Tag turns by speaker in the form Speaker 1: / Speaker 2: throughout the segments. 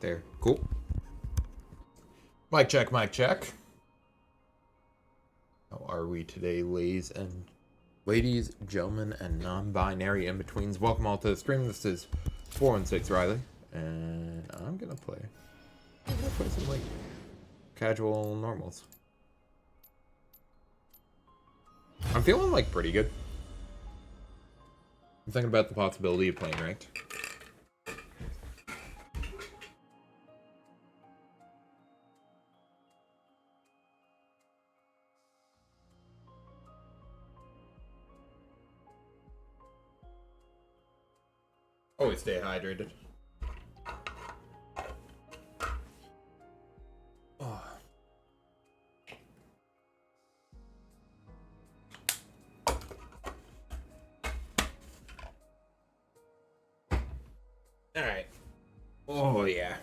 Speaker 1: there. Cool. Mic check, mic check. How are we today, ladies, gentlemen, and non-binary in-betweens? Welcome all to the stream. This is 416 Riley, and I'm gonna play some like casual normals. I'm feeling like pretty good. I'm thinking about the possibility of playing ranked. Always stay hydrated. Oh. Alright. Oh, yeah.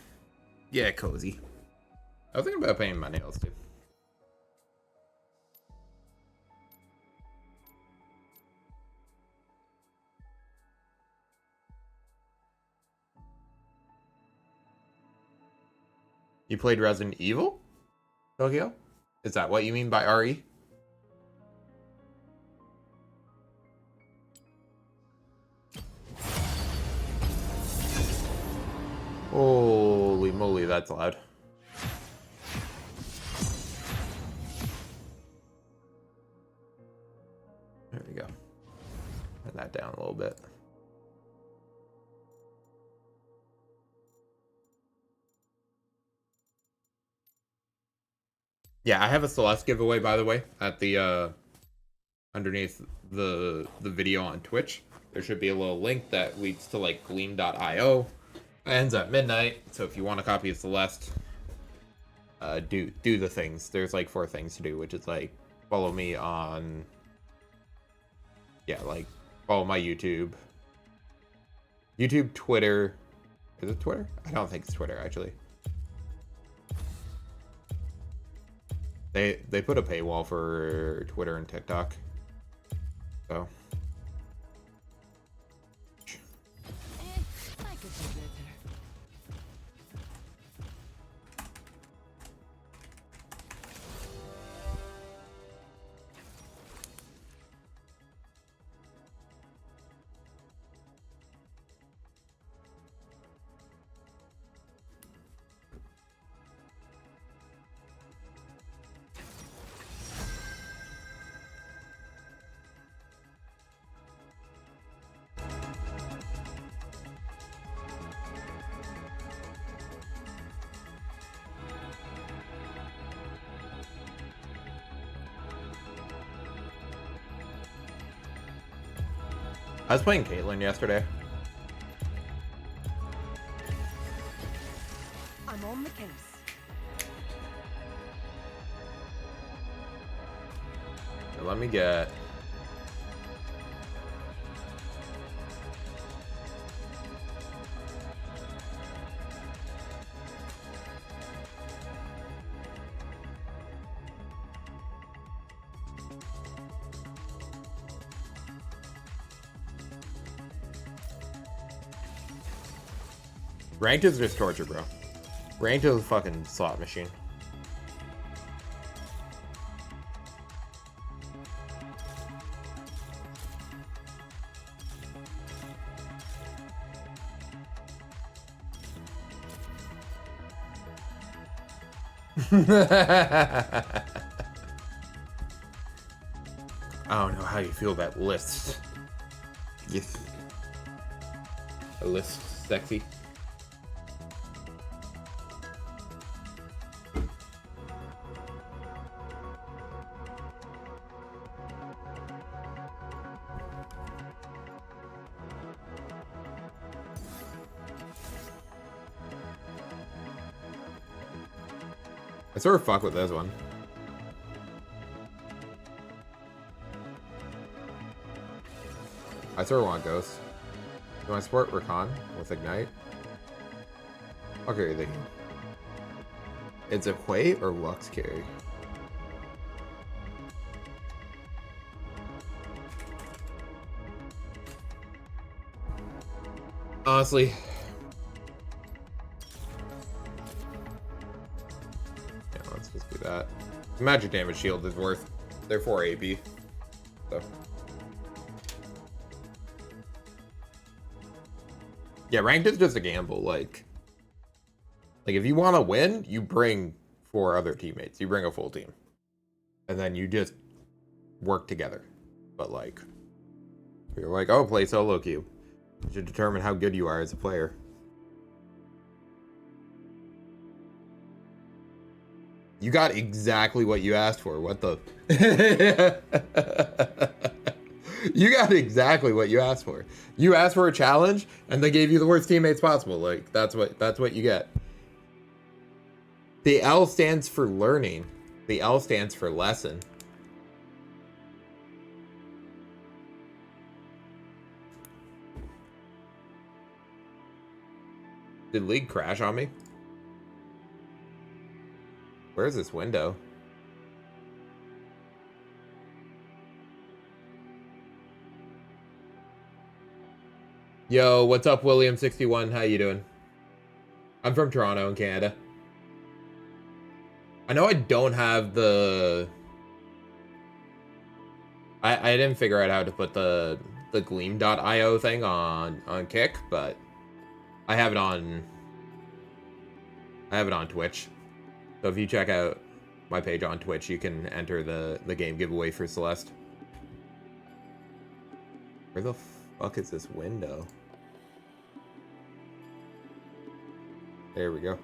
Speaker 1: Yeah, cozy. I was thinking about painting my nails, too. You played Resident Evil? Tokyo? Is that what you mean by RE? Holy moly, that's loud. There we go. Turn that down a little bit. Yeah, I have a Celeste giveaway, by the way, at the underneath the video on Twitch. There should be a little link that leads to like gleam.io. It ends at midnight, so if you want a copy of Celeste, do the things. There's like 4 things to do, which is like follow me on, yeah, like follow my YouTube, Twitter. Is it Twitter? I don't think it's Twitter actually. They put a paywall for Twitter and TikTok, so. I was playing Caitlyn yesterday.
Speaker 2: I'm on the case.
Speaker 1: So let me get. Ranked is just torture, bro. Ranked is a fucking slot machine. I don't know how you feel about lists. Yes. A list sexy. I sort of fuck with this one. I sort of want Ghost. Do I support Rakan with Ignite? I'll carry the heal. It's a Quay or Lux carry? Honestly, Just do that. Magic damage shield is worth. They're 4 AP. So. Yeah, ranked is just a gamble. Like if you want to win, you bring 4 other teammates. You bring a full team. And then you just work together. But like, you're like, oh, play solo queue. You should determine how good you are as a player. You got exactly what you asked for. What the? You got exactly what you asked for. You asked for a challenge, and they gave you the worst teammates possible. Like that's what you get. The L stands for learning. The L stands for lesson. Did League crash on me? Where's this window? Yo, what's up, William61? How you doing? I'm from Toronto in Canada. I know I don't have the... I didn't figure out how to put the Gleam.io thing on Kick, but I have it on Twitch. So if you check out my page on Twitch, you can enter the game giveaway for Celeste. Where the fuck is this window? There we go.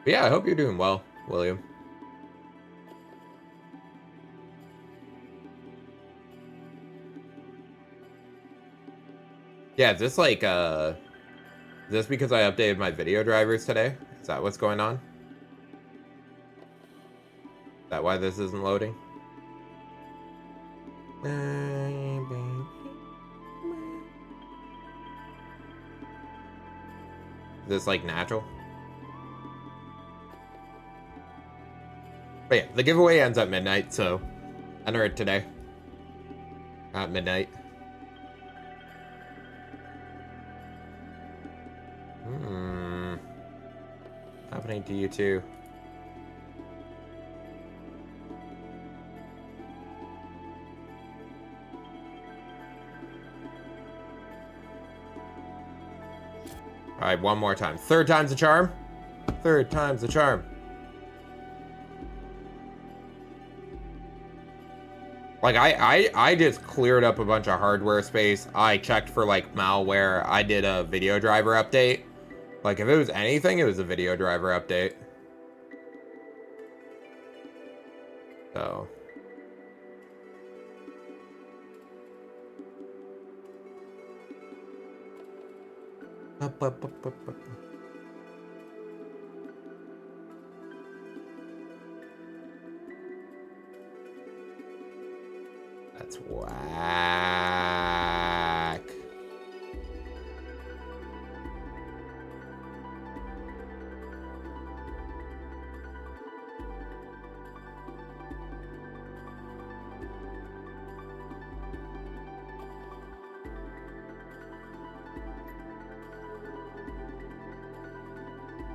Speaker 1: But yeah, I hope you're doing well, William. Yeah, is this like, is this because I updated my video drivers today? Is that what's going on? Is that why this isn't loading? Is this like natural? But yeah, the giveaway ends at midnight, so enter it today. At midnight. Happening to you too. Alright, one more time. Third time's a charm. Third time's a charm. Like, I just cleared up a bunch of hardware space. I checked for, like, malware. I did a video driver update. Like, if it was anything, it was a video driver update. So... That's whack.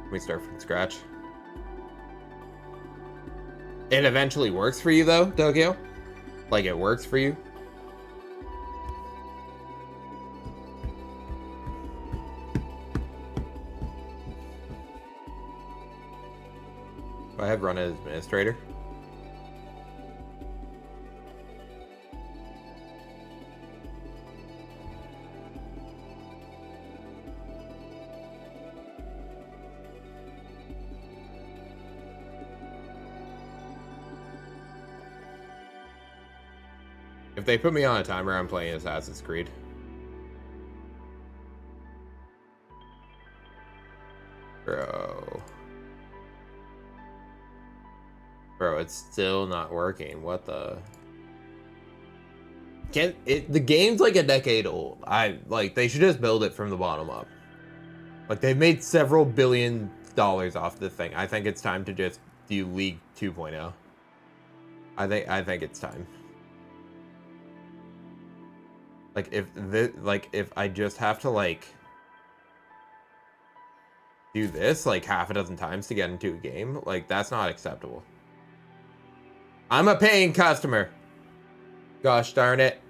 Speaker 1: Let me start from scratch. It eventually works for you though, Tokyo? Like it works for you? I have run as administrator. If they put me on a timer, I'm playing Assassin's Creed. Bro, it's still not working. What the? The game's like a decade old. They should just build it from the bottom up. Like, they've made several $billion off the thing. I think it's time to just do League 2.0. I think it's time. Like, if I just have to, like, do this like half a dozen times to get into a game. Like, that's not acceptable. I'm a paying customer. Gosh darn it.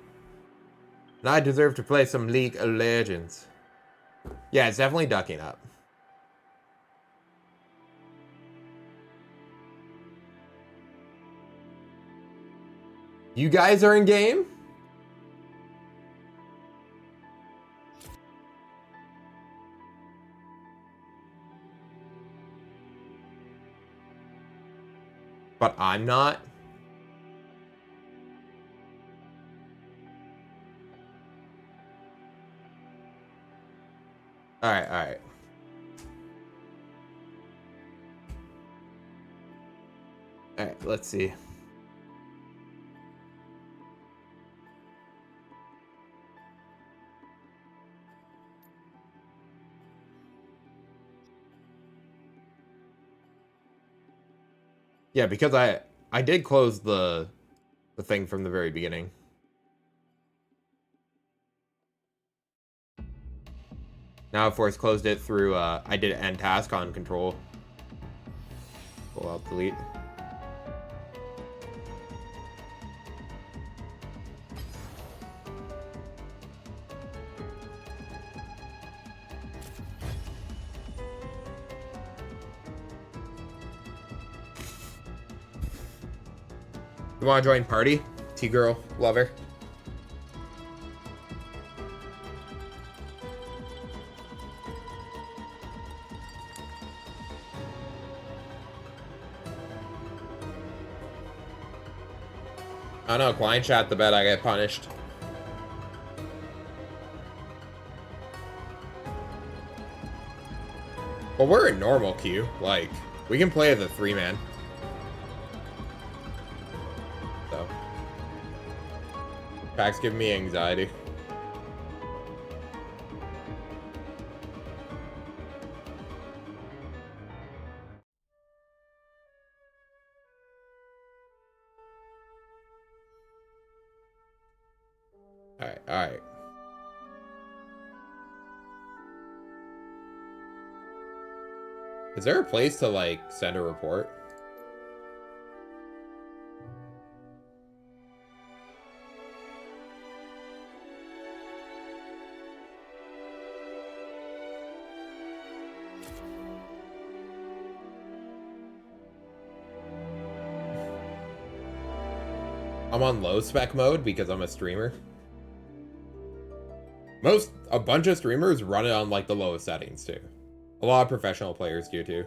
Speaker 1: And I deserve to play some League of Legends. Yeah, it's definitely ducking up. You guys are in game? But I'm not? Alright, alright. Alright, let's see. Yeah, because I did close the thing from the very beginning. Now I've force closed it through I did end task on control. Pull out delete. You want to join party? T-girl, lover. I don't know, client chat the bet I get punished. Well, we're in normal queue. Like, we can play as a 3-man. So. Pack's giving me anxiety. Alright, alright. Is there a place to, like, send a report? I'm on low spec mode because I'm a streamer. A bunch of streamers run it on, like, the lowest settings, too. A lot of professional players do, too.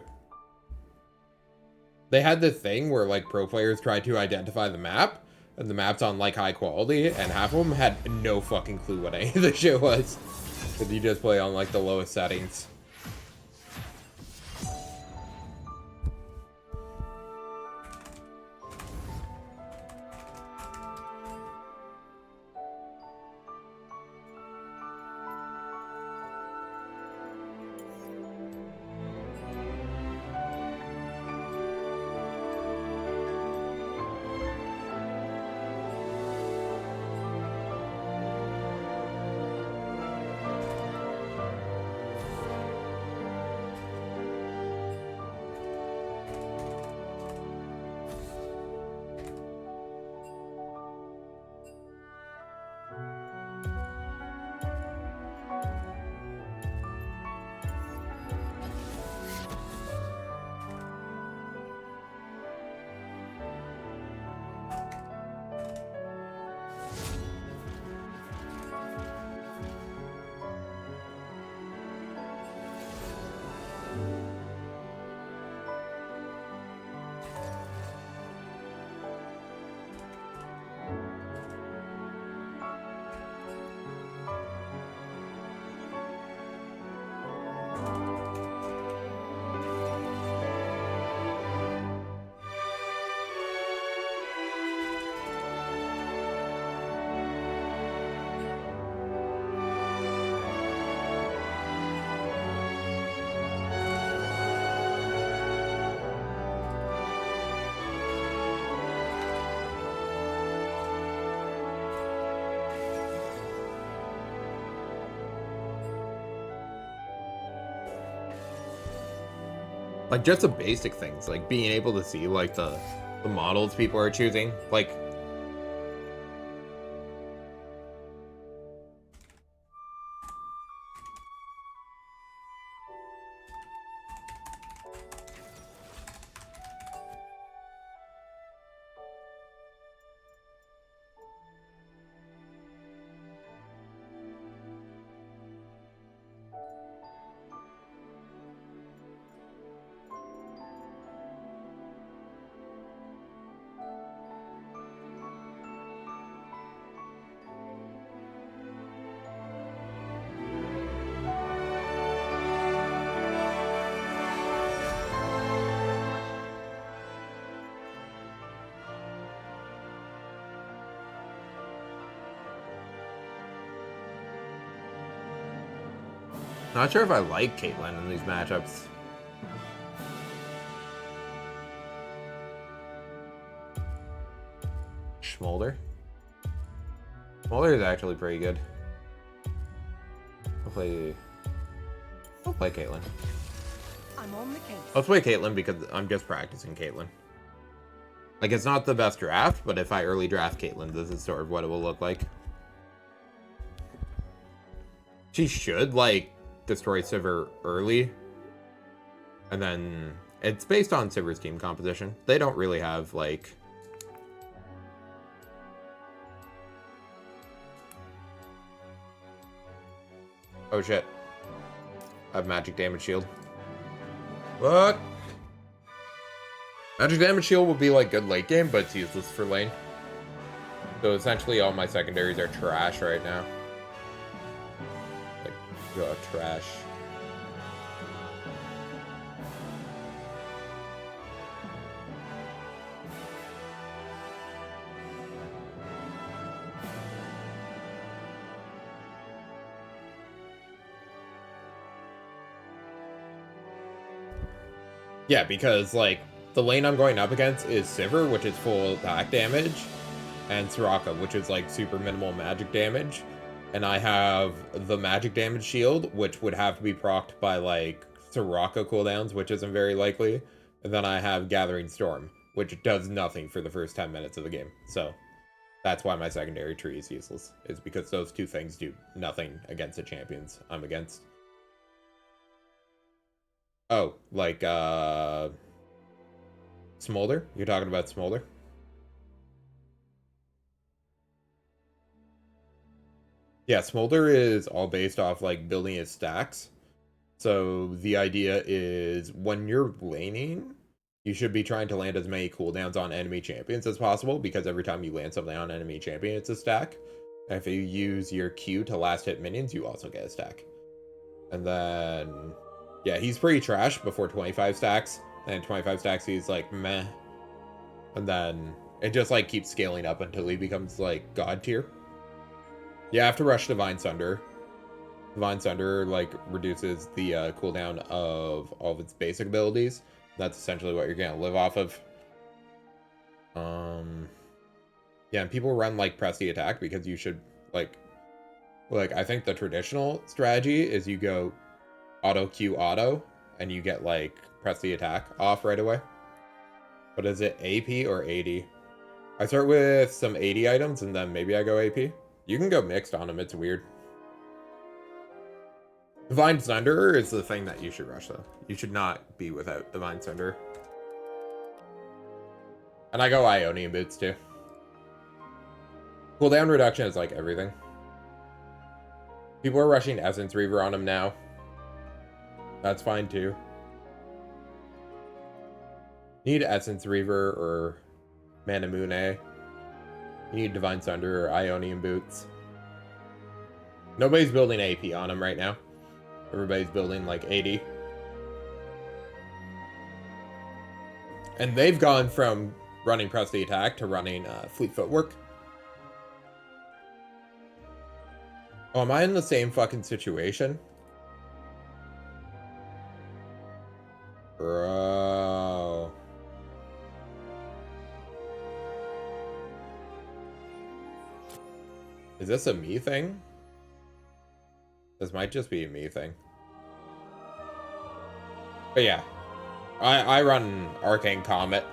Speaker 1: They had this thing where, like, pro players tried to identify the map, and the map's on, like, high quality, and half of them had no fucking clue what any of the shit was. Because you just play on, like, the lowest settings. Like, just the basic things, like being able to see, like, the models people are choosing. Like, not sure if I like Caitlyn in these matchups. Smolder. Smolder is actually pretty good. I'll play Caitlyn.
Speaker 2: I'm on the case.
Speaker 1: Let's play Caitlyn because I'm just practicing Caitlyn. Like, it's not the best draft, but if I early draft Caitlyn, this is sort of what it will look like. She should, like, destroy Sivir early. And then it's based on Sivir's team composition. They don't really have, like... Oh shit. I have magic damage shield. What? Magic damage shield will be like good late game, but it's useless for lane. So essentially all my secondaries are trash right now. Like, trash. Yeah, because, like, the lane I'm going up against is Sivir, which is full attack damage, and Soraka, which is, like, super minimal magic damage. And I have the magic damage shield, which would have to be procced by, like, Soraka cooldowns, which isn't very likely. And then I have Gathering Storm, which does nothing for the first 10 minutes of the game. So, that's why my secondary tree is useless, is because those two things do nothing against the champions I'm against. Oh, like, Smolder? You're talking about Smolder? Yeah, Smolder is all based off, like, building his stacks. So the idea is when you're laning, you should be trying to land as many cooldowns on enemy champions as possible, because every time you land something on enemy champion, it's a stack. And if you use your Q to last hit minions, you also get a stack. And then... yeah, he's pretty trash before 25 stacks. And 25 stacks, he's like, meh. And then it just, like, keeps scaling up until he becomes, like, god tier. You have to rush Divine Sunder. Divine Sunder, like, reduces the cooldown of all of its basic abilities. That's essentially what you're gonna live off of. Yeah, and people run, like, press the attack because you should, like, I think the traditional strategy is you go auto Q auto, and you get, like, press the attack off right away. But is it AP or AD? I start with some AD items, and then maybe I go AP. You can go mixed on them, it's weird. Divine Thunder is the thing that you should rush, though. You should not be without Divine Thunder. And I go Ionian Boots, too. Cooldown reduction is, like, everything. People are rushing Essence Reaver on him now. That's fine, too. You need Essence Reaver or Manamune. You need Divine Thunder or Ionian Boots. Nobody's building AP on him right now. Everybody's building, like, 80. And they've gone from running Press the Attack to running Fleet Footwork. Oh, am I in the same fucking situation? Bro. Is this a me thing? This might just be a me thing. But yeah. I run Arcane Comet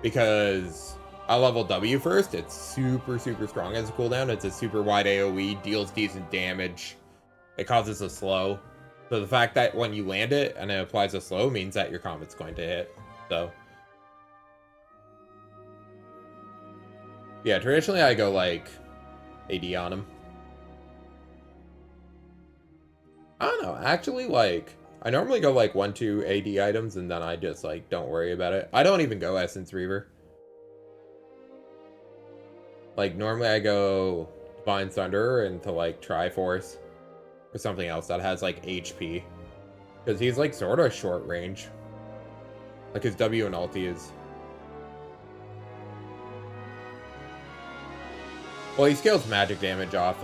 Speaker 1: because I level W first. It's super strong as a cooldown. It's a super wide AoE, deals decent damage. It causes a slow. So the fact that when you land it and it applies a slow means that your comet's going to hit. So yeah, traditionally I go like AD on him. I don't know. Actually, like, I normally go like 1-2 AD items and then I just like don't worry about it. I don't even go Essence Reaver. Like normally I go Divine Thunder into like Triforce or something else that has like HP. Because he's like sort of short range. Like his W and ulti is. Well, he scales magic damage off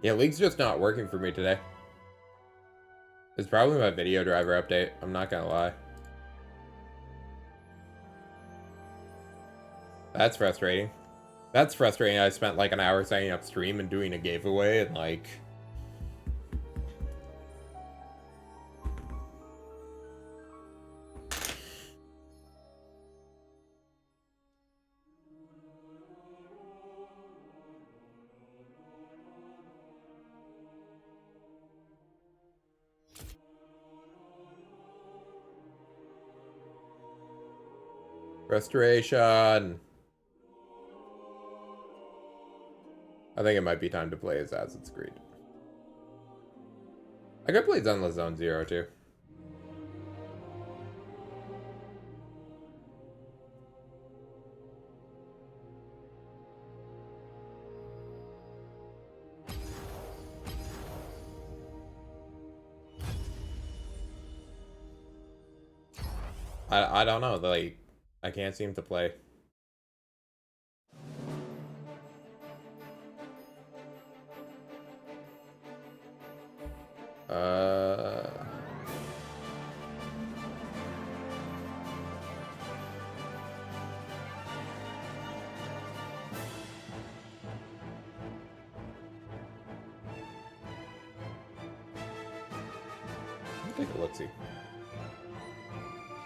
Speaker 1: Yeah, League's just not working for me today. It's probably my video driver update. I'm not gonna lie. That's frustrating. That's frustrating. I spent like an hour setting up stream and doing a giveaway and like... Restoration. I think it might be time to play Assassin's Creed. I could play Zenless Zone Zero too. I don't know, like, I can't seem to play. Take a look-see.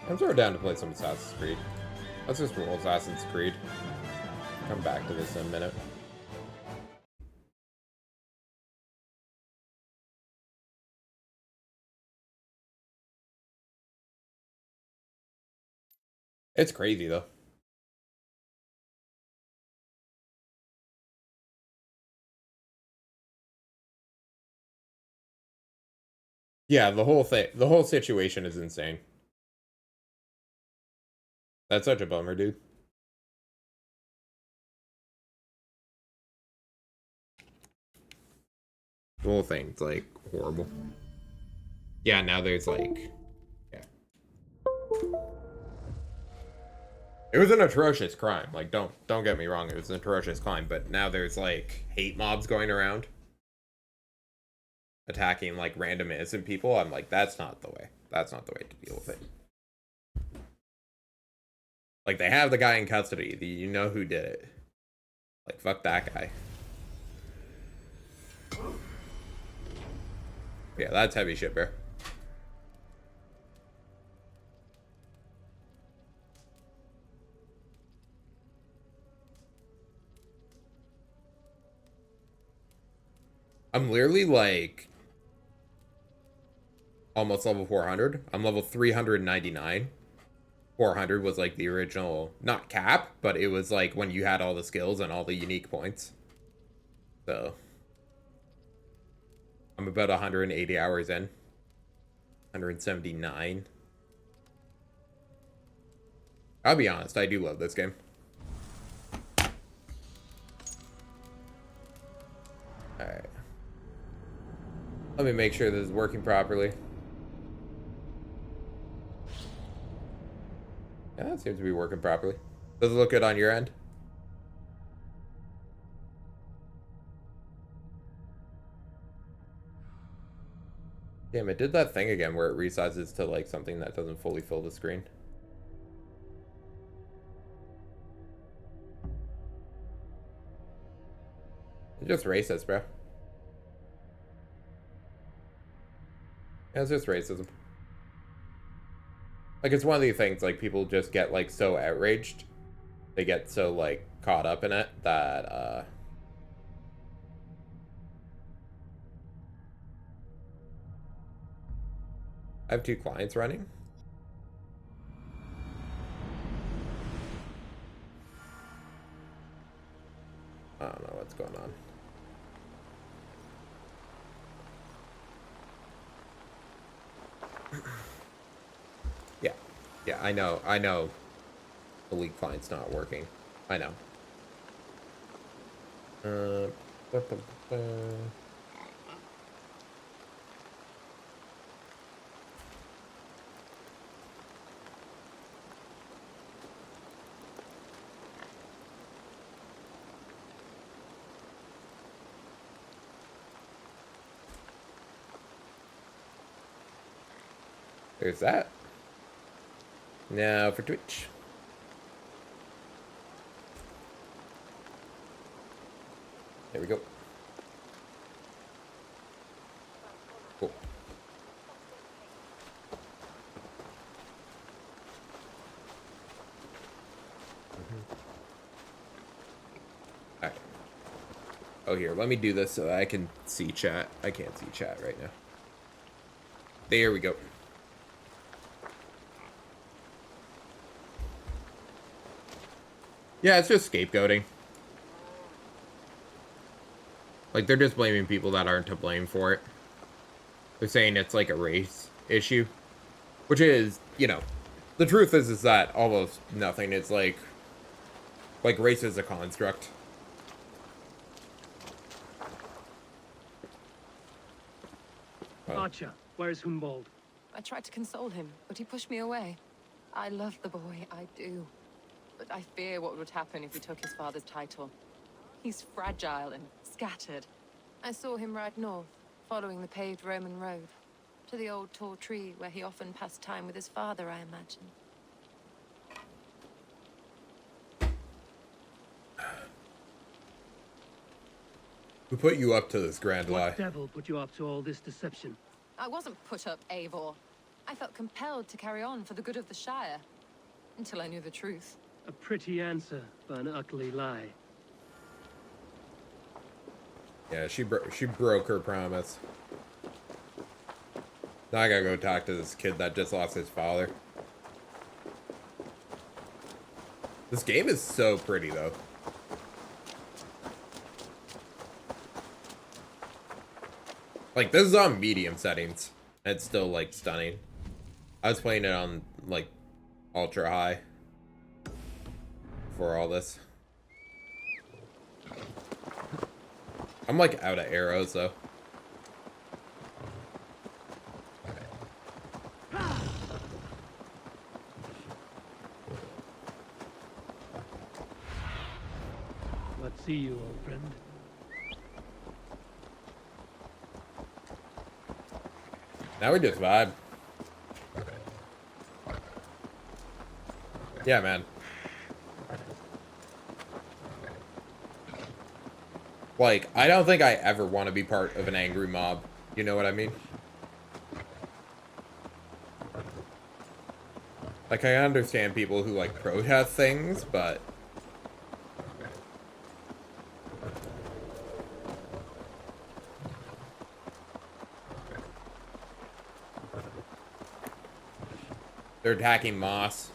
Speaker 1: I'm sort of down to play some Assassin's Creed. Let's just roll Assassin's Creed. Come back to this in a minute. It's crazy though. Yeah, the whole thing, the whole situation is insane. That's such a bummer, dude. The whole thing's like horrible. Yeah, now there's like, yeah. It was an atrocious crime. Like, don't get me wrong, it was an atrocious crime, but now there's like hate mobs going around attacking like random innocent people. I'm like, that's not the way. That's not the way to deal with it. Like, they have the guy in custody. You know who did it. Like, fuck that guy. Yeah, that's heavy shit, bear. I'm literally like almost level 400. I'm level 399. 400 was like the original, not cap, but it was like when you had all the skills and all the unique points. So I'm about 180 hours in. 179. I'll be honest, I do love this game. Alright. Let me make sure this is working properly. Yeah, that seems to be working properly. Does it look good on your end? Damn, it did that thing again where it resizes to like something that doesn't fully fill the screen. It's just racist, bro. Yeah, it's just racism. Like, it's one of these things, like, people just get, like, so outraged. They get so, like, caught up in it that, I have 2 clients running. I don't know what's going on. Yeah, I know the league client's not working. I know. Ba, ba, ba. There's that. Now for Twitch. There we go. Cool. Alright. Oh, here, let me do this so I can see chat. I can't see chat right now. There we go. Yeah, it's just scapegoating. Like, they're just blaming people that aren't to blame for it. They're saying it's like a race issue. Which is, you know, the truth is that almost nothing. It's like race is a construct.
Speaker 3: Archer, where is Humboldt?
Speaker 2: I tried to console him, but he pushed me away. I love the boy, I do. But I fear what would happen if we took his father's title. He's fragile and scattered. I saw him ride north, following the paved Roman road, to the old tall tree where he often passed time with his father, I imagine.
Speaker 1: Who put you up to this grand lie?
Speaker 3: What devil put you up to all this deception?
Speaker 2: I wasn't put up, Eivor. I felt compelled to carry on for the good of the Shire, until I knew the truth.
Speaker 3: A pretty answer for an ugly lie.
Speaker 1: Yeah, she broke her promise. Now I gotta go talk to this kid that just lost his father. This game is so pretty, though. Like, this is on medium settings. And it's still, like, stunning. I was playing it on, like, ultra high. For all this. I'm, like, out of arrows, though.
Speaker 3: Let's see you, old friend.
Speaker 1: Now we just vibe. Yeah, man. Like, I don't think I ever want to be part of an angry mob. You know what I mean? Like, I understand people who, like, protest things, but... They're attacking Moss.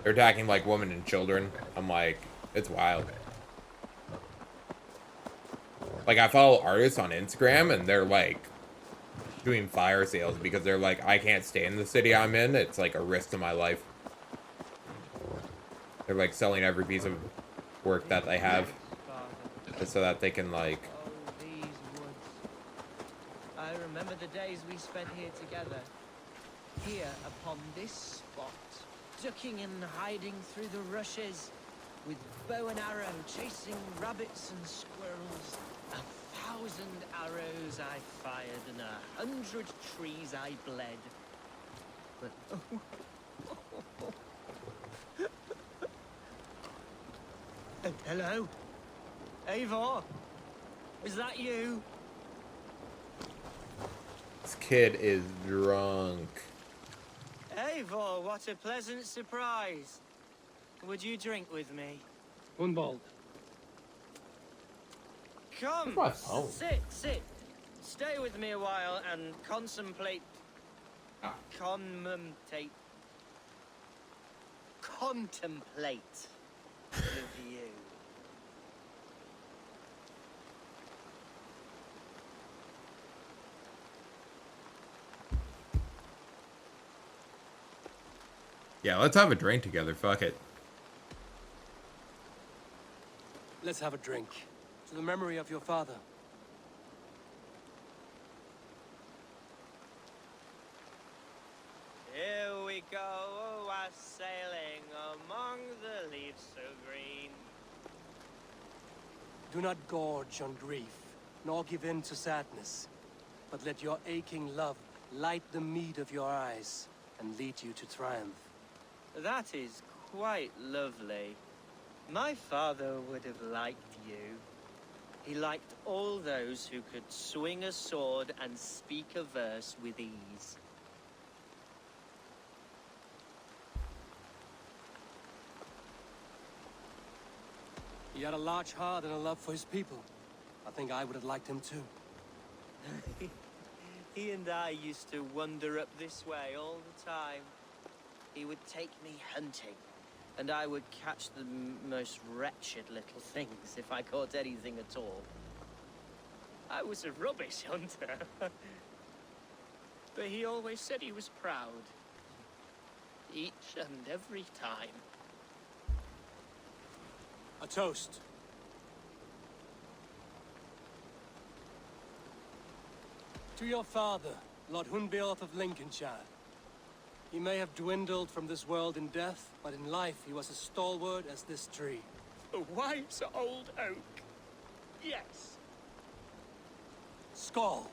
Speaker 1: They're attacking, like, women and children. I'm like, it's wild. Like, I follow artists on Instagram, and they're, like, doing fire sales because they're like, I can't stay in the city I'm in. It's, like, a risk to my life. They're, like, selling every piece of work that they have so that they can, like...
Speaker 4: Oh, these woods. I remember the days we spent here together. Here, upon this spot. Ducking and hiding through the rushes. With bow and arrow, chasing rabbits and squirrels. 1,000 arrows I fired and 100 trees I bled. But hello? Eivor? Is that you?
Speaker 1: This kid is drunk.
Speaker 4: Eivor, what a pleasant surprise. Would you drink with me?
Speaker 3: Hunbald.
Speaker 4: Come,
Speaker 1: Where's my phone?
Speaker 4: sit. Stay with me a while and contemplate. Contemplate the view.
Speaker 1: Yeah, let's have a drink together. Fuck it.
Speaker 5: Let's have a drink. To the memory of your father.
Speaker 4: Here we go, a sailing among the leaves so green.
Speaker 5: Do not gorge on grief, nor give in to sadness. But let your aching love light the mead of your eyes and lead you to triumph.
Speaker 4: That is quite lovely. My father would have liked you. He liked all those who could swing a sword and speak a verse with ease.
Speaker 5: He had a large heart and a love for his people. I think I would have liked him too.
Speaker 4: He and I used to wander up this way all the time. He would take me hunting, and I would catch the most wretched little things if I caught anything at all. I was a rubbish hunter. But he always said he was proud. Each and every time.
Speaker 5: A toast. To your father, Lord Hunbeorth of Lincolnshire. He may have dwindled from this world in death, but in life he was as stalwart as this tree.
Speaker 4: A wise old oak. Yes.
Speaker 5: Skull.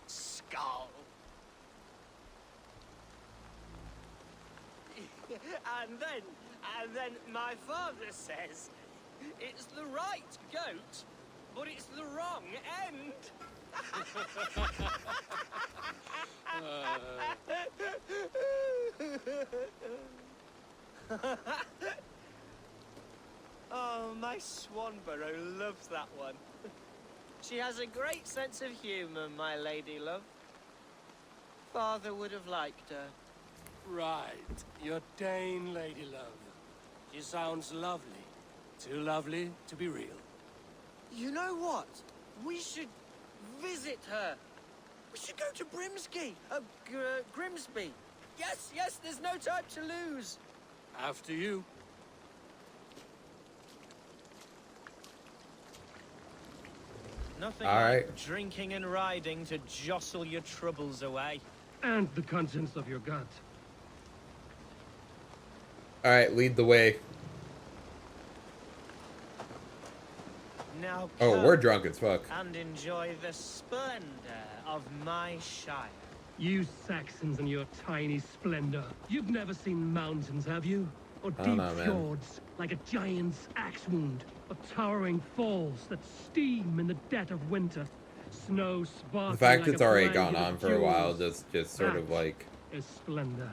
Speaker 4: Skull. and then my father says, it's the right goat, but it's the wrong end. Oh, my Swanborough loves that one. She has a great sense of humor, my lady love. Father would have liked her.
Speaker 5: Right. Your Dane lady love. She sounds lovely. Too lovely to be real.
Speaker 4: You know what? We should visit her. We should go to Grimsby. Yes, there's no time to lose.
Speaker 5: After you.
Speaker 4: Nothing
Speaker 1: All
Speaker 4: like
Speaker 1: right.
Speaker 4: drinking and riding to jostle your troubles away.
Speaker 3: And the contents of your gut.
Speaker 1: All right, lead the way.
Speaker 4: Now
Speaker 1: Oh,
Speaker 4: come
Speaker 1: we're drunk as fuck.
Speaker 4: and enjoy the splendor of my shire.
Speaker 3: You Saxons and your tiny splendor. You've never seen mountains, have you? Or
Speaker 1: I don't
Speaker 3: deep
Speaker 1: know, man.
Speaker 3: fjords, like a giant's axe wound. Or towering falls that steam in the dead of winter. Snow sparkling
Speaker 1: The fact
Speaker 3: like
Speaker 1: it's
Speaker 3: a
Speaker 1: already
Speaker 3: blanket
Speaker 1: gone
Speaker 3: of
Speaker 1: on for a while
Speaker 3: jewels.
Speaker 1: just sort of
Speaker 3: That
Speaker 1: like
Speaker 3: is splendor.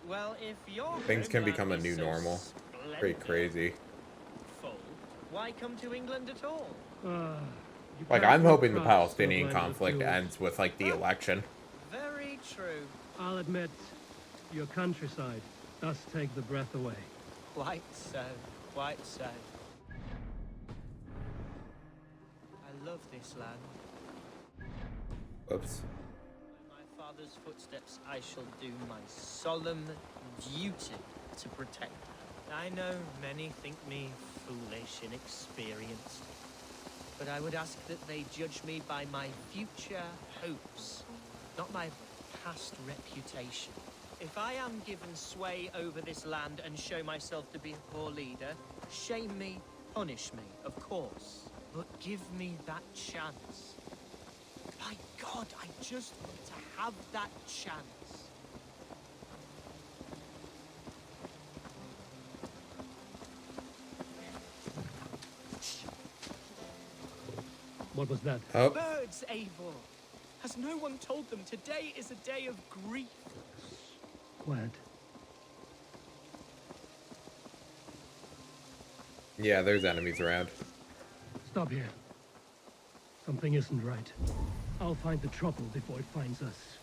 Speaker 4: Well, if your
Speaker 1: things can
Speaker 4: homeland
Speaker 1: become a
Speaker 4: is
Speaker 1: new
Speaker 4: so
Speaker 1: normal. Pretty
Speaker 4: splendid,
Speaker 1: crazy.
Speaker 4: full, why come to England at all?
Speaker 3: You
Speaker 1: Like,
Speaker 3: can't
Speaker 1: I'm
Speaker 3: put
Speaker 1: hoping the
Speaker 3: crops
Speaker 1: Palestinian
Speaker 3: over the
Speaker 1: conflict
Speaker 3: fields.
Speaker 1: ends with like the election.
Speaker 4: Very true.
Speaker 3: I'll admit, your countryside does take the breath away.
Speaker 4: Quite so. Quite so. love this land.
Speaker 1: Oops.
Speaker 4: In my father's footsteps, I shall do my solemn duty to protect her. I know many think me foolish, inexperienced, but I would ask that they judge me by my future hopes, not my past reputation. If I am given sway over this land and show myself to be a poor leader, shame me, punish me, of course, but give me that chance. By God, I just want to have that chance.
Speaker 3: What was that?
Speaker 1: Oh,
Speaker 4: Birds, Eivor! Has no one told them today is a day of grief?
Speaker 3: Quiet.
Speaker 1: yeah, there's enemies around.
Speaker 3: Stop here. Something isn't right. I'll find the trouble before it finds us.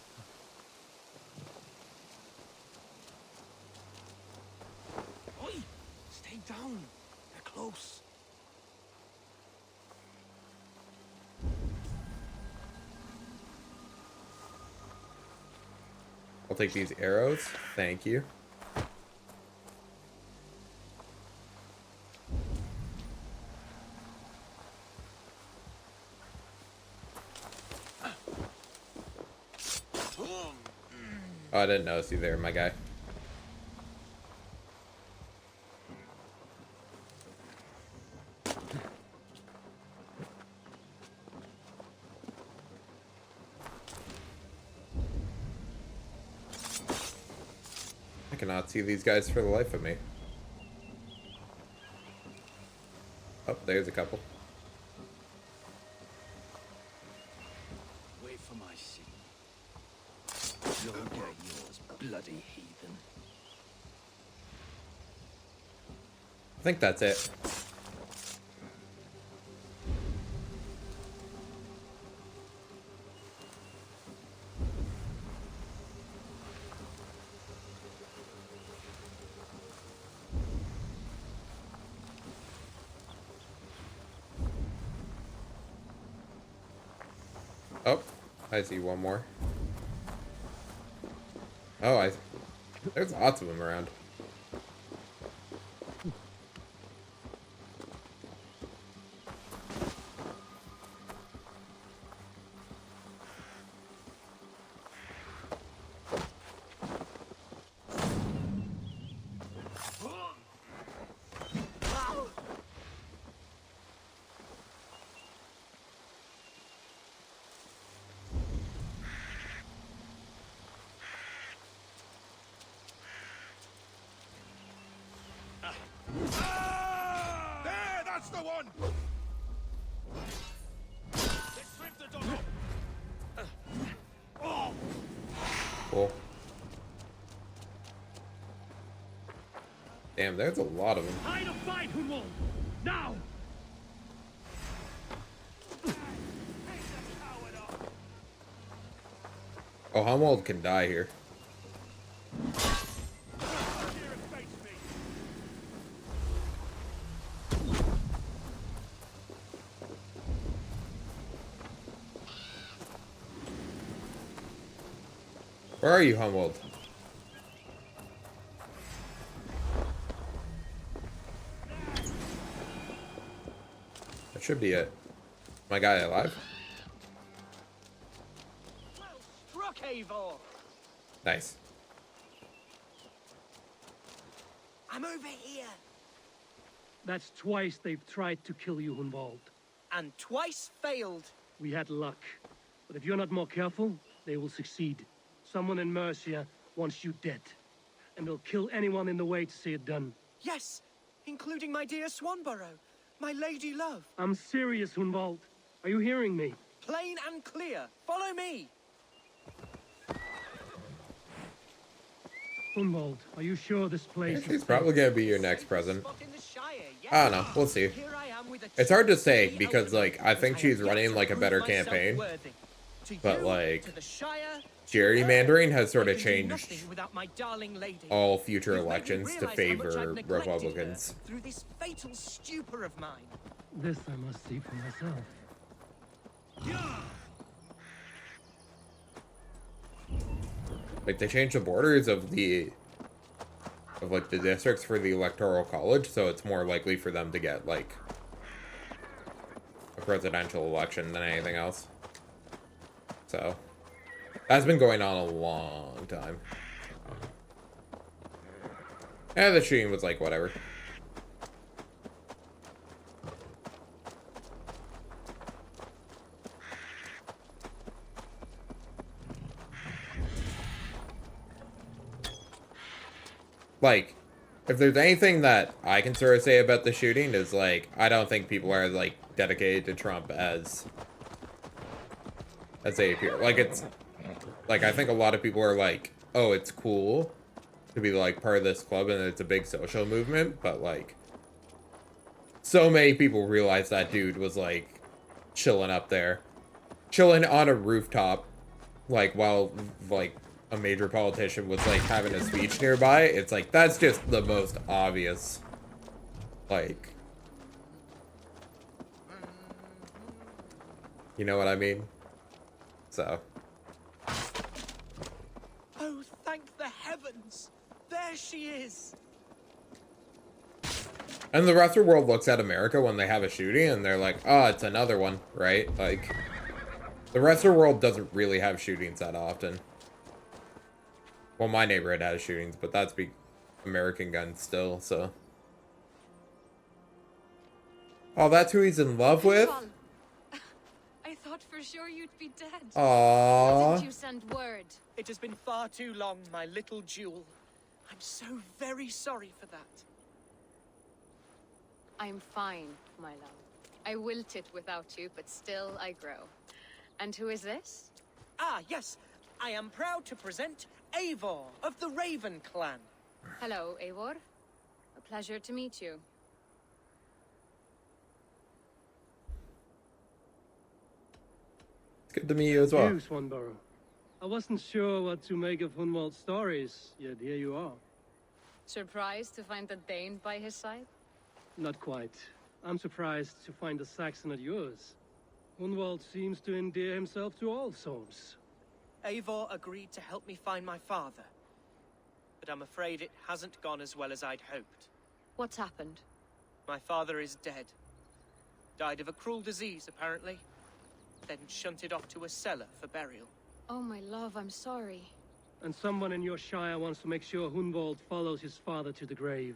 Speaker 5: Oi! Stay down. They're close.
Speaker 1: I'll take these arrows. Thank you. Oh, I didn't notice you there, my guy. I cannot see these guys for the life of me. Oh, there's a couple.
Speaker 6: Wait for my seat. You'll get yours, bloody heathen.
Speaker 1: I think that's it. Oh, I see one more. Oh, there's lots of them around.
Speaker 6: There, that's the one! Let's rip the dog off.
Speaker 1: Cool. Damn, there's a lot of them.
Speaker 3: Tide of fight, Hunwald! Now!
Speaker 1: Oh, Humwald can die here. Where are you, Humwald? That should be it. My guy alive?
Speaker 4: Well struck, Eivor!
Speaker 1: Nice.
Speaker 4: I'm over here.
Speaker 3: That's twice they've tried to kill you, Hunwald.
Speaker 4: And twice failed.
Speaker 3: We had luck. But if you're not more careful, they will succeed. Someone in Mercia wants you dead. And they'll kill anyone in the way to see it done.
Speaker 4: Yes, including my dear Swanborough, my lady love.
Speaker 3: I'm serious, Hunwald. Are you hearing me?
Speaker 4: Plain and clear. Follow me.
Speaker 3: Hunwald, are you sure this place
Speaker 1: He's
Speaker 3: is
Speaker 1: probably gonna be your next president. I don't know. We'll see. It's hard to say because, like, I think she's running like a better campaign, but like, gerrymandering has sort of changed all future elections to favor Republicans.
Speaker 4: Through this fatal stupor of mine.
Speaker 3: This I must see for myself.
Speaker 1: Like, they changed the borders of like the districts for the electoral college, so it's more likely for them to get like a presidential election than anything else. So that's been going on a long time. Yeah, the shooting was like whatever. Like, if there's anything that I can sort of say about the shooting is, like, I don't think people are, like, dedicated to Trump as they appear. Like, it's, like, I think a lot of people are like, oh, it's cool to be, like, part of this club and it's a big social movement, but, like, so many people realize that dude was, like, chilling up there. Chilling on a rooftop, like, while, like, a major politician was like having a speech nearby. It's like, that's just the most obvious, like, you know what I mean? So
Speaker 4: Oh, thank the heavens! There she is!
Speaker 1: and the rest of the world looks at America when they have a shooting and they're like, oh, it's another one, right? Like, the rest of the world doesn't really have shootings that often. Well, my neighborhood has shootings, but that's American guns still, so. Oh, that's who he's in love with?
Speaker 2: I thought for sure you'd be dead.
Speaker 1: Aww.
Speaker 2: Why didn't you send word?
Speaker 4: It has been far too long, my little jewel. I'm so very sorry for that.
Speaker 2: I'm fine, my love. I wilted without you, but still I grow. And who is this?
Speaker 4: Ah, yes. I am proud to present Eivor of the Raven clan.
Speaker 2: Hello, Eivor. A pleasure to meet you.
Speaker 1: It's good to meet you as well.
Speaker 3: You, Swanborough. I wasn't sure what to make of Hunwald's stories, yet here you are.
Speaker 2: Surprised to find a Dane by his side?
Speaker 3: Not quite. I'm surprised to find a Saxon at yours. Hunwald seems to endear himself to all souls.
Speaker 4: Eivor agreed to help me find my father. But I'm afraid it hasn't gone as well as I'd hoped.
Speaker 2: What's happened?
Speaker 4: My father is dead. Died of a cruel disease, apparently. Then shunted off to a cellar for burial.
Speaker 2: Oh, my love, I'm sorry.
Speaker 3: And someone in your shire wants to make sure Hunwald follows his father to the grave.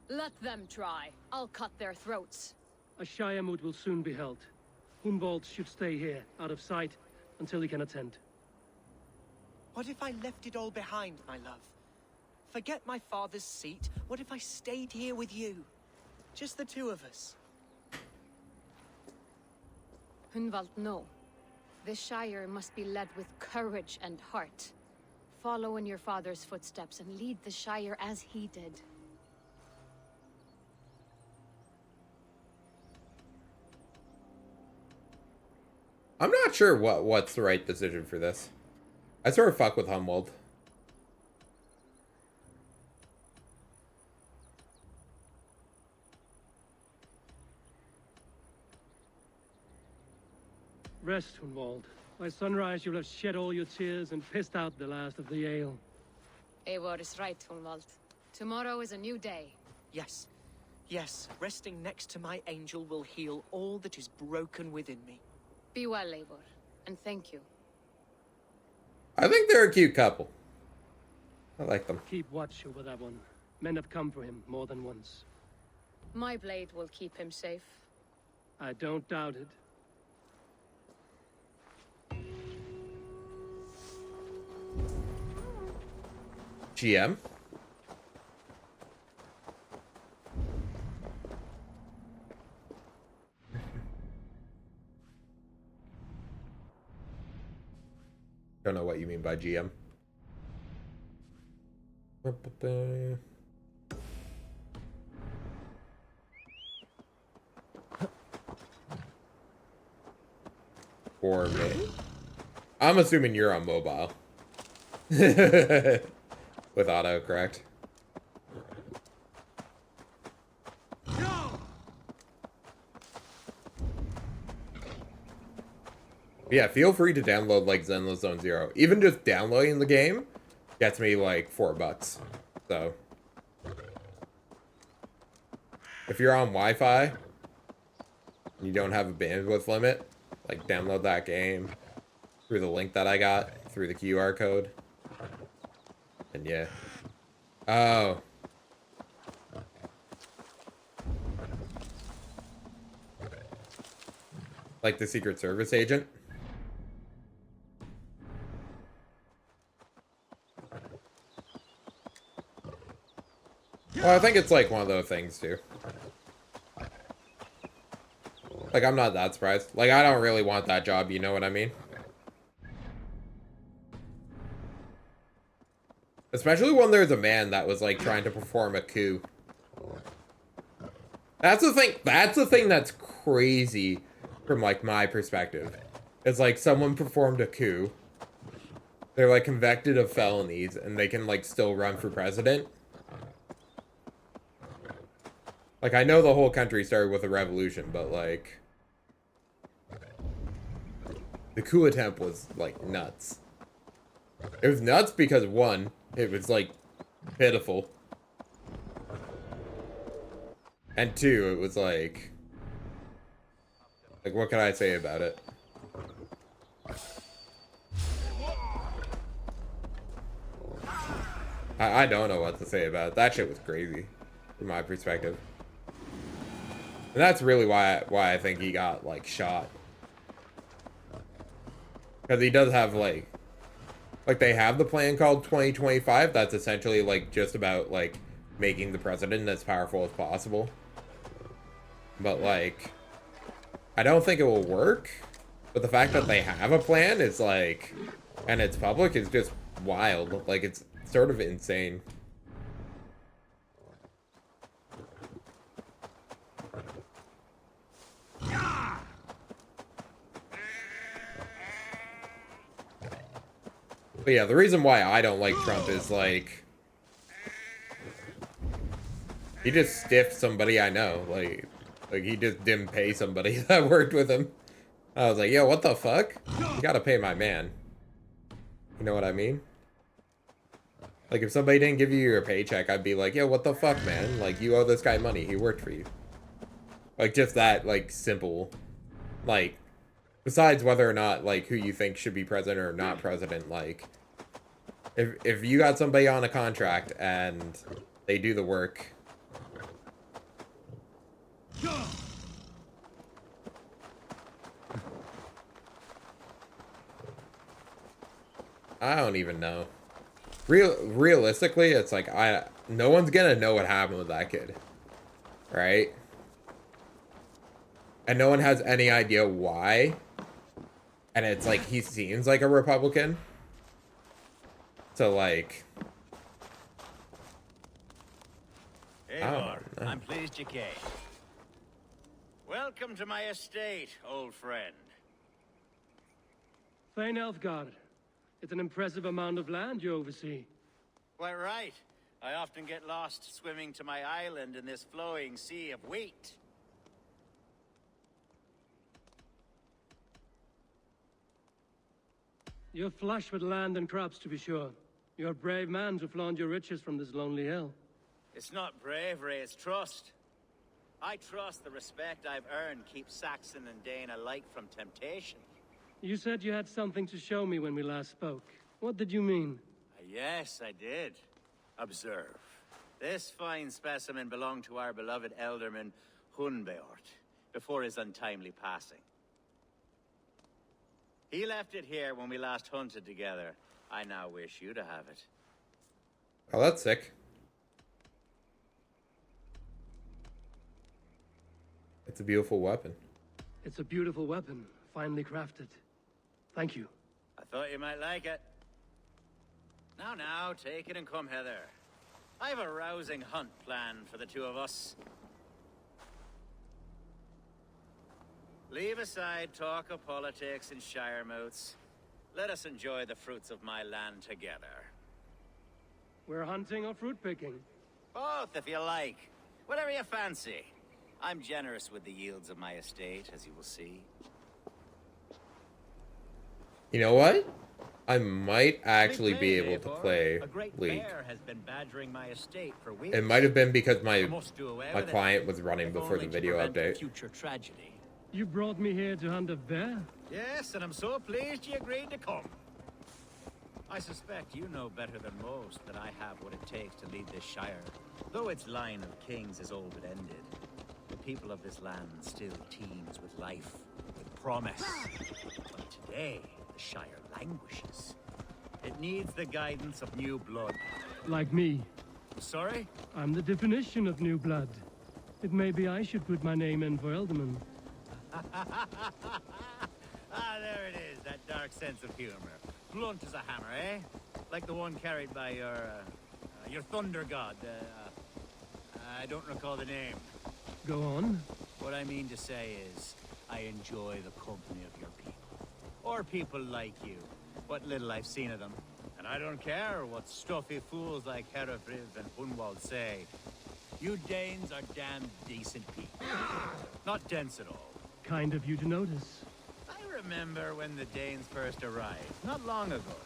Speaker 2: Let them try. I'll cut their throats.
Speaker 3: A shire moot will soon be held. Hunwald should stay here, out of sight, until he can attend.
Speaker 4: What if I left it all behind, my love? Forget my father's seat. What if I stayed here with you? Just the two of us.
Speaker 2: Hunwald, no. This Shire must be led with courage and heart. Follow in your father's footsteps and lead the Shire as he did.
Speaker 1: I'm not sure what's the right decision for this. I sort of fuck with Humwald.
Speaker 3: Rest, Hunwald. By sunrise you'll have shed all your tears and pissed out the last of the ale.
Speaker 2: Eivor is right, Hunwald. Tomorrow is a new day.
Speaker 4: Yes. Yes, resting next to my angel will heal all that is broken within me.
Speaker 2: Be well, Eivor, and thank you.
Speaker 1: I think they're a cute couple. I like them.
Speaker 3: Keep watch over that one. Men have come for him more than once.
Speaker 2: My blade will keep him safe.
Speaker 3: I don't doubt it.
Speaker 1: GM? Don't know what you mean by GM. For me. I'm assuming you're on mobile. With auto, correct? Yeah, feel free to download like Zenless Zone Zero. Even just downloading the game gets me like $4. So if you're on Wi-Fi and you don't have a bandwidth limit, like download that game through the link that I got through the QR code. And yeah. Oh. Like the Secret Service agent? Well, I think it's like one of those things too. Like, I'm not that surprised. Like, I don't really want that job, you know what I mean? Especially when there's a man that was like trying to perform a coup. That's the thing that's crazy from like my perspective. It's like someone performed a coup. They're like convicted of felonies and they can like still run for president. Like, I know the whole country started with a revolution, but like the coup attempt was like nuts. It was nuts because one, it was like pitiful. And two, it was like what can I say about it? I don't know what to say about it. That shit was crazy from my perspective. And that's really why I think he got like shot. Because he does have like they have the plan called 2025 that's essentially like just about like making the president as powerful as possible. But like I don't think it will work. But the fact that they have a plan is like, and it's public, is just wild. Like, it's sort of insane. But yeah, the reason why I don't like Trump is like, he just stiffed somebody I know. Like he just didn't pay somebody that worked with him. I was like, yo, what the fuck? You gotta pay my man. You know what I mean? Like, if somebody didn't give you your paycheck, I'd be like, yo, what the fuck, man? Like, you owe this guy money. He worked for you. Like, just that, like, simple. Like, besides whether or not, like, who you think should be president or not president, like, if you got somebody on a contract and they do the work... I don't even know. Realistically, it's like, no one's gonna know what happened with that kid. Right? And no one has any idea why. And it's like, he seems like a Republican. So, like...
Speaker 7: Eivor, I'm pleased you came. Welcome to my estate, old friend.
Speaker 3: Thane Elfgard. It's an impressive amount of land you oversee.
Speaker 7: Quite right. I often get lost swimming to my island in this flowing sea of wheat.
Speaker 3: You're flush with land and crops, to be sure. You're a brave man to flaunt your riches from this lonely hill.
Speaker 7: It's not bravery, it's trust. I trust the respect I've earned keeps Saxon and Dane alike from temptation.
Speaker 3: You said you had something to show me when we last spoke. What did you mean?
Speaker 7: Yes, I did. Observe. This fine specimen belonged to our beloved elderman, Hunbeort, before his untimely passing. He left it here when we last hunted together. I now wish you to have it.
Speaker 1: Oh, that's sick. It's a beautiful weapon.
Speaker 3: It's a beautiful weapon, finely crafted. Thank you.
Speaker 7: I thought you might like it. Now, take it and come hither. I've a rousing hunt planned for the two of us. Leave aside talk of politics and shire moats. Let us enjoy the fruits of my land together.
Speaker 3: We're hunting or fruit picking?
Speaker 7: Both, if you like. Whatever you fancy. I'm generous with the yields of my estate, as you will see.
Speaker 1: You know what? I might actually be
Speaker 7: Sweet
Speaker 1: able to
Speaker 7: Eivor.
Speaker 1: play
Speaker 7: A great
Speaker 1: League.
Speaker 7: bear has been badgering my estate for weeks.
Speaker 1: It might have been because
Speaker 7: I
Speaker 1: my
Speaker 7: must do away
Speaker 1: my
Speaker 7: with it,
Speaker 1: client was running
Speaker 7: if
Speaker 1: before the
Speaker 7: only to
Speaker 1: video
Speaker 7: prevent a
Speaker 1: update.
Speaker 7: future tragedy.
Speaker 3: You brought me here to hunt a bear?
Speaker 7: Yes, and I'm so pleased you agreed to come. I suspect you know better than most that I have what it takes to lead this shire. Though its line of kings is all but ended, the people of this land still teems with life, with promise. But today, the shire languishes. It needs the guidance of new blood.
Speaker 3: Like me.
Speaker 7: Sorry?
Speaker 3: I'm the definition of new blood. It may be I should put my name in for Elderman.
Speaker 7: Ah, there it is, that dark sense of humor. Blunt as a hammer, eh? Like the one carried by your thunder god. I don't recall the name.
Speaker 3: Go on.
Speaker 7: What I mean to say is, I enjoy the company of your people. Or people like you. What little I've seen of them. And I don't care what stuffy fools like Herefriv and Hunwald say. You Danes are damn decent people. Not dense at all.
Speaker 3: Kind of you to notice.
Speaker 7: I remember when the Danes first arrived, not long ago.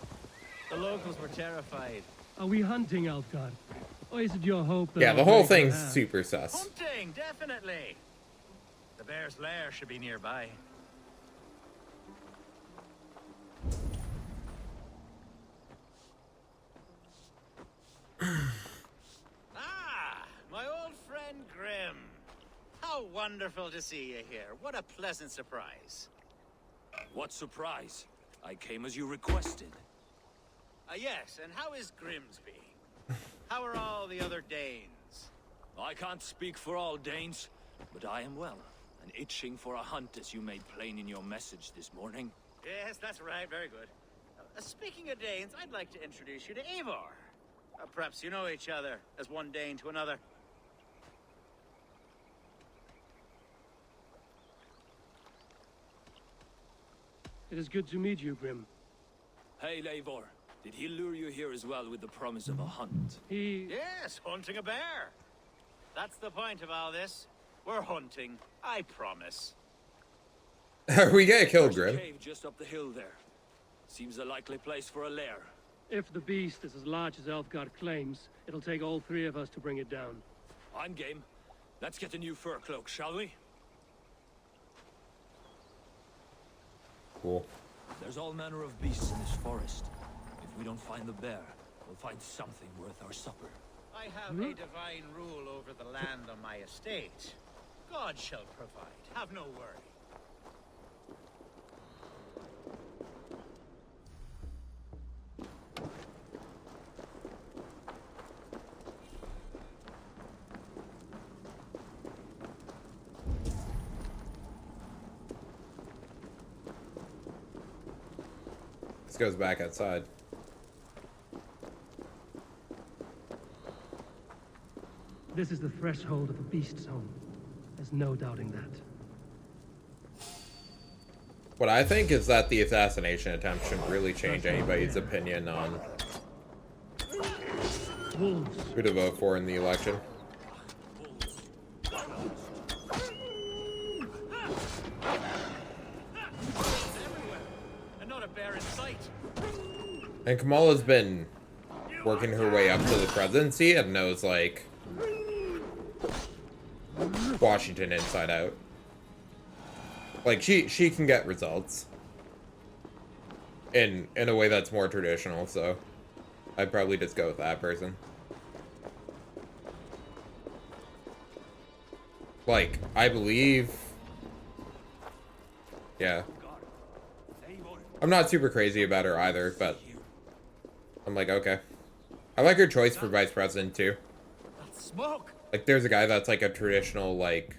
Speaker 7: The locals were terrified.
Speaker 3: Are we hunting, Alfgard? Or is it your hope that
Speaker 1: Yeah,
Speaker 3: I'll
Speaker 1: the whole
Speaker 3: break your
Speaker 1: thing's
Speaker 3: hand?
Speaker 1: super sus.
Speaker 7: Hunting, definitely. The bear's lair should be nearby. Ah, my old friend Grim. How wonderful to see you here. What a pleasant surprise.
Speaker 6: What surprise. I came as you requested.
Speaker 7: Yes, and how is Grimsby? How are all the other Danes?
Speaker 6: I can't speak for all Danes, but I am well, and itching for a hunt as you made plain in your message this morning.
Speaker 7: Yes, that's right. Very good. Speaking of Danes, I'd like to introduce you to Eivor. Perhaps you know each other as one Dane to another.
Speaker 3: It is good to meet you, Grim.
Speaker 6: Hey, Eivor. Did he lure you here as well with the promise of a hunt?
Speaker 3: He...
Speaker 7: Yes, hunting a bear. That's the point of all this. We're hunting, I promise.
Speaker 1: We get killed,
Speaker 6: There's a
Speaker 1: Grim.
Speaker 6: cave just up the hill there. Seems a likely place for a lair.
Speaker 3: If the beast is as large as Elfgard claims, it'll take all three of us to bring it down.
Speaker 6: I'm game. Let's get a new fur cloak, shall we?
Speaker 1: Cool.
Speaker 6: There's all manner of beasts in this forest. If we don't find the bear, we'll find something worth our supper.
Speaker 7: I have a divine rule over the land on my estate. God shall provide. Have no worry.
Speaker 1: This goes back outside.
Speaker 3: This is the threshold of the beast's home. There's no doubting that.
Speaker 1: What I think is that the assassination attempt shouldn't really change anybody's opinion on
Speaker 3: Wolves.
Speaker 1: who to vote for in the election.
Speaker 7: And not a bear in sight.
Speaker 1: And Kamala's been working her way up to the presidency and knows, like, Washington inside out. Like, she can get results in a way that's more traditional, so I'd probably just go with that person. Like, I believe... Yeah. I'm not super crazy about her either, but I'm like, okay. I like her choice for vice president, too.
Speaker 7: That's smoke.
Speaker 1: Like, there's a guy that's, like, a traditional, like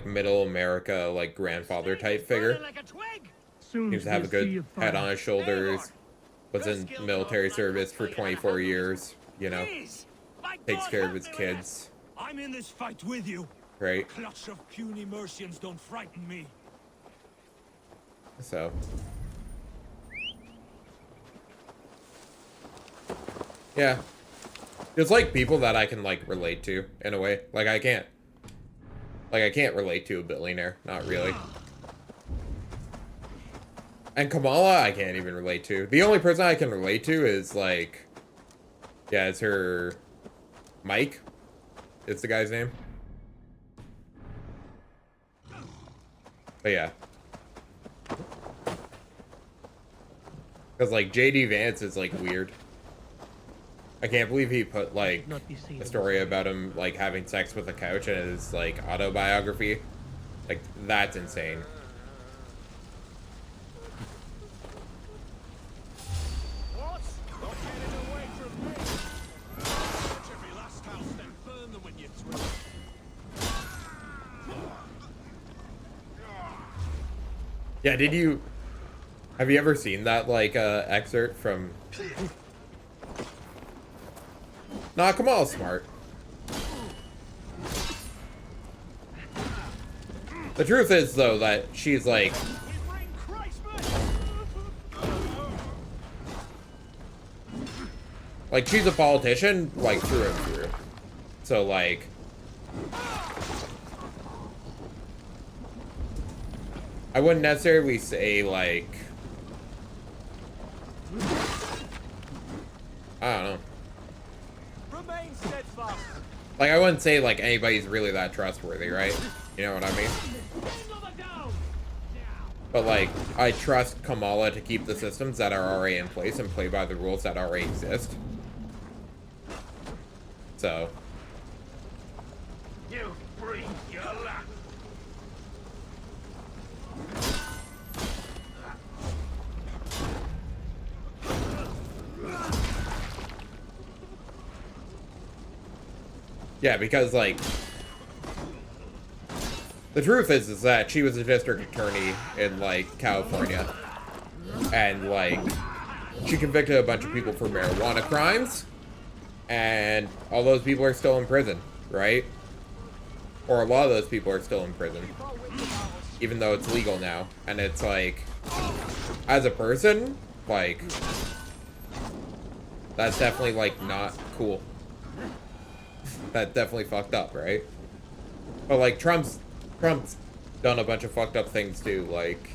Speaker 1: middle America, like, grandfather type figure.
Speaker 7: Like a twig.
Speaker 3: Soon
Speaker 1: Seems to have a good head on his shoulders. Was in military service for 24 years, you know.
Speaker 7: Please. My
Speaker 1: Takes
Speaker 7: God,
Speaker 1: care of
Speaker 7: help
Speaker 1: his
Speaker 7: me with it.
Speaker 1: kids,
Speaker 6: I'm in this fight with you.
Speaker 1: right?
Speaker 6: Clutch of puny Mercians don't frighten me.
Speaker 1: So. Yeah. It's like people that I can, like, relate to, in a way. Like, I can't relate to a billionaire. Not really. And Kamala, I can't even relate to. The only person I can relate to is, like... Yeah, it's her... Mike? It's the guy's name. But yeah. Because, like, J.D. Vance is, like, weird. I can't believe he put, like, a story about him, like, having sex with a couch in his, like, autobiography. Like, that's insane.
Speaker 6: What? Not getting away from me! Touch every last house, then burn them when you're through.
Speaker 1: Yeah, did you... Have you ever seen that, like, excerpt from... Nah, Kamal's smart. The truth is, though, that she's, like... Like, she's a politician, like, through and through. So, like... I wouldn't necessarily say, like... I don't know.
Speaker 6: Remain steadfast.
Speaker 1: Like, I wouldn't say, like, anybody's really that trustworthy, right? You know what I mean? But, like, I trust Kamala to keep the systems that are already in place and play by the rules that already exist. So.
Speaker 6: You bring your luck.
Speaker 1: Yeah, because, like, the truth is that she was a district attorney in, like, California. And, like, she convicted a bunch of people for marijuana crimes. And all those people are still in prison, right? Or a lot of those people are still in prison. Even though it's legal now. And it's, like, as a person, like, that's definitely, like, not cool. That definitely fucked up, right? But, like, Trump's done a bunch of fucked up things too, like...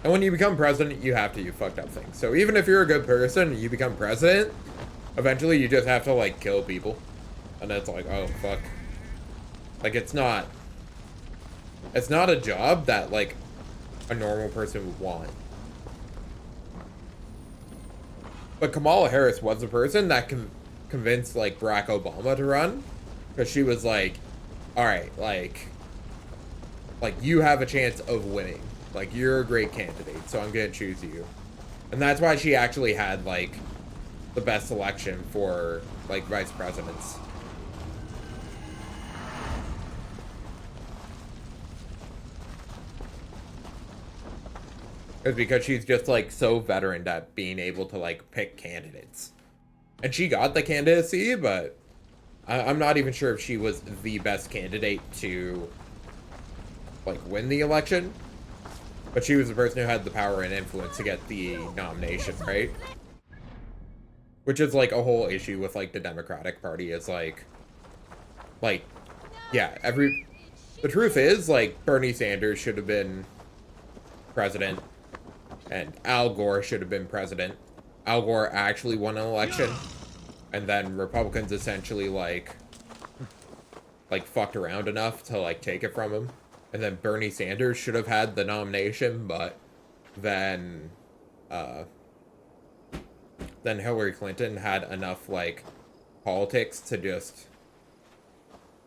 Speaker 1: And when you become president, you have to do fucked up things. So even if you're a good person and you become president, eventually you just have to, like, kill people. And it's like, oh, fuck. Like, it's not a job that, like, a normal person would want. But Kamala Harris was the person that convinced, like, Barack Obama to run. Because she was like, alright, like, you have a chance of winning. Like, you're a great candidate, so I'm gonna choose you. And that's why she actually had, like, the best selection for, like, vice presidents. It's because she's just, like, so veteran at being able to, like, pick candidates. And she got the candidacy, but I'm not even sure if she was the best candidate to, like, win the election. But she was the person who had the power and influence to get the nomination, right? Which is, like, a whole issue with, like, the Democratic Party is, like, yeah, the truth is, like, Bernie Sanders should have been president. And Al Gore should have been president. Al Gore actually won an election. And then Republicans essentially, like, fucked around enough to, like, take it from him. And then Bernie Sanders should have had the nomination, but then Hillary Clinton had enough, like, politics to just,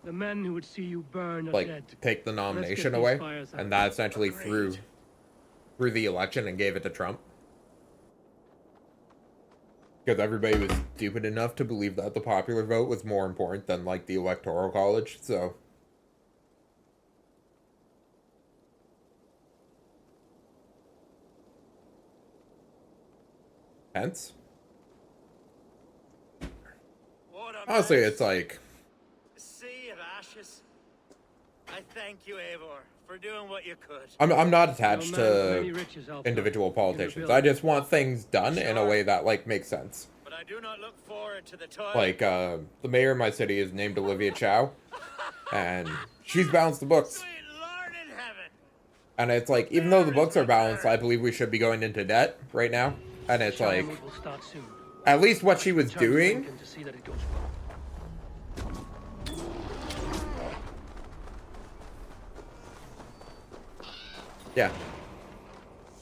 Speaker 3: The men who would see you burn are
Speaker 1: like,
Speaker 3: dead.
Speaker 1: take the nomination
Speaker 3: these
Speaker 1: away.
Speaker 3: fires out.
Speaker 1: And that essentially threw the election and gave it to Trump. Because everybody was stupid enough to believe that the popular vote was more important than, like, the Electoral College, so... Hence? Honestly, it's like...
Speaker 7: Sea of ashes. I thank you, Eivor, for doing what you could.
Speaker 1: I'm not attached
Speaker 3: No man with
Speaker 1: to
Speaker 3: many riches, Alpha,
Speaker 1: individual
Speaker 3: can
Speaker 1: politicians.
Speaker 3: rebuild.
Speaker 1: I just want things done in a way that, like, makes sense.
Speaker 7: But I do not look forward to the toil.
Speaker 1: Like, the mayor of my city is named Olivia Chow, and she's balanced the books.
Speaker 7: Sweet Lord in heaven.
Speaker 1: And it's like, even though the books are balanced, I believe we should be going into debt right now. And it's
Speaker 3: Shire
Speaker 1: like,
Speaker 3: move will start soon.
Speaker 1: at least what she was
Speaker 3: Return to
Speaker 1: doing.
Speaker 3: Lincoln to see that it goes well.
Speaker 1: Yeah.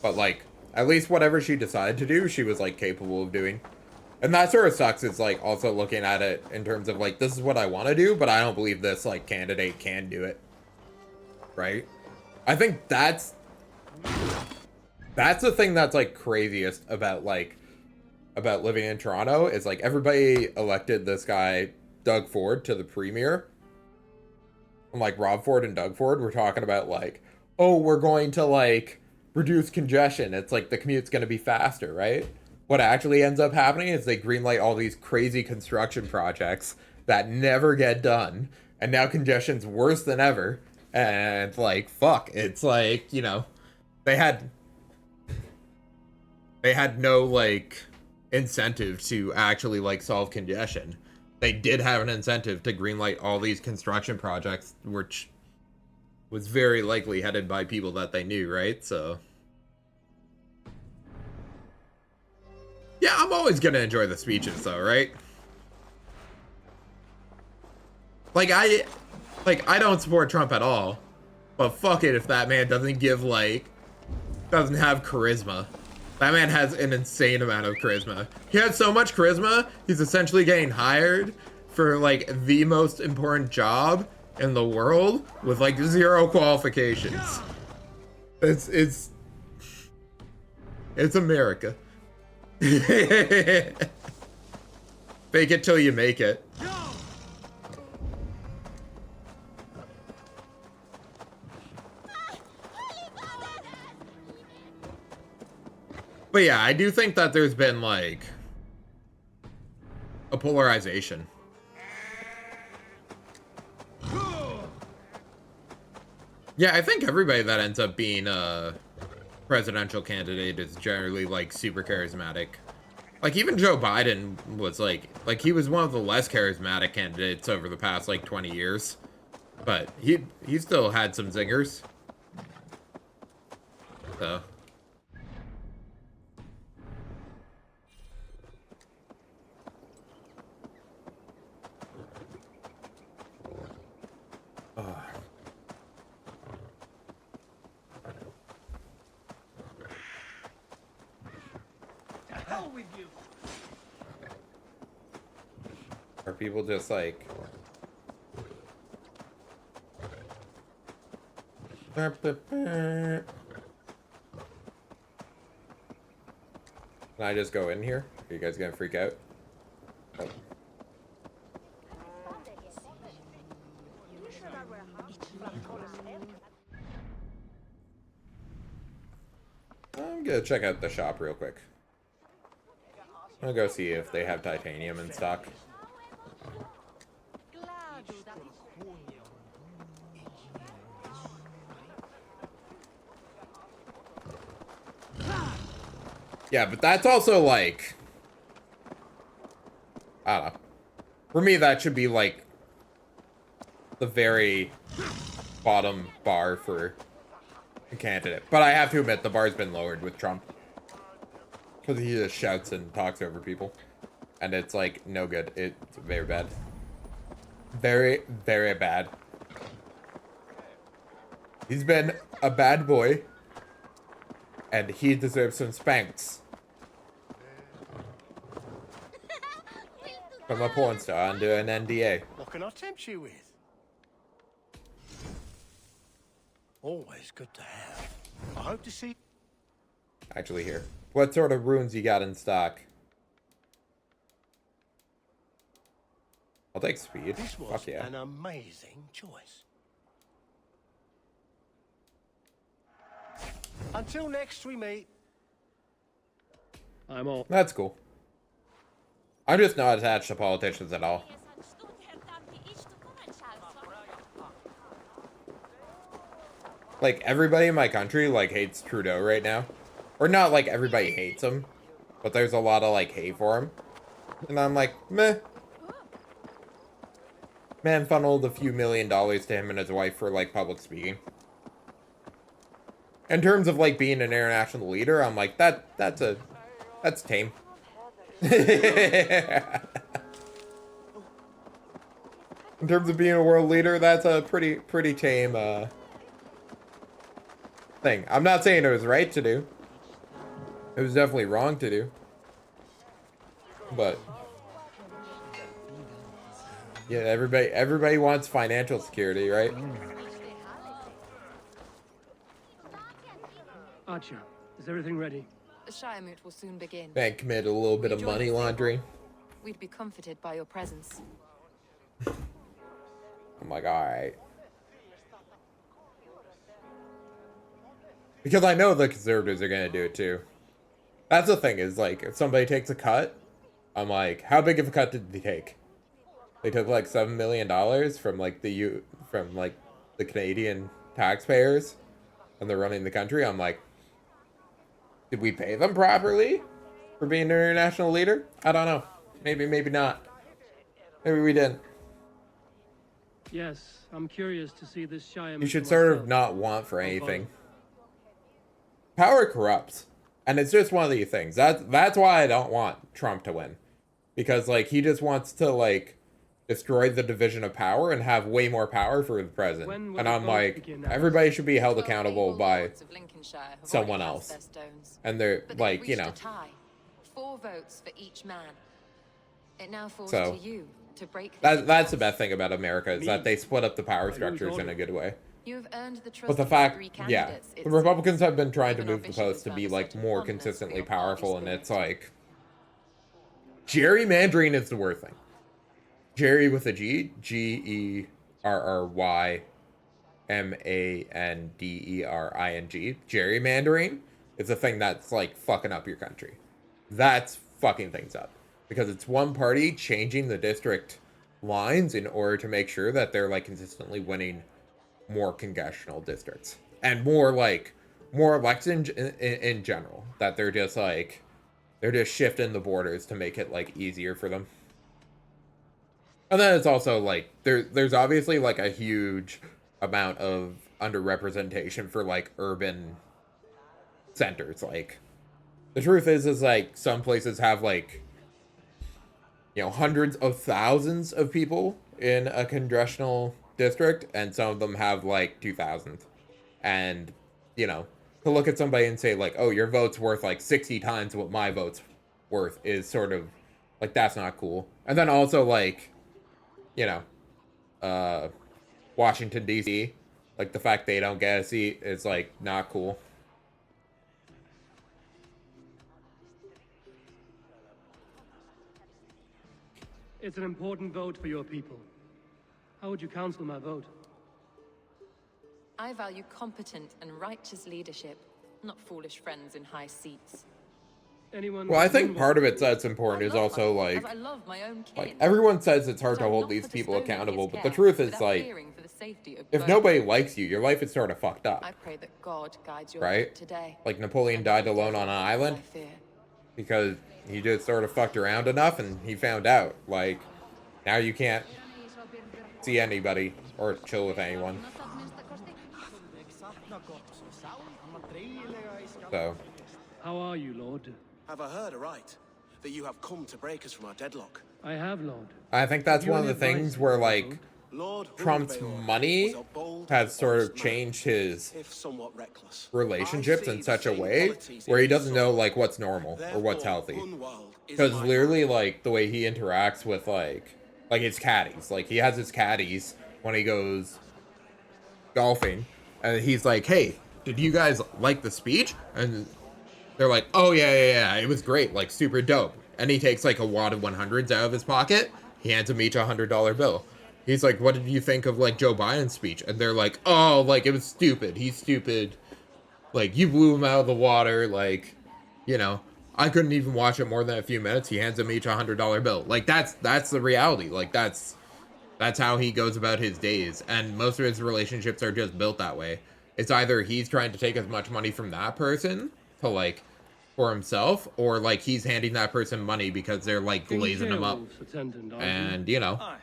Speaker 1: But like, at least whatever she decided to do, she was like capable of doing. And that sort of sucks. It's like also looking at it in terms of like, this is what I want to do, but I don't believe this like candidate can do it. Right? I think that's the thing that's like craziest about living in Toronto is like everybody elected this guy Doug Ford to the premier. And like Rob Ford and Doug Ford were talking about like, oh, we're going to like reduce congestion. It's like the commute's going to be faster, right? What actually ends up happening is they greenlight all these crazy construction projects that never get done. And now congestion's worse than ever. And like, fuck, it's like, you know, they had no like incentive to actually like solve congestion. They did have an incentive to greenlight all these construction projects, which was very likely headed by people that they knew, right? So yeah, I'm always gonna enjoy the speeches though, right? Like I don't support Trump at all, but fuck it if that man doesn't have charisma. That man has an insane amount of charisma. He has so much charisma, he's essentially getting hired for like the most important job in the world with like 0 qualifications. It's America. Fake it till you make it. But yeah, I do think that there's been like a polarization. Yeah, I think everybody that ends up being a presidential candidate is generally like super charismatic. Like even Joe Biden was like he was one of the less charismatic candidates over the past like 20 years. But he still had some zingers. So
Speaker 3: With you.
Speaker 1: are people just like Can I just go in here? Are you guys gonna freak out? Oh. I'm gonna check out the shop real quick. I'll go see if they have titanium in stock. Yeah, but that's also like, I don't know. For me, that should be like the very bottom bar for a candidate. But I have to admit, the bar's been lowered with Trump. Because he just shouts and talks over people. And it's like, no good. It's very bad. Very, very bad. He's been a bad boy. And he deserves some spanks. From a porn star under an NDA.
Speaker 5: What can I tempt you with? Always good to have. I hope to see...
Speaker 1: Actually, here. What sort of runes you got in stock? I'll take speed.
Speaker 5: This was
Speaker 1: Fuck yeah.
Speaker 5: an amazing choice. Until next we meet.
Speaker 3: I'm all.
Speaker 1: That's cool. I'm just not attached to politicians at all. Like, everybody in my country, like, hates Trudeau right now. Or not like everybody hates him, but there's a lot of like hate for him. And I'm like, meh. Man funneled a few $1 million to him and his wife for like public speaking. In terms of like being an international leader, I'm like that's tame. In terms of being a world leader, that's a pretty tame thing. I'm not saying it was right to do. It was definitely wrong to do. But yeah, everybody wants financial security, right?
Speaker 3: Archer, is everything ready?
Speaker 2: The Shiremoot will soon begin.
Speaker 1: And commit a little bit of money laundering.
Speaker 2: We'd be comforted by your presence.
Speaker 1: I'm like, all right. Because I know the conservatives are gonna do it too. That's the thing, is like, if somebody takes a cut, I'm like, how big of a cut did they take? They took like $7 million from like the Canadian taxpayers, and they're running the country. I'm like, did we pay them properly for being an international leader? I don't know. Maybe not. Maybe we didn't.
Speaker 3: Yes, I'm curious to see this Shiremoot.
Speaker 1: You should sort of not want for anything. Power corrupts. And it's just one of these things. That's why I don't want Trump to win. Because, like, he just wants to, like, destroy the division of power and have way more power for the president. And I'm like, everybody should be held accountable by someone else. And they're, like, you know.
Speaker 2: 4 votes for each man. It now falls
Speaker 1: So,
Speaker 2: to you to break
Speaker 1: that's the best thing about America, is that they split up the power structures in a good way.
Speaker 2: You've earned the trust
Speaker 1: But the
Speaker 2: of
Speaker 1: fact,
Speaker 2: 3
Speaker 1: yeah,
Speaker 2: candidates,
Speaker 1: the
Speaker 2: it
Speaker 1: Republicans
Speaker 2: seems.
Speaker 1: have been trying to
Speaker 2: Even
Speaker 1: move the
Speaker 2: officials
Speaker 1: post to
Speaker 2: found
Speaker 1: be,
Speaker 2: it
Speaker 1: like,
Speaker 2: such a
Speaker 1: more
Speaker 2: fondness for
Speaker 1: consistently
Speaker 2: your party
Speaker 1: powerful, and
Speaker 2: spirit.
Speaker 1: it's like, gerrymandering is the worst thing. Jerry with a G, GERRYMANDERING. Gerrymandering is a thing that's, like, fucking up your country. That's fucking things up. Because it's one party changing the district lines in order to make sure that they're, like, consistently winning more congressional districts. And more elections in general. That they're just, like, they're just shifting the borders to make it, like, easier for them. And then it's also, like, there's obviously, like, a huge amount of underrepresentation for, like, urban centers. Like, the truth is, like, some places have, like, you know, hundreds of thousands of people in a congressional district, and some of them have, like, 2,000. And, you know, to look at somebody and say, like, oh, your vote's worth, like, 60 times what my vote's worth is sort of, like, that's not cool. And then also, like, you know, Washington, D.C., like, the fact they don't get a seat is, like, not cool.
Speaker 3: It's an important vote for your people. How would you counsel my vote?
Speaker 2: I value competent and righteous leadership, not foolish friends in high seats.
Speaker 3: Anyone?
Speaker 1: Well, I think part of it that's important is also, like,
Speaker 2: I love my own kin.
Speaker 1: like, everyone says it's hard to hold these people accountable, but the truth is, like, if nobody likes you, your life is sort of fucked up.
Speaker 2: I pray that God guides your
Speaker 1: Right?
Speaker 2: vote today.
Speaker 1: Like, Napoleon died alone on an island
Speaker 2: I fear.
Speaker 1: because he just sort of fucked around enough and he found out, like, now you can't see anybody or chill with anyone. So,
Speaker 3: How are you, Lord?
Speaker 8: Have I heard aright that you have come to break us from our deadlock?
Speaker 3: I have, Lord.
Speaker 1: I think that's
Speaker 3: You
Speaker 1: one of the
Speaker 3: any
Speaker 1: things
Speaker 3: advice
Speaker 1: where,
Speaker 3: for my
Speaker 1: like,
Speaker 3: vote?
Speaker 8: Lord
Speaker 1: Trump's
Speaker 8: Hunbeor
Speaker 1: money
Speaker 8: was a bold
Speaker 1: has
Speaker 8: and
Speaker 1: sort of
Speaker 8: honest man,
Speaker 1: changed his
Speaker 8: if somewhat reckless.
Speaker 1: relationships
Speaker 8: I
Speaker 1: in
Speaker 8: see
Speaker 1: such
Speaker 8: the
Speaker 1: a
Speaker 8: same
Speaker 1: way
Speaker 8: qualities
Speaker 1: where
Speaker 8: in
Speaker 1: he
Speaker 8: your
Speaker 1: doesn't know,
Speaker 8: son.
Speaker 1: like, what's normal or what's
Speaker 8: Therefore,
Speaker 1: healthy.
Speaker 8: Hunwald is
Speaker 1: Because
Speaker 8: my
Speaker 1: literally,
Speaker 8: man.
Speaker 1: like, the way he interacts with, like his caddies. Like, he has his caddies when he goes golfing. And he's like, hey, did you guys like the speech? And they're like, oh, yeah, it was great. Like, super dope. And he takes, like, a wad of 100s out of his pocket. He hands them each a $100 bill. He's like, what did you think of, like, Joe Biden's speech? And they're like, oh, like, it was stupid. He's stupid. Like, you blew him out of the water. Like, you know, I couldn't even watch it more than a few minutes. He hands them each a $100 bill. Like, that's the reality. Like, that's how he goes about his days. And most of his relationships are just built that way. It's either he's trying to take as much money from that person to, like, for himself, or, like, he's handing that person money because they're, like, glazing him up. And, you know,
Speaker 6: Aye.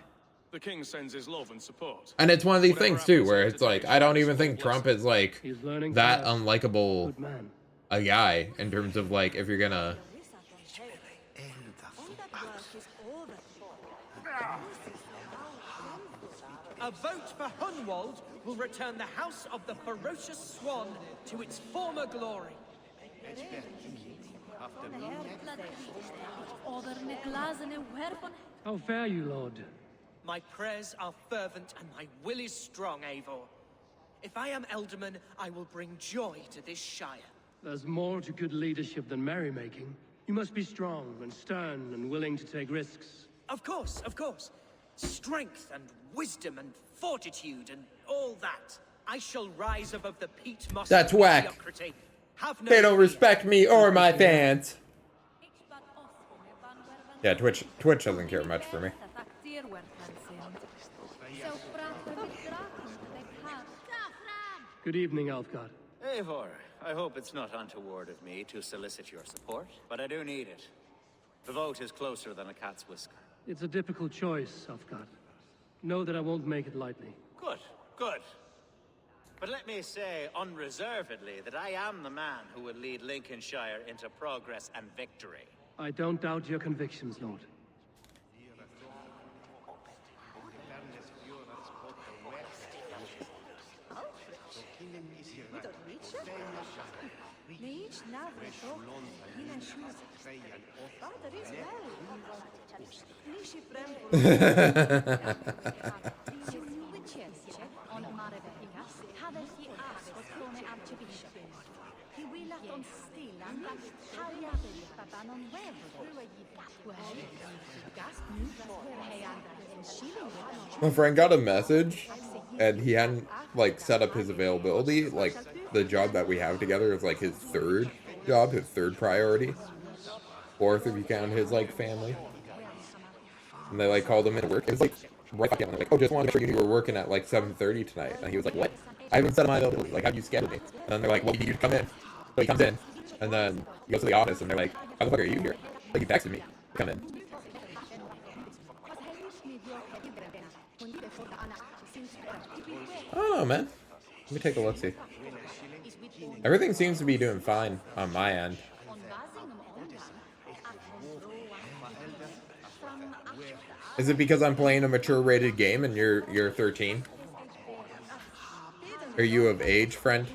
Speaker 9: The king sends his love and support.
Speaker 1: And it's one of these
Speaker 9: Whatever
Speaker 1: things too,
Speaker 9: happens
Speaker 1: where
Speaker 9: here
Speaker 1: it's like
Speaker 9: today,
Speaker 1: I don't
Speaker 9: is
Speaker 1: even
Speaker 9: all
Speaker 1: think
Speaker 9: blessed.
Speaker 1: Trump is like
Speaker 3: He's learning
Speaker 1: that
Speaker 3: fast.
Speaker 1: unlikable
Speaker 3: Good man.
Speaker 1: a guy in terms of like if you're gonna.
Speaker 4: A vote for Hunwald will return the House of the Ferocious Swan to its former glory.
Speaker 3: How fare you, Lord?
Speaker 4: My prayers are fervent and my will is strong, Eivor. If I am Elderman, I will bring joy to this Shire.
Speaker 3: There's more to good leadership than merrymaking. You must be strong and stern and willing to take risks.
Speaker 4: Of course, of course. Strength and wisdom and fortitude and all that. I shall rise above the peat moss.
Speaker 1: That's whack.
Speaker 4: mediocrity. Have no
Speaker 1: They don't
Speaker 4: fear.
Speaker 1: respect me or my fans. Yeah, Twitch doesn't care much for me.
Speaker 3: Good evening, Alfgard.
Speaker 7: Eivor, I hope it's not untoward of me to solicit your support, but I do need it. The vote is closer than a cat's whisker.
Speaker 3: It's a difficult choice, Alfgard. Know that I won't make it lightly.
Speaker 7: Good, good. But let me say unreservedly that I am the man who will lead Lincolnshire into progress and victory.
Speaker 3: I don't doubt your convictions, Lord.
Speaker 1: My friend got a message, and he hadn't like set up his availability. Like the job that we have together is like his third job, his third priority. Fourth if you count his like family. And they like called him into work. It was like right back in. Like, oh, just wanted to make sure you were working at like 7:30 tonight. And he was like, what? I haven't set up my availability. Like, how'd you schedule me? And then they're like, well, you come in. So he comes in, and then he goes to the office, and they're like, how the fuck are you here? Like, he texted me to come in. I don't know, man. Let me take a look, see. Everything seems to be doing fine on my end. Is it because I'm playing a mature rated game and you're 13? Are you of age, friend?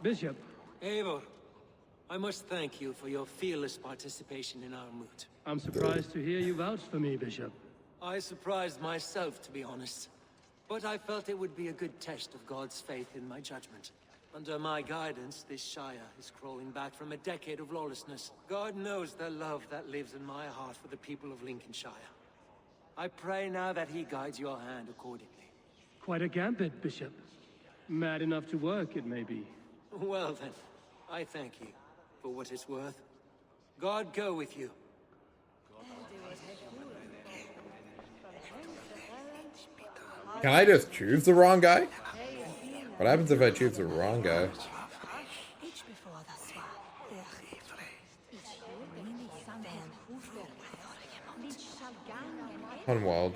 Speaker 3: Bishop,
Speaker 5: Eivor, I must thank you for your fearless participation in our moot.
Speaker 3: I'm surprised to hear you vouch for me, Bishop.
Speaker 5: I surprised myself, to be honest. But I felt it would be a good test of God's faith in my judgment. Under my guidance, this Shire is crawling back from a decade of lawlessness. God knows the love that lives in my heart for the people of Lincolnshire. I pray now that he guides your hand accordingly.
Speaker 3: Quite a gambit, Bishop. Mad enough to work, it may be.
Speaker 5: Well then, I thank you for what it's worth. God go with you.
Speaker 1: Can I just choose the wrong guy? What happens if I choose the wrong guy? Hunwald.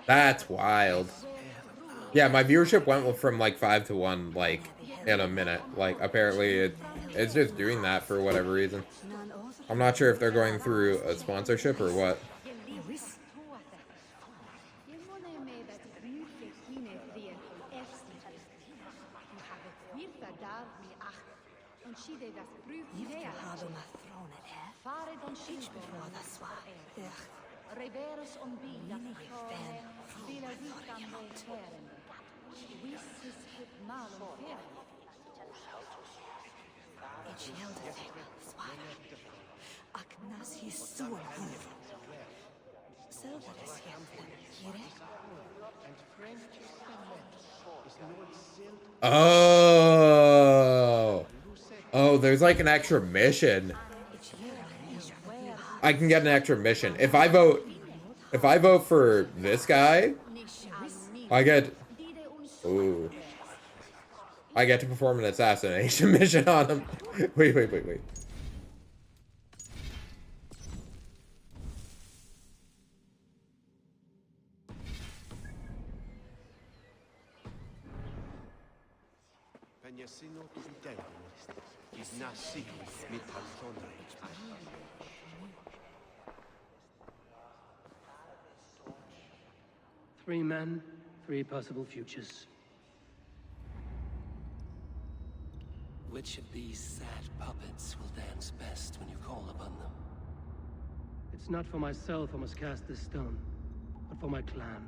Speaker 1: That's wild. Yeah, my viewership went from like 5 to 1 like in a minute. Like apparently it's just doing that for whatever reason. I'm not sure if they're going through a sponsorship or what. Oh. Oh, there's like an extra mission. I can get an extra mission. If I vote for this guy, I get ooh. I get to perform an assassination mission on him. Wait.
Speaker 3: Three men, three possible futures.
Speaker 10: Which of these sad puppets will dance best when you call upon them?
Speaker 3: It's not for myself I must cast this stone, but for my clan.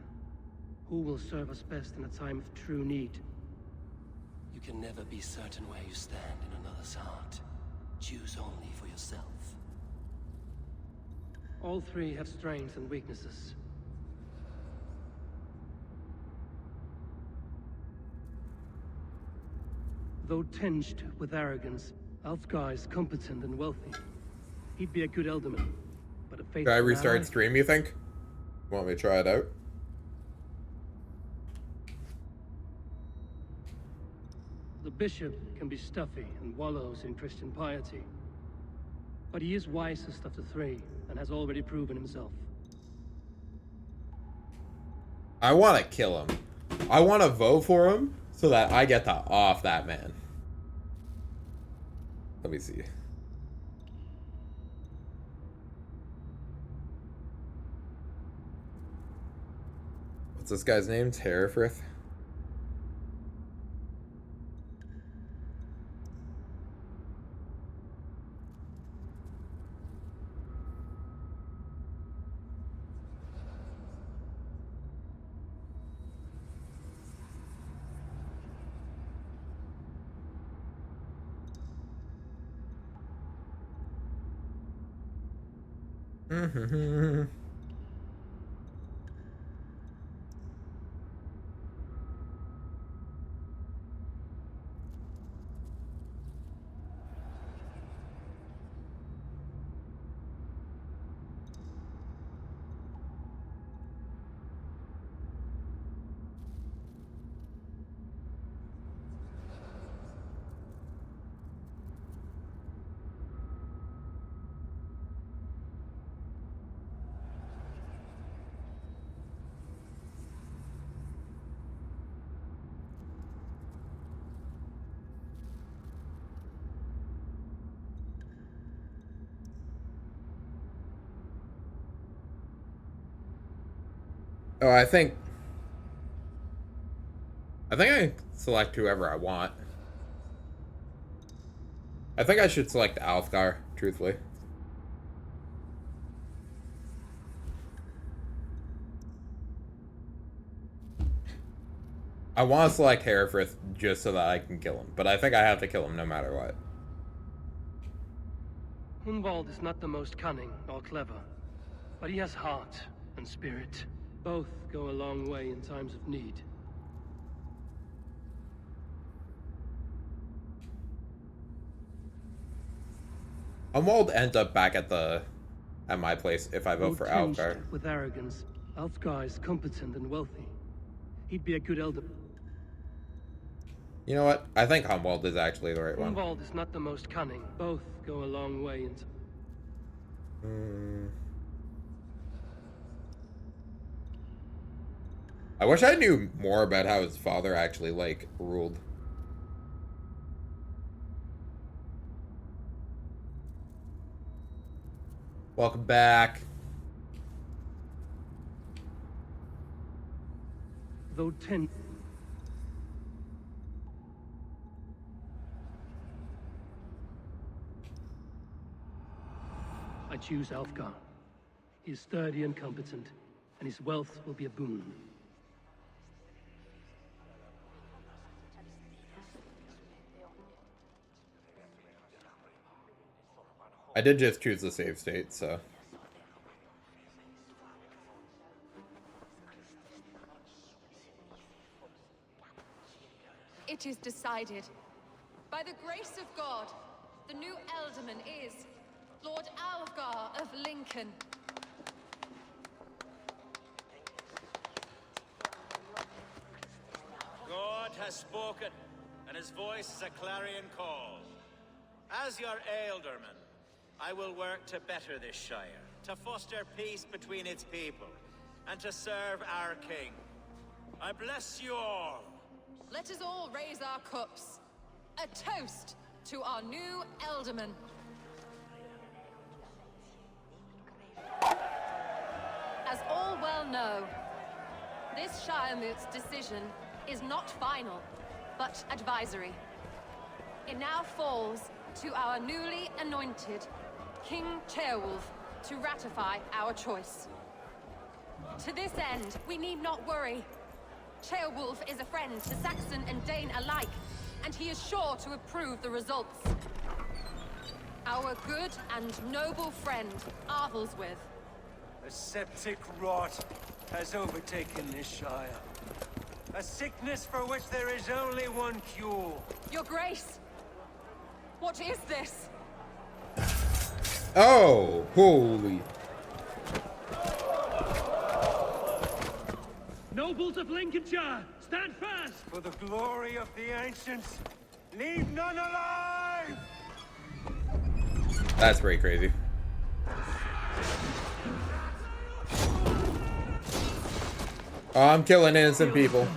Speaker 3: Who will serve us best in a time of true need?
Speaker 10: You can never be certain where you stand in another's heart. Choose only for yourself.
Speaker 3: All three have strengths and weaknesses. Though tinged with arrogance, Alfgar is competent and wealthy. He'd be a good elderman, but a faithful
Speaker 1: Should I restart
Speaker 3: ally?
Speaker 1: stream, you think? Want me to try it out?
Speaker 3: The bishop can be stuffy and wallows in Christian piety. But he is wisest of the three, and has already proven himself.
Speaker 1: I want to kill him. I want to vote for him so that I get to off that man. Let me see. What's this guy's name? Terrafrith? Oh, I think I can select whoever I want. I think I should select Alfgar, truthfully. I want to select Herefrith just so that I can kill him, but I think I have to kill him no matter what.
Speaker 3: Hunwald is not the most cunning or clever, but he has heart and spirit. Both go a long way in times of need.
Speaker 1: Humwald ends up back at my place if I vote for
Speaker 3: Tinged
Speaker 1: Alfgar.
Speaker 3: with arrogance, Alfgar is competent and wealthy. He'd be a good elder.
Speaker 1: You know what? I think Humwald is actually the right one.
Speaker 3: Hunwald is not the most cunning. Both go a long way in
Speaker 1: I wish I knew more about how his father actually, like, ruled. Welcome back.
Speaker 3: Though 10. I choose Alfgar. He is sturdy and competent, and his wealth will be a boon.
Speaker 1: I did just choose the save state, so.
Speaker 2: It is decided. By the grace of God, the new Elderman is Lord Alfgar of Lincoln.
Speaker 7: God has spoken, and his voice is a clarion call. As your Ealdorman, I will work to better this Shire, to foster peace between its people, and to serve our king. I bless you all.
Speaker 2: Let us all raise our cups. A toast to our new Elderman. As all well know, this Shiremoot's decision is not final, but advisory. It now falls to our newly anointed King Ceolwulf to ratify our choice. To this end, we need not worry. Ceolwulf is a friend to Saxon and Dane alike, and he is sure to approve the results. Our good and noble friend, Arthelswith.
Speaker 5: A septic rot has overtaken this Shire. A sickness for which there is only one cure.
Speaker 2: Your Grace! What is this?
Speaker 1: Oh, holy.
Speaker 3: Nobles of Lincolnshire, stand fast!
Speaker 5: For the glory of the ancients, leave none alive!
Speaker 1: That's pretty crazy. Oh, I'm killing innocent people.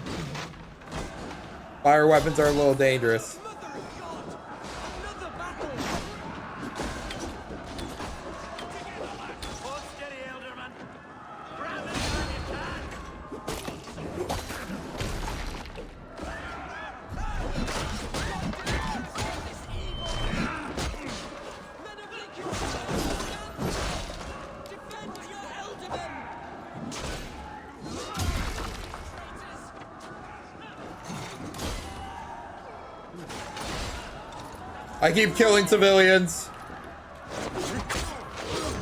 Speaker 1: Fire weapons are a little dangerous. I keep killing civilians.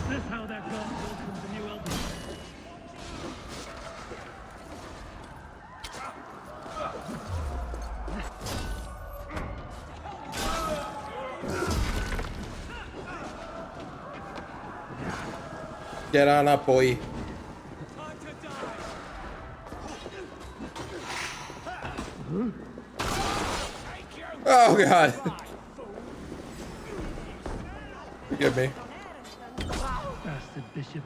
Speaker 3: This how that God welcomes the new Elderman.
Speaker 1: Get on up, boy. Oh god. Forgive me.
Speaker 3: Bastard bishop.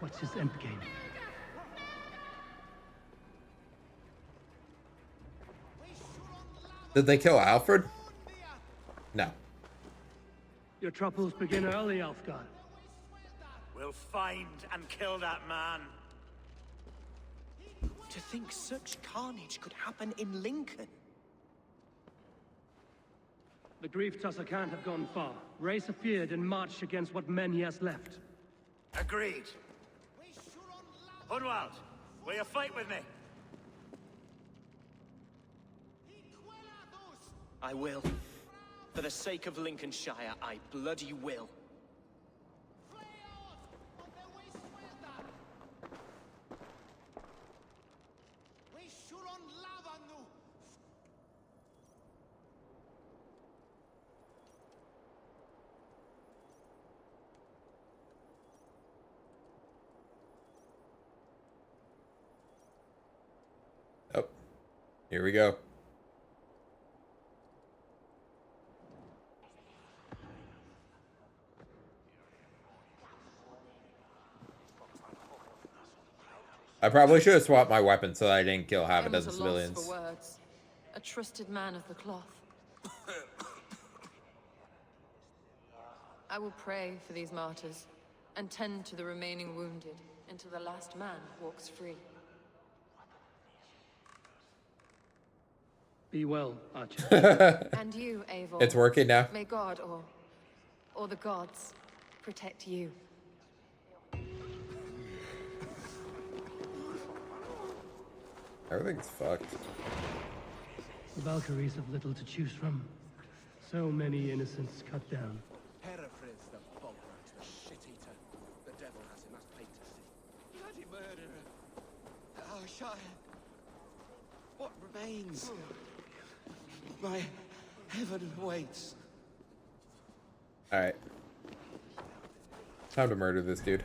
Speaker 3: What's his endgame?
Speaker 1: Did they kill Alfred? No.
Speaker 3: Your troubles begin early, Alfgar.
Speaker 7: We'll find and kill that man.
Speaker 8: To think such carnage could happen in Lincoln.
Speaker 3: The grief tusser can't have gone far. Raise a feared and march against what men he has left.
Speaker 7: Agreed. Hunwald, will you fight with me?
Speaker 8: I will. For the sake of Lincolnshire, I bloody will.
Speaker 1: Oh, here we go. I probably should have swapped my weapon so that I didn't kill half a
Speaker 2: I was
Speaker 1: dozen
Speaker 2: a
Speaker 1: civilians.
Speaker 2: loss for words. A trusted man of the cloth. I will pray for these martyrs and tend to the remaining wounded until the last man walks free.
Speaker 3: Be well, Archer.
Speaker 2: And you, Eivor.
Speaker 1: It's working now.
Speaker 2: May God or the gods protect you.
Speaker 1: Everything's fucked.
Speaker 3: The Valkyries have little to choose from. So many innocents cut down.
Speaker 10: Herefrith, the Bulwark, the shit-eater. The devil has him as paid to see. Bloody murderer. Oh, Shire. What remains? My heaven waits.
Speaker 1: Alright. Time to murder this dude.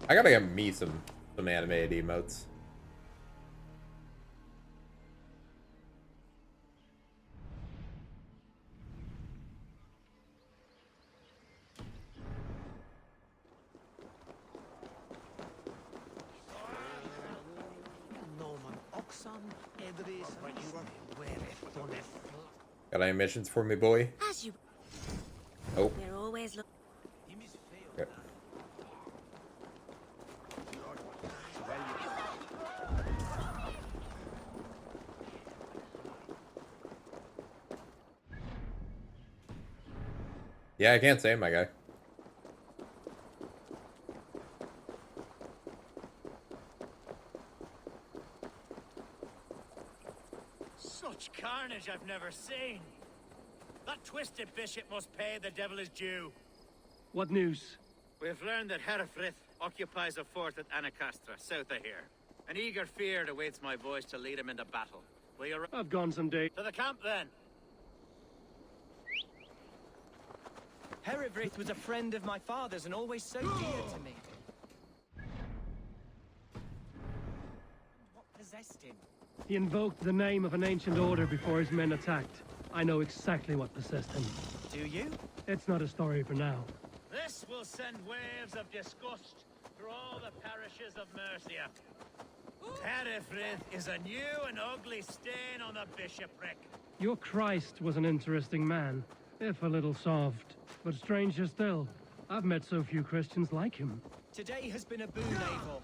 Speaker 1: I gotta get me some animated emotes. Got any missions for me, boy?
Speaker 11: As you.
Speaker 1: Oh.
Speaker 11: We're always looking.
Speaker 1: Okay. Yeah, I can't say my guy.
Speaker 7: Such carnage I've never seen. That twisted bishop must pay the devil his due.
Speaker 3: What news?
Speaker 7: We've learned that Herefrith occupies a fort at Anacastra, south of here. An eager fear awaits my boys to lead him into battle. Will you...
Speaker 3: I've gone some day.
Speaker 7: To the camp, then!
Speaker 4: Herefrith was a friend of my father's and always so dear to me. What possessed him?
Speaker 3: He invoked the name of an ancient order before his men attacked. I know exactly what possessed him.
Speaker 4: Do you?
Speaker 3: It's not a story for now.
Speaker 7: This will send waves of disgust through all the parishes of Mercia. Herefrith is a new and ugly stain on the bishopric.
Speaker 3: Your Christ was an interesting man, if a little soft. But stranger still, I've met so few Christians like him.
Speaker 4: Today has been a boon, Eivor.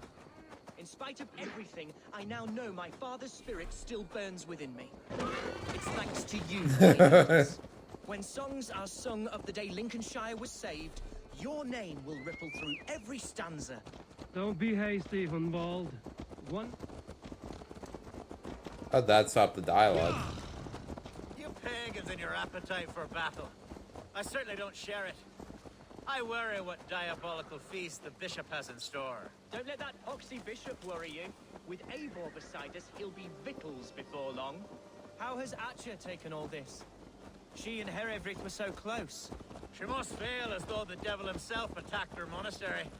Speaker 4: In spite of everything, I now know my father's spirit still burns within me. It's thanks to you, Eivor. When songs are sung of the day Lincolnshire was saved, your name will ripple through every stanza.
Speaker 3: Don't be hasty, Hunwald. One...
Speaker 1: How'd that stop the dialogue?
Speaker 7: You pagans and your appetite for battle. I certainly don't share it. I worry what diabolical feast the bishop has in store.
Speaker 4: Don't let that oxy bishop worry you. With Eivor beside us, he'll be victuals before long. How has Atcha taken all this? She and Herefrith were so close.
Speaker 7: She must feel as though the devil himself attacked her monastery.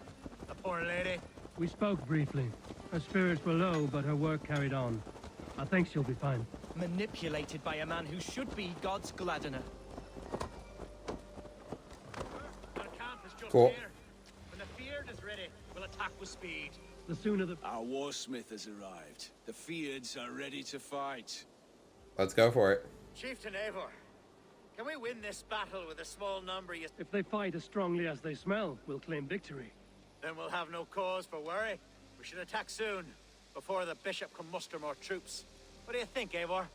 Speaker 7: The poor lady.
Speaker 3: We spoke briefly. Her spirits were low, but her work carried on. I think she'll be fine.
Speaker 4: Manipulated by a man who should be God's gladdener.
Speaker 7: Our camp is just
Speaker 1: Cool.
Speaker 7: here. When the Feared is ready, we'll attack with speed.
Speaker 3: The sooner the...
Speaker 6: Our warsmith has arrived. The Feards are ready to fight.
Speaker 1: Let's go for it.
Speaker 7: Chieftain Eivor, can we win this battle with a small number?
Speaker 3: If they fight as strongly as they smell, we'll claim victory.
Speaker 7: Then we'll have no cause for worry. We should attack soon, before the bishop can muster more troops. What do you think, Eivor?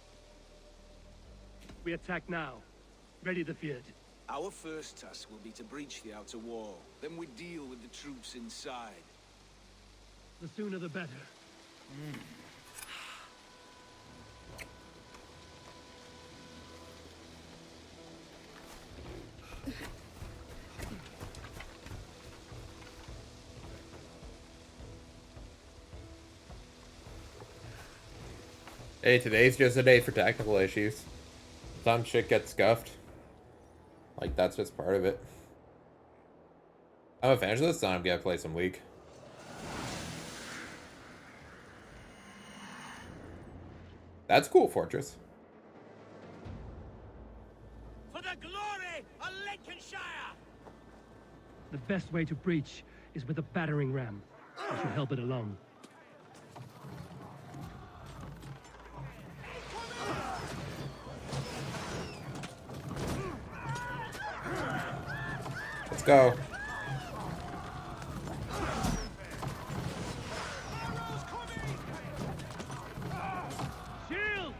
Speaker 3: We attack now. Ready the Feared.
Speaker 6: Our first task will be to breach the outer wall. Then we deal with the troops inside.
Speaker 3: The sooner the better.
Speaker 1: Hey, today's just a day for technical issues. Sometimes shit gets scuffed. Like, that's just part of it. I'm a fan of this, so I'm gonna play some League. That's cool, Fortress.
Speaker 6: For the glory of Lincolnshire!
Speaker 3: The best way to breach is with a battering ram. I shall help it along.
Speaker 1: Let's go.
Speaker 3: Shield!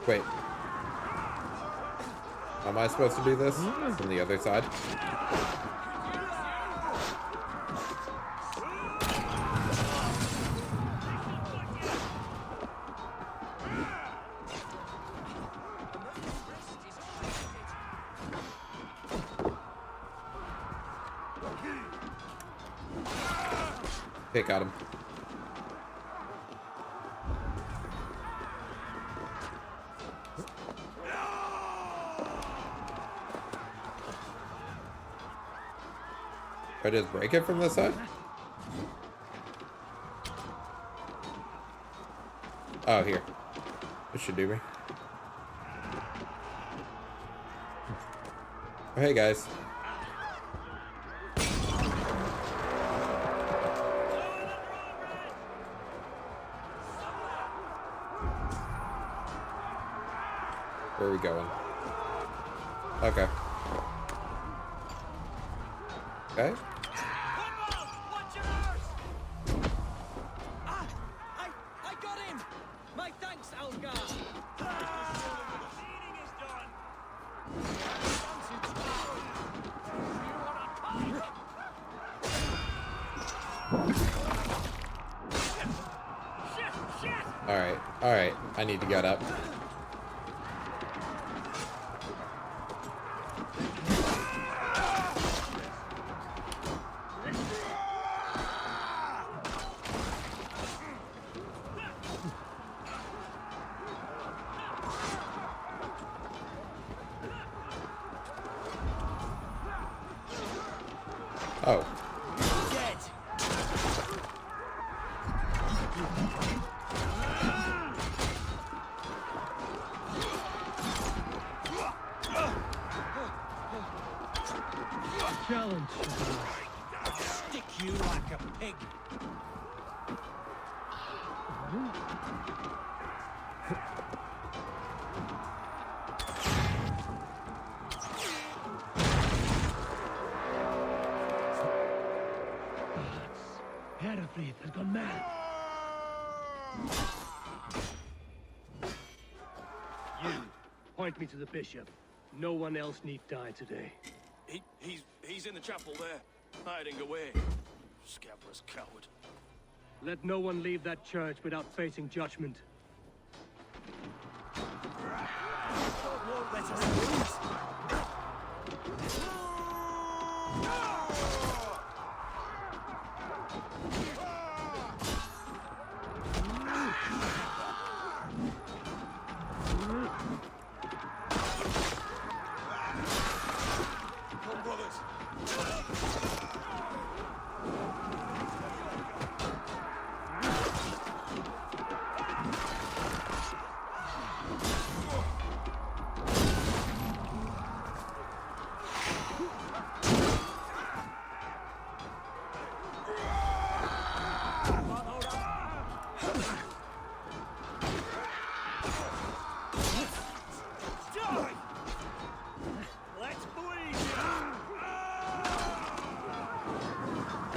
Speaker 1: Wait. Am I supposed to do this from the other side? Okay, got him. I just break it from this side? Oh, here. This should do me. Oh, hey, guys. Where are we going? Okay. Okay.
Speaker 4: I got him! My thanks, Algar!
Speaker 1: Alright. I need to get up. Oh.
Speaker 3: Challenge.
Speaker 4: Stick you like a pig.
Speaker 3: Herefried has gone mad. You, point me to the bishop. No one else need die today.
Speaker 9: He's in the chapel there, hiding away. Scabrous coward.
Speaker 3: Let no one leave that church without facing judgment.
Speaker 9: Come, brothers.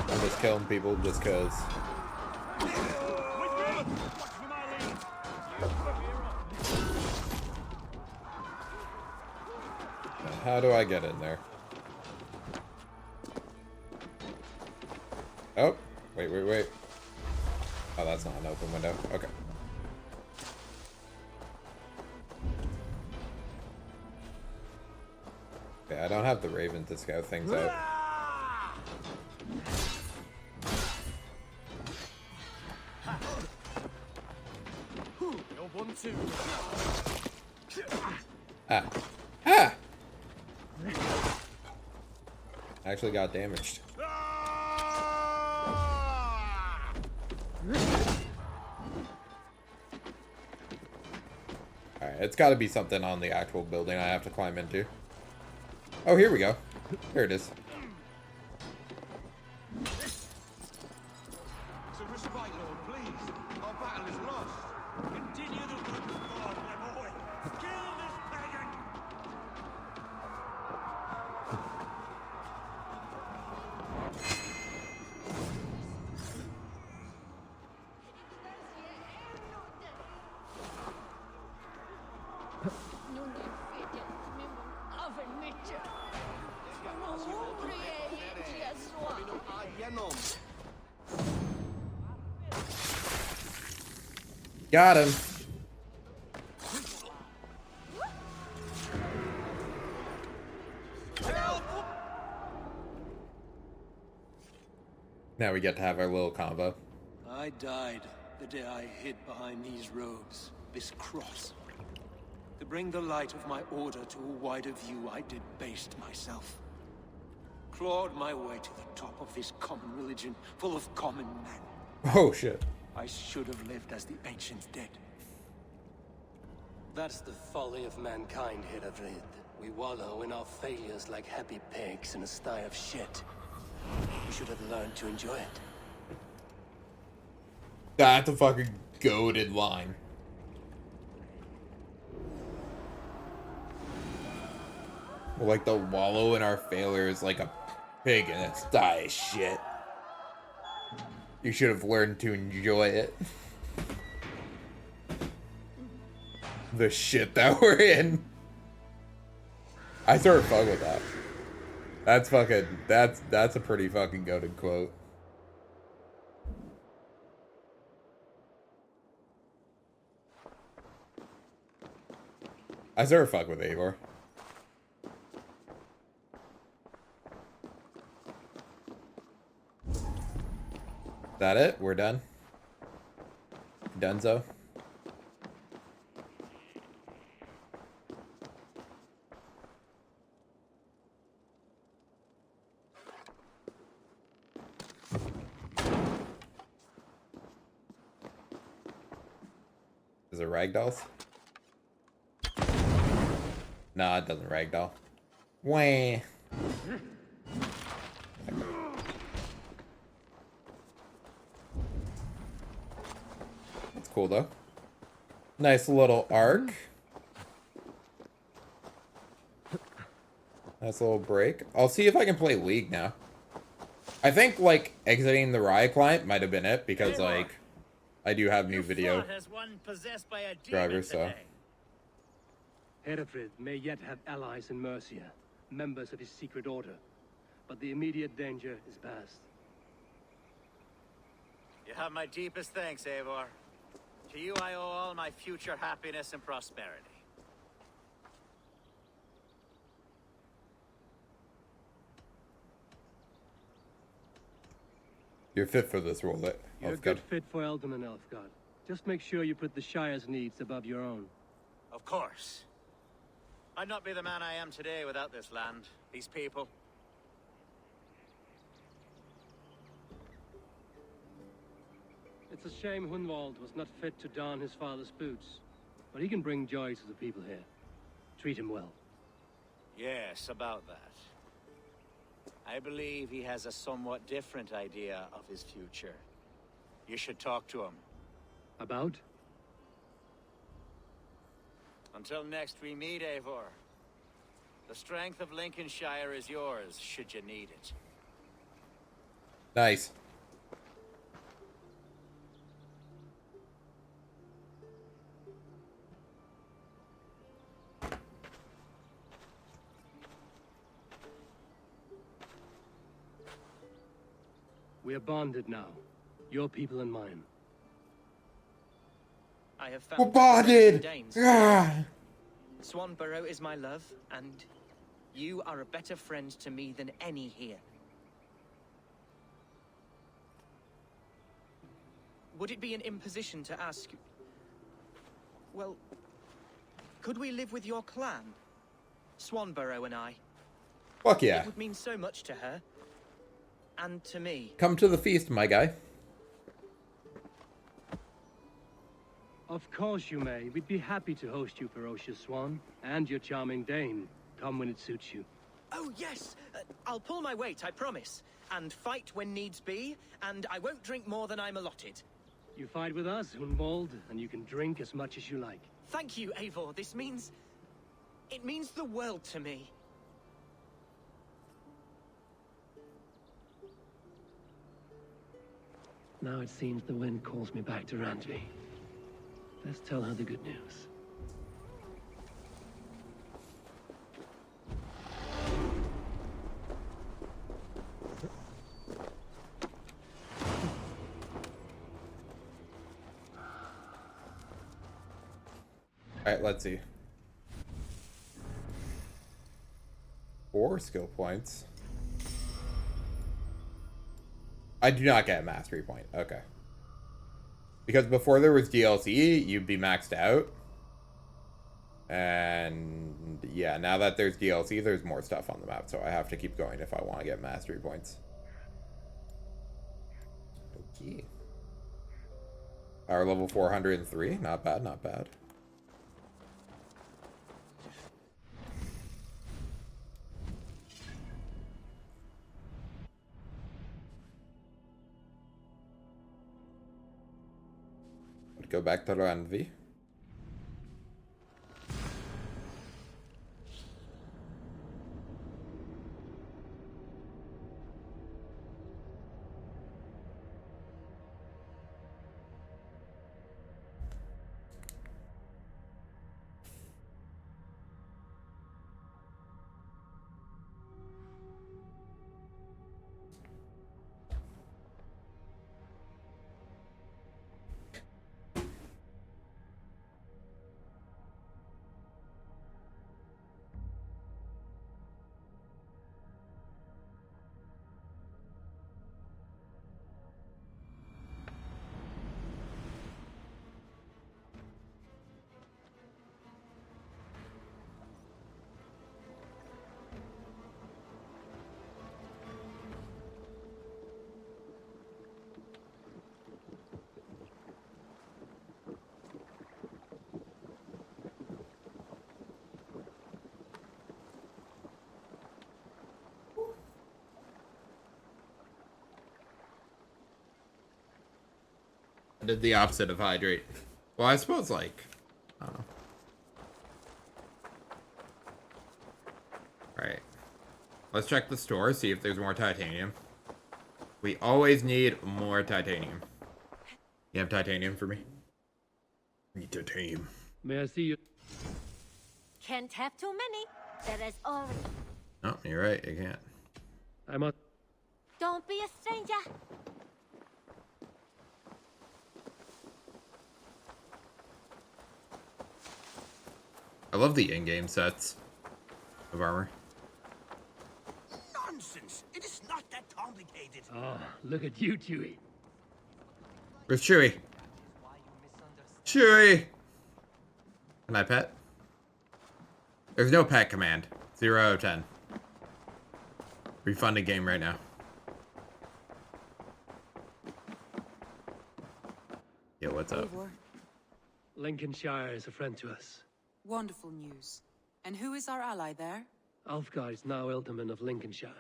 Speaker 1: I'm just killing people just cause. How do I get in there? Oh, wait. Oh, that's not an open window. Okay. Okay, I don't have the Raven to scout things out. Ah. Ah! I actually got damaged. Alright, it's gotta be something on the actual building I have to climb into. Oh, here we go. Here it is.
Speaker 10: So respite, Lord, please. Our battle is lost.
Speaker 6: Continue the work of God, my boy. Kill this pagan!
Speaker 1: Got him. Now we get to have our little combo.
Speaker 5: I died the day I hid behind these robes, this cross. To bring the light of my order to a wider view, I debased myself. Clawed my way to the top of this common religion, full of common men.
Speaker 1: Oh, shit.
Speaker 5: I should have lived as the ancients did. That's the folly of mankind, Heravrid. We wallow in our failures like happy pigs in a sty of shit. We should have learned to enjoy it.
Speaker 1: That's a fucking goated line. We're like the wallow in our failures like a pig in a sty of shit. You should have learned to enjoy it. The shit that we're in. I sort of fuck with that. That's fucking, that's a pretty fucking goated quote. I sort of fuck with Eivor. Is that it? We're done? Dunzo? Is it ragdolls? Nah, it doesn't ragdoll. Wah. That's cool though. Nice little arc. Nice little break. I'll see if I can play League now. I think like exiting the Riot client might have been it because like I do have new video drivers, so.
Speaker 3: Hereford may yet have allies in Mercia, members of his secret order. but the immediate danger is past.
Speaker 7: You have my deepest thanks, Eivor. To you I owe all my future happiness and prosperity.
Speaker 1: You're fit for this role,
Speaker 3: You're a good fit for Eldon and Elfgard. Just make sure you put the Shire's needs above your own.
Speaker 7: Of course. I'd not be the man I am today without this land, these people.
Speaker 3: It's a shame Hunwald was not fit to don his father's boots, but he can bring joy to the people here. Treat him well.
Speaker 7: Yes, about that. I believe he has a somewhat different idea of his future. You should talk to him.
Speaker 3: About?
Speaker 7: Until next we meet, Eivor. The strength of Lincolnshire is yours, should you need it.
Speaker 1: Nice.
Speaker 3: We are bonded now. Your people and mine.
Speaker 8: I have
Speaker 1: We're
Speaker 8: found
Speaker 1: bonded!
Speaker 8: Danes.
Speaker 1: Ah!
Speaker 8: Swanborough is my love, and you are a better friend to me than any here. Would it be an imposition to ask... Well, could we live with your clan? Swanborough and I.
Speaker 1: Fuck yeah.
Speaker 8: It would mean so much to her. And to me.
Speaker 1: Come to the feast, my guy.
Speaker 3: Of course you may. We'd be happy to host you, ferocious Swan. And your charming Dane. Come when it suits you.
Speaker 8: Oh, yes! I'll pull my weight, I promise. And fight when needs be, and I won't drink more than I'm allotted.
Speaker 3: You fight with us, Hunwald, and you can drink as much as you like.
Speaker 8: Thank you, Eivor. This means... it means the world to me.
Speaker 3: Now it seems the wind calls me back to Randvi. Let's tell her the good news.
Speaker 1: Alright, let's see. 4 skill points. I do not get a mastery point. Okay. Because before there was DLC, you'd be maxed out. And yeah, now that there's DLC, there's more stuff on the map. So I have to keep going if I want to get mastery points. Okay. Power level 403. Not bad, not bad. Go back to Randvi. I did the opposite of hydrate. Well, I suppose, like, I don't know. Alright. Let's check the store, see if there's more titanium. We always need more titanium. You have titanium for me? I need titanium.
Speaker 3: May I see you?
Speaker 11: Can't have too many. There is always...
Speaker 1: Oh, you're right, you can't.
Speaker 3: I must.
Speaker 11: Don't be a stranger.
Speaker 1: I love the in-game sets of armor.
Speaker 10: Nonsense! It is not that complicated.
Speaker 3: Oh, look at you, Chewie.
Speaker 1: Where's Chewie? Chewie! Can I pet? There's no pet command. 0 out of 10. Refund a game right now. Yo, what's up?
Speaker 12: Eivor,
Speaker 3: Lincolnshire is a friend to us.
Speaker 12: wonderful news. And who is our ally there?
Speaker 3: Alfgar is now Ealdorman of Lincolnshire.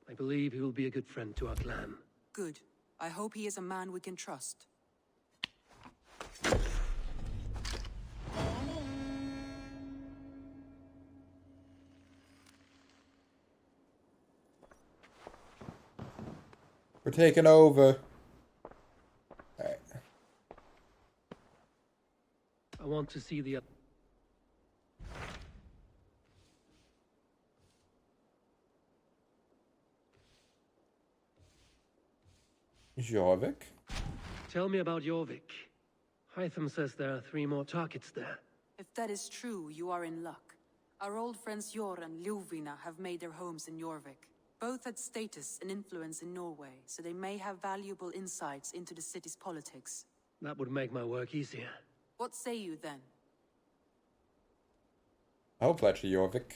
Speaker 3: I believe he will be a good friend to our clan.
Speaker 12: Good. I hope he is a man we can trust.
Speaker 1: We're taking over. Alright.
Speaker 3: I want to see the...
Speaker 1: Jorvik?
Speaker 3: Tell me about Jorvik. Hytham says there are 3 more targets there.
Speaker 12: If that is true, you are in luck. Our old friends Jor and Ljuvina have made their homes in Jorvik. Both had status and influence in Norway, so they may have valuable insights into the city's politics.
Speaker 3: That would make my work easier.
Speaker 12: What say you then?
Speaker 1: I'll pledge to Jorvik.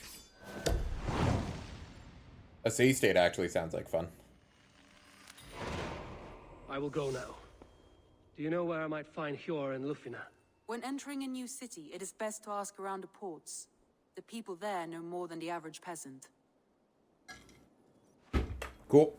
Speaker 1: A sea state actually sounds like fun.
Speaker 3: I will go now. Do you know where I might find Hjor and Lufina?
Speaker 12: When entering a new city, it is best to ask around the ports. The people there know more than the average peasant.
Speaker 1: Cool.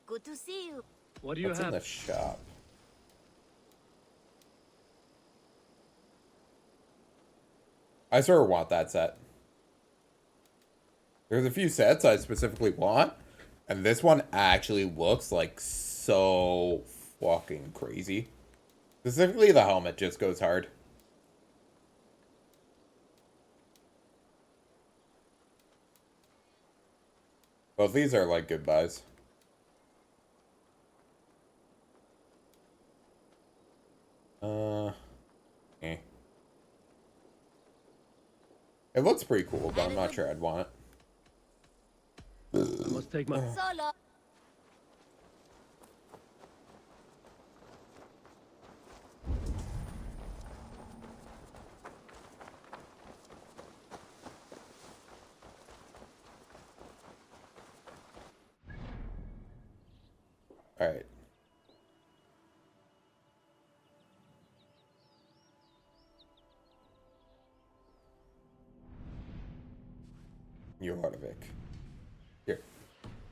Speaker 11: Good to see you.
Speaker 3: What do you
Speaker 1: What's
Speaker 3: have?
Speaker 1: in the shop? I sort of want that set. There's a few sets I specifically want, and this one actually looks like so fucking crazy. Specifically, the helmet just goes hard. Both these are like good buys. Eh. It looks pretty cool, but I'm not sure I'd want it.
Speaker 3: I must take my...
Speaker 11: Solo.
Speaker 1: Alright. Jorvik. Here.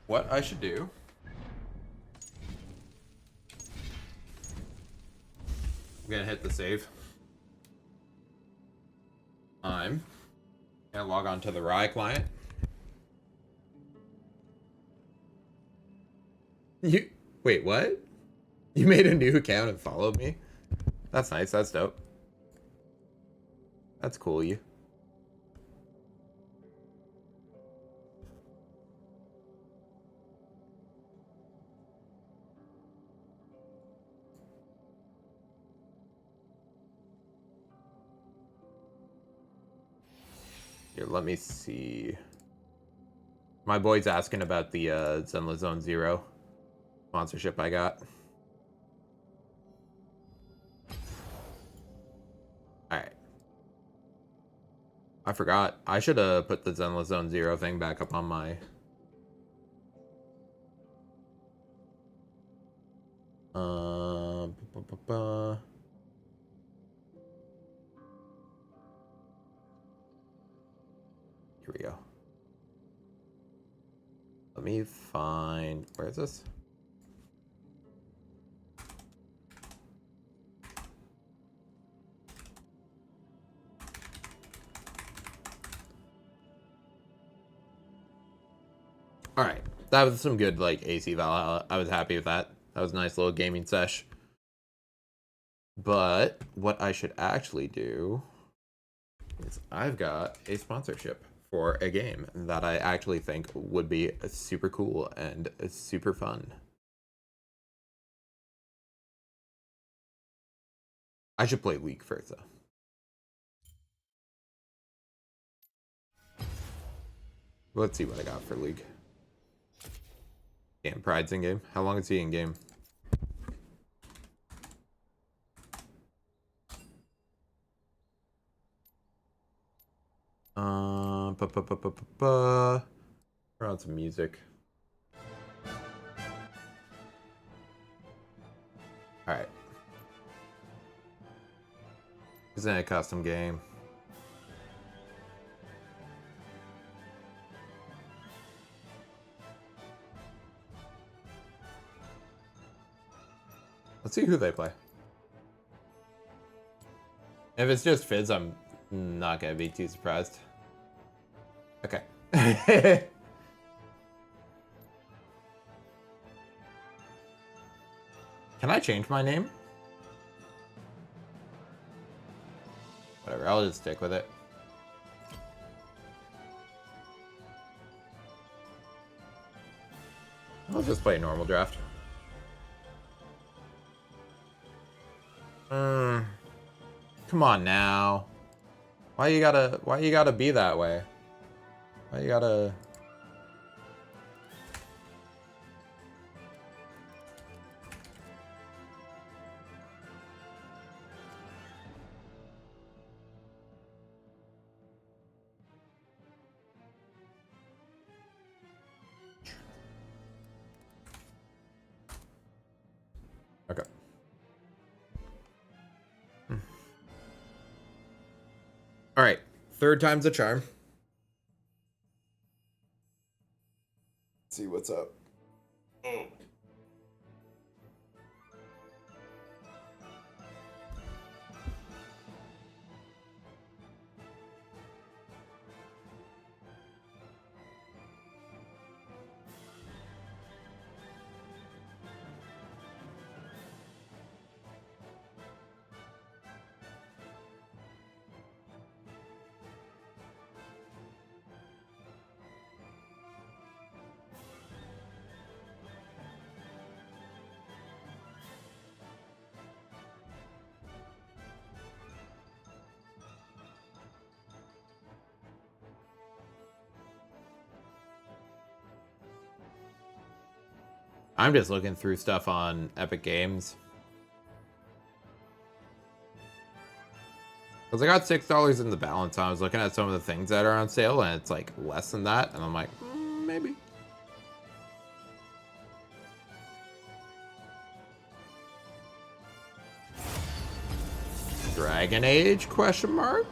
Speaker 1: What I should do... I'm gonna hit the save. I'm gonna log on to the Rye client. You... Wait, what? You made a new account and followed me? That's nice, that's dope. That's cool, you. Here, let me see. My boy's asking about the Zenla Zone Zero sponsorship I got. Alright. I forgot. I should have put the Zenla Zone Zero thing back up on my... Let me find... Where is this? Alright. That was some good, like, AC Valhalla. I was happy with that. That was a nice little gaming sesh. But what I should actually do is I've got a sponsorship for a game that I actually think would be super cool and super fun. I should play League first, though. Let's see what I got for League. Damn, Pride's in game. How long is he in game? We're on some music. Alright. Isn't it a custom game? Let's see who they play. If it's just Fizz, I'm not gonna be too surprised. Okay. Can I change my name? Whatever, I'll just stick with it. I'll just play a normal draft. Come on now. Why you gotta be that way? Why you gotta... Okay. All right, third time's a charm. Let's see what's up. I'm just looking through stuff on Epic Games. Because I got $6 in the balance. I was looking at some of the things that are on sale, and it's like less than that. And I'm like, maybe. Dragon Age, question mark?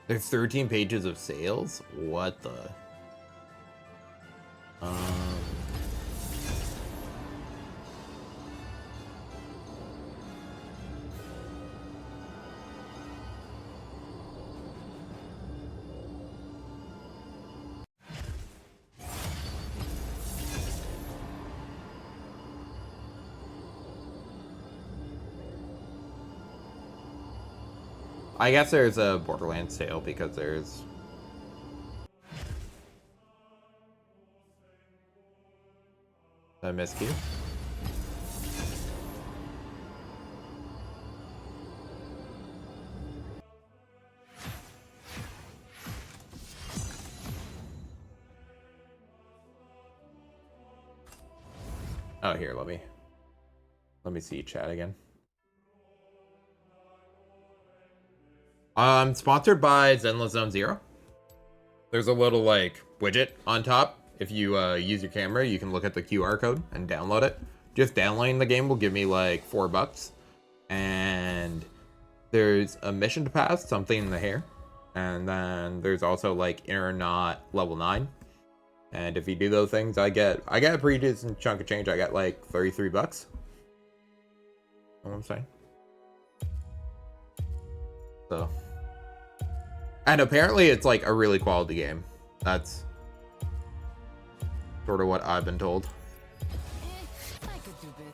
Speaker 1: There's 13 pages of sales? What the? I guess there's a Borderlands sale because there's... Did I miss you? Oh, here, let me see chat again. Sponsored by Zenless Zone Zero. There's a little like widget on top. If you use your camera, you can look at the QR code and download it. just downloading the game will give me like $4, and there's a mission to pass, something in the hair, and then there's also like inner knot level 9. And if you do those things, I get a pretty decent chunk of change. I got like $33. Know what I'm saying? So, and apparently it's like a really quality game. That's sort of what I've been told.
Speaker 2: I could do better.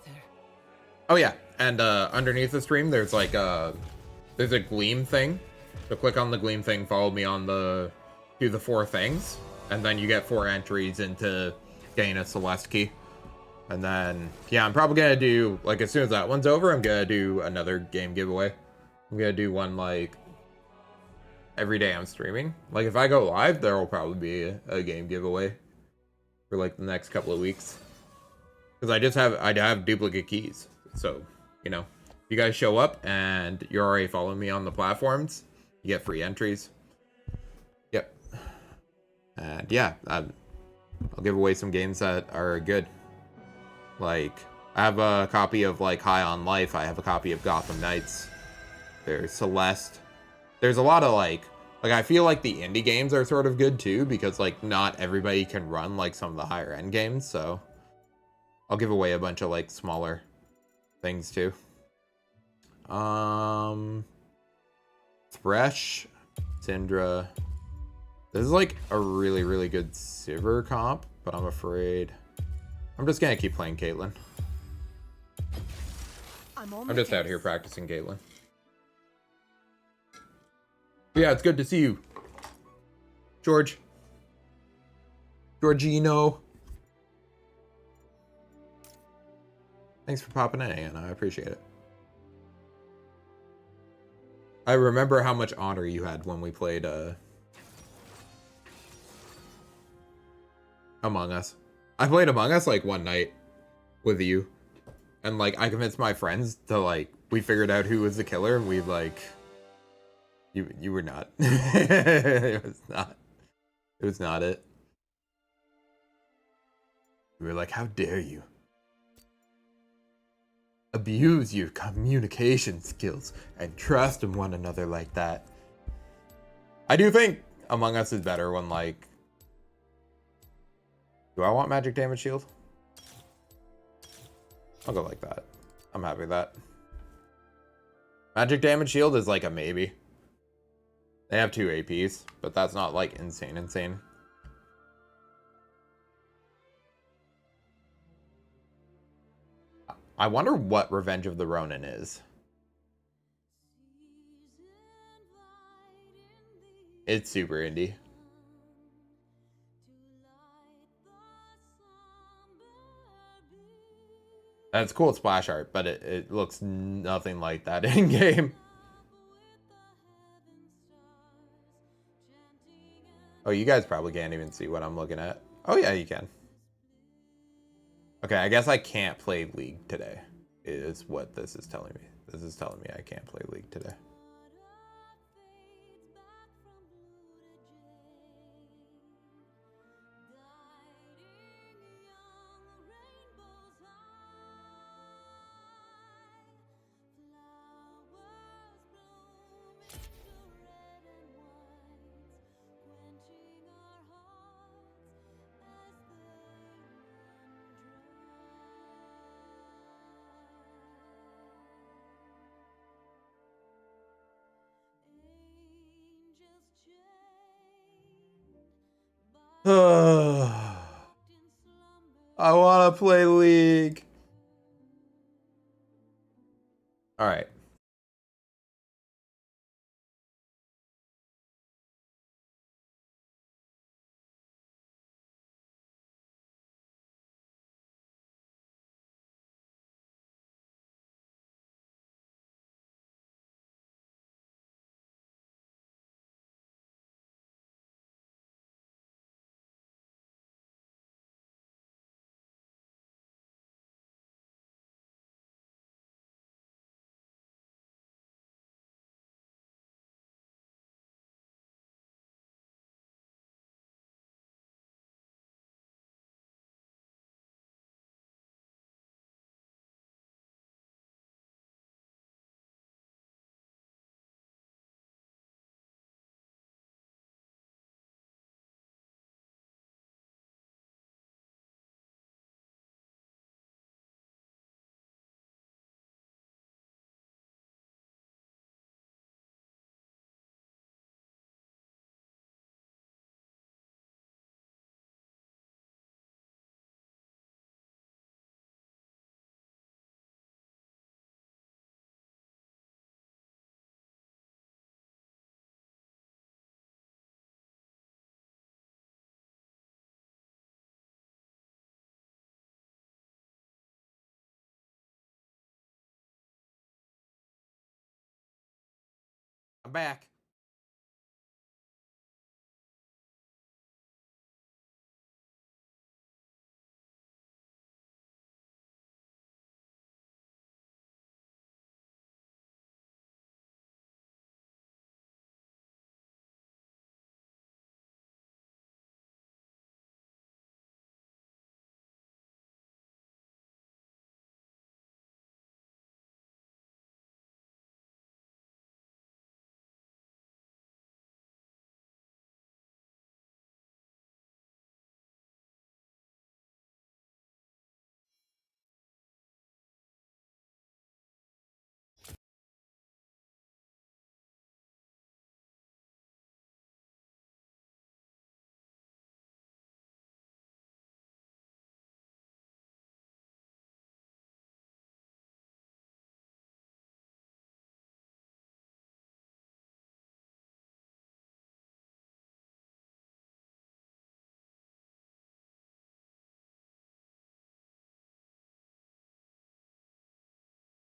Speaker 1: Oh yeah, and underneath the stream, there's like there's a gleam thing. So click on the gleam thing, follow me on do the 4 things, and then you get 4 entries into getting a Celeste key. And then, yeah, I'm probably gonna do, like, as soon as that one's over, I'm gonna do another game giveaway. I'm gonna do one, like, every day I'm streaming. Like, if I go live, there will probably be a game giveaway for, like, the next couple of weeks. Because I have duplicate keys. So, you know, if you guys show up and you're already following me on the platforms, you get free entries. Yep. And, yeah, I'll give away some games that are good. Like, I have a copy of, like, High on Life. I have a copy of Gotham Knights. There's Celeste. There's a lot of, like, I feel like the indie games are sort of good, too, because, like, not everybody can run, like, some of the higher-end games, so I'll give away a bunch of, like, smaller things, too. Thresh, Syndra. This is, like, a really, really good Sivir comp, but I'm afraid I'm just gonna keep playing Caitlyn. I'm just out here practicing Caitlyn. But yeah, it's good to see you, Georgino. Thanks for popping in, Anna. I appreciate it. I remember how much honor you had when we played Among Us. I played Among Us like one night with you, and like I convinced my friends to, like, we figured out who was the killer, and we, like, you were not. It was not it. We were like, how dare you abuse your communication skills and trust in one another like that. I do think Among Us is better when, like, do I want magic damage shield? I'll go like that. I'm happy with that. Magic damage shield is like a maybe. They have 2 APs, but that's not like insane. I wonder what Revenge of the Ronin is. It's super indie. And it's cool splash art, but it looks nothing like that in game. Oh, you guys probably can't even see what I'm looking at. Oh yeah, you can. Okay, I guess I can't play League today, is what this is telling me. This is telling me I can't play League today. I want to play League. All right. I'm back.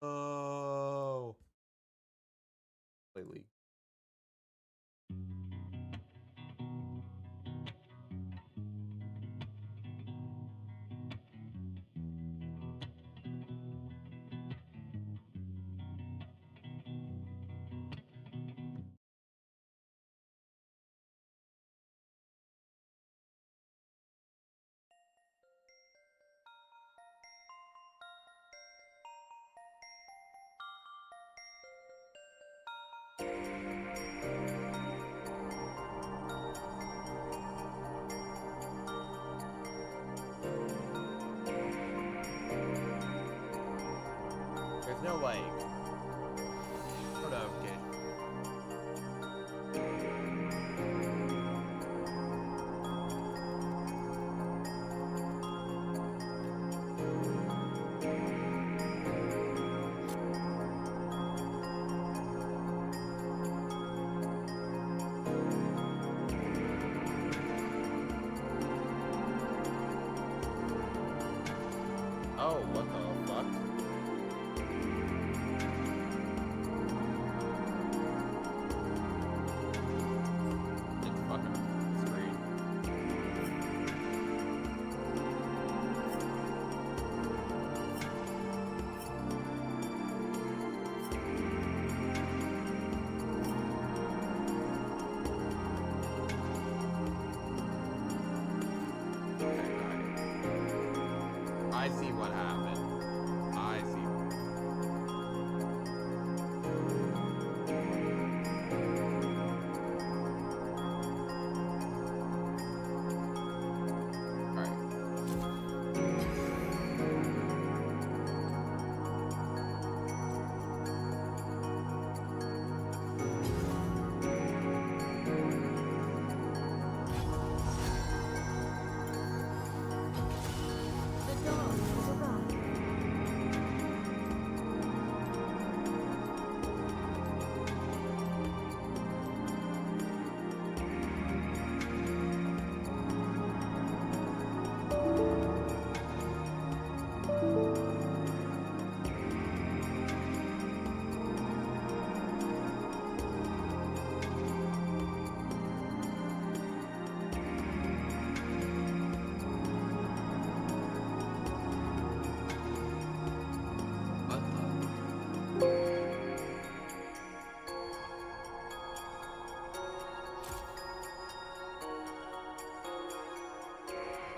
Speaker 1: Oh. Play League. There's no like sort of okay. Oh, what the fuck? It's fucking screen. Okay, I see what happened. I see.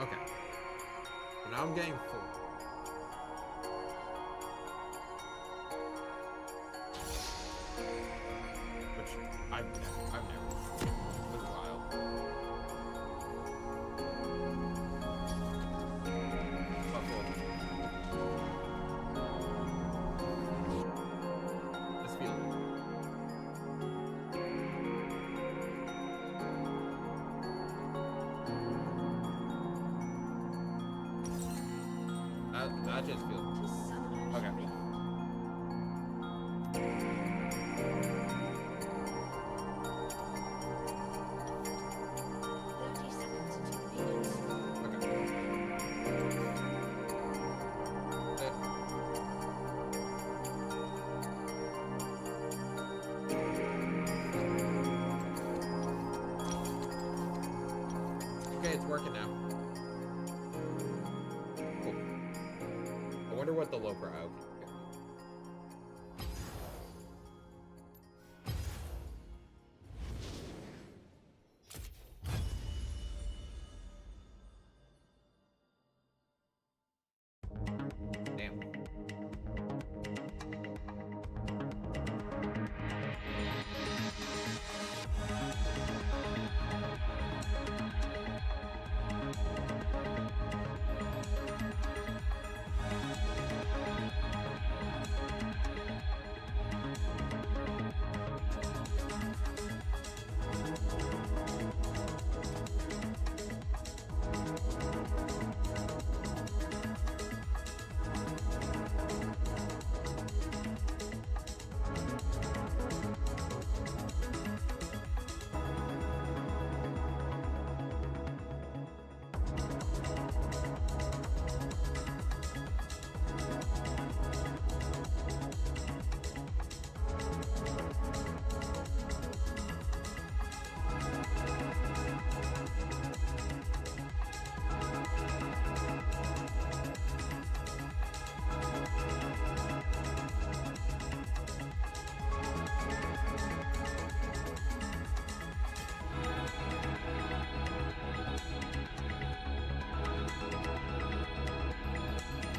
Speaker 1: Okay. So now I'm getting full. Which I've never for a while. This feels that just feels okay. working now. Cool. I wonder what the low cryo. Damn.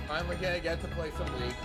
Speaker 1: Finally gonna get to play some League.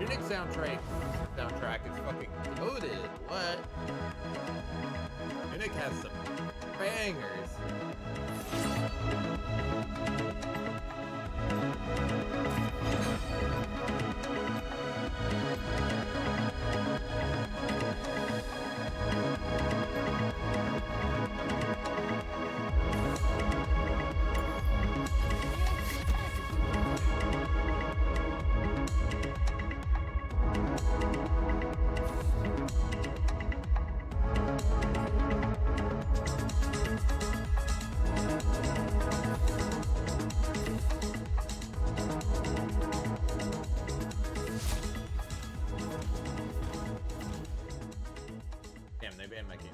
Speaker 1: Unix soundtrack is fucking loaded. What? Unix has some bangers. Damn, they banned my game.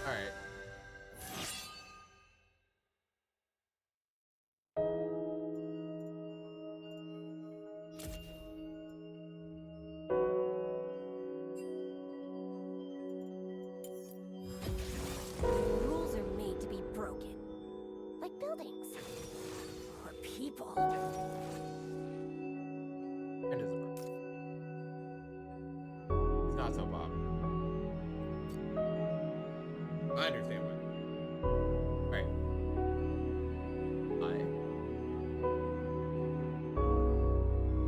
Speaker 1: Alright.
Speaker 11: Rules are made to be broken. Like buildings. Or people.
Speaker 1: It is a It's not so pop. I understand why. Alright.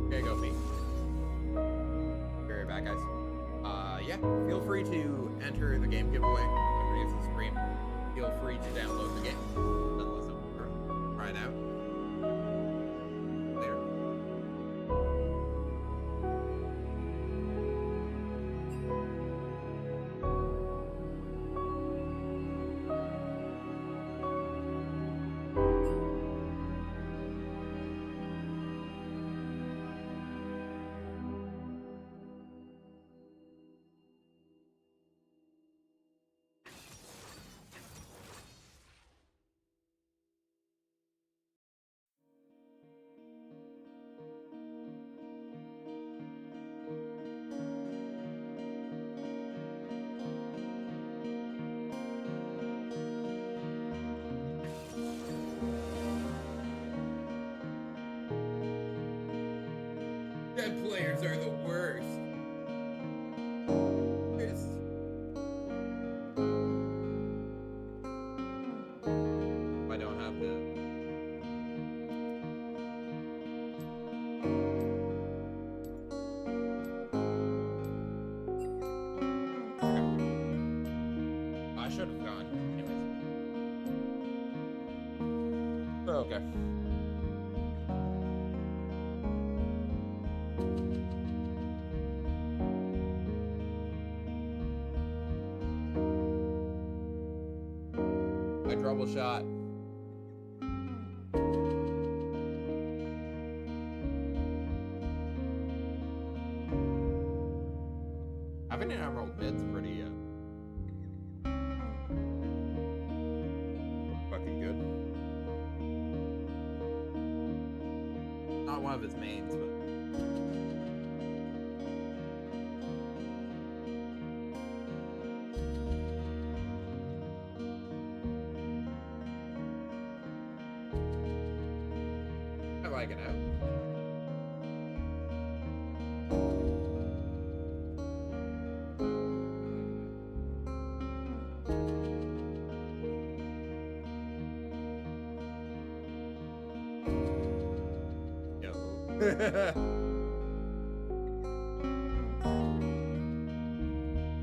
Speaker 1: Okay, go me. Be right back, guys. Yeah, feel free to enter the game giveaway underneath the stream. Feel free to download the game. Unless I'm trying out. Later. Dead players are the worst. I don't have the. I should have gone. Anyways. Oh, okay. I trouble shot. Having an emerald mid's pretty fucking good. Not one of his mains, but I like it out.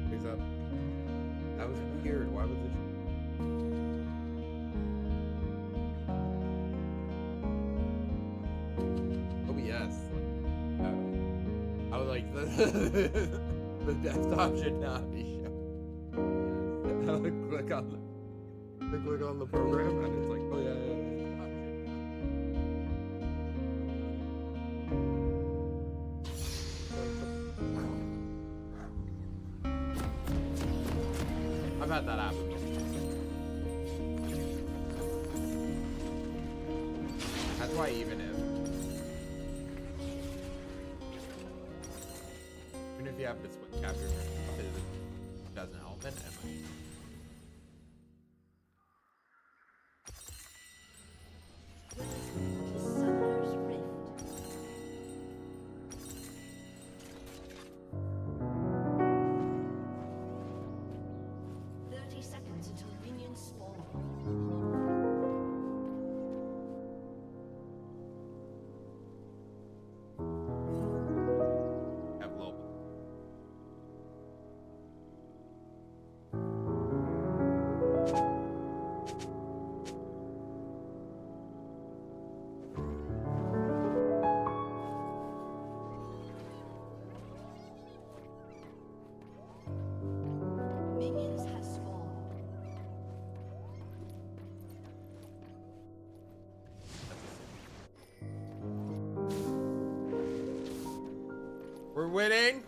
Speaker 1: He's up. That was weird. Why was it? Oh yes. I was like the desktop should not be shown. Yes. I would click on the program and it's like, oh yeah. I've had that happen. That's why even if you have this one capture, it doesn't help it. We're winning.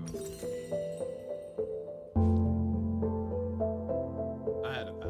Speaker 1: give him. I had a bet.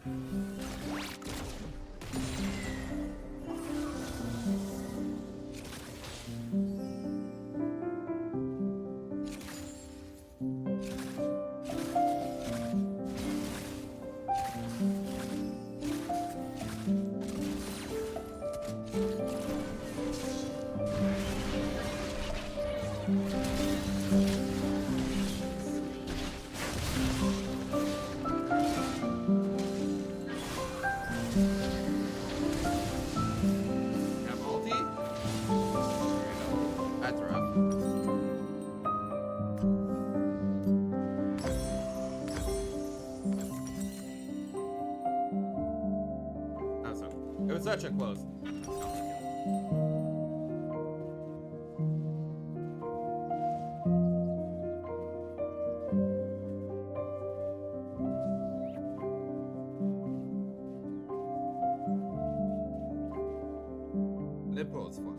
Speaker 1: Got multi? That's rough. That was so. It was such a close. Liverpool is fun.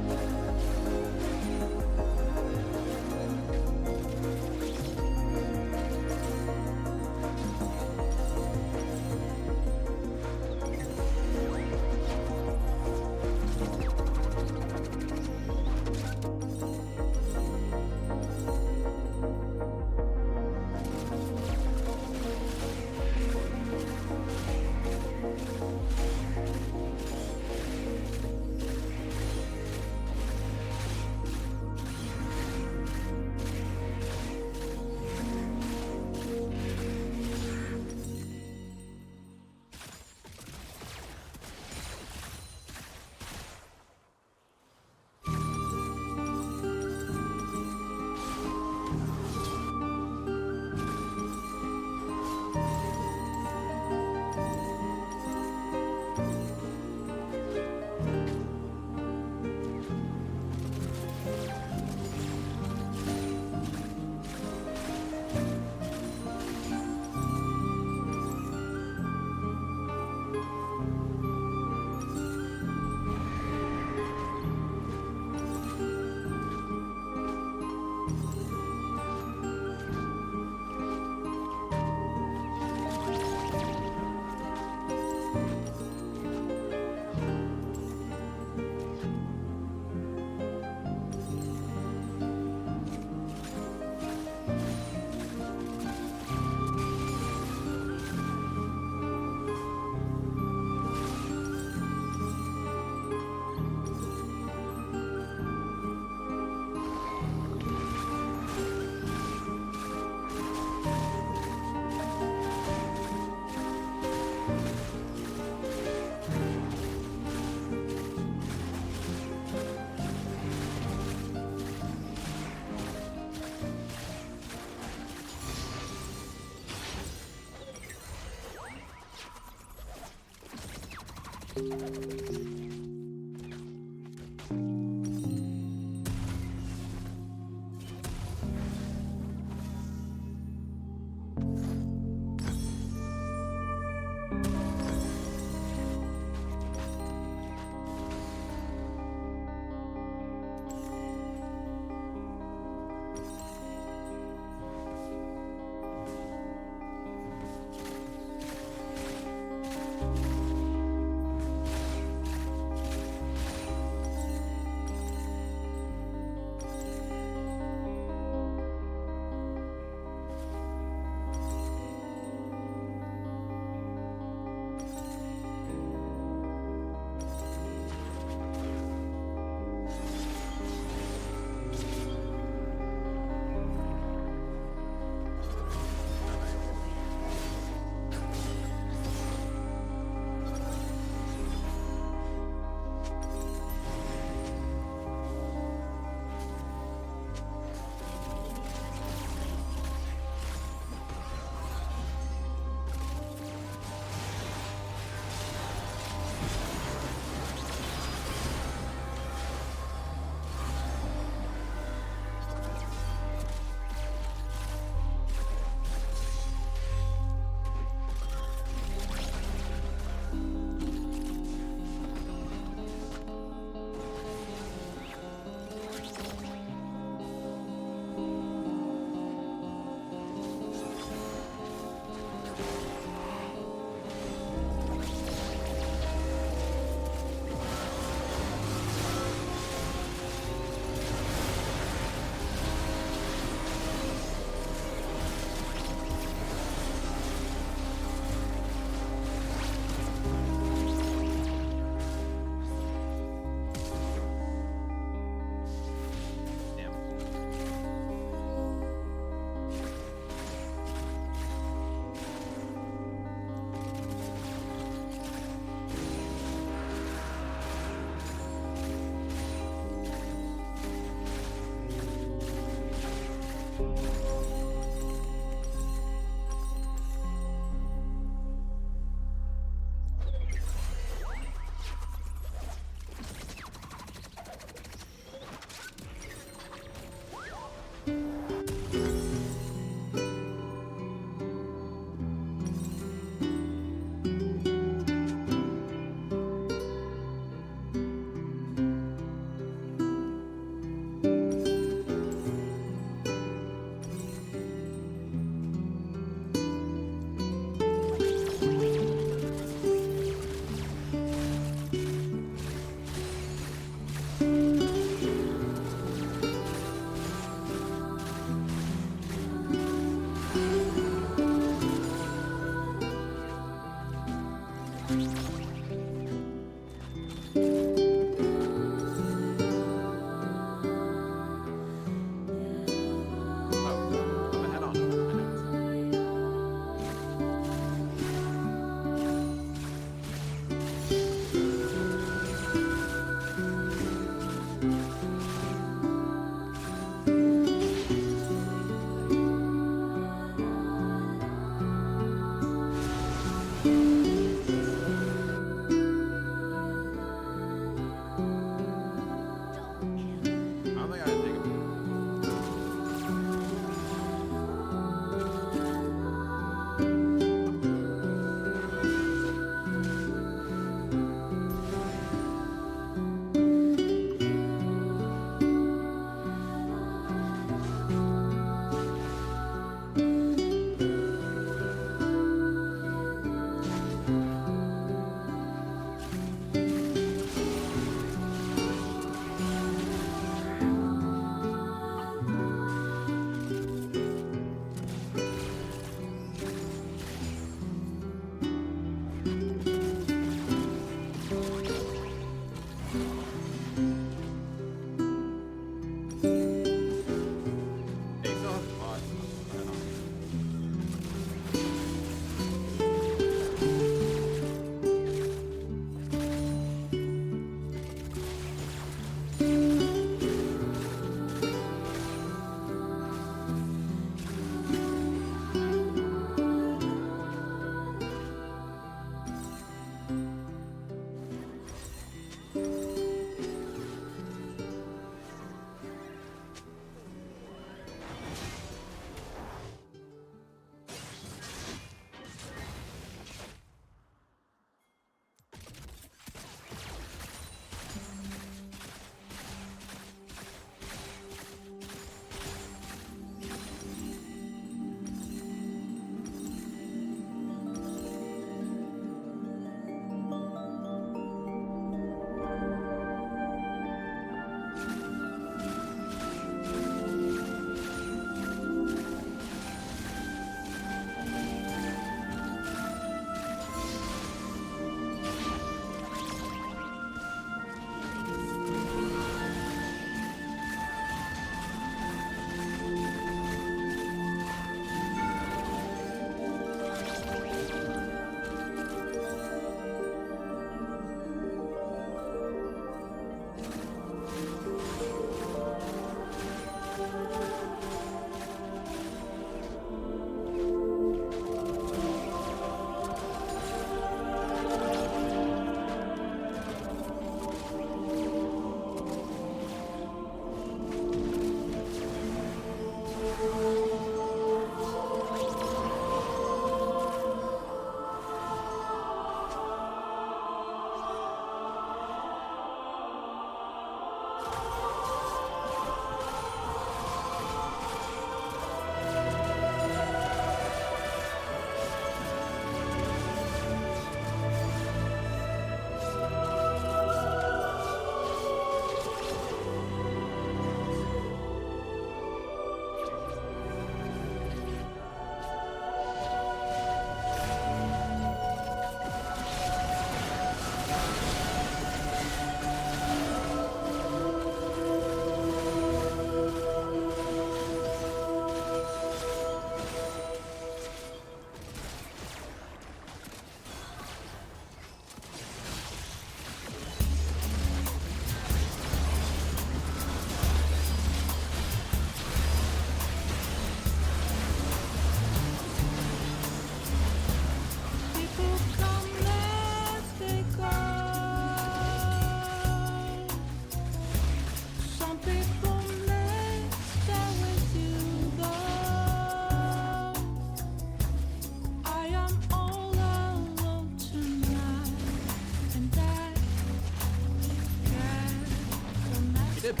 Speaker 1: did.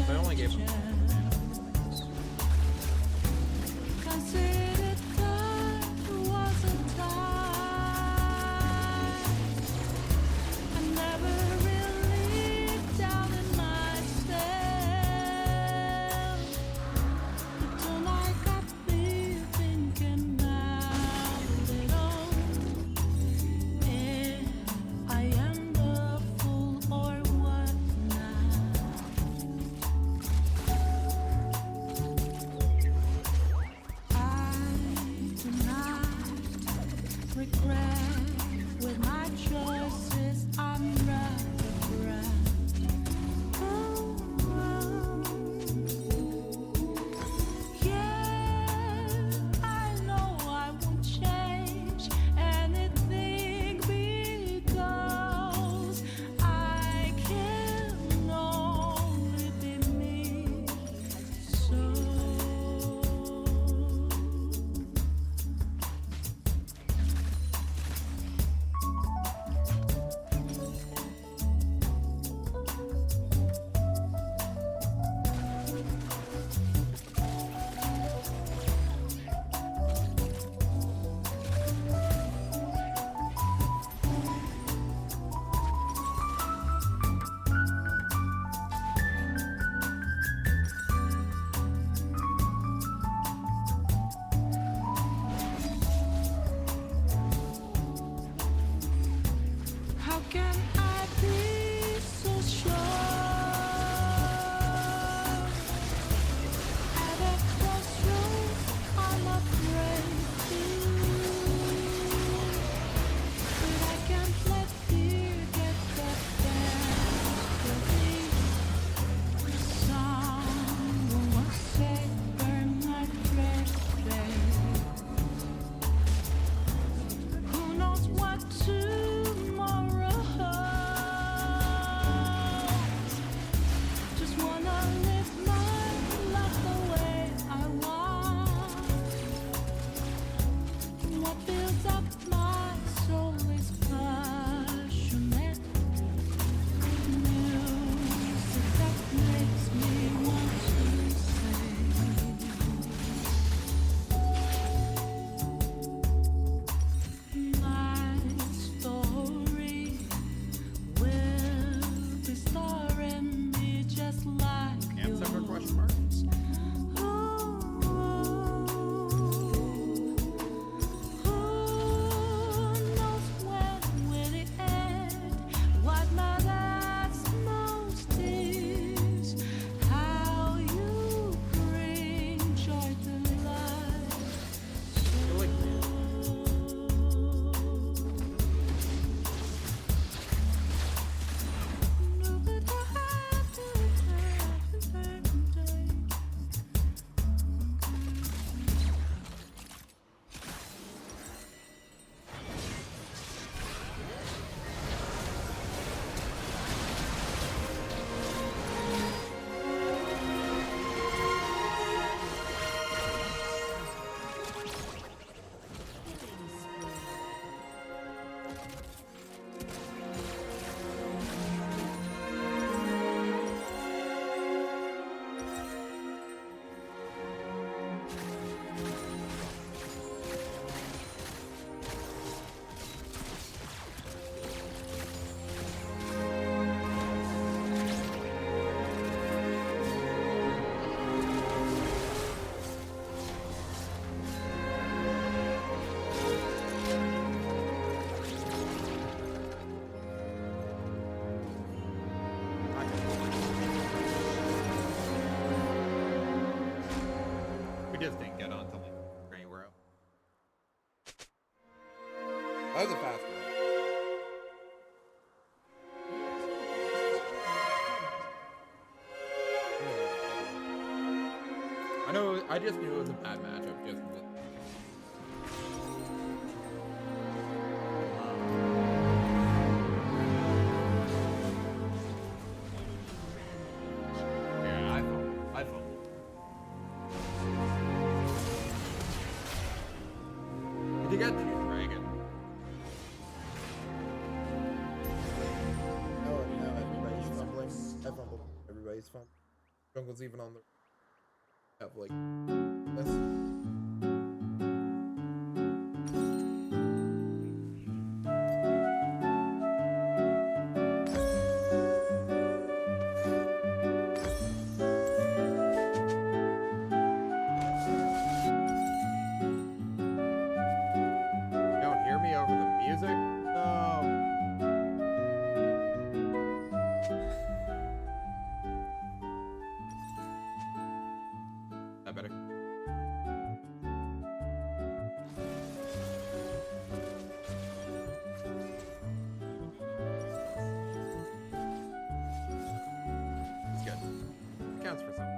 Speaker 1: I only gave him. We just didn't get on till like Granny Row. That was a fast one. I know. I just knew it was a bad matchup. Just with I fumbled. Did you get the new dragon?
Speaker 13: Oh no, everybody's fumbling.
Speaker 1: Jungle's even on the have like this. You don't hear me over the music? No. That better. It's good. Counts for something.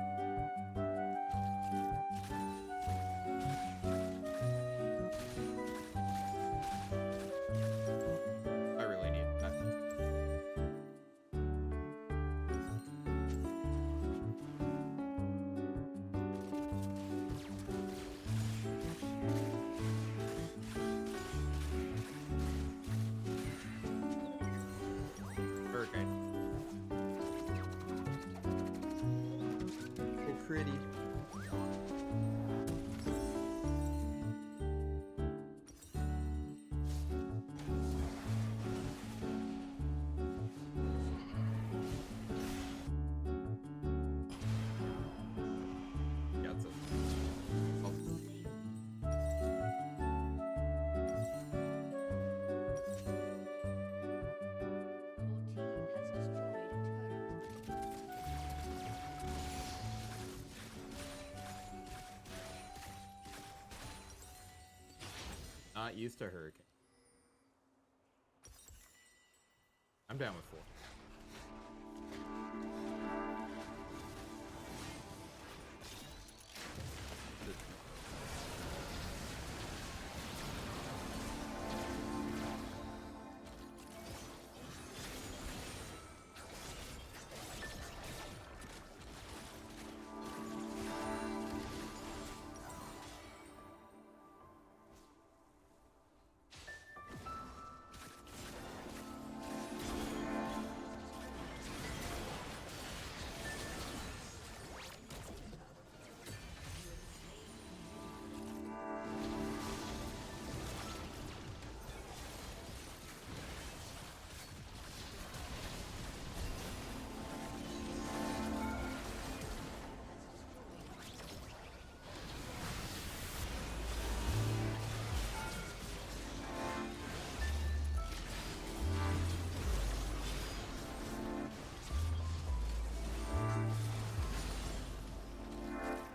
Speaker 1: I really need that. Hurricane. So pretty. Yeah, it's not used to hurricane. I'm down with 4.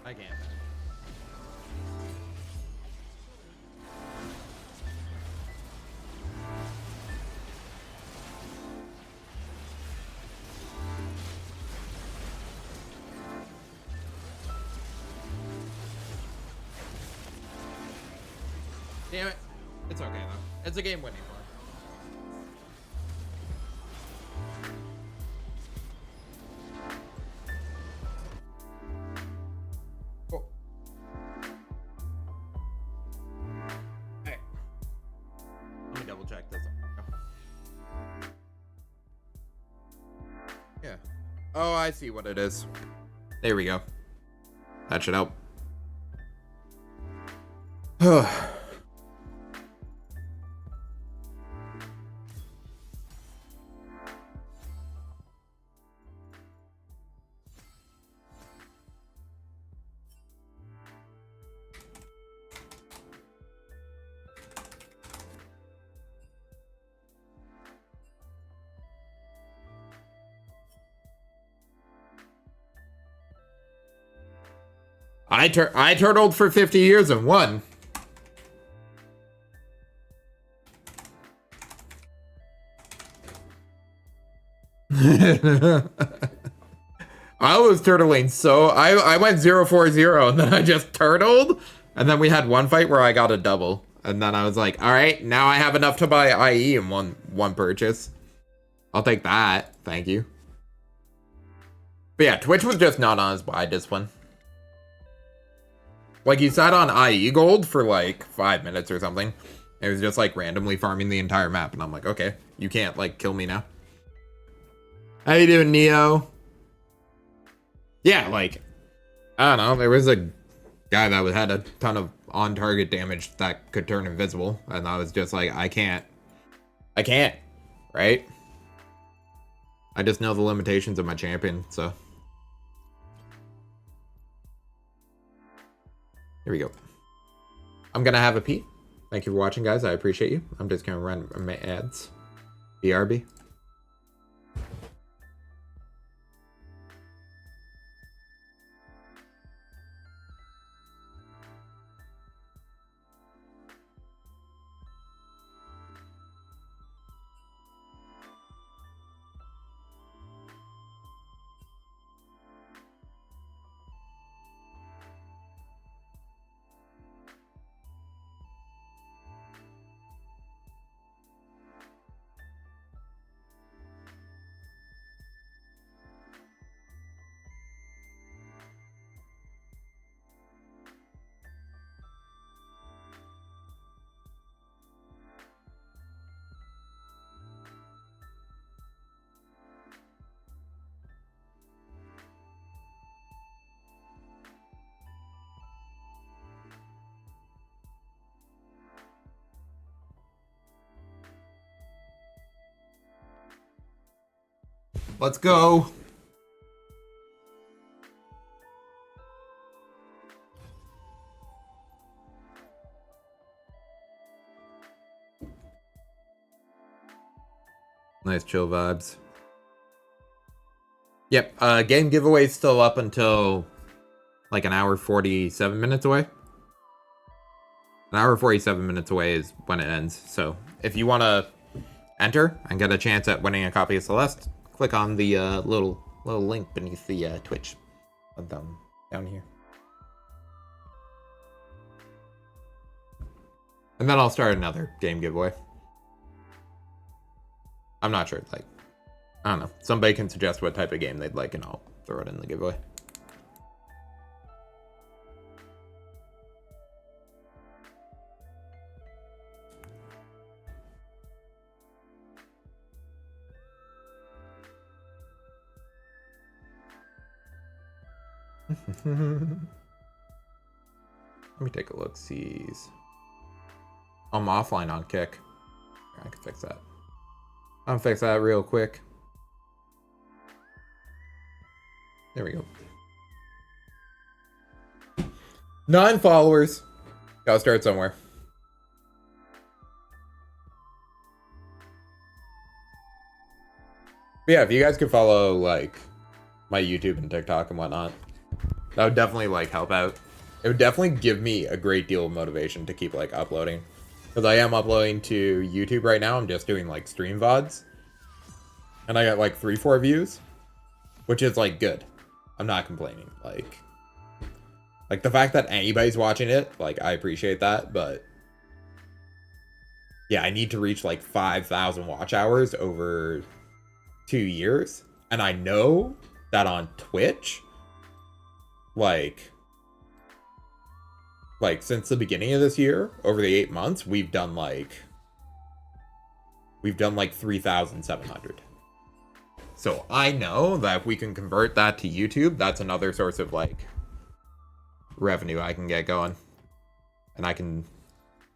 Speaker 1: I can't. Damn it. It's okay though. It's a game winning one. Oh. Hey. Let me double check this. Yeah. Oh, I see what it is. There we go. That should help. I turtled for 50 years and won. I was turtling, so I went 0-4-0 and then I just turtled, and then we had one fight where I got a double, and then I was like, all right, now I have enough to buy IE in one purchase. I'll take that, thank you. But yeah, Twitch was just not on his buy discipline. Like, he sat on IE gold for like 5 minutes or something. It was just like randomly farming the entire map, and I'm like, okay, you can't like kill me now. How you doing, Neo? Yeah, like, I don't know, there was a guy that had a ton of on-target damage that could turn invisible, and I was just like, I can't, right? I just know the limitations of my champion, so. Here we go. I'm gonna have a pee. Thank you for watching, guys. I appreciate you. I'm just gonna run my ads. BRB. Let's go. Nice chill vibes. Yep, game giveaway is still up until like an hour 47 minutes away. An hour 47 minutes away is when it ends. So if you want to enter and get a chance at winning a copy of Celeste, click on the little link beneath the Twitch down here. And then I'll start another game giveaway. I'm not sure, like, I don't know. Somebody can suggest what type of game they'd like and I'll throw it in the giveaway. Let me take a look. Sees. I'm offline on Kick. I can fix that. I'll fix that real quick. There we go. 9 followers. Gotta start somewhere. But yeah, if you guys could follow like my YouTube and TikTok and whatnot, that would definitely like help out. It would definitely give me a great deal of motivation to keep like uploading. Because I am uploading to YouTube right now. I'm just doing like stream VODs. And I got like 3-4 views. Which is like good. I'm not complaining. Like the fact that anybody's watching it, like I appreciate that, but yeah, I need to reach like 5,000 watch hours over 2 years. And I know that on Twitch, like since the beginning of this year, over the 8 months, we've done like 3,700. So I know that if we can convert that to YouTube, that's another source of like revenue I can get going. And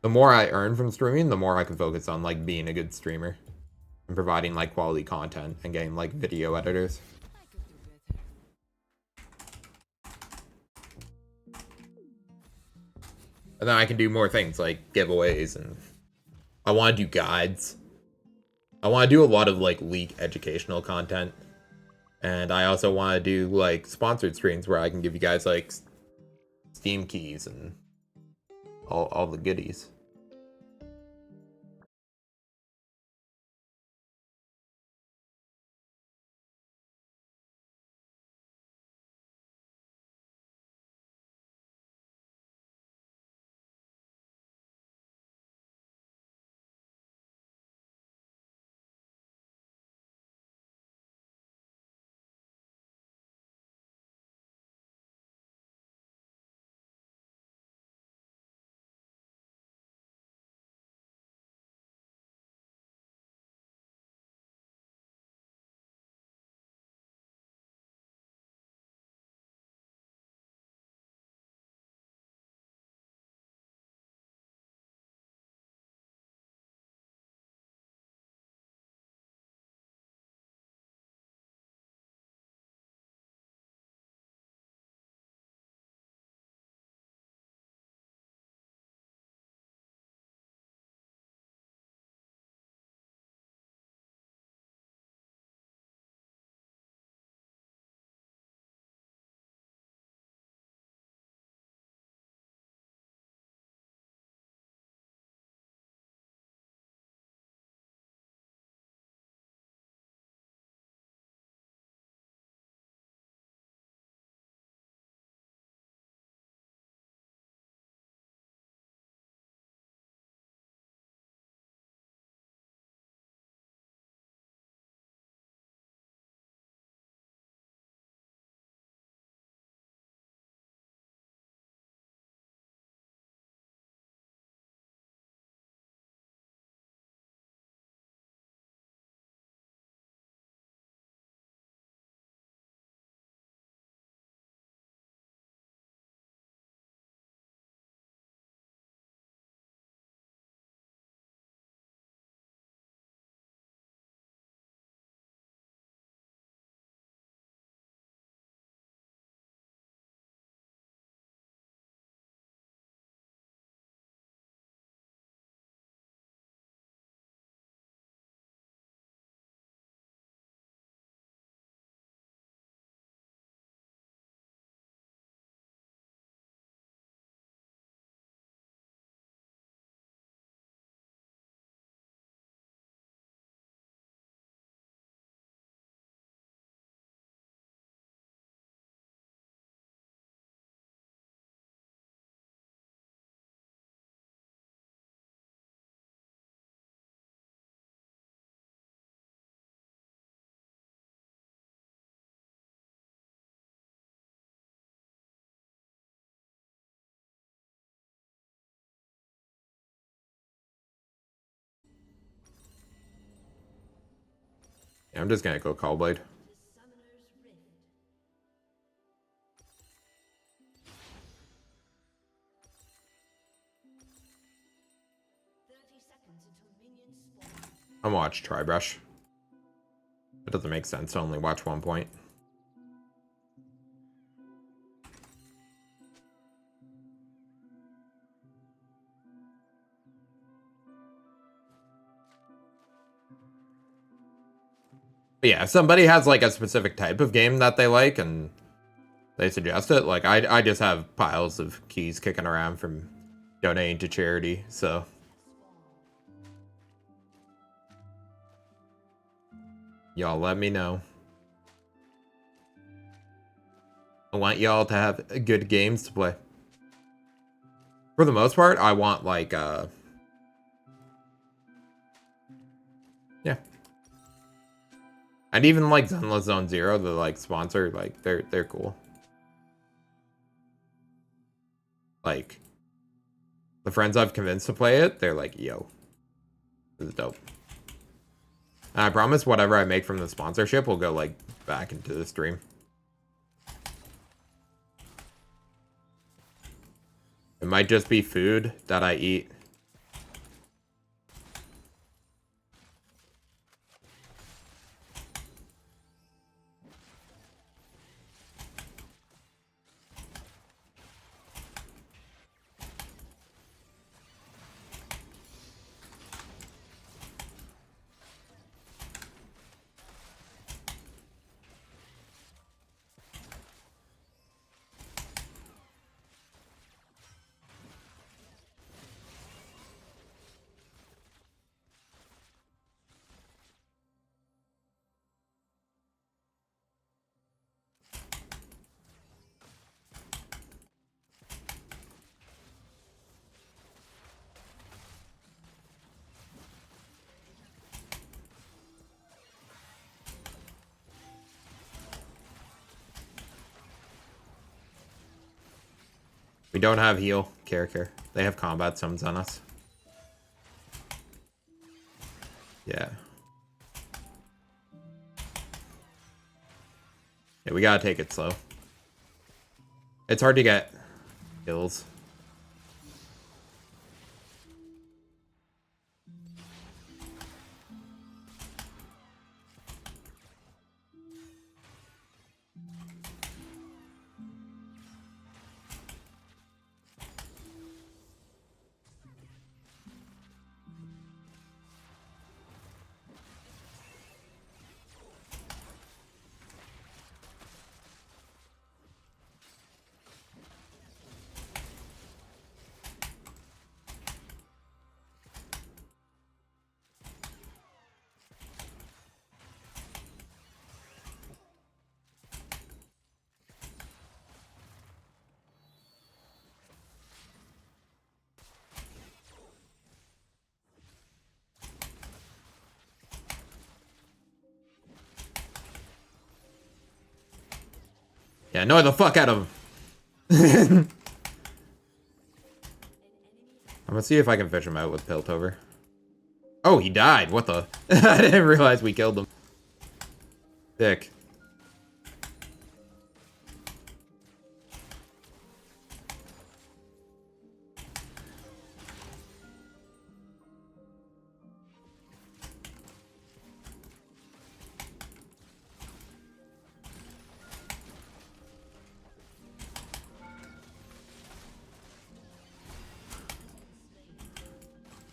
Speaker 1: the more I earn from streaming, the more I can focus on like being a good streamer and providing like quality content and getting like video editors. And then I can do more things like giveaways, and I want to do guides. I want to do a lot of like League educational content. And I also want to do like sponsored streams where I can give you guys like Steam keys and all the goodies. Yeah, I'm just gonna go Callblade. I'm gonna watch Tribrush. It doesn't make sense to only watch 1 point. But yeah, if somebody has like a specific type of game that they like and they suggest it, like I just have piles of keys kicking around from donating to charity, so y'all let me know. I want y'all to have good games to play. For the most part, I want like yeah. And even like Zenless Zone Zero, the like sponsor, like they're cool. Like the friends I've convinced to play it, they're like, yo, this is dope. And I promise whatever I make from the sponsorship will go like back into the stream. It might just be food that I eat. We don't have heal character. They have combat summons on us. Yeah. Yeah, we gotta take it slow. It's hard to get kills. Yeah, annoy the fuck out of him. I'm gonna see if I can fish him out with Piltover. Oh, he died. What the? I didn't realize we killed him. Dick.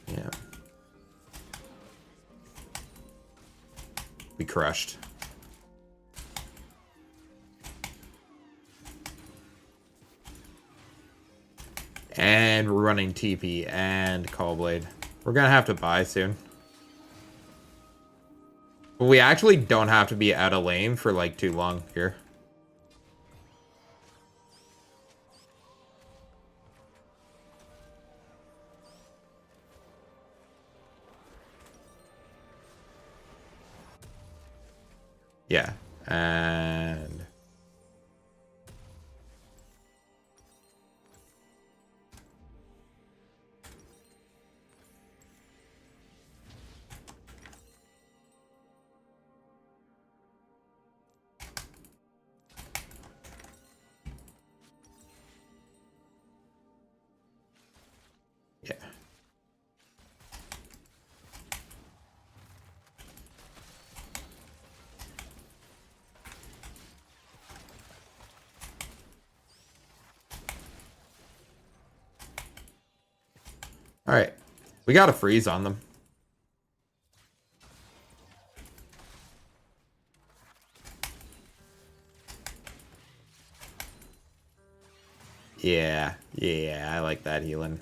Speaker 1: Yeah. We crushed. And we're running TP and Callblade. We're gonna have to buy soon. But we actually don't have to be out of lane for like too long here. Yeah. And Alright. We got a freeze on them. Yeah, I like that healing.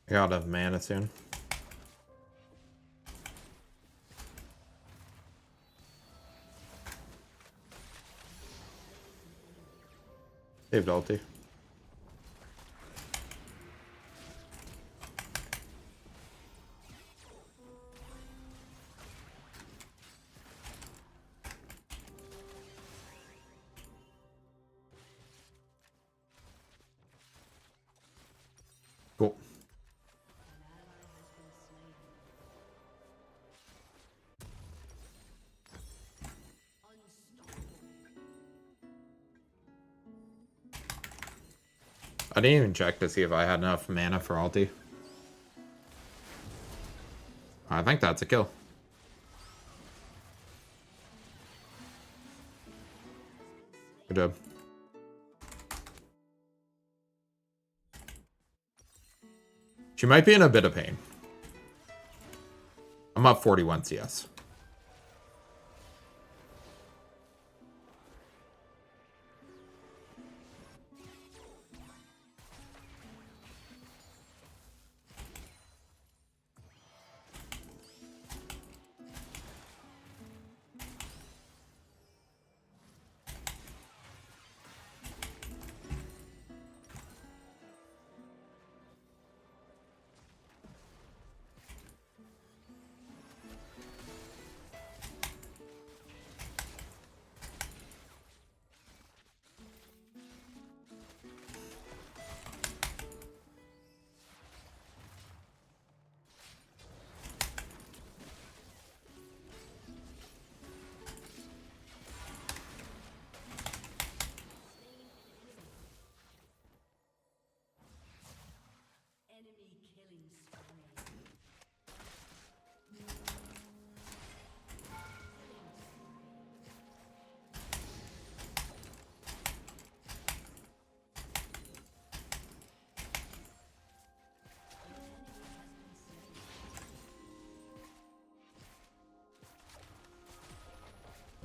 Speaker 1: I gotta have mana soon. Saved ulti. Cool. I didn't even check to see if I had enough mana for ulti. I think that's a kill. Good job. She might be in a bit of pain. I'm up 41 CS.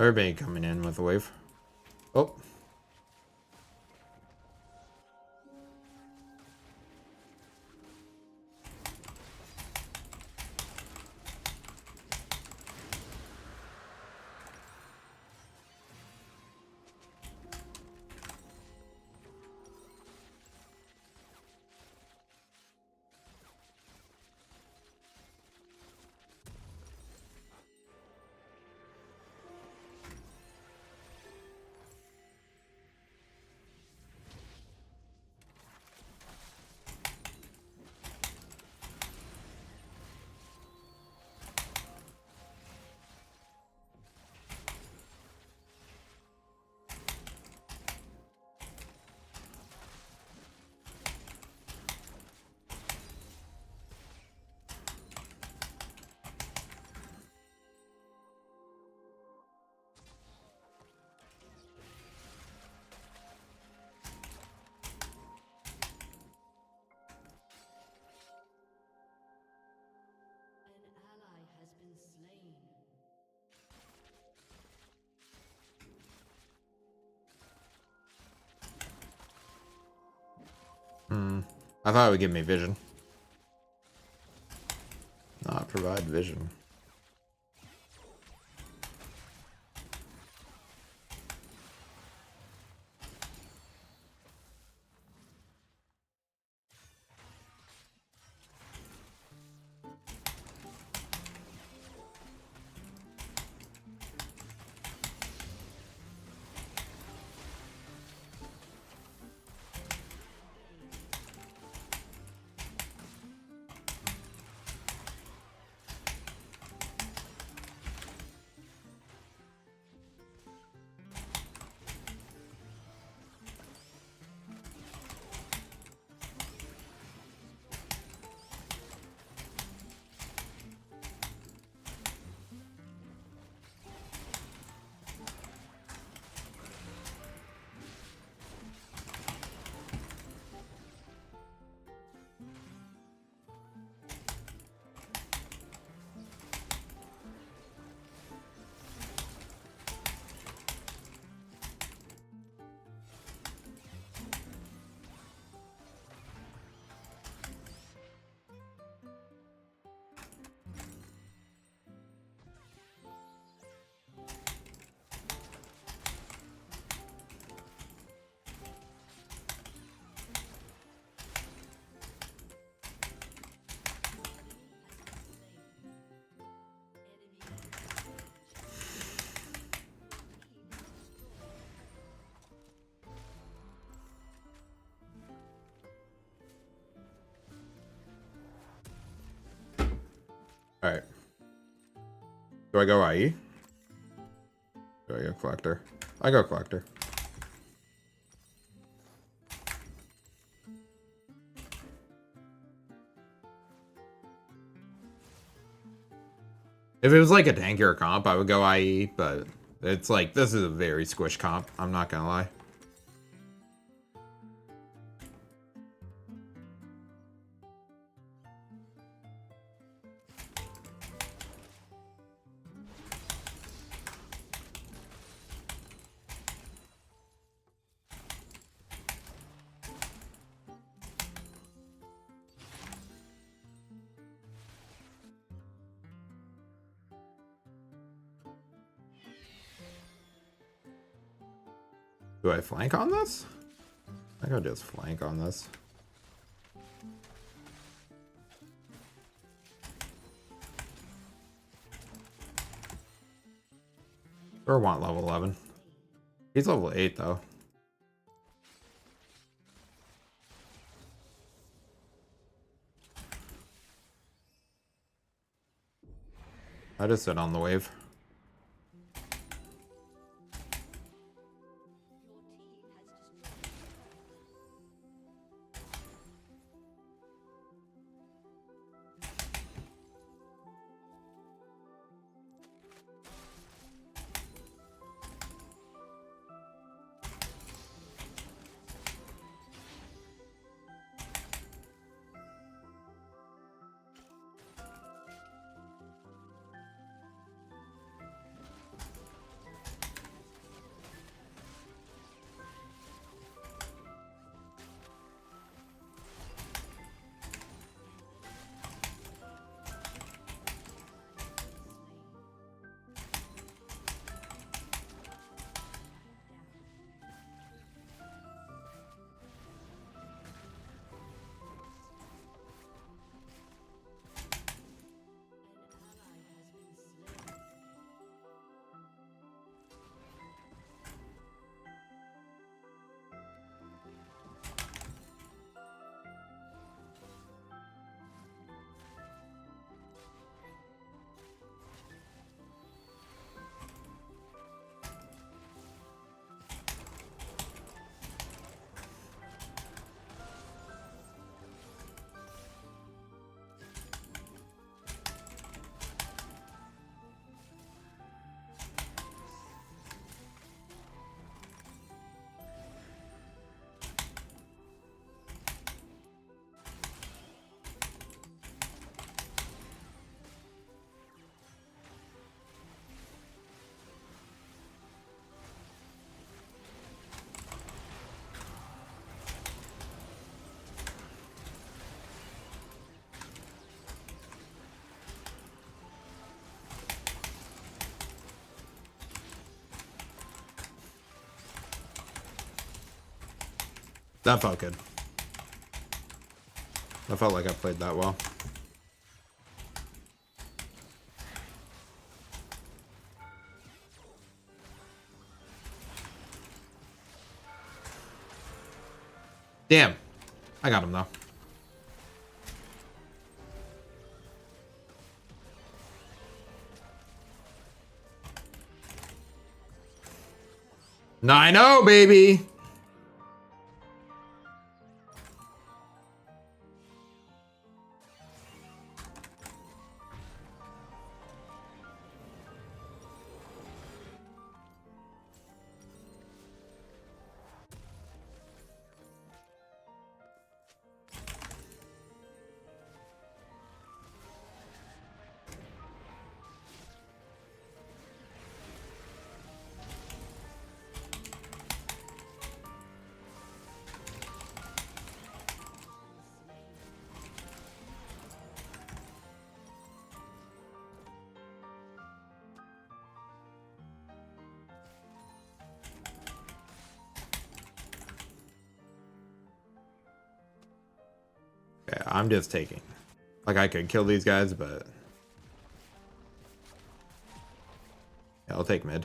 Speaker 1: Everybody coming in with a wave. Oh. I thought it would give me vision. Not provide vision. Alright. Do I go IE? Do I go collector? I go collector. If it was like a tankier comp, I would go IE, but it's like, this is a very squish comp. I'm not gonna lie. Do I flank on this? I think I'll just flank on this. Or want level 11. He's level 8 though. I just sit on the wave. That felt good. I felt like I played that well. Damn. I got him though. I know, baby. Yeah, I'm just taking. Like, I could kill these guys, but... Yeah, I'll take mid.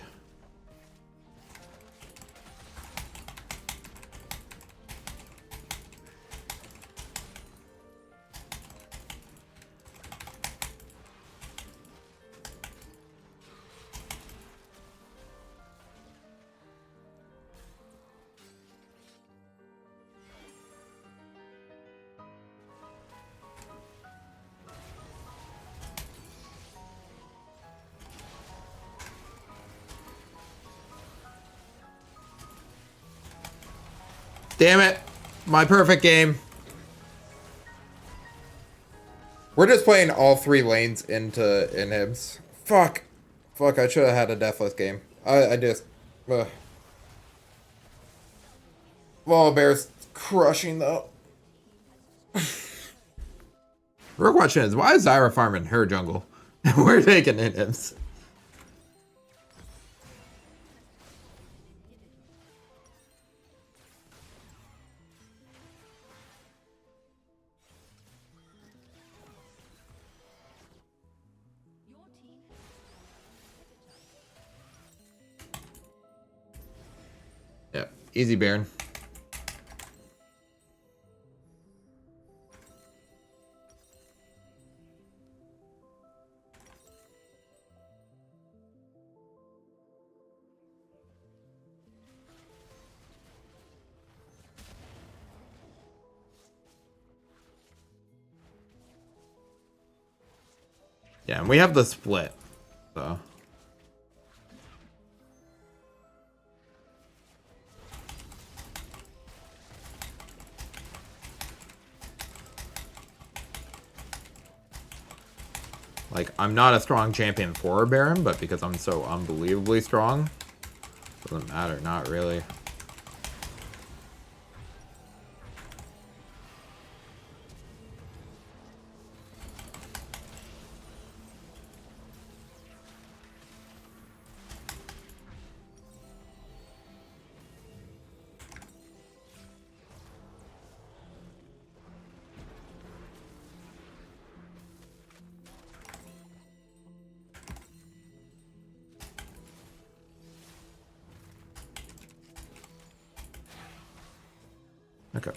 Speaker 1: Damn it. My perfect game. We're just playing all 3 lanes into inhibs. Fuck. Fuck, I should have had a deathless game. I just... Ugh. Wall Bear's crushing though. Real question is, why is Zyra farming her jungle? We're taking inhibs. Yeah, easy Baron. Yeah, and we have the split, so. Like, I'm not a strong champion for Baron, but because I'm so unbelievably strong, doesn't matter, not really. Okay.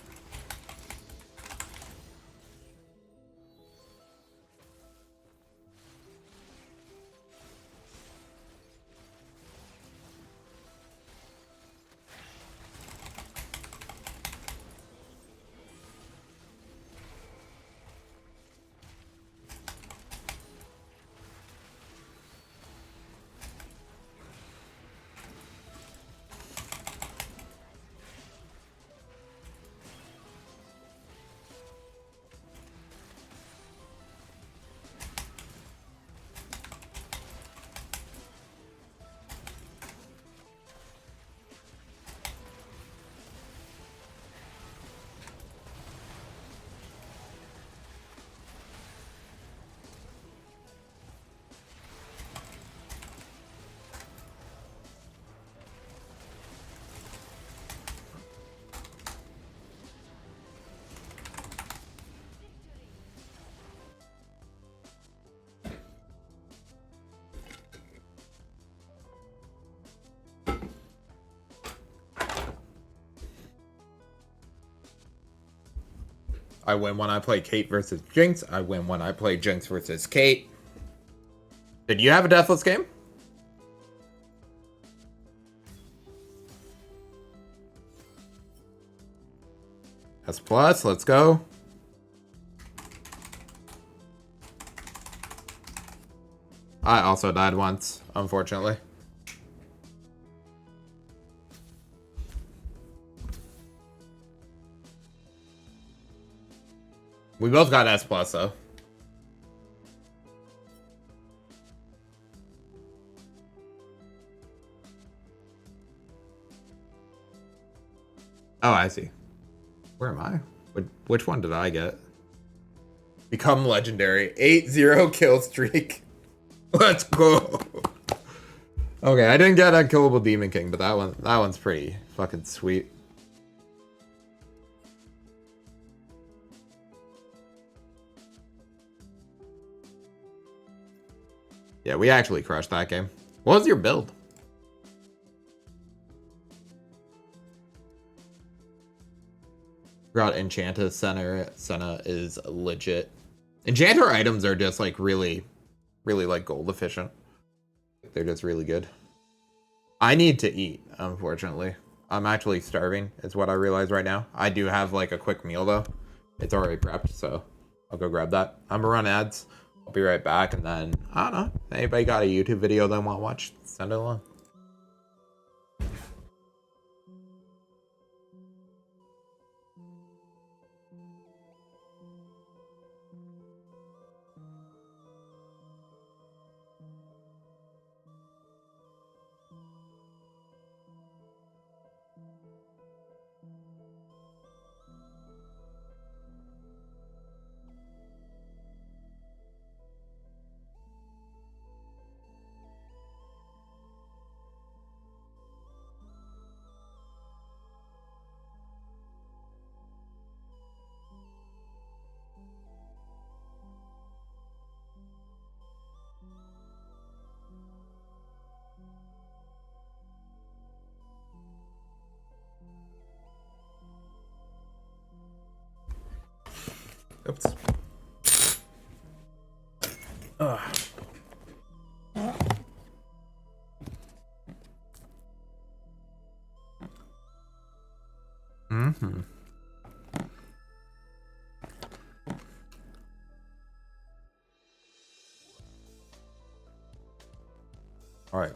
Speaker 1: I win when I play Kate versus Jinx. I win when I play Jinx versus Kate. Did you have a deathless game? S plus, let's go. I also died once, unfortunately. We both got S plus though. Oh, I see. Where am I? Which one did I get? Become legendary. 8-0 kill streak. Let's go. Okay, I didn't get Unkillable Demon King, but that one's pretty fucking sweet. Yeah, we actually crushed that game. What was your build? Forgot Enchanter Senna is legit. Enchanter items are just like really like gold efficient. They're just really good. I need to eat, unfortunately. I'm actually starving, is what I realize right now. I do have like a quick meal though. It's already prepped, so I'll go grab that. I'm gonna run ads. I'll be right back, and then I don't know. Anybody got a YouTube video they want to watch? Send it along. Oops. Ugh. Mm-hmm. All right.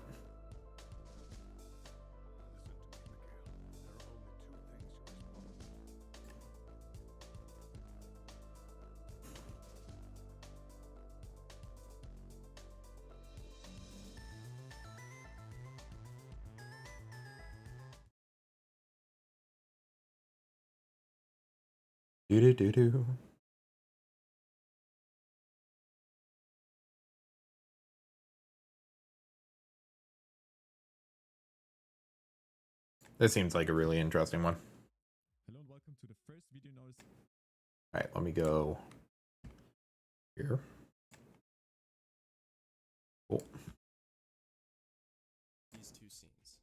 Speaker 1: Do-do-do-do. This seems like a really interesting one.
Speaker 13: Hello and welcome to the first video notice.
Speaker 1: All right, let me go here. Cool.
Speaker 13: These two scenes.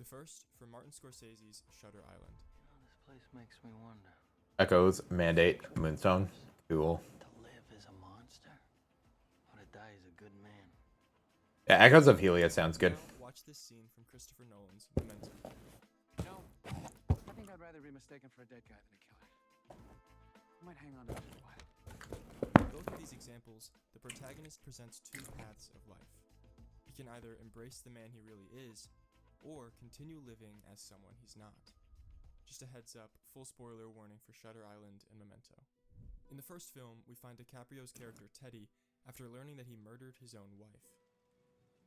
Speaker 13: The first from Martin Scorsese's Shutter Island.
Speaker 14: This place makes me wonder.
Speaker 1: Echoes, Mandate, Moonstone. Cool.
Speaker 14: To live is a monster, or to die is a good man.
Speaker 1: Yeah, Echoes of Helia sounds good.
Speaker 13: Watch this scene from Christopher Nolan's Memento.
Speaker 10: No, I think I'd rather be mistaken for a dead guy than a killer. I might hang on to it for a while.
Speaker 13: In both of these examples, the protagonist presents two paths of life. He can either embrace the man he really is, or continue living as someone he's not. Just a heads up, full spoiler warning for Shutter Island and Memento. In the first film, we find DiCaprio's character Teddy after learning that he murdered his own wife.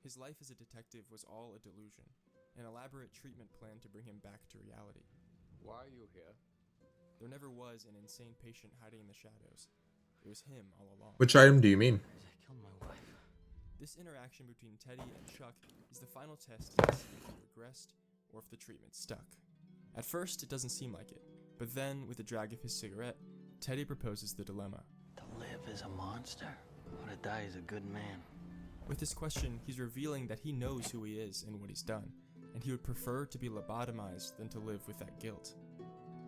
Speaker 13: His life as a detective was all a delusion, an elaborate treatment plan to bring him back to reality.
Speaker 10: Why are you here?
Speaker 13: There never was an insane patient hiding in the shadows. It was him all along.
Speaker 1: Which item do you mean?
Speaker 14: I killed my wife.
Speaker 13: This interaction between Teddy and Chuck is the final test to see if he regressed or if the treatment stuck. At first, it doesn't seem like it, but then, with a drag of his cigarette, Teddy proposes the dilemma.
Speaker 14: To live is a monster, or to die is a good man.
Speaker 13: With this question, he's revealing that he knows who he is and what he's done, and he would prefer to be lobotomized than to live with that guilt.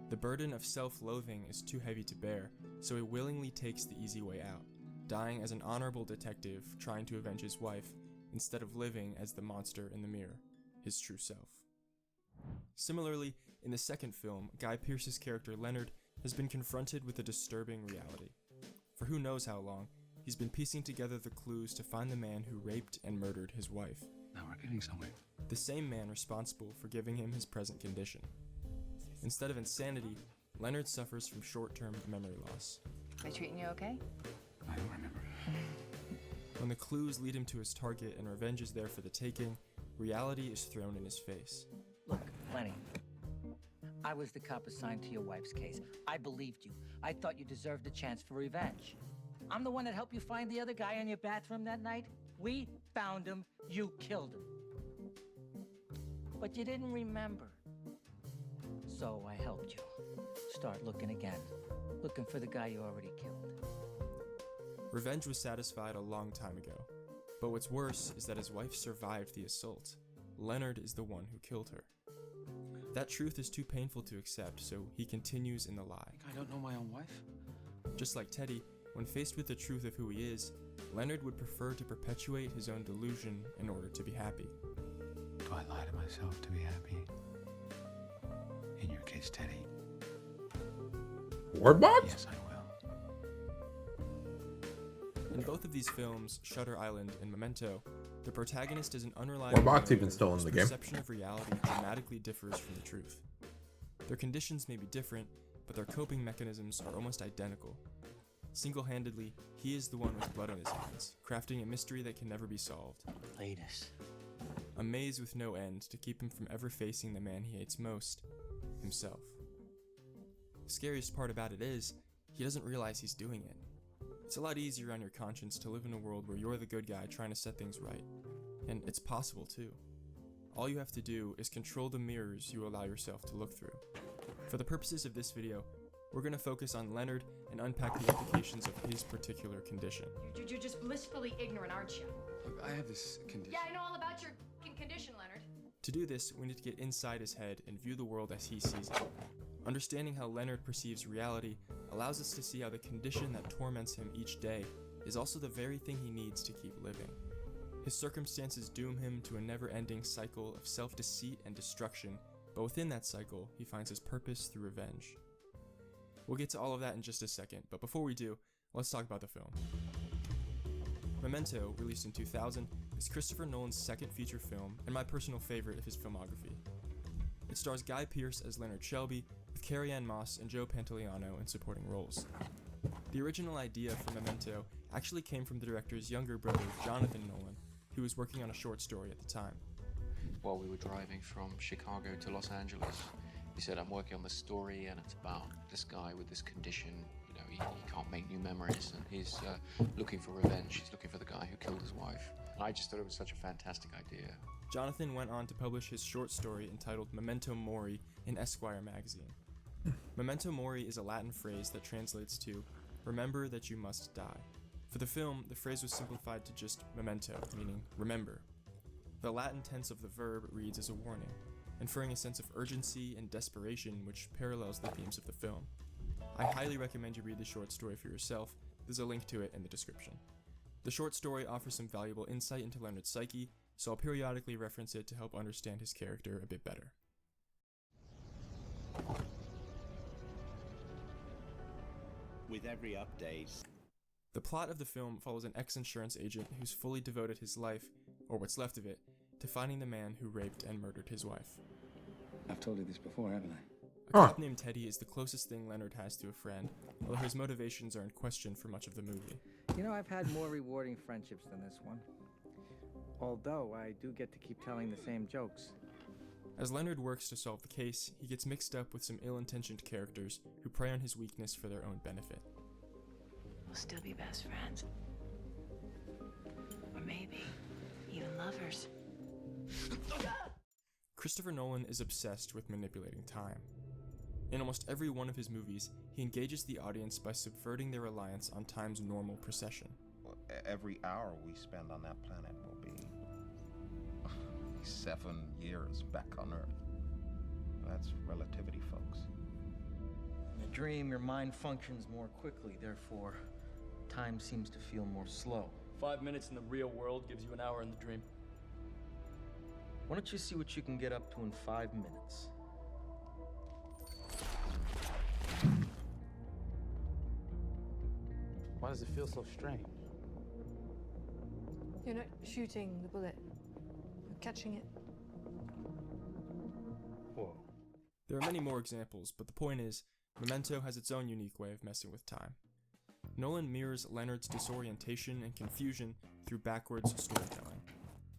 Speaker 13: The burden of self-loathing is too heavy to bear, so he willingly takes the easy way out, dying as an honorable detective trying to avenge his wife, instead of living as the monster in the mirror, his true self. Similarly, in the second film, Guy Pearce's character Leonard has been confronted with a disturbing reality. For who knows how long, he's been piecing together the clues to find the man who raped and murdered his wife.
Speaker 14: Now we're getting somewhere.
Speaker 13: The same man responsible for giving him his present condition. Instead of insanity, Leonard suffers from short-term memory loss.
Speaker 2: They treating you okay?
Speaker 14: I don't remember.
Speaker 13: When the clues lead him to his target and revenge is there for the taking, reality is thrown in his face.
Speaker 15: Look, Lenny, I was the cop assigned to your wife's case. I believed you. I thought you deserved a chance for revenge. I'm the one that helped you find the other guy in your bathroom that night. We found him, you killed him. But you didn't remember. So I helped you. Start looking again. Looking for the guy you already killed.
Speaker 13: Revenge was satisfied a long time ago. But what's worse is that his wife survived the assault. Leonard is the one who killed her. That truth is too painful to accept, so he continues in the lie.
Speaker 14: I don't know my own wife?
Speaker 13: Just like Teddy, when faced with the truth of who he is, Leonard would prefer to perpetuate his own delusion in order to be happy.
Speaker 14: Do I lie to myself to be happy? In your case, Teddy.
Speaker 1: Wardbox?
Speaker 14: Yes, I will.
Speaker 13: In both of these films, Shutter Island and Memento, the protagonist is an unreliable
Speaker 1: Wardbox
Speaker 13: narrator
Speaker 1: even still in
Speaker 13: whose
Speaker 1: the game.
Speaker 13: perception of reality dramatically differs from the truth. Their conditions may be different, but their coping mechanisms are almost identical. Single-handedly, he is the one with blood on his hands, crafting a mystery that can never be solved.
Speaker 15: Latest.
Speaker 13: A maze with no end to keep him from ever facing the man he hates most, himself. The scariest part about it is, he doesn't realize he's doing it. It's a lot easier on your conscience to live in a world where you're the good guy trying to set things right. And it's possible too. All you have to do is control the mirrors you allow yourself to look through. For the purposes of this video, we're going to focus on Leonard and unpack the implications of his particular condition.
Speaker 16: You're just blissfully ignorant, aren't you?
Speaker 14: Look, I have this condition.
Speaker 16: Yeah, I know all about your condition, Leonard.
Speaker 13: To do this, we need to get inside his head and view the world as he sees it. Understanding how Leonard perceives reality allows us to see how the condition that torments him each day is also the very thing he needs to keep living. His circumstances doom him to a never-ending cycle of self-deceit and destruction, but within that cycle, he finds his purpose through revenge. We'll get to all of that in just a second, but before we do, let's talk about the film. Memento, released in 2000, is Christopher Nolan's second feature film and my personal favorite of his filmography. It stars Guy Pearce as Leonard Shelby, with Carrie-Anne Moss and Joe Pantoliano in supporting roles. The original idea for Memento actually came from the director's younger brother, Jonathan Nolan, who was working on a short story at the time.
Speaker 17: While we were driving from Chicago to Los Angeles, he said, I'm working on this story and it's about this guy with this condition. You know, he can't make new memories and he's looking for revenge. He's looking for the guy who killed his wife. And I just thought it was such a fantastic idea.
Speaker 13: Jonathan went on to publish his short story entitled Memento Mori in Esquire magazine. Memento Mori is a Latin phrase that translates to, remember that you must die. For the film, the phrase was simplified to just memento, meaning remember. The Latin tense of the verb reads as a warning, inferring a sense of urgency and desperation which parallels the themes of the film. I highly recommend you read the short story for yourself. There's a link to it in the description. The short story offers some valuable insight into Leonard's psyche, so I'll periodically reference it to help understand his character a bit better.
Speaker 7: With every update.
Speaker 13: The plot of the film follows an ex-insurance agent who's fully devoted his life, or what's left of it, to finding the man who raped and murdered his wife.
Speaker 14: I've told you this before, haven't I?
Speaker 13: A cop named Teddy is the closest thing Leonard has to a friend, although his motivations are in question for much of the movie.
Speaker 18: You know, I've had more rewarding friendships than this one. Although I do get to keep telling the same jokes.
Speaker 13: As Leonard works to solve the case, he gets mixed up with some ill-intentioned characters who prey on his weakness for their own benefit.
Speaker 19: We'll still be best friends. Or maybe even lovers.
Speaker 13: Christopher Nolan is obsessed with manipulating time. In almost every one of his movies, he engages the audience by subverting their reliance on time's normal procession.
Speaker 20: Every hour we spend on that planet will be 7 years back on Earth. That's relativity, folks.
Speaker 15: The
Speaker 21: dream, your mind functions more quickly, therefore, time seems to feel more slow.
Speaker 22: 5 minutes in the real world gives you an hour in the dream.
Speaker 21: Why don't you see what you can get up to in 5 minutes?
Speaker 14: Why does it feel so strange?
Speaker 23: You're not shooting the bullet. You're catching it.
Speaker 14: Whoa.
Speaker 13: There are many more examples, but the point is, Memento has its own unique way of messing with time. Nolan mirrors Leonard's disorientation and confusion through backwards storytelling,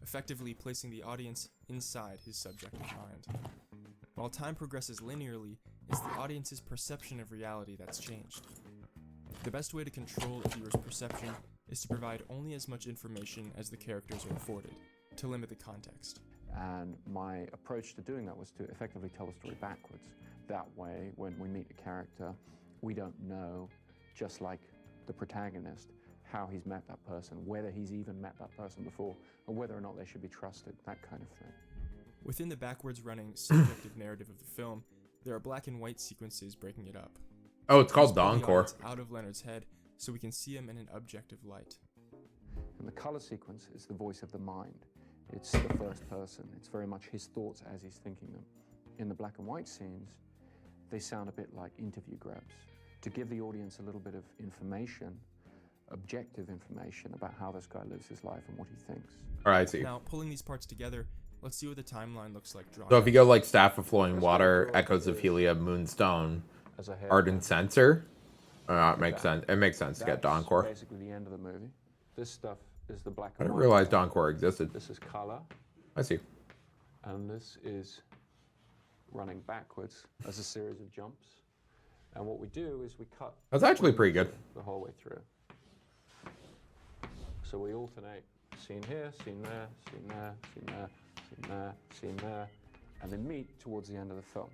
Speaker 13: effectively placing the audience inside his subjective mind. While time progresses linearly, it's the audience's perception of reality that's changed. The best way to control a viewer's perception is to provide only as much information as the characters are afforded, to limit the context.
Speaker 24: And my approach to doing that was to effectively tell the story backwards. That way, when we meet a character, we don't know, just like the protagonist, how he's met that person, whether he's even met that person before, or whether or not they should be trusted, that kind of thing.
Speaker 13: Within the backwards running subjective narrative of the film, there are black and white sequences breaking it up.
Speaker 1: Oh, it's called
Speaker 13: Pull the
Speaker 1: Dawncore.
Speaker 13: audience out of Leonard's head so we can see him in an objective light.
Speaker 24: And the color sequence is the voice of the mind. It's the first person. It's very much his thoughts as he's thinking them. In the black and white scenes, they sound a bit like interview grabs. To give the audience a little bit of information, objective information about how this guy lives his life and what he thinks.
Speaker 1: Alright, I see.
Speaker 13: Now, pulling these parts together, let's see what the timeline looks like drawn
Speaker 1: So if
Speaker 13: out.
Speaker 1: you go like Staff of Flowing Water, Echoes of Helium, Moonstone, Ardent Censor, it makes sense. It makes sense to get
Speaker 24: That's
Speaker 1: Dawncore.
Speaker 24: basically the end of the movie. This stuff is the black
Speaker 1: I
Speaker 24: and
Speaker 1: didn't
Speaker 24: white.
Speaker 1: realize Dawncore existed.
Speaker 24: This is color.
Speaker 1: I see.
Speaker 24: And this is running backwards as a series of jumps. And what we do is we cut.
Speaker 1: That's actually pretty good.
Speaker 24: The whole way through. So we alternate scene here, scene there, scene there, scene there, scene there, scene there, and then meet towards the end of the film.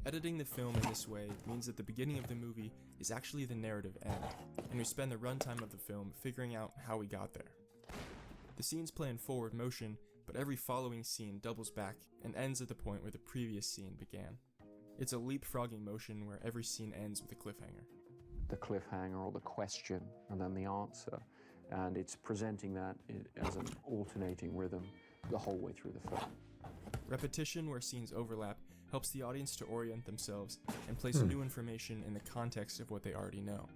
Speaker 13: Editing the film in this way means that the beginning of the movie is actually the narrative end, and we spend the runtime of the film figuring out how we got there. The scenes play in forward motion, but every following scene doubles back and ends at the point where the previous scene began. It's a leapfrogging motion where every scene ends with a cliffhanger.
Speaker 24: The cliffhanger or the question, and then the answer. And it's presenting that as an alternating rhythm the whole way through the film.
Speaker 13: Repetition where scenes overlap helps the audience to orient themselves and place new information in the context of what they already know.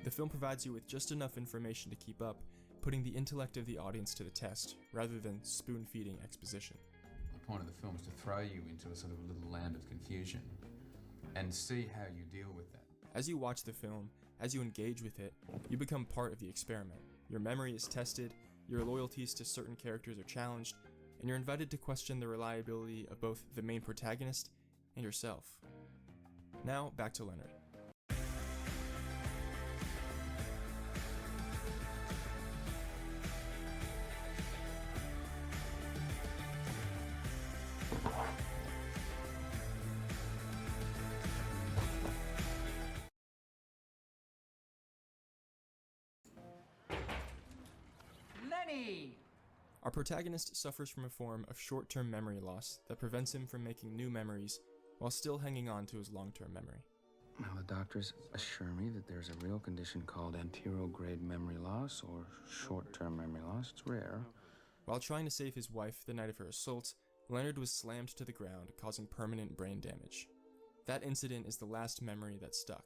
Speaker 13: The film provides you with just enough information to keep up, putting the intellect of the audience to the test, rather than spoon-feeding exposition.
Speaker 14: The point of the film is to throw you into a sort of little land of confusion and see how you deal with that.
Speaker 13: As you watch the film, as you engage with it, you become part of the experiment. Your memory is tested, your loyalties to certain characters are challenged, and you're invited to question the reliability of both the main protagonist and yourself. Now, back to Leonard.
Speaker 15: Lenny!
Speaker 13: Our protagonist suffers from a form of short-term memory loss that prevents him from making new memories while still hanging on to his long-term memory.
Speaker 14: Well, the doctors assure me that there's a real condition called anterograde memory loss or short-term memory loss. It's rare.
Speaker 13: While trying to save his wife the night of her assault, Leonard was slammed to the ground, causing permanent brain damage. That incident is the last memory that stuck.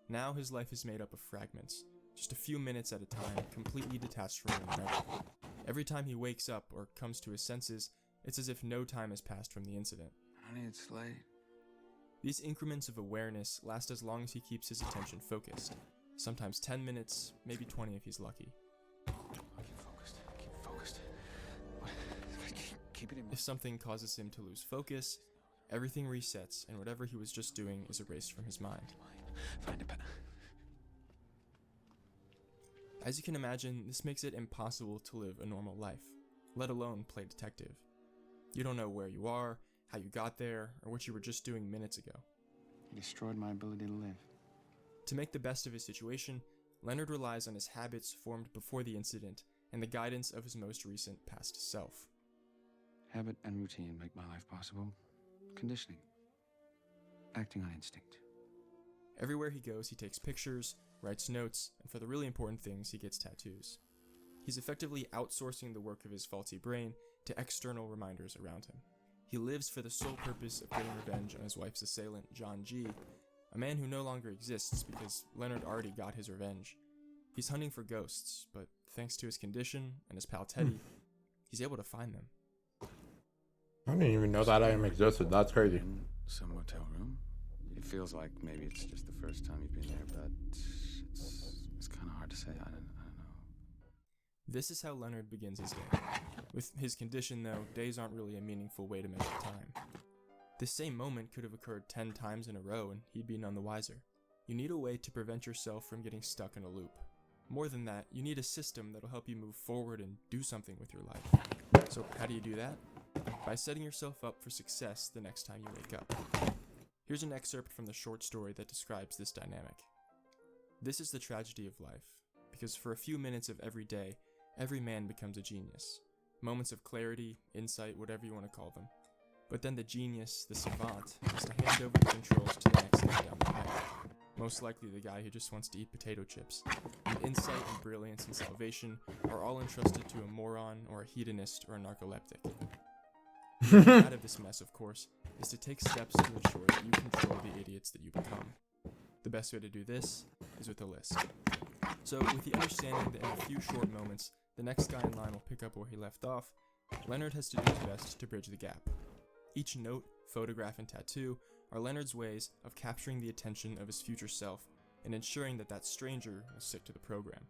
Speaker 13: Now his life is made up of fragments, just a few minutes at a time, completely detached from one another. Every time he wakes up or comes to his senses, it's as if no time has passed from the incident.
Speaker 14: Honey, it's late.
Speaker 13: These increments of awareness last as long as he keeps his attention focused. Sometimes 10 minutes, maybe 20 if he's lucky.
Speaker 14: Keep focused. Keep it in mind.
Speaker 13: If something causes him to lose focus, everything resets and whatever he was just doing is erased from his mind.
Speaker 14: Find a pen.
Speaker 13: As you can imagine, this makes it impossible to live a normal life, let alone play detective. You don't know where you are, how you got there, or what you were just doing minutes ago.
Speaker 14: He destroyed my ability to live.
Speaker 13: To make the best of his situation, Leonard relies on his habits formed before the incident and the guidance of his most recent past self.
Speaker 14: Habit and routine make my life possible. Conditioning. Acting on instinct.
Speaker 13: Everywhere he goes, he takes pictures, writes notes, and for the really important things, he gets tattoos. He's effectively outsourcing the work of his faulty brain to external reminders around him. He lives for the sole purpose of getting revenge on his wife's assailant, John G., a man who no longer exists because Leonard already got his revenge. He's hunting for ghosts, but thanks to his condition and his pal Teddy, he's able to find them.
Speaker 1: I didn't even know that item existed. That's crazy.
Speaker 14: In some motel room. It feels like maybe it's just the first time you've been there, but it's kind of hard to say. I don't know.
Speaker 13: This is how Leonard begins his day. With his condition, though, days aren't really a meaningful way to measure time. This same moment could have occurred 10 times in a row and he'd be none the wiser. You need a way to prevent yourself from getting stuck in a loop. More than that, you need a system that'll help you move forward and do something with your life. So how do you do that? By setting yourself up for success the next time you wake up. Here's an excerpt from the short story that describes this dynamic. This is the tragedy of life, because for a few minutes of every day, every man becomes a genius. Moments of clarity, insight, whatever you want to call them. But then the genius, the savant, has to hand over the controls to the next guy down the pipe. Most likely the guy who just wants to eat potato chips. And insight and brilliance and salvation are all entrusted to a moron or a hedonist or a narcoleptic. The way out of this mess, of course, is to take steps to ensure that you control the idiots that you become. The best way to do this is with a list. So, with the understanding that in a few short moments, the next guy in line will pick up where he left off, Leonard has to do his best to bridge the gap. Each note, photograph, and tattoo are Leonard's ways of capturing the attention of his future self and ensuring that that stranger will stick to the program.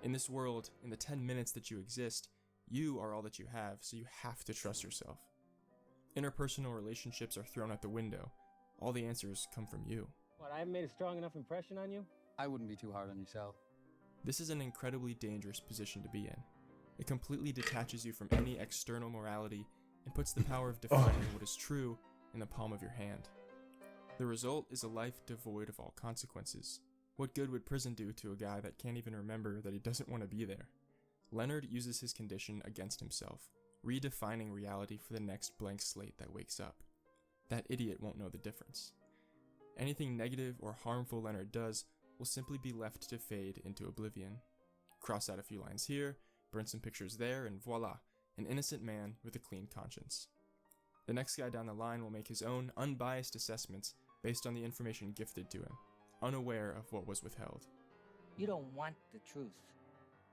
Speaker 13: In this world, in the 10 minutes that you exist, you are all that you have, so you have to trust yourself. Interpersonal relationships are thrown out the window. All the answers come from you.
Speaker 18: What, I haven't made a strong enough impression on you?
Speaker 14: I wouldn't be too hard on yourself.
Speaker 13: This is an incredibly dangerous position to be in. It completely detaches you from any external morality and puts the power of defining what is true in the palm of your hand. The result is a life devoid of all consequences. What good would prison do to a guy that can't even remember that he doesn't want to be there? Leonard uses his condition against himself, redefining reality for the next blank slate that wakes up. That idiot won't know the difference. Anything negative or harmful Leonard does will simply be left to fade into oblivion. Cross out a few lines here, burn some pictures there, and voila, an innocent man with a clean conscience. The next guy down the line will make his own unbiased assessments based on the information gifted to him, unaware of what was withheld.
Speaker 15: You don't want the truth.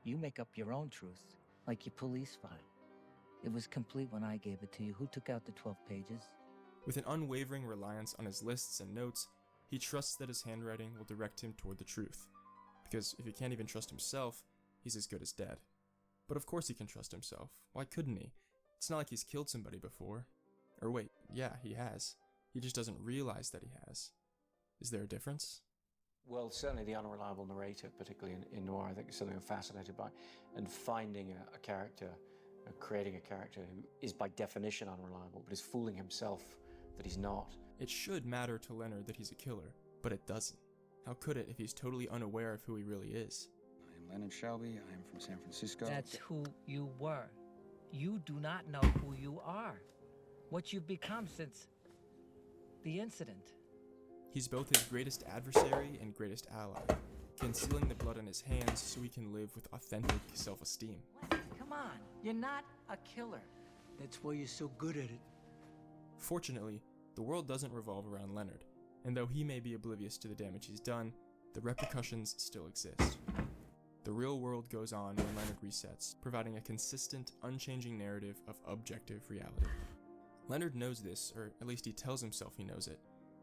Speaker 15: You make up your own truth, like your police file. It was complete when I gave it to you. Who took out the 12 pages?
Speaker 13: With an unwavering reliance on his lists and notes, he trusts that his handwriting will direct him toward the truth. Because if he can't even trust himself, he's as good as dead. But of course he can trust himself. Why couldn't he? It's not like he's killed somebody before. Or wait, yeah, he has. He just doesn't realize that he has. Is there a difference?
Speaker 17: Well, certainly the unreliable narrator, particularly in noir, I think is something I'm fascinated by. And finding a character, creating a character who is by definition unreliable, but is fooling himself that he's not.
Speaker 13: It should matter to Leonard that he's a killer, but it doesn't. How could it if he's totally unaware of who he really is?
Speaker 14: I am Leonard Shelby. I am from San Francisco.
Speaker 15: That's who you were. You do not know who you are. What you've become since the incident.
Speaker 13: He's both his greatest adversary and greatest ally, concealing the blood on his hands so he can live with authentic self-esteem.
Speaker 15: Come on, you're not a killer.
Speaker 10: That's why you're so good at it.
Speaker 13: Fortunately, the world doesn't revolve around Leonard, and though he may be oblivious to the damage he's done, the repercussions still exist. The real world goes on when Leonard resets, providing a consistent, unchanging narrative of objective reality. Leonard knows this, or at least he tells himself he knows it.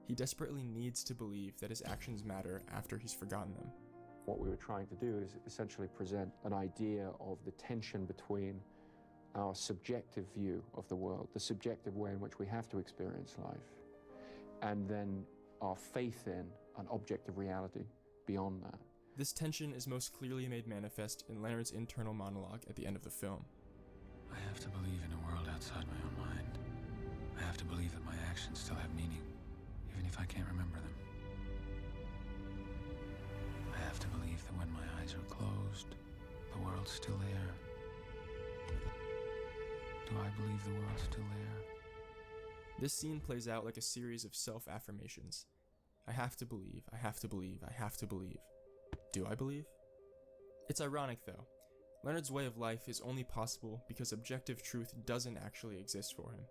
Speaker 13: He desperately needs to believe that his actions matter after he's forgotten them.
Speaker 24: What we were trying to do is essentially present an idea of the tension between our subjective view of the world, the subjective way in which we have to experience life, and then our faith in an objective reality beyond that.
Speaker 13: This tension is most clearly made manifest in Leonard's internal monologue at the end of the film.
Speaker 14: I have to believe in a world outside my own mind. I have to believe that my actions still have meaning, even if I can't remember them. I have to believe that when my eyes are closed, the world's still there. Do I believe the world's still there?
Speaker 13: This scene plays out like a series of self-affirmations. I have to believe, I have to believe, I have to believe. Do I believe? It's ironic though. Leonard's way of life is only possible because objective truth doesn't actually exist for him.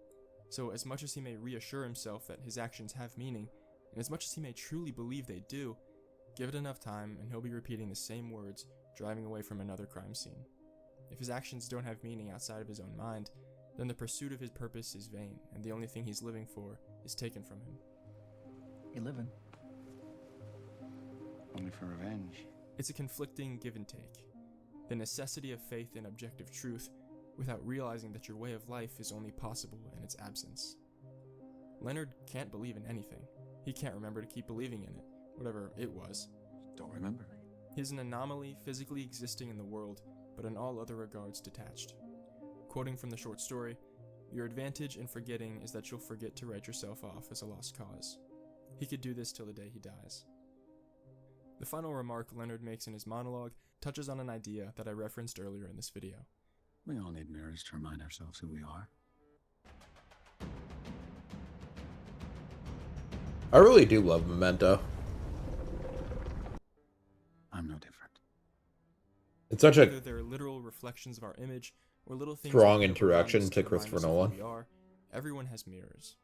Speaker 13: So as much as he may reassure himself that his actions have meaning, and as much as he may truly believe they do, give it enough time and he'll be repeating the same words, driving away from another crime scene. If his actions don't have meaning outside of his own mind, then the pursuit of his purpose is vain, and the only thing he's living for is taken from him.
Speaker 18: You living?
Speaker 14: Only for revenge.
Speaker 13: It's a conflicting give and take. The necessity of faith in objective truth without realizing that your way of life is only possible in its absence. Leonard can't believe in anything. He can't remember to keep believing in it, whatever it was.
Speaker 14: Don't remember.
Speaker 13: He's an anomaly physically existing in the world, but in all other regards detached. Quoting from the short story, "Your advantage in forgetting is that you'll forget to write yourself off as a lost cause." He could do this till the day he dies. The final remark Leonard makes in his monologue touches on an idea that I referenced earlier in this video.
Speaker 14: We all need mirrors to remind ourselves who we are.
Speaker 1: I really do love Memento.
Speaker 14: I'm no different.
Speaker 1: It's such
Speaker 13: Whether
Speaker 1: a
Speaker 13: they're literal reflections of our image or little things
Speaker 1: strong
Speaker 13: that we put around
Speaker 1: introduction
Speaker 13: us
Speaker 1: to
Speaker 13: remind
Speaker 1: Christopher
Speaker 13: us of who
Speaker 1: Nolan.
Speaker 13: we are, everyone has mirrors.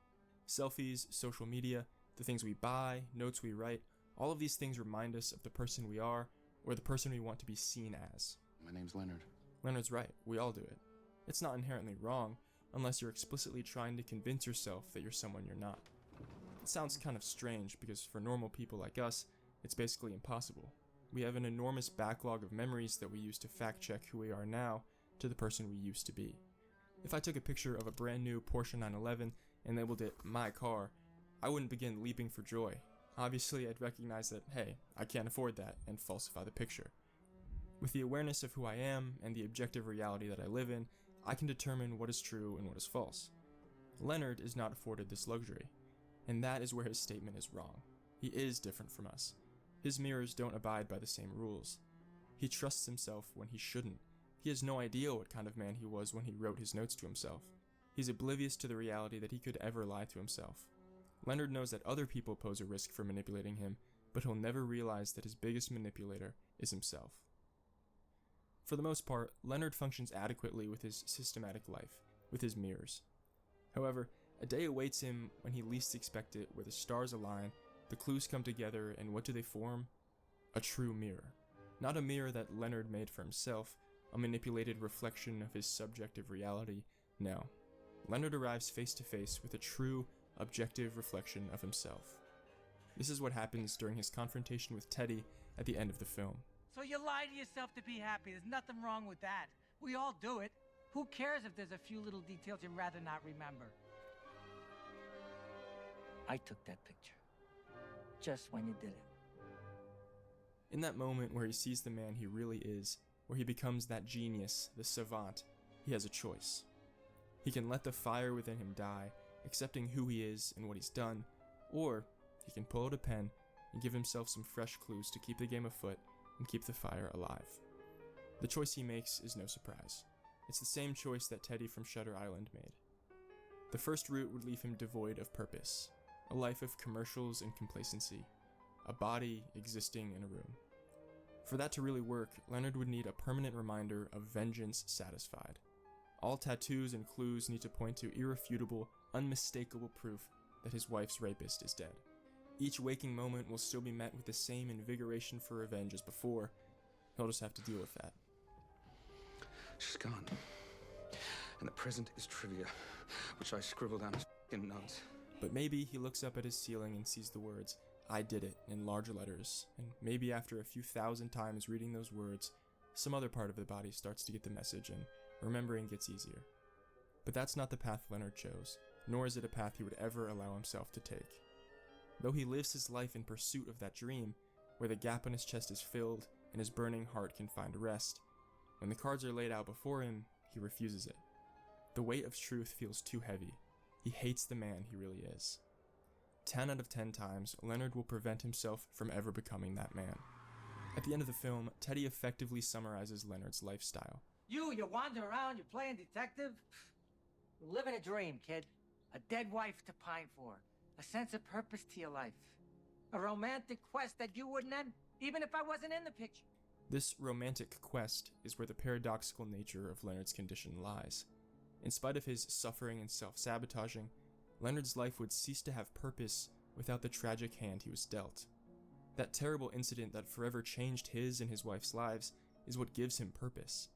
Speaker 13: Selfies, social media, the things we buy, notes we write, all of these things remind us of the person we are or the person we want to be seen as.
Speaker 14: My name's Leonard.
Speaker 13: Leonard's right, we all do it. It's not inherently wrong unless you're explicitly trying to convince yourself that you're someone you're not. It sounds kind of strange because for normal people like us, it's basically impossible. We have an enormous backlog of memories that we use to fact check who we are now to the person we used to be. If I took a picture of a brand new Porsche 911 and labeled it my car, I wouldn't begin leaping for joy. Obviously, I'd recognize that, hey, I can't afford that, and falsify the picture. With the awareness of who I am and the objective reality that I live in, I can determine what is true and what is false. Leonard is not afforded this luxury, and that is where his statement is wrong. He is different from us. His mirrors don't abide by the same rules. He trusts himself when he shouldn't. He has no idea what kind of man he was when he wrote his notes to himself. He's oblivious to the reality that he could ever lie to himself. Leonard knows that other people pose a risk for manipulating him, but he'll never realize that his biggest manipulator is himself. For the most part, Leonard functions adequately with his systematic life, with his mirrors. However, a day awaits him when he least expects it, where the stars align, the clues come together, and what do they form? A true mirror. Not a mirror that Leonard made for himself, a manipulated reflection of his subjective reality. No. Leonard arrives face to face with a true, objective reflection of himself. This is what happens during his confrontation with Teddy at the end of the film.
Speaker 15: So you lie to yourself to be happy. There's nothing wrong with that. We all do it. Who cares if there's a few little details you'd rather not remember? I took that picture. Just when you did it.
Speaker 13: In that moment where he sees the man he really is, where he becomes that genius, the savant, he has a choice. He can let the fire within him die, accepting who he is and what he's done, or he can pull out a pen and give himself some fresh clues to keep the game afoot and keep the fire alive. The choice he makes is no surprise. It's the same choice that Teddy from Shutter Island made. The first route would leave him devoid of purpose, a life of commercials and complacency, a body existing in a room. For that to really work, Leonard would need a permanent reminder of vengeance satisfied. All tattoos and clues need to point to irrefutable, unmistakable proof that his wife's rapist is dead. Each waking moment will still be met with the same invigoration for revenge as before. He'll just have to deal with that.
Speaker 14: She's gone. And the present is trivia, which I scribbled down as f***ing notes.
Speaker 13: But maybe he looks up at his ceiling and sees the words, "I did it," in large letters, and maybe after a few thousand times reading those words, some other part of the body starts to get the message and remembering gets easier. But that's not the path Leonard chose, nor is it a path he would ever allow himself to take. Though he lives his life in pursuit of that dream, where the gap in his chest is filled and his burning heart can find rest, when the cards are laid out before him, he refuses it. The weight of truth feels too heavy. He hates the man he really is. 10 out of 10 times, Leonard will prevent himself from ever becoming that man. At the end of the film, Teddy effectively summarizes Leonard's lifestyle.
Speaker 15: You wander around, you're playing detective. You're living a dream, kid. A dead wife to pine for. A sense of purpose to your life. A romantic quest that you wouldn't end, even if I wasn't in the picture.
Speaker 13: This romantic quest is where the paradoxical nature of Leonard's condition lies. In spite of his suffering and self-sabotaging, Leonard's life would cease to have purpose without the tragic hand he was dealt. That terrible incident that forever changed his and his wife's lives is what gives him purpose.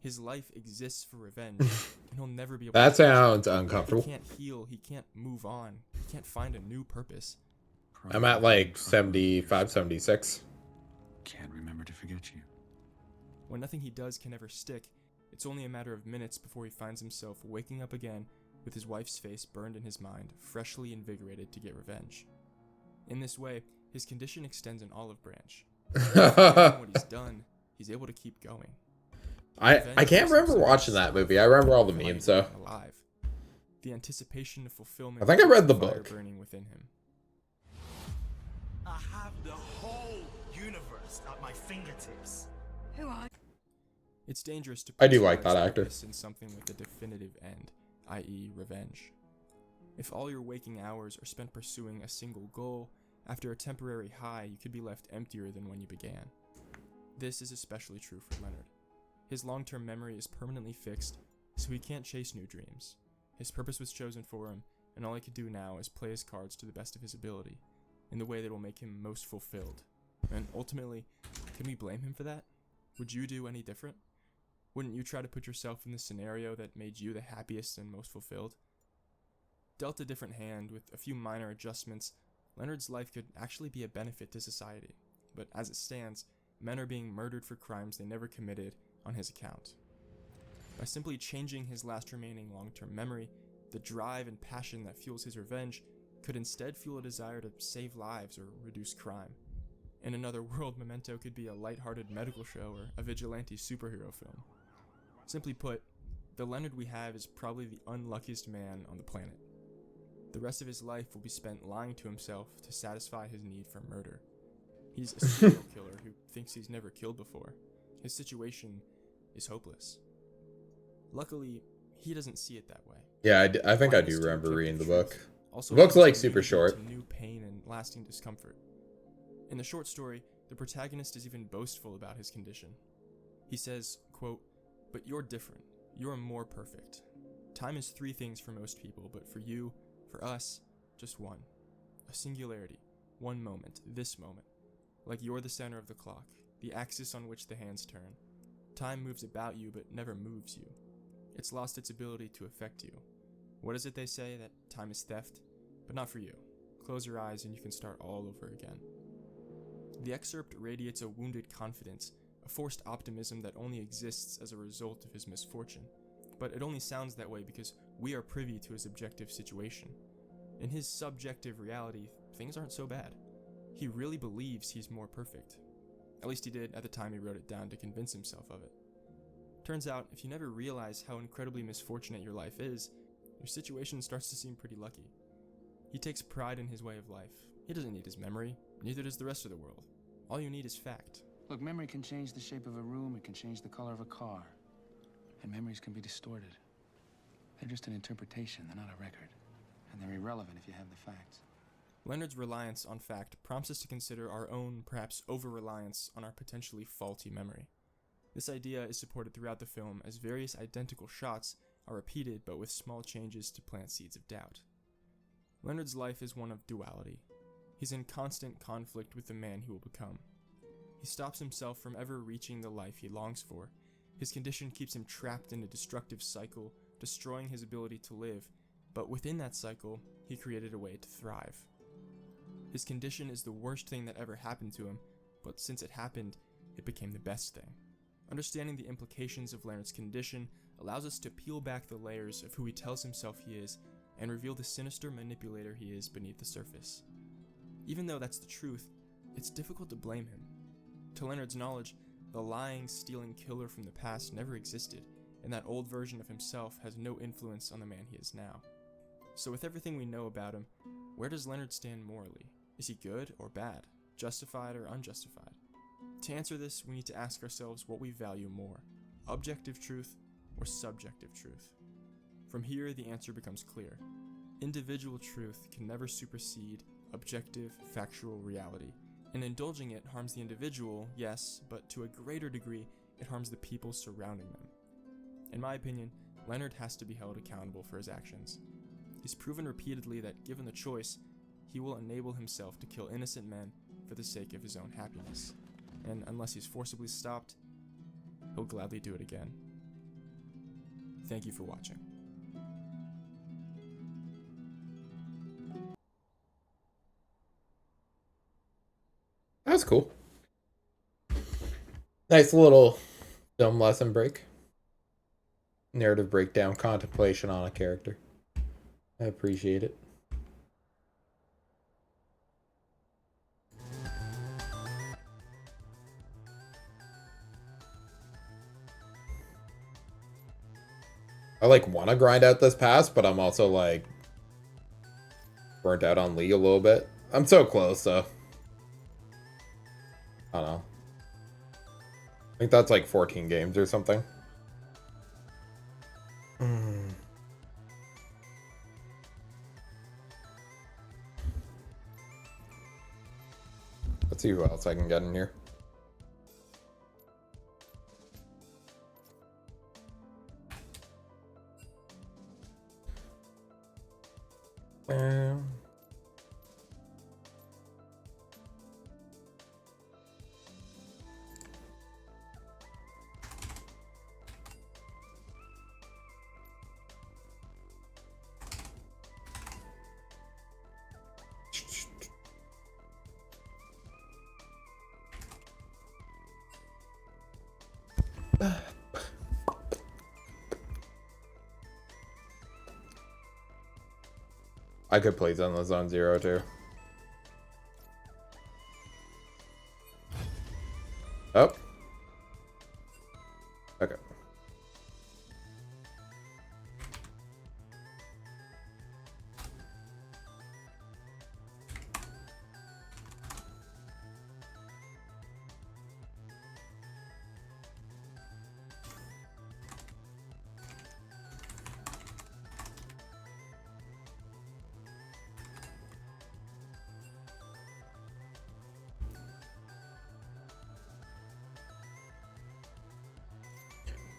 Speaker 13: His life exists for revenge, and he'll never be able
Speaker 1: That
Speaker 13: to
Speaker 1: sounds
Speaker 13: change.
Speaker 1: uncomfortable.
Speaker 13: He can't heal, he can't move on, he can't find a new purpose.
Speaker 1: I'm at like 75, 76.
Speaker 14: Can't remember to forget you.
Speaker 13: When nothing he does can ever stick, it's only a matter of minutes before he finds himself waking up again with his wife's face burned in his mind, freshly invigorated to get revenge. In this way, his condition extends an olive branch. After what he's done, he's able to keep going.
Speaker 1: I can't remember watching that movie. I remember all the memes though.
Speaker 13: Alive. The anticipation of fulfillment.
Speaker 1: I think I read the
Speaker 13: fire
Speaker 1: book.
Speaker 13: burning within him.
Speaker 4: I have the whole universe at my fingertips.
Speaker 16: Who are
Speaker 13: It's dangerous to
Speaker 1: I do like that
Speaker 13: personalize
Speaker 1: actor.
Speaker 13: purpose in something with a definitive end, i.e. revenge. If all your waking hours are spent pursuing a single goal, after a temporary high, you could be left emptier than when you began. This is especially true for Leonard. His long-term memory is permanently fixed, so he can't chase new dreams. His purpose was chosen for him, and all he can do now is play his cards to the best of his ability, in the way that will make him most fulfilled. And ultimately, can we blame him for that? Would you do any different? Wouldn't you try to put yourself in the scenario that made you the happiest and most fulfilled? Dealt a different hand with a few minor adjustments, Leonard's life could actually be a benefit to society. But as it stands, men are being murdered for crimes they never committed on his account. By simply changing his last remaining long-term memory, the drive and passion that fuels his revenge could instead fuel a desire to save lives or reduce crime. In another world, Memento could be a lighthearted medical show or a vigilante superhero film. Simply put, the Leonard we have is probably the unluckiest man on the planet. The rest of his life will be spent lying to himself to satisfy his need for murder. He's a serial killer who thinks he's never killed before. His situation is hopeless. Luckily, he doesn't see it that way.
Speaker 1: Yeah, I think I do remember reading the book. The book's like super short.
Speaker 13: New pain and lasting discomfort. In the short story, the protagonist is even boastful about his condition. He says, quote, "But you're different. You're more perfect. Time is 3 things for most people, but for you, for us, just one. A singularity, one moment, this moment. Like you're the center of the clock, the axis on which the hands turn. Time moves about you, but never moves you. It's lost its ability to affect you. What is it they say? That time is theft? But not for you. Close your eyes and you can start all over again." The excerpt radiates a wounded confidence, a forced optimism that only exists as a result of his misfortune. But it only sounds that way because we are privy to his objective situation. In his subjective reality, things aren't so bad. He really believes he's more perfect. At least he did at the time he wrote it down to convince himself of it. Turns out, if you never realize how incredibly misfortunate your life is, your situation starts to seem pretty lucky. He takes pride in his way of life. He doesn't need his memory, neither does the rest of the world. All you need is fact.
Speaker 14: Look, memory can change the shape of a room, it can change the color of a car. And memories can be distorted. They're just an interpretation, they're not a record. And they're irrelevant if you have the facts.
Speaker 13: Leonard's reliance on fact prompts us to consider our own, perhaps over-reliance on our potentially faulty memory. This idea is supported throughout the film as various identical shots are repeated but with small changes to plant seeds of doubt. Leonard's life is one of duality. He's in constant conflict with the man he will become. He stops himself from ever reaching the life he longs for. His condition keeps him trapped in a destructive cycle, destroying his ability to live, but within that cycle, he created a way to thrive. His condition is the worst thing that ever happened to him, but since it happened, it became the best thing. Understanding the implications of Leonard's condition allows us to peel back the layers of who he tells himself he is and reveal the sinister manipulator he is beneath the surface. Even though that's the truth, it's difficult to blame him. To Leonard's knowledge, the lying, stealing killer from the past never existed, and that old version of himself has no influence on the man he is now. So with everything we know about him, where does Leonard stand morally? Is he good or bad? Justified or unjustified? To answer this, we need to ask ourselves what we value more, objective truth or subjective truth. From here, the answer becomes clear. Individual truth can never supersede objective, factual reality. And indulging it harms the individual, yes, but to a greater degree, it harms the people surrounding them. In my opinion, Leonard has to be held accountable for his actions. He's proven repeatedly that, given the choice, he will enable himself to kill innocent men for the sake of his own happiness. And unless he's forcibly stopped, he'll gladly do it again. Thank you for watching.
Speaker 1: That's cool. Nice little film lesson break. Narrative breakdown, contemplation on a character. I appreciate it. I like want to grind out this pass, but I'm also like burnt out on League a little bit. I'm so close though. I don't know. I think that's like 14 games or something. Let's see who else I can get in here. I could play Zenless on 0 too. Oh. Okay.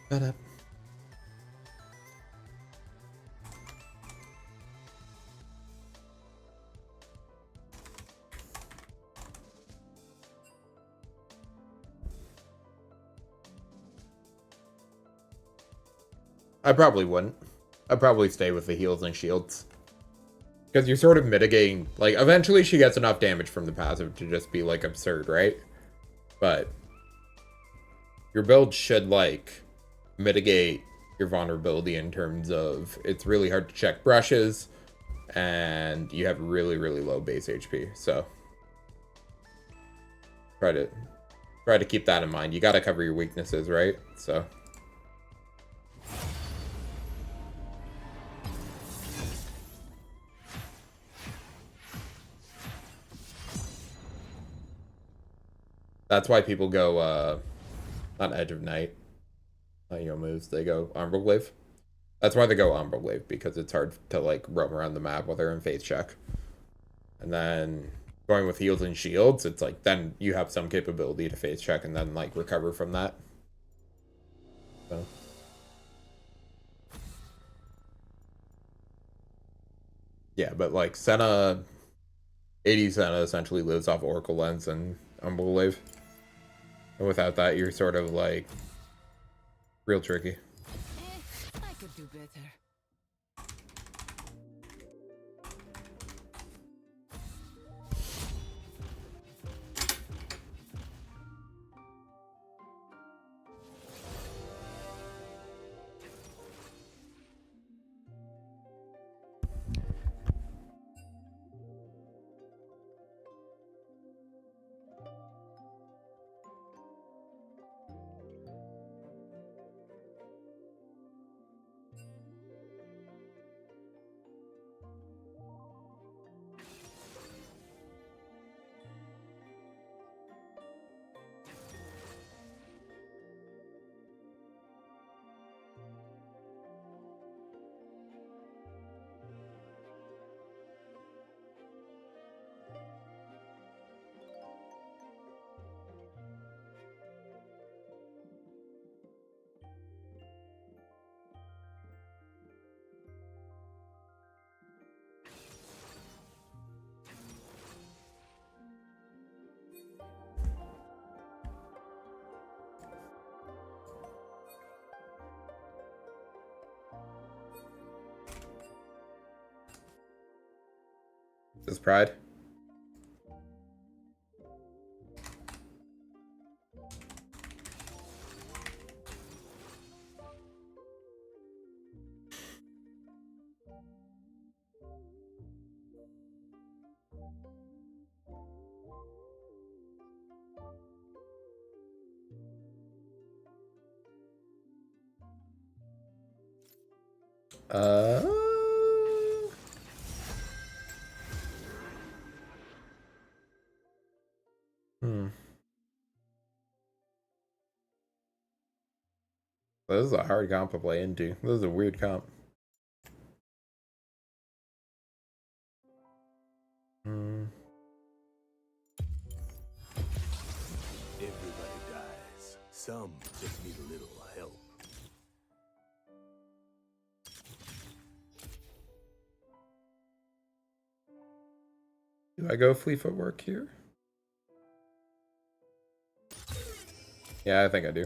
Speaker 1: Ba-da. I probably wouldn't. I'd probably stay with the heals and shields. Because you're sort of mitigating, like, eventually she gets enough damage from the passive to just be, like, absurd, right? But your build should, like, mitigate your vulnerability in terms of it's really hard to check brushes and you have really, really low base HP. So try to keep that in mind. You got to cover your weaknesses, right? So that's why people go not Edge of Night, moves. They go Umbral. That's why they go Umbral, because it's hard to like roam around the map while they're in phase check. And then going with heals and shields, it's like then you have some capability to phase check and then like recover from that. So yeah, but like Senna, 80 Senna essentially lives off Oracle Lens and Umbral. And without that, you're sort of like real tricky.
Speaker 5: I could do better.
Speaker 1: Princess Pride. This is a hard comp to play into. This is a weird comp.
Speaker 6: Everybody dies. Some just need a little help.
Speaker 1: Do I go Fleet Footwork here? Yeah, I think I do.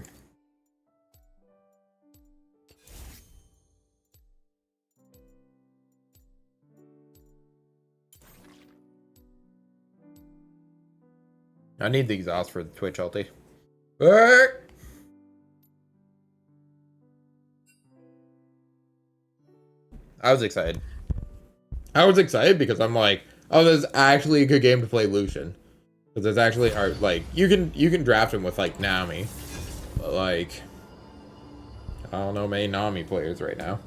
Speaker 1: I need the exhaust for the Twitch ulti. I was excited. I was excited because I'm like, oh, this is actually a good game to play Lucian. Because there's actually like you can draft him with like Nami. But like I don't know many Nami players right now.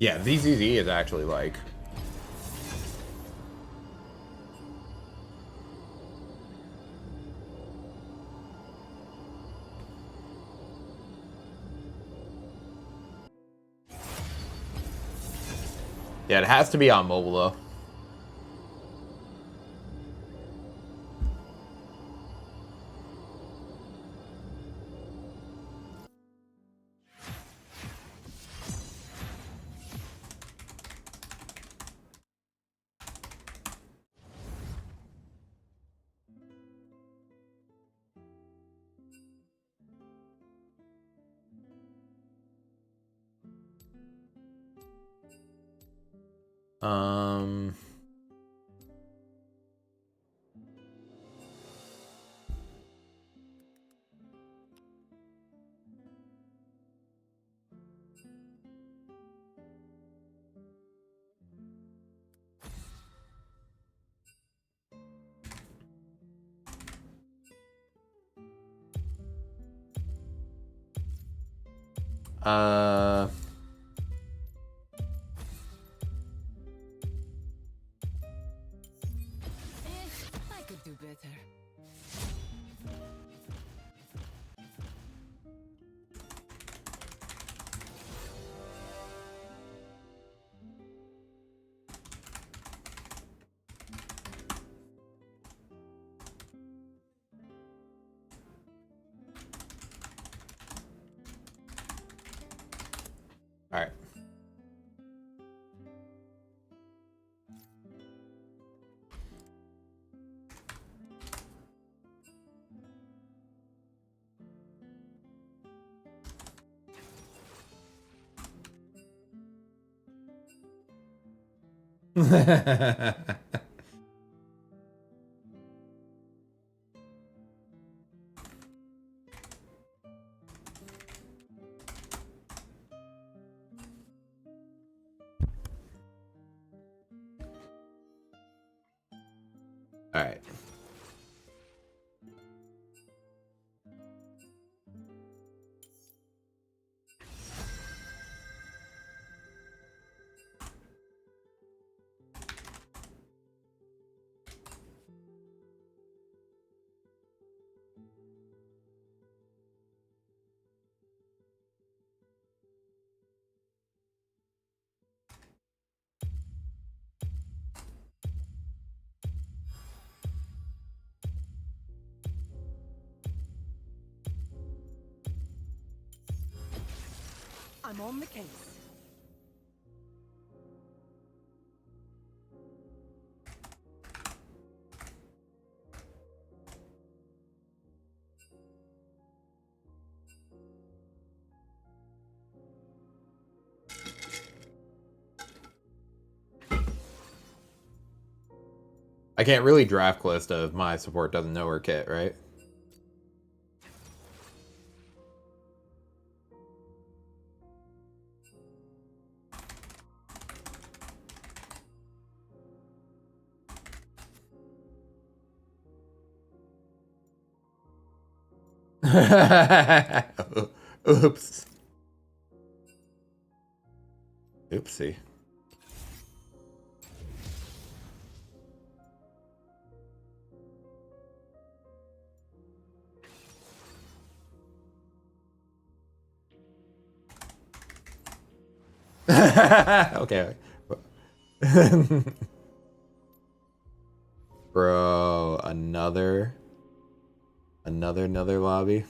Speaker 1: Yeah, ZZZ is actually like yeah, it has to be on mobile though. Um,
Speaker 5: I could do better.
Speaker 1: all right. All right.
Speaker 3: I'm on the case.
Speaker 1: I can't really draft list if my support doesn't know her kit, right? Oops. Oopsie. Okay. Bro, another lobby.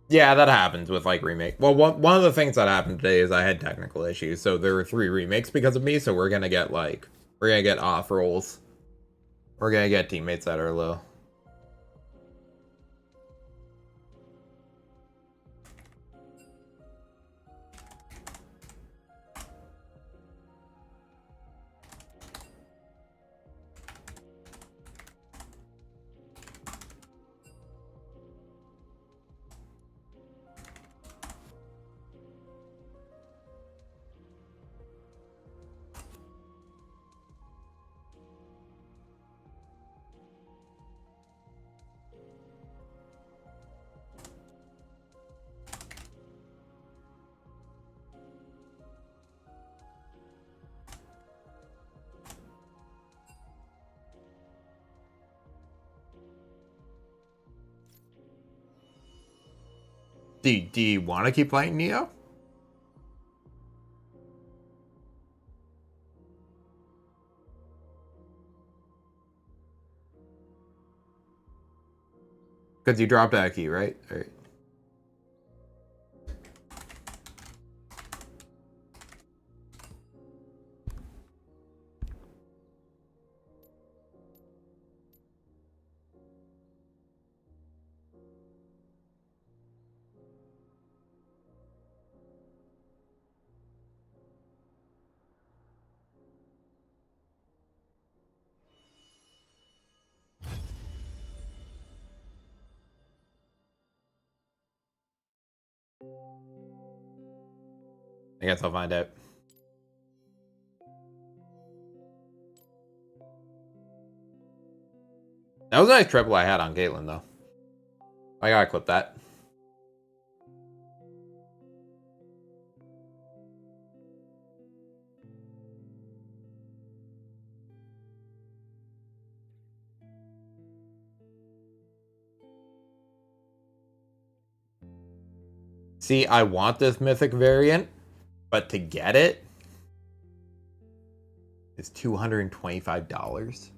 Speaker 1: Yeah, that happens with like remake. Well, one of the things that happened today is I had technical issues, so there were 3 remakes because of me. So we're gonna get off rolls. We're gonna get teammates that are low. Do you want to keep playing Neo? Because you dropped that key, right? All right. I guess I'll find out. That was a nice triple I had on Caitlyn, though. I gotta clip that. See, I want this mythic variant, but to get it is $225.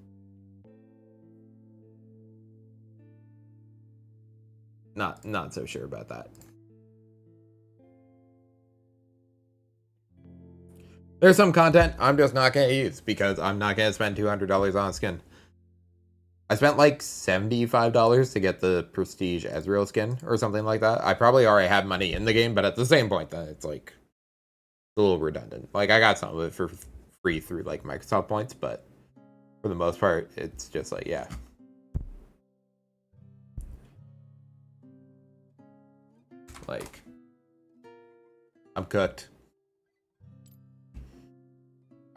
Speaker 1: Not so sure about that. There's some content I'm just not gonna use because I'm not gonna spend $200 on a skin. I spent like $75 to get the Prestige Ezreal skin or something like that. I probably already have money in the game, but at the same point, then it's like a little redundant. Like I got some of it for free through like Microsoft points, but for the most part, it's just like, yeah. Like, I'm cooked.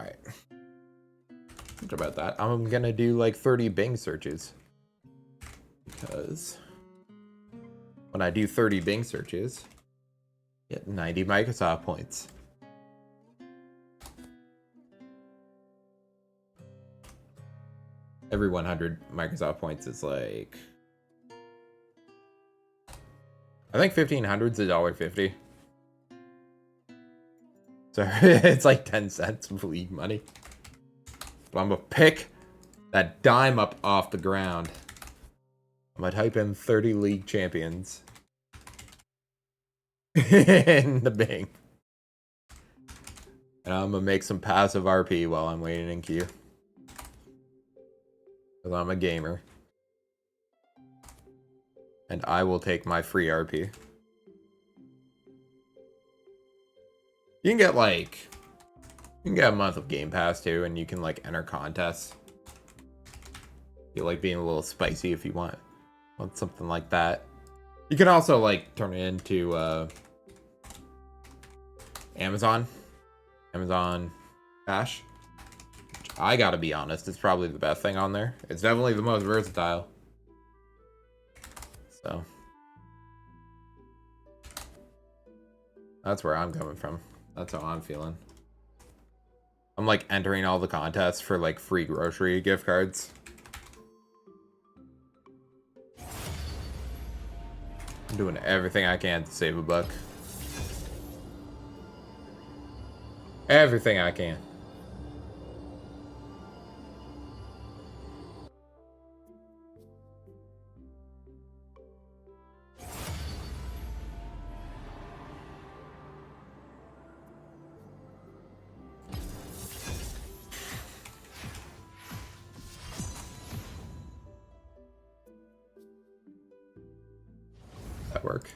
Speaker 1: Alright. What about that? I'm gonna do like 30 Bing searches. Because when I do 30 Bing searches, I get 90 Microsoft points. Every 100 Microsoft points is like, I think 1,500 is $1.50. So it's like 10 cents of league money. But I'm gonna pick that dime up off the ground. I'm gonna type in 30 league champions in the Bing. And I'm gonna make some passive RP while I'm waiting in queue. Because I'm a gamer. And I will take my free RP. You can get like... You can get a month of Game Pass too, and you can like enter contests. You like being a little spicy if you want something like that. You can also like turn it into Amazon Cash. Which I gotta be honest, it's probably the best thing on there. It's definitely the most versatile. So that's where I'm coming from. That's how I'm feeling. I'm like entering all the contests for like free grocery gift cards. I'm doing everything I can to save a buck. Everything I can. That work.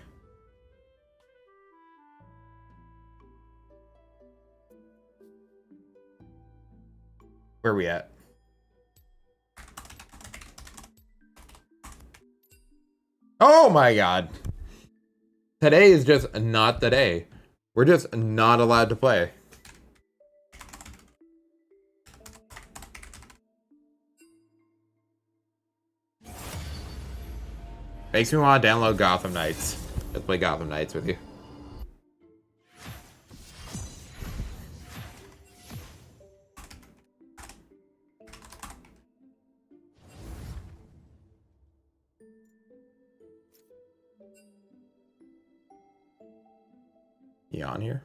Speaker 1: Where are we at? Oh my god. Today is just not the day. We're just not allowed to play. Makes me want to download Gotham Knights. Let's play Gotham Knights with you. You on here?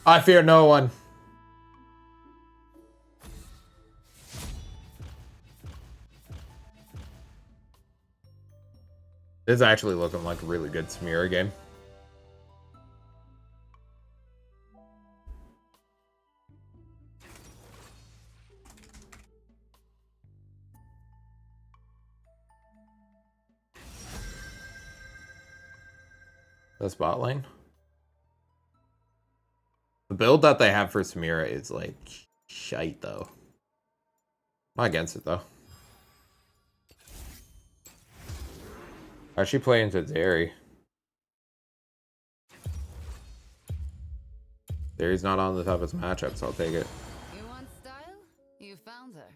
Speaker 1: I fear no one. This is actually looking like a really good Samira game. The spot lane. The build that they have for Samira is like shite though. Not against it though. How's she playing to Zeri? Zeri's not on the toughest matchup, so I'll take it.
Speaker 5: You want style? You found her.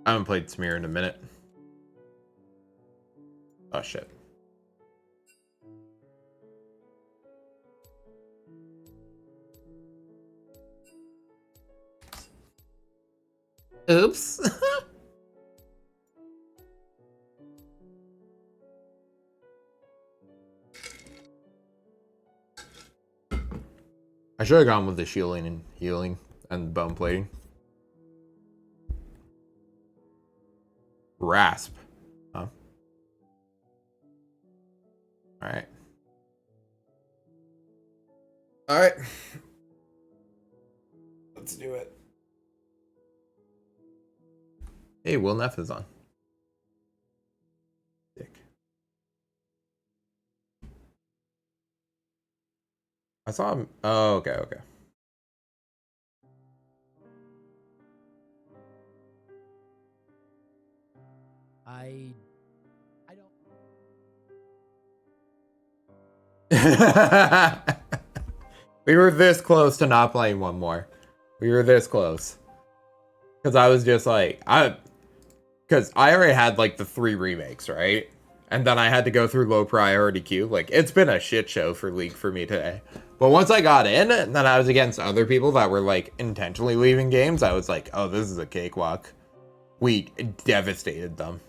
Speaker 1: I haven't played Samira in a minute. Oh shit. Oops. I should have gone with the shielding and healing and bone plating. Rasp. Huh? Alright. All right. Let's do it. Hey, Will Neff is on. Dick. I saw him. Oh, okay, okay.
Speaker 3: I don't.
Speaker 1: We were this close to not playing one more. We were this close. Because I was just like, because I already had like the 3 remakes, right? And then I had to go through low priority queue. Like, it's been a shit show for League for me today. But once I got in, and then I was against other people that were like intentionally leaving games, I was like, oh, this is a cakewalk. We devastated them.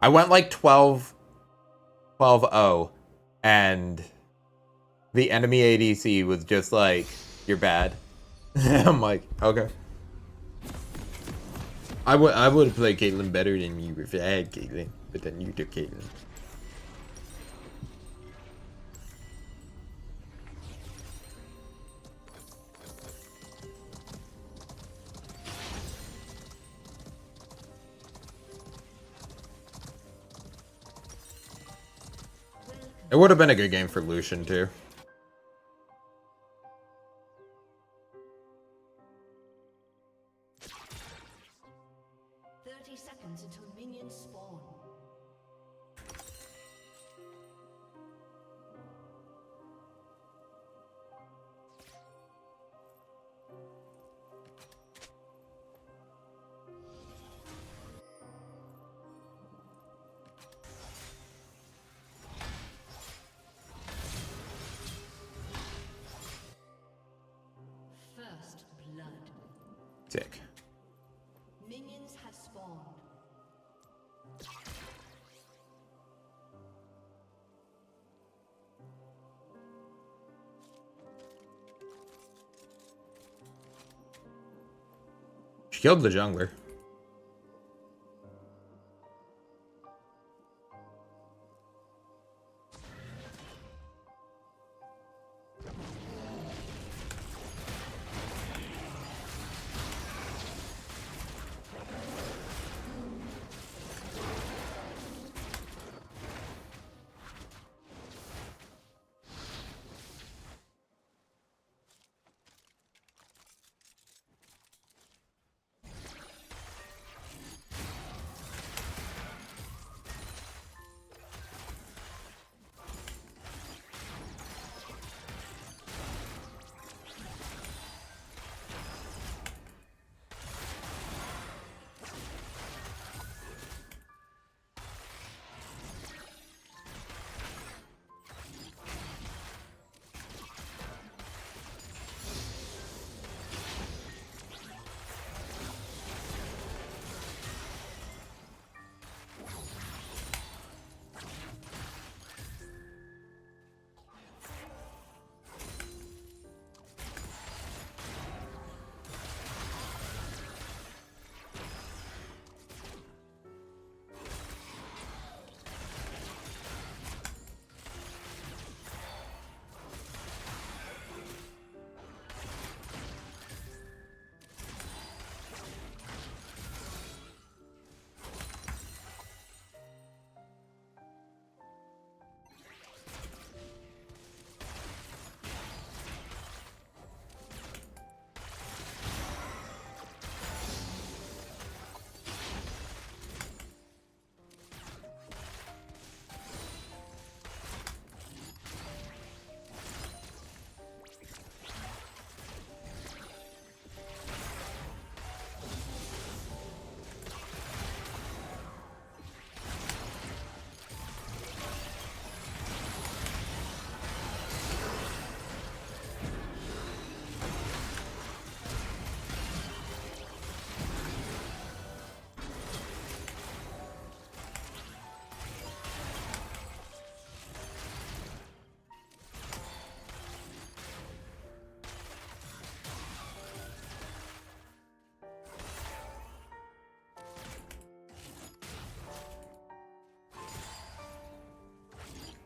Speaker 1: I went like 12-0, and the enemy ADC was just like, you're bad. I'm like, okay. I would have played Caitlyn better than you if I had Caitlyn, but then you took Caitlyn. It would have been a good game for Lucian too.
Speaker 8: Until minions spawn. First blood.
Speaker 1: Sick.
Speaker 8: Minions have spawned.
Speaker 1: She killed the jungler.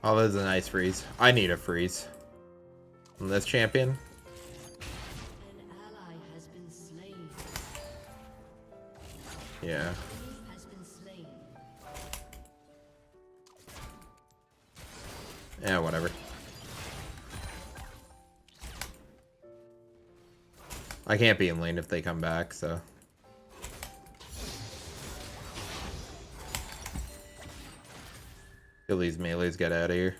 Speaker 1: Oh, this is a nice freeze. I need a freeze. On this champion.
Speaker 8: An ally has been slain.
Speaker 1: Yeah.
Speaker 8: Enemy has been slain.
Speaker 1: Yeah, whatever. I can't be in lane if they come back, so. Till these melees get out of here.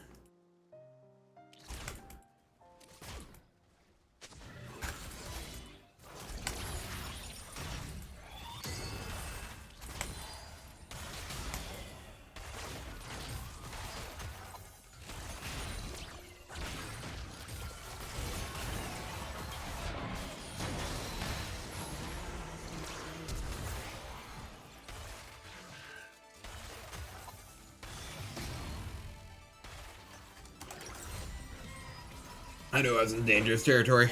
Speaker 1: I knew I was in dangerous territory.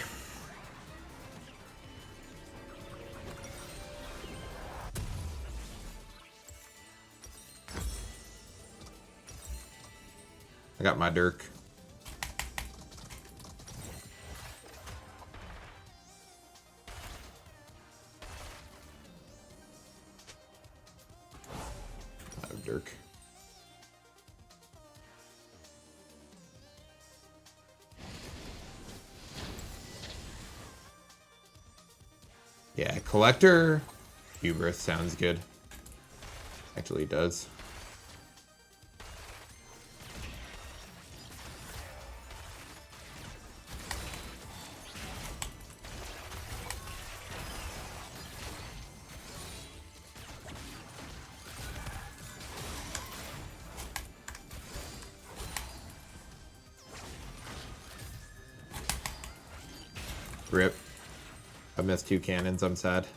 Speaker 1: I got my Dirk. I have Dirk. Yeah, collector hubris sounds good. Actually does. Rip. I missed 2 cannons, I'm sad.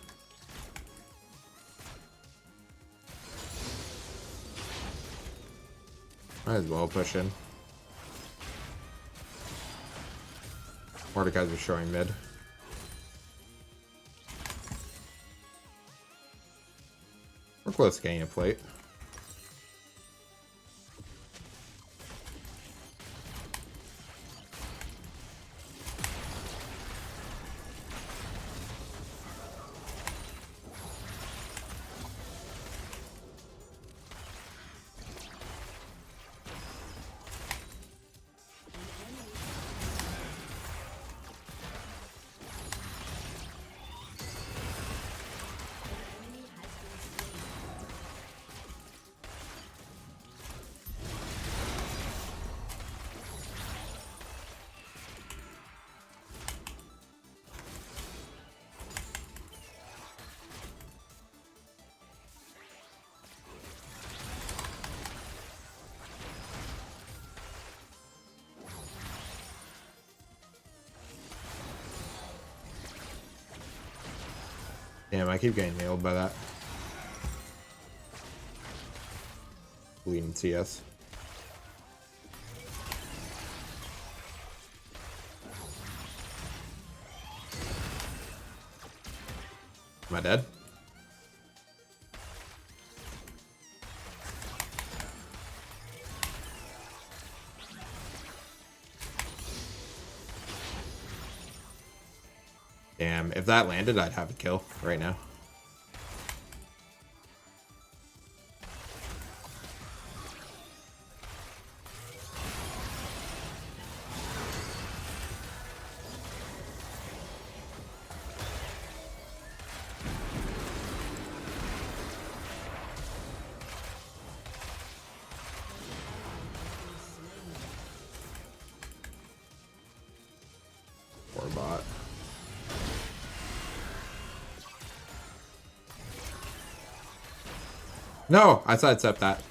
Speaker 1: Might as well push in. Mordecai's showing mid. We're close to getting a plate. Damn, I keep getting nailed by that. Bleeding CS. Am I dead? Damn, if that landed, I'd have a kill right now. Poor bot. No, I sidestepped that.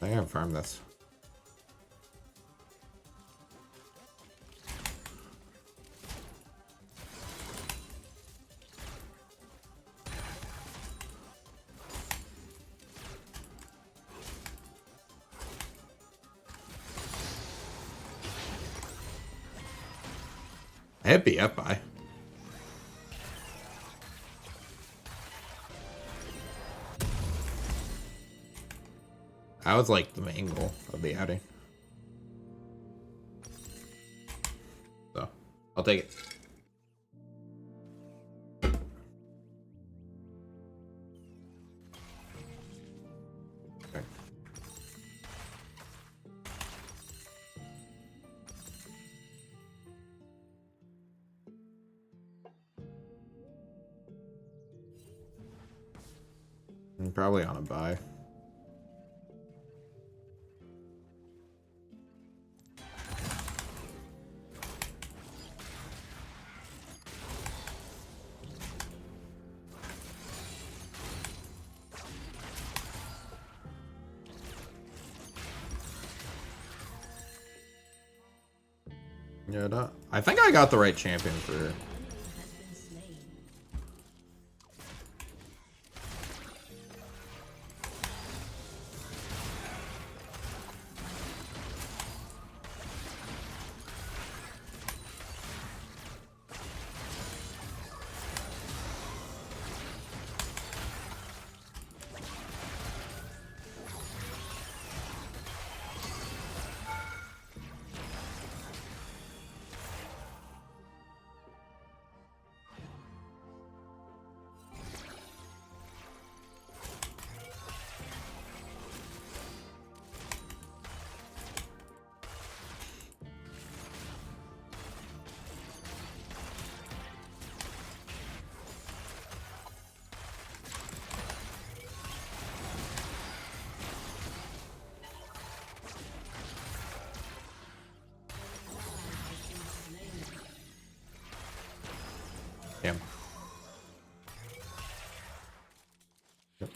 Speaker 1: I can farm this. I hit BF by. That was like the main goal of the outing. So, I'll take it. Okay. I'm probably on a buy. Yeah, I think I got the right champion for. Damn. Yep.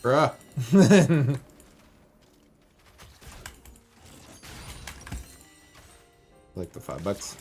Speaker 1: Bruh. Like the $5.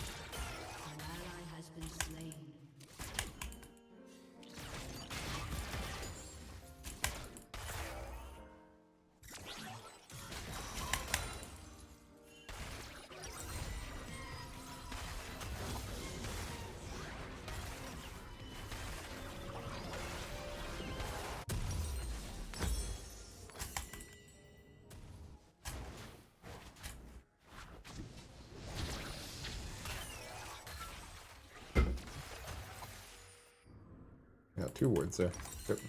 Speaker 1: Got 2 words there. Yep.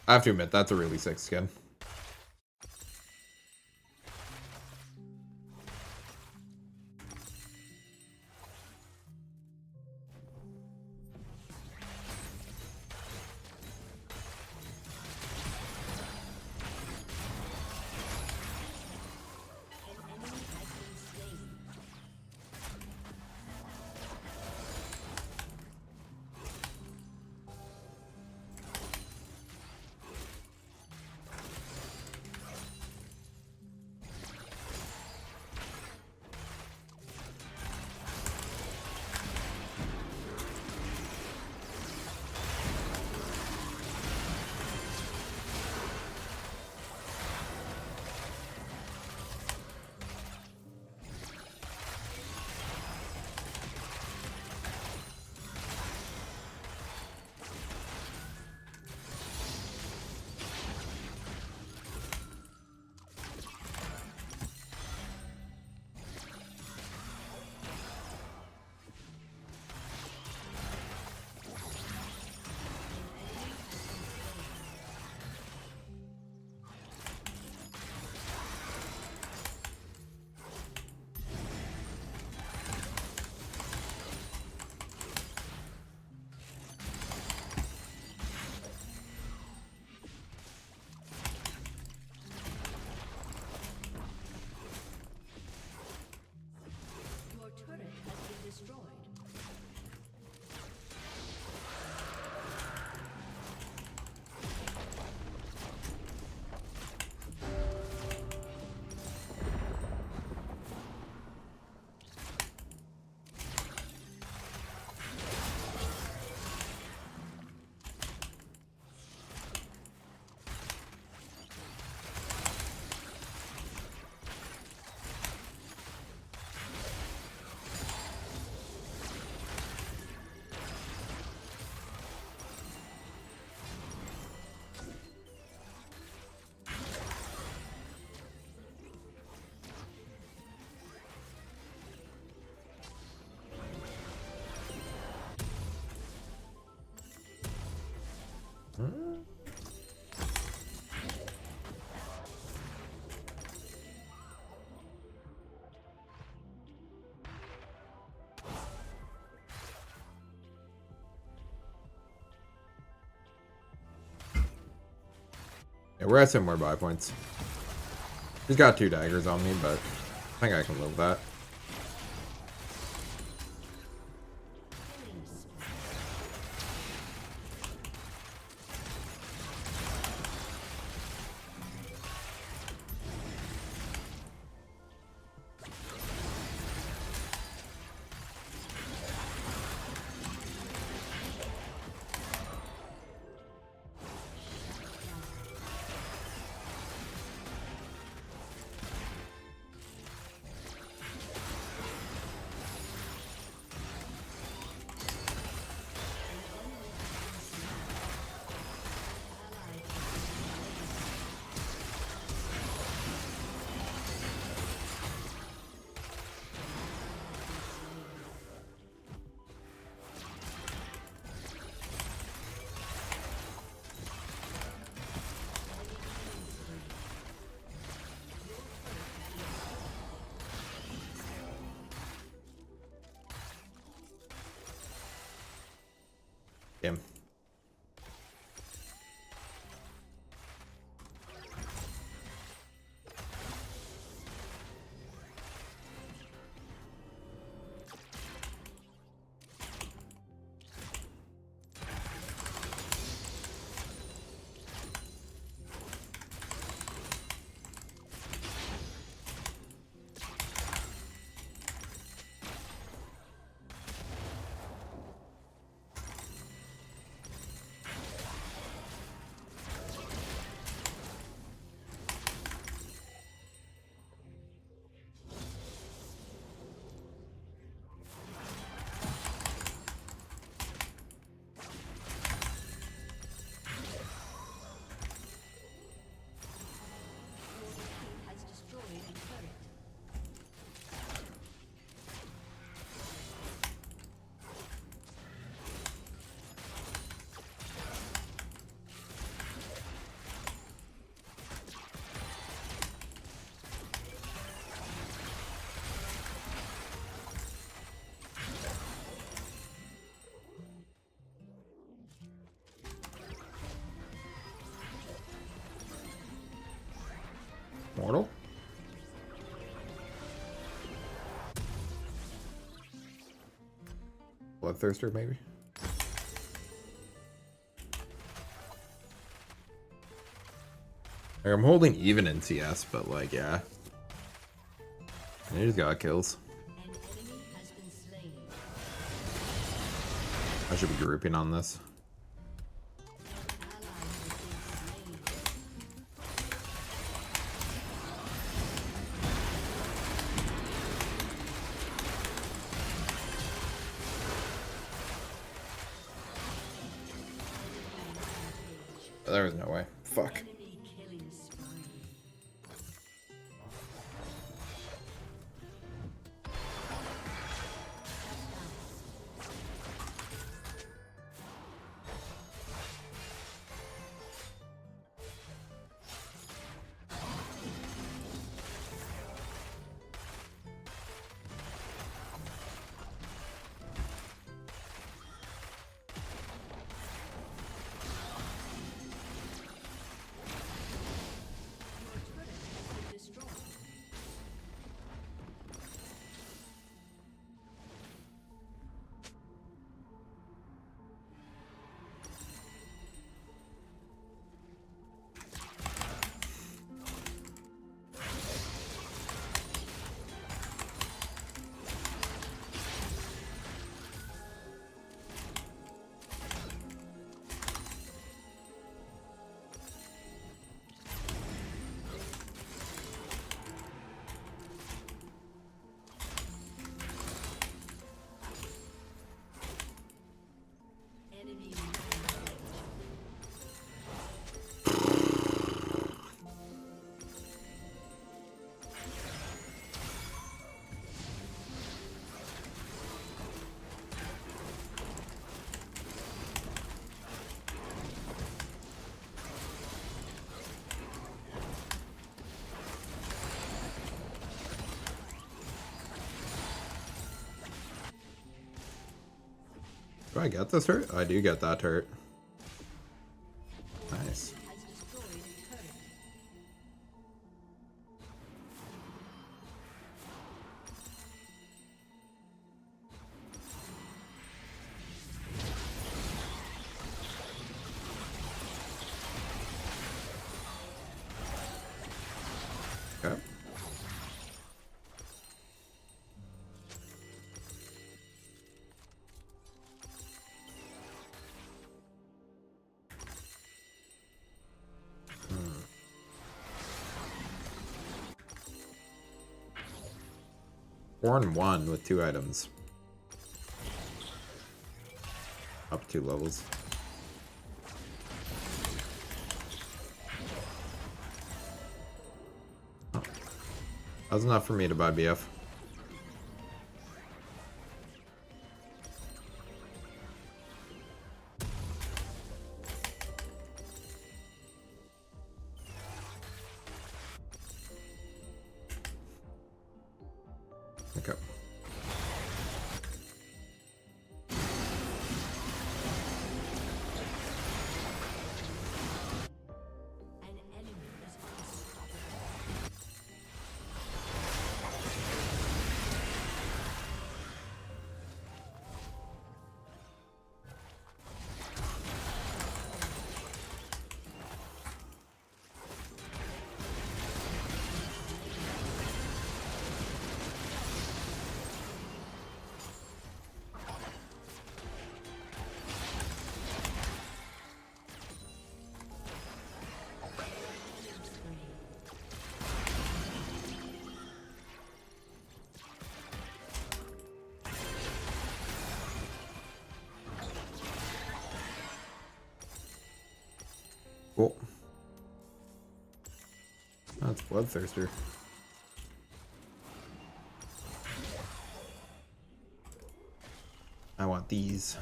Speaker 1: I have to admit, that's a really sick skin. Yeah, we're at similar buy points. He's got 2 daggers on me, but I think I can live with that. Damn. Mortal? Bloodthirster, maybe? Like, I'm holding even in CS, but like, yeah. He just got kills. I should be grouping on this. There was no way. Fuck. Do I get this hurt? I do get that hurt. Nice. Okay. Four and one with 2 items. Up 2 levels. Oh. That's enough for me to buy BF. Okay. Cool. That's Bloodthirster. I want these.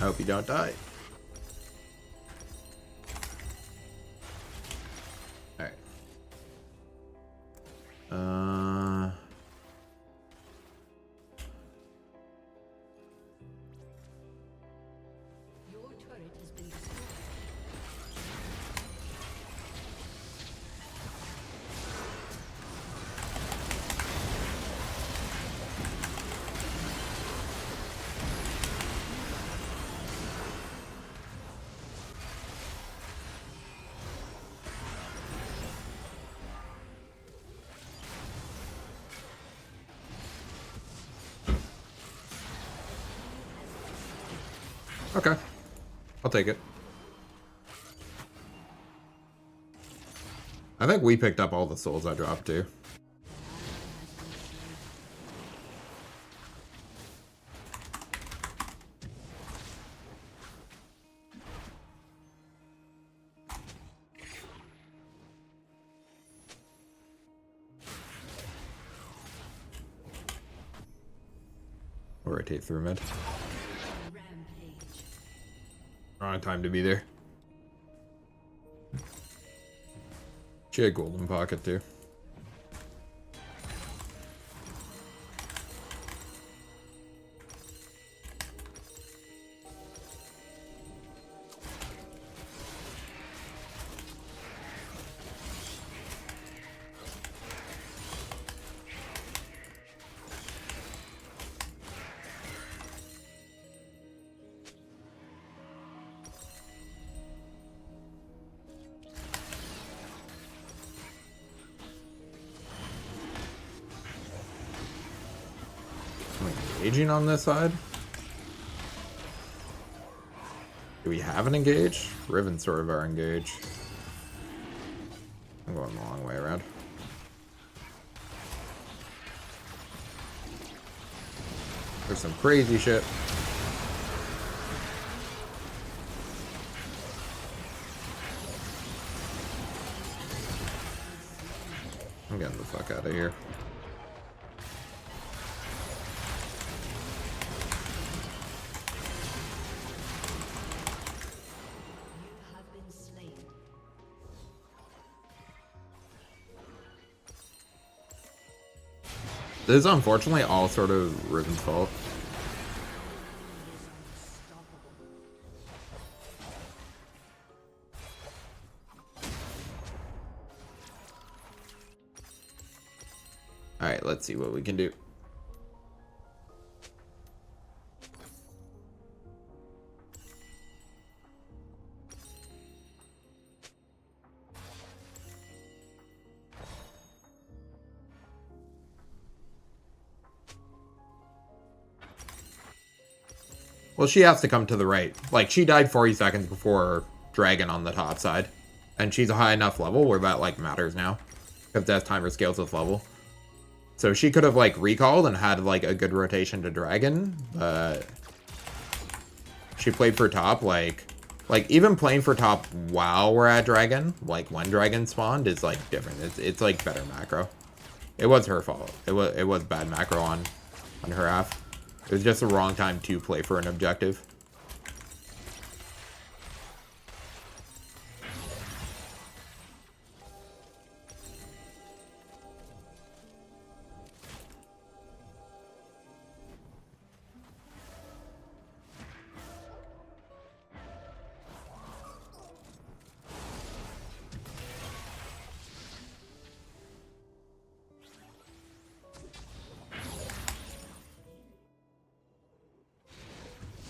Speaker 1: I hope you don't die. Alright.
Speaker 8: Your turret has been destroyed.
Speaker 1: Okay. I'll take it. I think we picked up all the souls I dropped too. I'll rotate through mid. Wrong time to be there. She had golden pocket too. Engaging on this side? Do we have an engage? Riven sort of our engage. I'm going the long way around. There's some crazy shit. I'm getting the fuck out of here. This is unfortunately all sort of Riven's fault. Alright, let's see what we can do. Well, she has to come to the right. Like, she died 40 seconds before Dragon on the top side. And she's a high enough level where that, like, matters now. Because Death Timer scales with level. So she could have, like, recalled and had, like, a good rotation to Dragon. But she played for top, like, even playing for top while we're at Dragon, like, when Dragon spawned is, like, different. It's like, better macro. It was her fault. It was bad macro on her half. It was just the wrong time to play for an objective.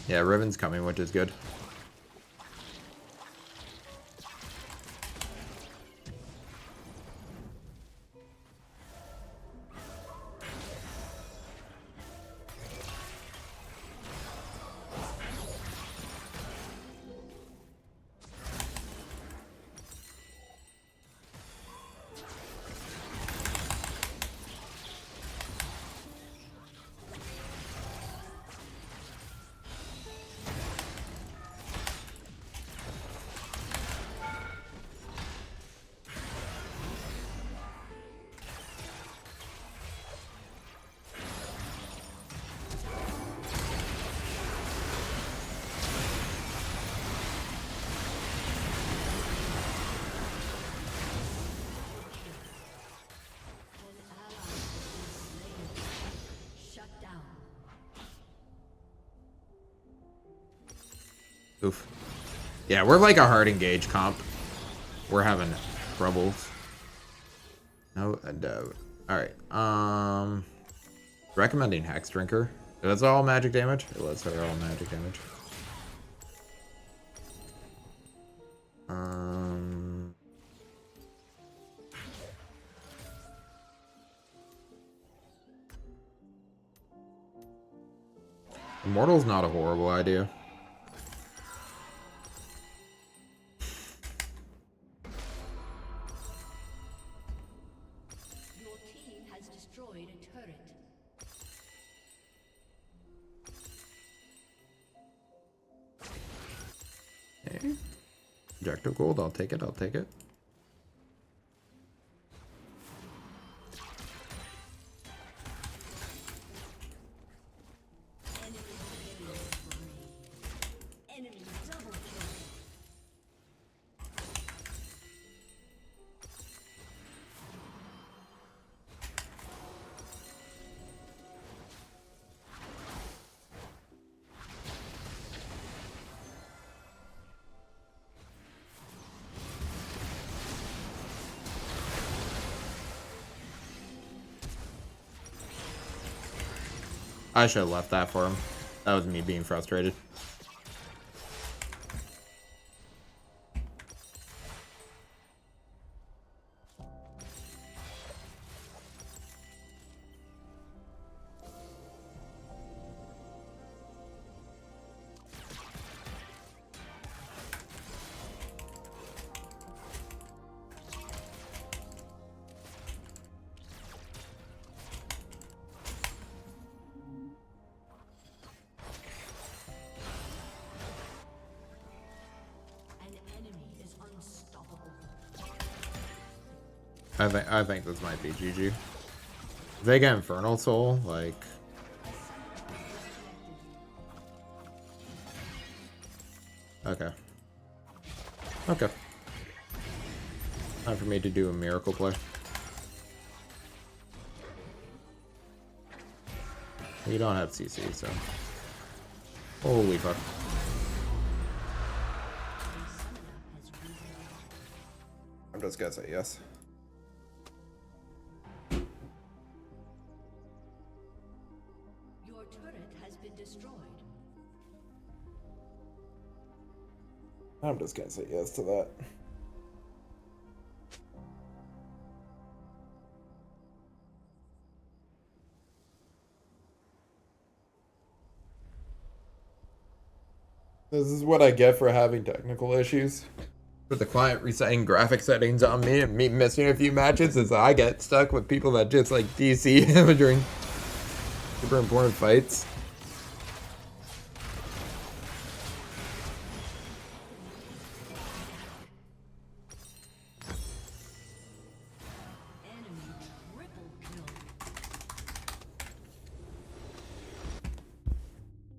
Speaker 1: Yeah, Riven's coming, which is good. Oof. Yeah, we're like a hard engage comp. We're having troubles. No doubt. Alright, recommending Hex Drinker. That's all magic damage? It was all magic damage. Immortal's not a horrible idea. Okay. Objective gold, I'll take it, I'll take it. I should have left that for him. That was me being frustrated. I think this might be GG. If they get Infernal Soul, like... Okay. Okay. Time for me to do a miracle play. You don't have CC, so... Holy fuck. I'm just gonna say yes.
Speaker 8: Your turret has been destroyed.
Speaker 1: I'm just gonna say yes to that. This is what I get for having technical issues. For the client resetting graphic settings on me and me missing a few matches, is I get stuck with people that just like DC during super important fights.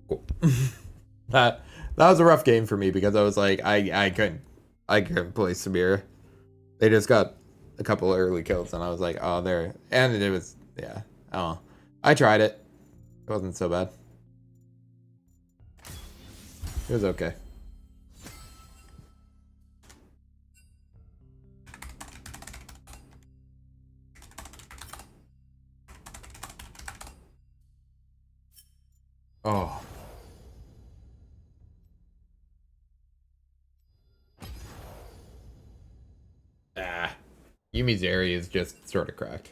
Speaker 1: Cool. That was a rough game for me because I was like I couldn't play Samir. They just got a couple of early kills and I was like, oh, there. And it was, yeah. Oh, I tried it. It wasn't so bad. It was okay. Oh. Ah. Yumi's area is just sort of cracked.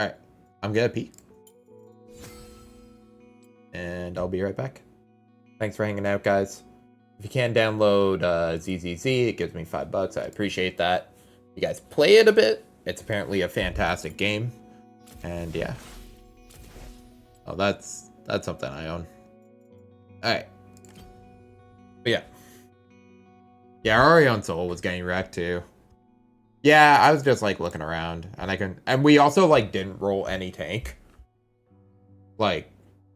Speaker 1: Alright. I'm gonna pee. And I'll be right back. Thanks for hanging out, guys. If you can download ZZZ, it gives me $5. I appreciate that. You guys play it a bit. It's apparently a fantastic game. And yeah. Oh, that's something I own. Alright. But yeah. Yeah, Arion Soul was getting wrecked too. Yeah, I was just like looking around and we also like didn't roll any tank. Like,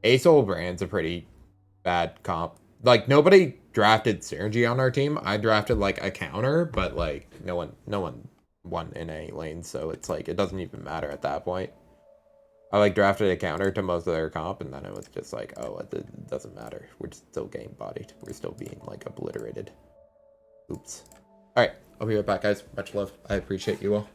Speaker 1: ASOL Brand's a pretty bad comp. Like, nobody drafted Synergy on our team. I drafted like a counter, but like no one won in any lanes, so it's like it doesn't even matter at that point. I like drafted a counter to most of their comp, and then it was just like, oh, it doesn't matter. We're still getting bodied. We're still being like obliterated. Oops. All right, I'll be right back, guys. Much love. I appreciate you all.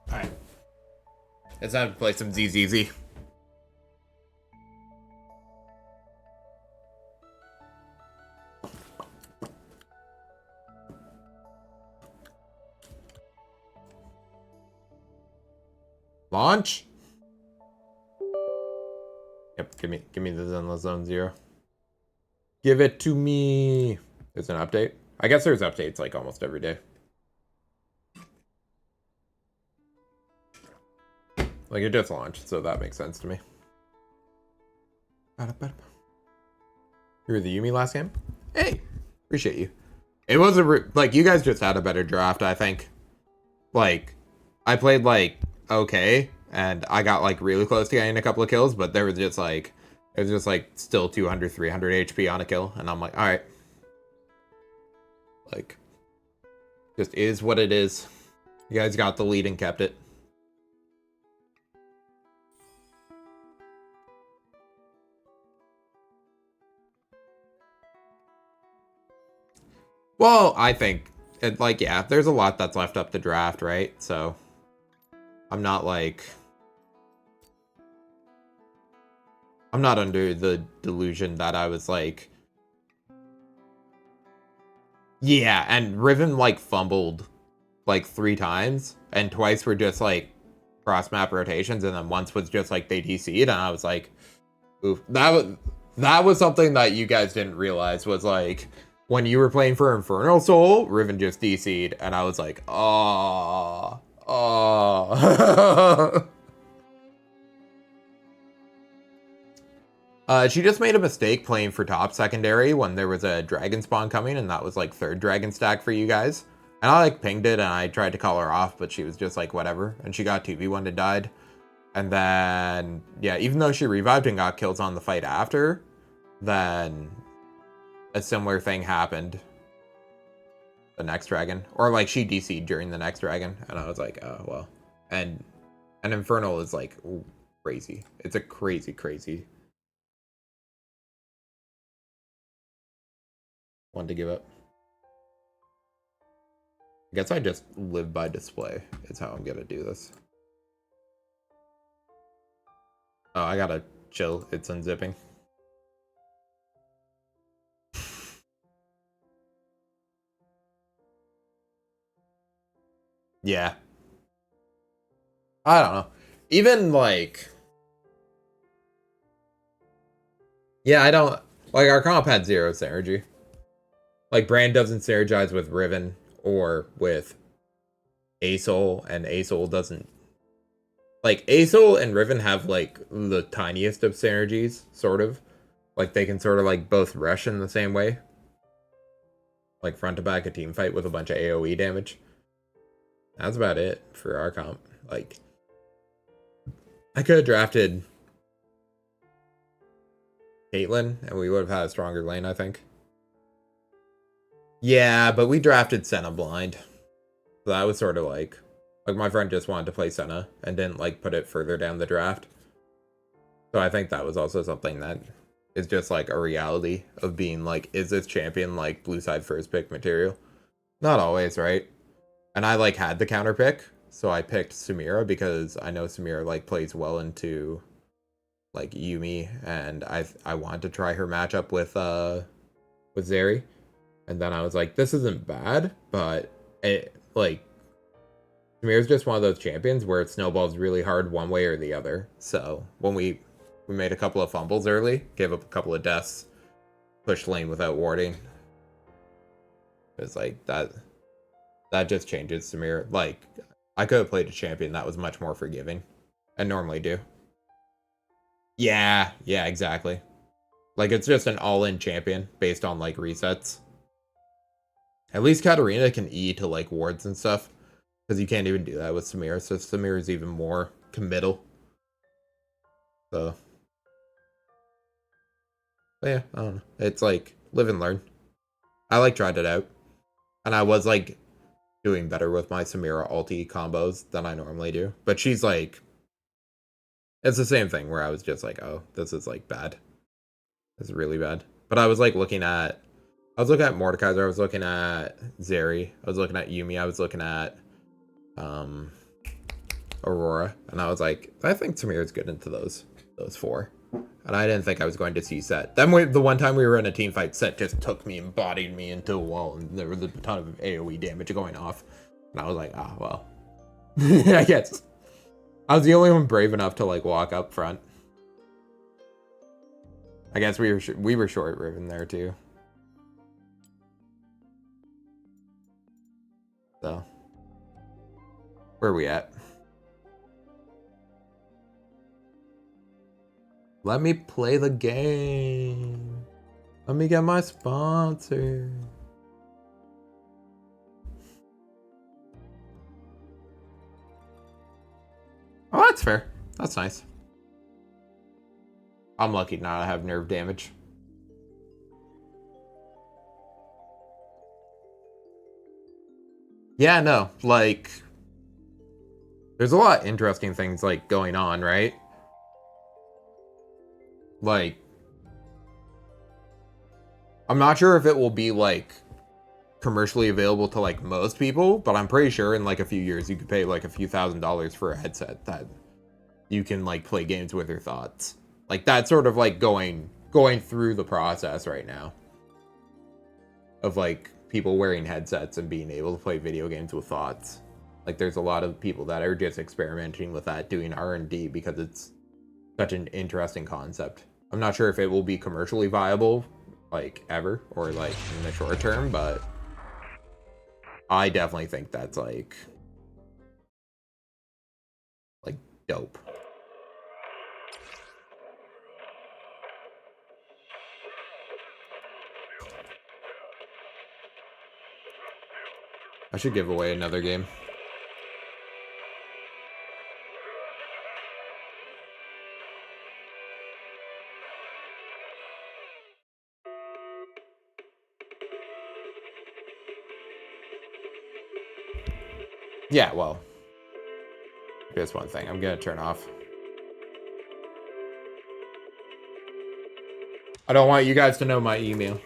Speaker 1: Alright. It's time to play some ZZZ. Launch? Yep, give me the Zenless Zone 0. Give it to me. There's an update. I guess there's updates like almost every day. Like, it just launched, so that makes sense to me. You were the Yumi last game? Hey, appreciate you. It was like, you guys just had a better draft, I think. Like, I played, like, okay, and I got, like, really close to getting a couple of kills, but there was just, like, it was just, like, still 200, 300 HP on a kill, and I'm like, alright. Like, just is what it is. You guys got the lead and kept it. Well, I think, like, yeah, there's a lot that's left up to draft, right? So, I'm not, like... I'm not under the delusion that I was, like... Yeah, and Riven, like, fumbled, like, 3 times, and twice were just, like, cross-map rotations, and then once was just, like, they DC'd, and I was like, oof. That was something that you guys didn't realize, was, like... When you were playing for Infernal Soul, Riven just DC'd, and I was like, oh. She just made a mistake playing for top secondary when there was a dragon spawn coming, and that was like 3rd dragon stack for you guys. And I like pinged it, and I tried to call her off, but she was just like, whatever. And she got 2v1 and died. And then, yeah, even though she revived and got kills on the fight after, then a similar thing happened. The next dragon, or like she DC'd during the next dragon, and I was like, oh well. And Infernal is like crazy. It's a crazy one to give up. I guess I just live by display is how I'm gonna do this. Oh, I gotta chill. It's unzipping. Yeah. I don't know. Even like... Yeah, I don't... Like, our comp had 0 synergy. Like, Brand doesn't synergize with Riven or with Asol, and Asol doesn't... Like, Asol and Riven have, like, the tiniest of synergies, sort of. Like, they can sort of, like, both rush in the same way. Like, front to back a team fight with a bunch of AoE damage. That's about it for our comp. Like, I could have drafted Caitlyn, and we would have had a stronger lane, I think. Yeah, but we drafted Senna blind. So that was sort of like my friend just wanted to play Senna and didn't, like, put it further down the draft. So I think that was also something that is just, like, a reality of being, like, is this champion, like, blue side first pick material? Not always, right? And I, like, had the counter pick, so I picked Samira because I know Samira, like, plays well into, like, Yumi, and I wanted to try her matchup with Zeri. And then I was like, this isn't bad, but it, like, Samira's just one of those champions where it snowballs really hard one way or the other. So when we made a couple of fumbles early, gave up a couple of deaths, pushed lane without warding. It's like that just changes Samira. Like, I could have played a champion that was much more forgiving. I normally do. Yeah, exactly. Like, it's just an all-in champion based on, like, resets. At least Katarina can E to, like, wards and stuff. Because you can't even do that with Samira, so Samira's even more committal. So. But yeah, I don't know. It's like, live and learn. I, like, tried it out. And I was, like, doing better with my Samira ulti combos than I normally do. But she's, like... It's the same thing where I was just like, oh, this is, like, bad. This is really bad. But I was, like, looking at Mordekaiser, I was looking at Zeri, I was looking at Yumi, I was looking at Aurora, and I was like, I think Samira's good into those 4. And I didn't think I was going to see Set. Then the one time we were in a team fight, Set just took me and bodied me into a wall, and there was a ton of AoE damage going off. And I was like, ah, well. I guess. I was the only one brave enough to, like, walk up front. I guess we were short Riven there too. So, where are we at? Let me play the game. Let me get my sponsor. Oh, that's fair. That's nice. I'm lucky not to have nerve damage. Yeah, no, like, there's a lot of interesting things, like, going on, right? Like, I'm not sure if it will be, like, commercially available to, like, most people, but I'm pretty sure in, like, a few years you could pay, like, a few $1,000s for a headset that you can, like, play games with your thoughts. Like, that's sort of, like, going through the process right now. Of, like, people wearing headsets and being able to play video games with thoughts. Like, there's a lot of people that are just experimenting with that, doing R&D, because it's such an interesting concept. I'm not sure if it will be commercially viable, like, ever, or, like, in the short term, but I definitely think that's, like, dope. I should give away another game. Yeah, well, here's one thing I'm gonna turn off. I don't want you guys to know my email.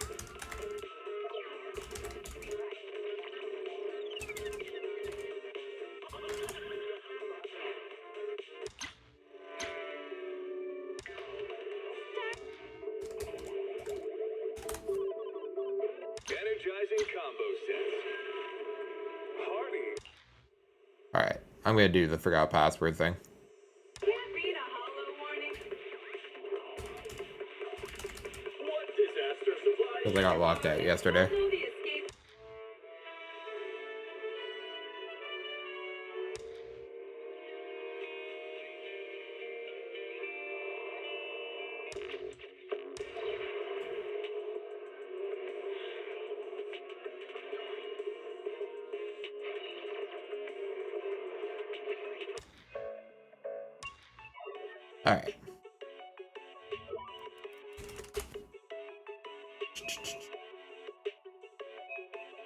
Speaker 6: Energizing combo sets. Party.
Speaker 1: Alright, I'm gonna do the forgot password thing. Because I got locked out yesterday. Alright.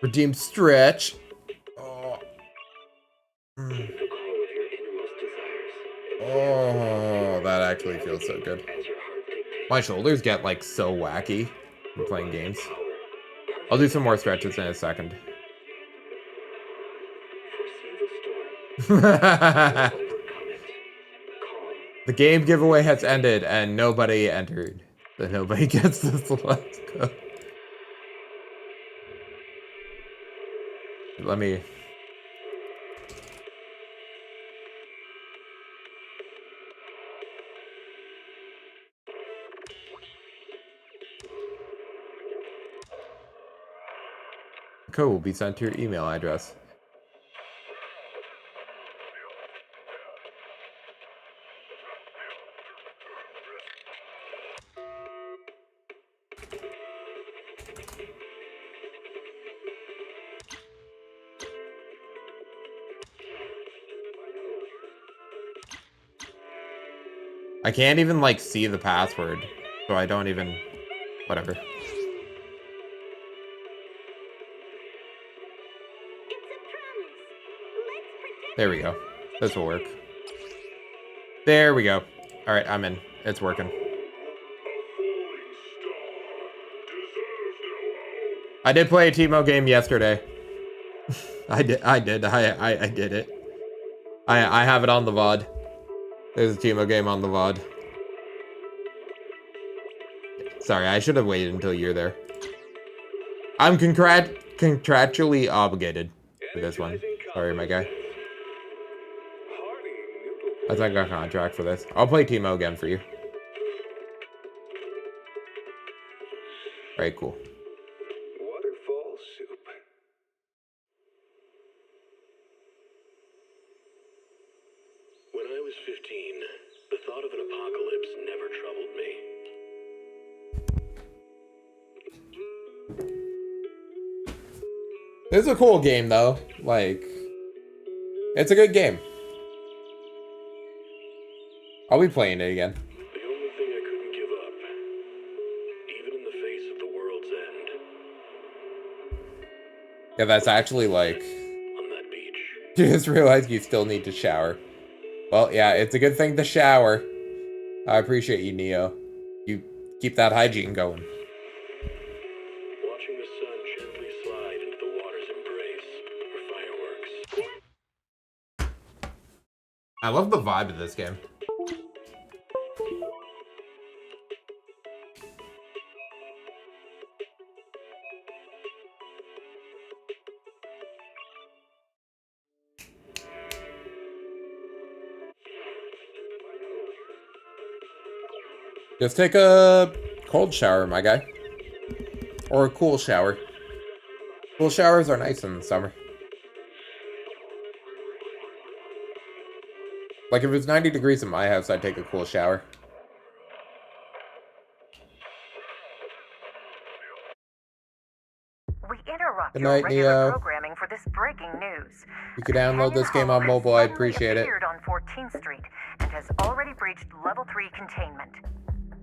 Speaker 1: Redeem stretch. Oh. Oh, that actually feels so good. My shoulders get like so wacky from playing games. I'll do some more stretches in a second. The game giveaway has ended and nobody entered. So nobody gets this. Let's go. Let me... The code will be sent to your email address. I can't even, like, see the password, so I don't even... Whatever. There we go. This will work. There we go. Alright, I'm in. It's working. I did play a Teemo game yesterday. I did it. I have it on the VOD. There's a Teemo game on the VOD. Sorry, I should have waited until you're there. I'm contractually obligated for this one. Sorry, my guy. I think I got a contract for this. I'll play Teemo again for you. Very cool.
Speaker 6: Waterfall soup. When I was 15, the thought of an apocalypse never troubled me.
Speaker 1: It's a cool game though. Like, it's a good game. I'll be playing it again.
Speaker 6: The only thing I couldn't give up, even in the face of the world's end.
Speaker 1: Yeah, that's actually like...
Speaker 6: On that beach.
Speaker 1: You just realized you still need to shower. Well, yeah, it's a good thing to shower. I appreciate you, Neo. You keep that hygiene going.
Speaker 6: Watching the sun gently slide into the water's embrace for fireworks.
Speaker 1: I love the vibe of this game. Just take a cold shower, my guy. Or a cool shower. Cool showers are nice in the summer. Like if it's 90 degrees in my house, I'd take a cool shower.
Speaker 2: We interrupt
Speaker 1: Good
Speaker 2: your
Speaker 1: night,
Speaker 2: regular
Speaker 1: Neo.
Speaker 2: programming for this breaking news.
Speaker 1: You could download this game on mobile, I'd appreciate it.
Speaker 2: Appeared on 14th Street and has already breached level 3 containment.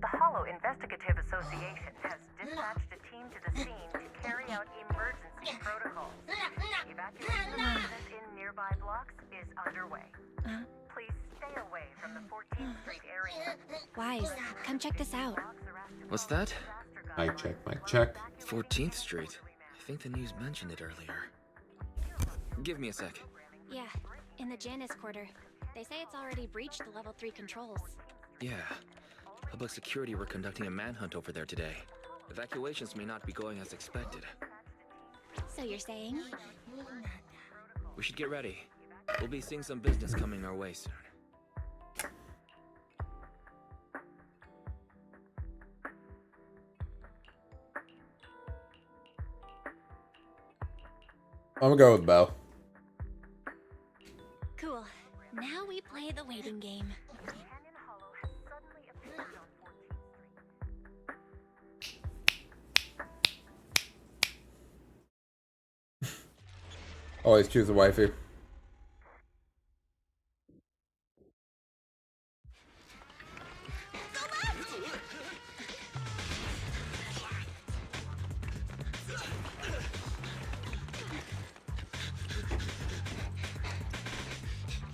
Speaker 2: The Hollow Investigative Association has dispatched a team to the scene to carry out emergency protocols. Evacuation of residents in nearby blocks is underway. Please stay away from the 14th Street area.
Speaker 9: Wise, come check this out.
Speaker 11: What's that?
Speaker 1: Mic check, mic check.
Speaker 11: 14th Street. I think the news mentioned it earlier. Give me a sec.
Speaker 9: Yeah, in the Janus quarter. They say it's already breached the level 3 controls.
Speaker 11: Yeah. Public security were conducting a manhunt over there today. Evacuations may not be going as expected.
Speaker 9: So you're saying?
Speaker 11: We should get ready. We'll be seeing some business coming our way soon.
Speaker 1: I'm gonna go with Bo.
Speaker 9: Cool. Now we play the waiting game.
Speaker 1: Always choose a waifu.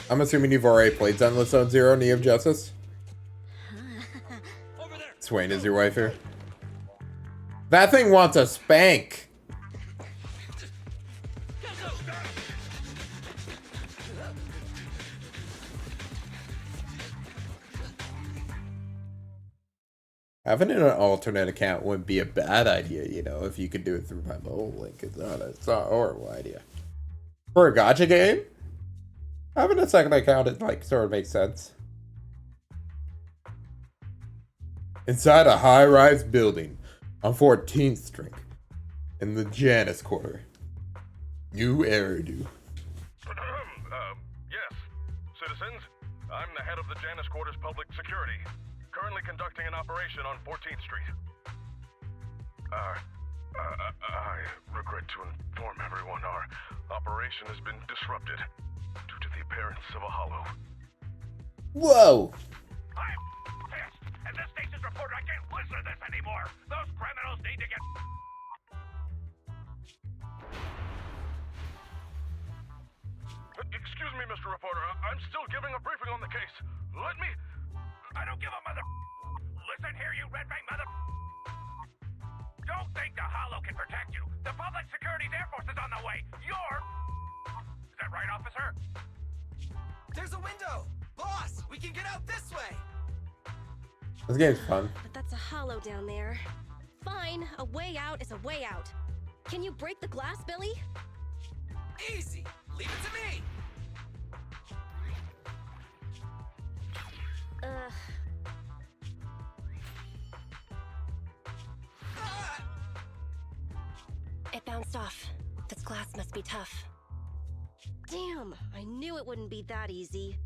Speaker 1: I'm assuming you've already played Zenless Zone Zero, Knee of Justice. Swain is your waifu. That thing wants a spank. Having an alternate account wouldn't be a bad idea, you know, if you could do it through my mobile link. It's not a horrible idea. For a gacha game, having a second account, it like sort of makes sense. Inside a high-rise building on 14th Street in the Janus quarter. New Eridu.
Speaker 12: Yes, citizens, I'm the head of the Janus quarter's public security. Currently conducting an operation on 14th Street. I regret to inform everyone our operation has been disrupted due to the appearance of a hollow.
Speaker 1: Whoa!
Speaker 12: I'm pissed! As the station's reporter, I can't listen to this anymore! Those criminals need to get... Excuse me, Mr. Reporter. I'm still giving a briefing on the case. Let me... I don't give a mother... Listen here, you red-bang mother... Don't think the Hollow can protect you. The Public Security's Air Force is on the way. You're... Is that right, officer?
Speaker 10: There's a window! Boss, we can get out this way!
Speaker 1: This game's fun.
Speaker 9: But that's a hollow down there. Fine, a way out is a way out. Can you break the glass, Billy?
Speaker 10: Easy! Leave it to me!
Speaker 9: It bounced off. This glass must be tough. Damn, I knew it wouldn't be that easy.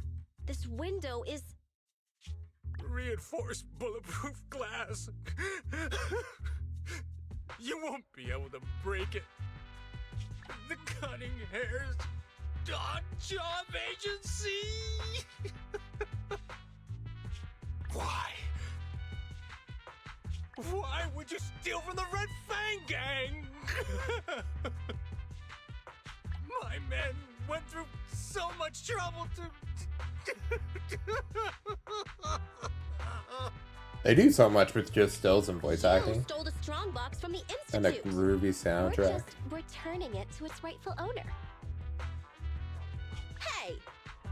Speaker 9: This window is...
Speaker 10: Reinforced bulletproof glass.
Speaker 4: You won't be able to break it. The cunning hairs on job agency. Why? Why would you steal from the Red Fang gang? My men went through so much trouble to...
Speaker 1: They do so much with just stills and voice acting.
Speaker 9: Stole the strongbox from the Institute.
Speaker 1: And a groovy
Speaker 9: We're
Speaker 1: soundtrack.
Speaker 9: just returning it to its rightful owner. Hey,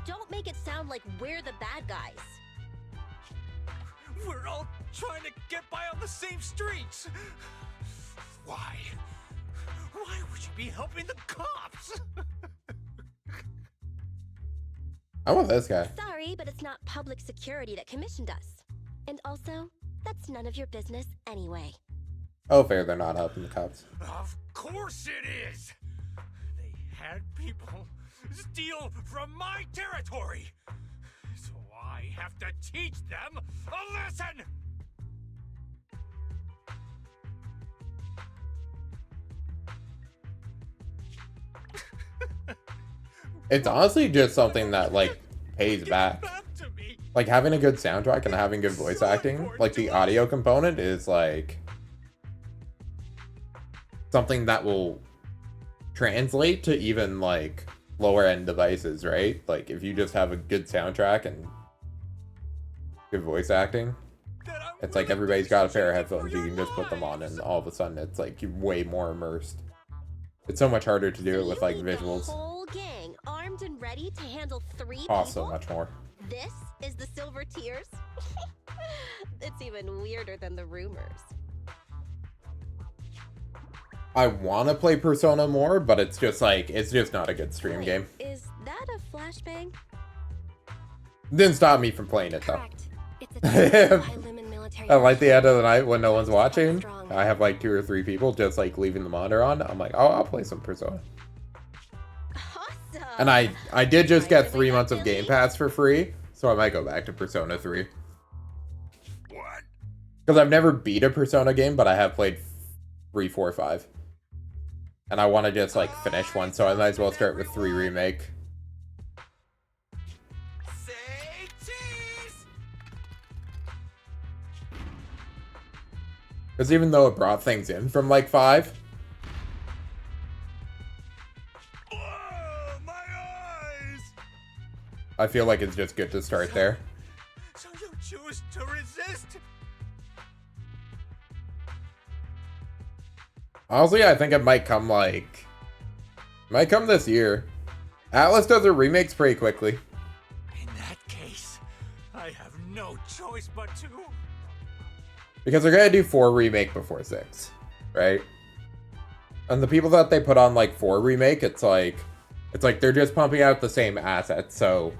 Speaker 9: don't make it sound like we're the bad guys.
Speaker 4: We're all trying to get by on the same streets. Why? Why would you be helping the cops?
Speaker 1: I want this guy.
Speaker 9: Sorry, but it's not public security that commissioned us. And also, that's none of your business anyway.
Speaker 1: Oh, fair, they're not helping the cops.
Speaker 4: Of course it is! They had people steal from my territory! So I have to teach them a lesson!
Speaker 1: It's honestly just something that, like, pays back. Like, having a good soundtrack and having good voice acting, like, the audio component is, like, something that will translate to even, like, lower-end devices, right? Like, if you just have a good soundtrack and good voice acting, it's like everybody's got a pair of headphones, you can just put them on, and all of a sudden, it's, like, you're way more immersed. It's so much harder to do it with, like, visuals.
Speaker 9: Whole gang armed and ready to handle 3
Speaker 1: Costs
Speaker 9: people?
Speaker 1: so much more.
Speaker 9: This is the Silver Tears? It's even weirder than the rumors.
Speaker 1: I want to play Persona more, but it's just like, it's just not a good stream game.
Speaker 9: Is that a flashbang?
Speaker 1: Didn't stop me from playing it, though.
Speaker 9: It's a high-lumen military.
Speaker 1: I like the end of the night when no one's watching. I have like 2 or 3 people just like leaving the monitor on. I'm like, oh, I'll play some Persona.
Speaker 9: Awesome.
Speaker 1: And I did just get 3 months of Game Pass for free, so I might go back to Persona 3.
Speaker 4: What?
Speaker 1: Because I've never beat a Persona game, but I have played 3, 4, 5. And I want to just like finish one, so I might as well start with 3 Remake. Because even though it brought things in from like 5, I feel like it's just good to start there.
Speaker 4: So you choose to resist?
Speaker 1: Honestly, I think it might come this year. Atlas does their remakes pretty quickly.
Speaker 4: In that case, I have no choice but to...
Speaker 1: Because they're gonna do 4 remake before 6, right? And the people that they put on like 4 remake, it's like they're just pumping out the same assets. So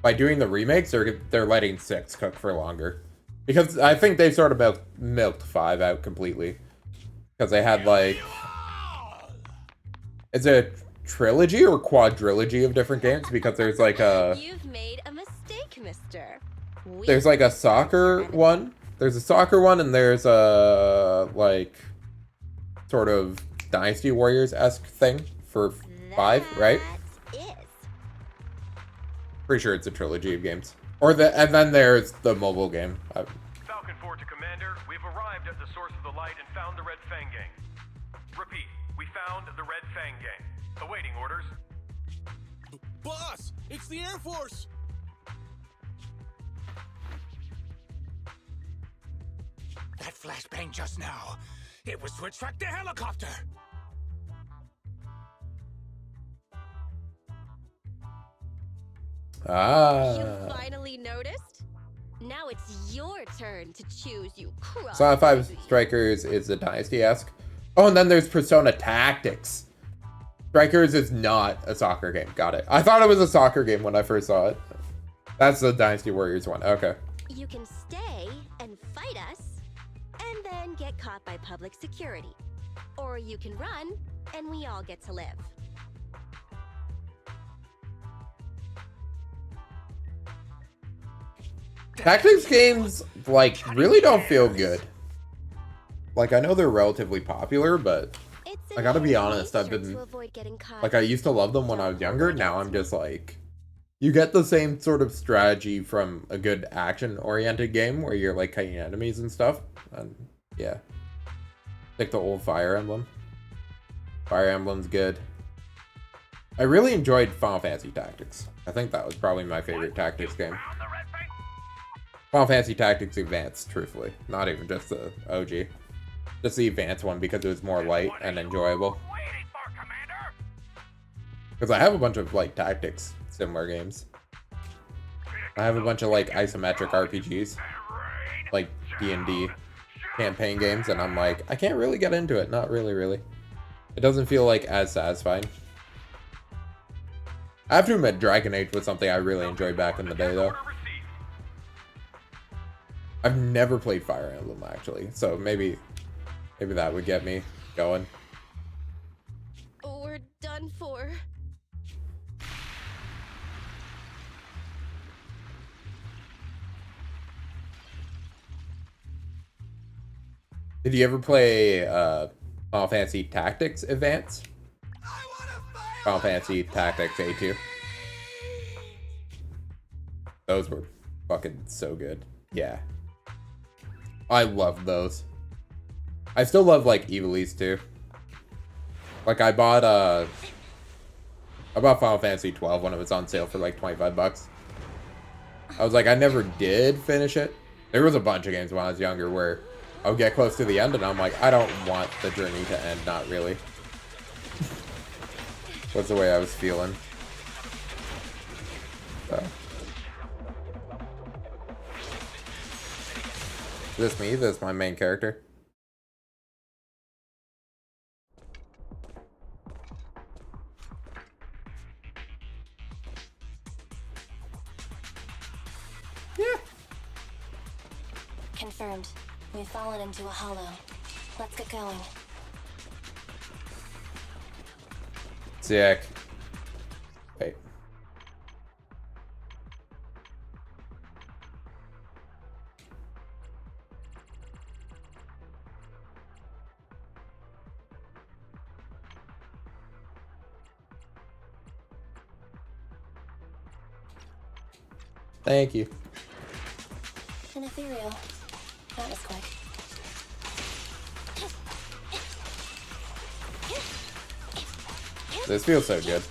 Speaker 1: by doing the remakes, they're letting 6 cook for longer. Because I think they sort of milked 5 out completely. Because they had like, is it a trilogy or quadrilogy of different games? Because there's like a...
Speaker 9: You've made a mistake, mister.
Speaker 1: There's like a soccer one. There's a soccer one, and there's a like sort of Dynasty Warriors-esque thing for 5, right? Pretty sure it's a trilogy of games. And then there's the mobile game.
Speaker 12: Falcon 4 to Commander, we've arrived at the source of the light and found the Red Fang Gang. Repeat, we found the Red Fang Gang. Awaiting orders.
Speaker 4: Boss, it's the Air Force! That flashbang just now, it was to attract the helicopter!
Speaker 1: Ah.
Speaker 9: You finally noticed? Now it's your turn to choose, you cross.
Speaker 1: Persona 5 Strikers is a Dynasty-esque. Oh, and then there's Persona Tactics. Strikers is not a soccer game. Got it. I thought it was a soccer game when I first saw it. That's the Dynasty Warriors one. Okay.
Speaker 9: You can stay and fight us, and then get caught by public security. Or you can run, and we all get to live.
Speaker 1: Tactics games, like, really don't feel good. Like, I know they're relatively popular, but I gotta be honest, I've been, like, I used to love them when I was younger, now I'm just like, you get the same sort of strategy from a good action-oriented game where you're, like, kiting enemies and stuff, and, yeah. Like the old Fire Emblem. Fire Emblem's good. I really enjoyed Final Fantasy Tactics. I think that was probably my favorite Tactics game. Final Fantasy Tactics Advanced, truthfully. Not even just the OG. Just the Advanced one because it was more light and enjoyable. Because I have a bunch of, like, Tactics similar games. I have a bunch of, like, isometric RPGs. Like, D&D campaign games, and I'm like, I can't really get into it. Not really, really. It doesn't feel, like, as satisfying. I have to admit, Dragon Age was something I really enjoyed back in the day, though. I've never played Fire Emblem, actually, so maybe that would get me going.
Speaker 9: We're done for.
Speaker 1: Did you ever play Final Fantasy Tactics Advance? Final Fantasy Tactics A2. Those were fucking so good. Yeah. I love those. I still love, like, Ivalice too. Like, I bought Final Fantasy 12 when it was on sale for like 25 bucks. I was like, I never did finish it. There was a bunch of games when I was younger where I would get close to the end and I'm like, I don't want the journey to end, not really. That's the way I was feeling. So. Is this me? This is my main character. Yeah.
Speaker 9: Confirmed. We've fallen into a hollow. Let's get going.
Speaker 1: Sick. Wait. Thank you.
Speaker 9: An ethereal. That was quick.
Speaker 1: This feels so good.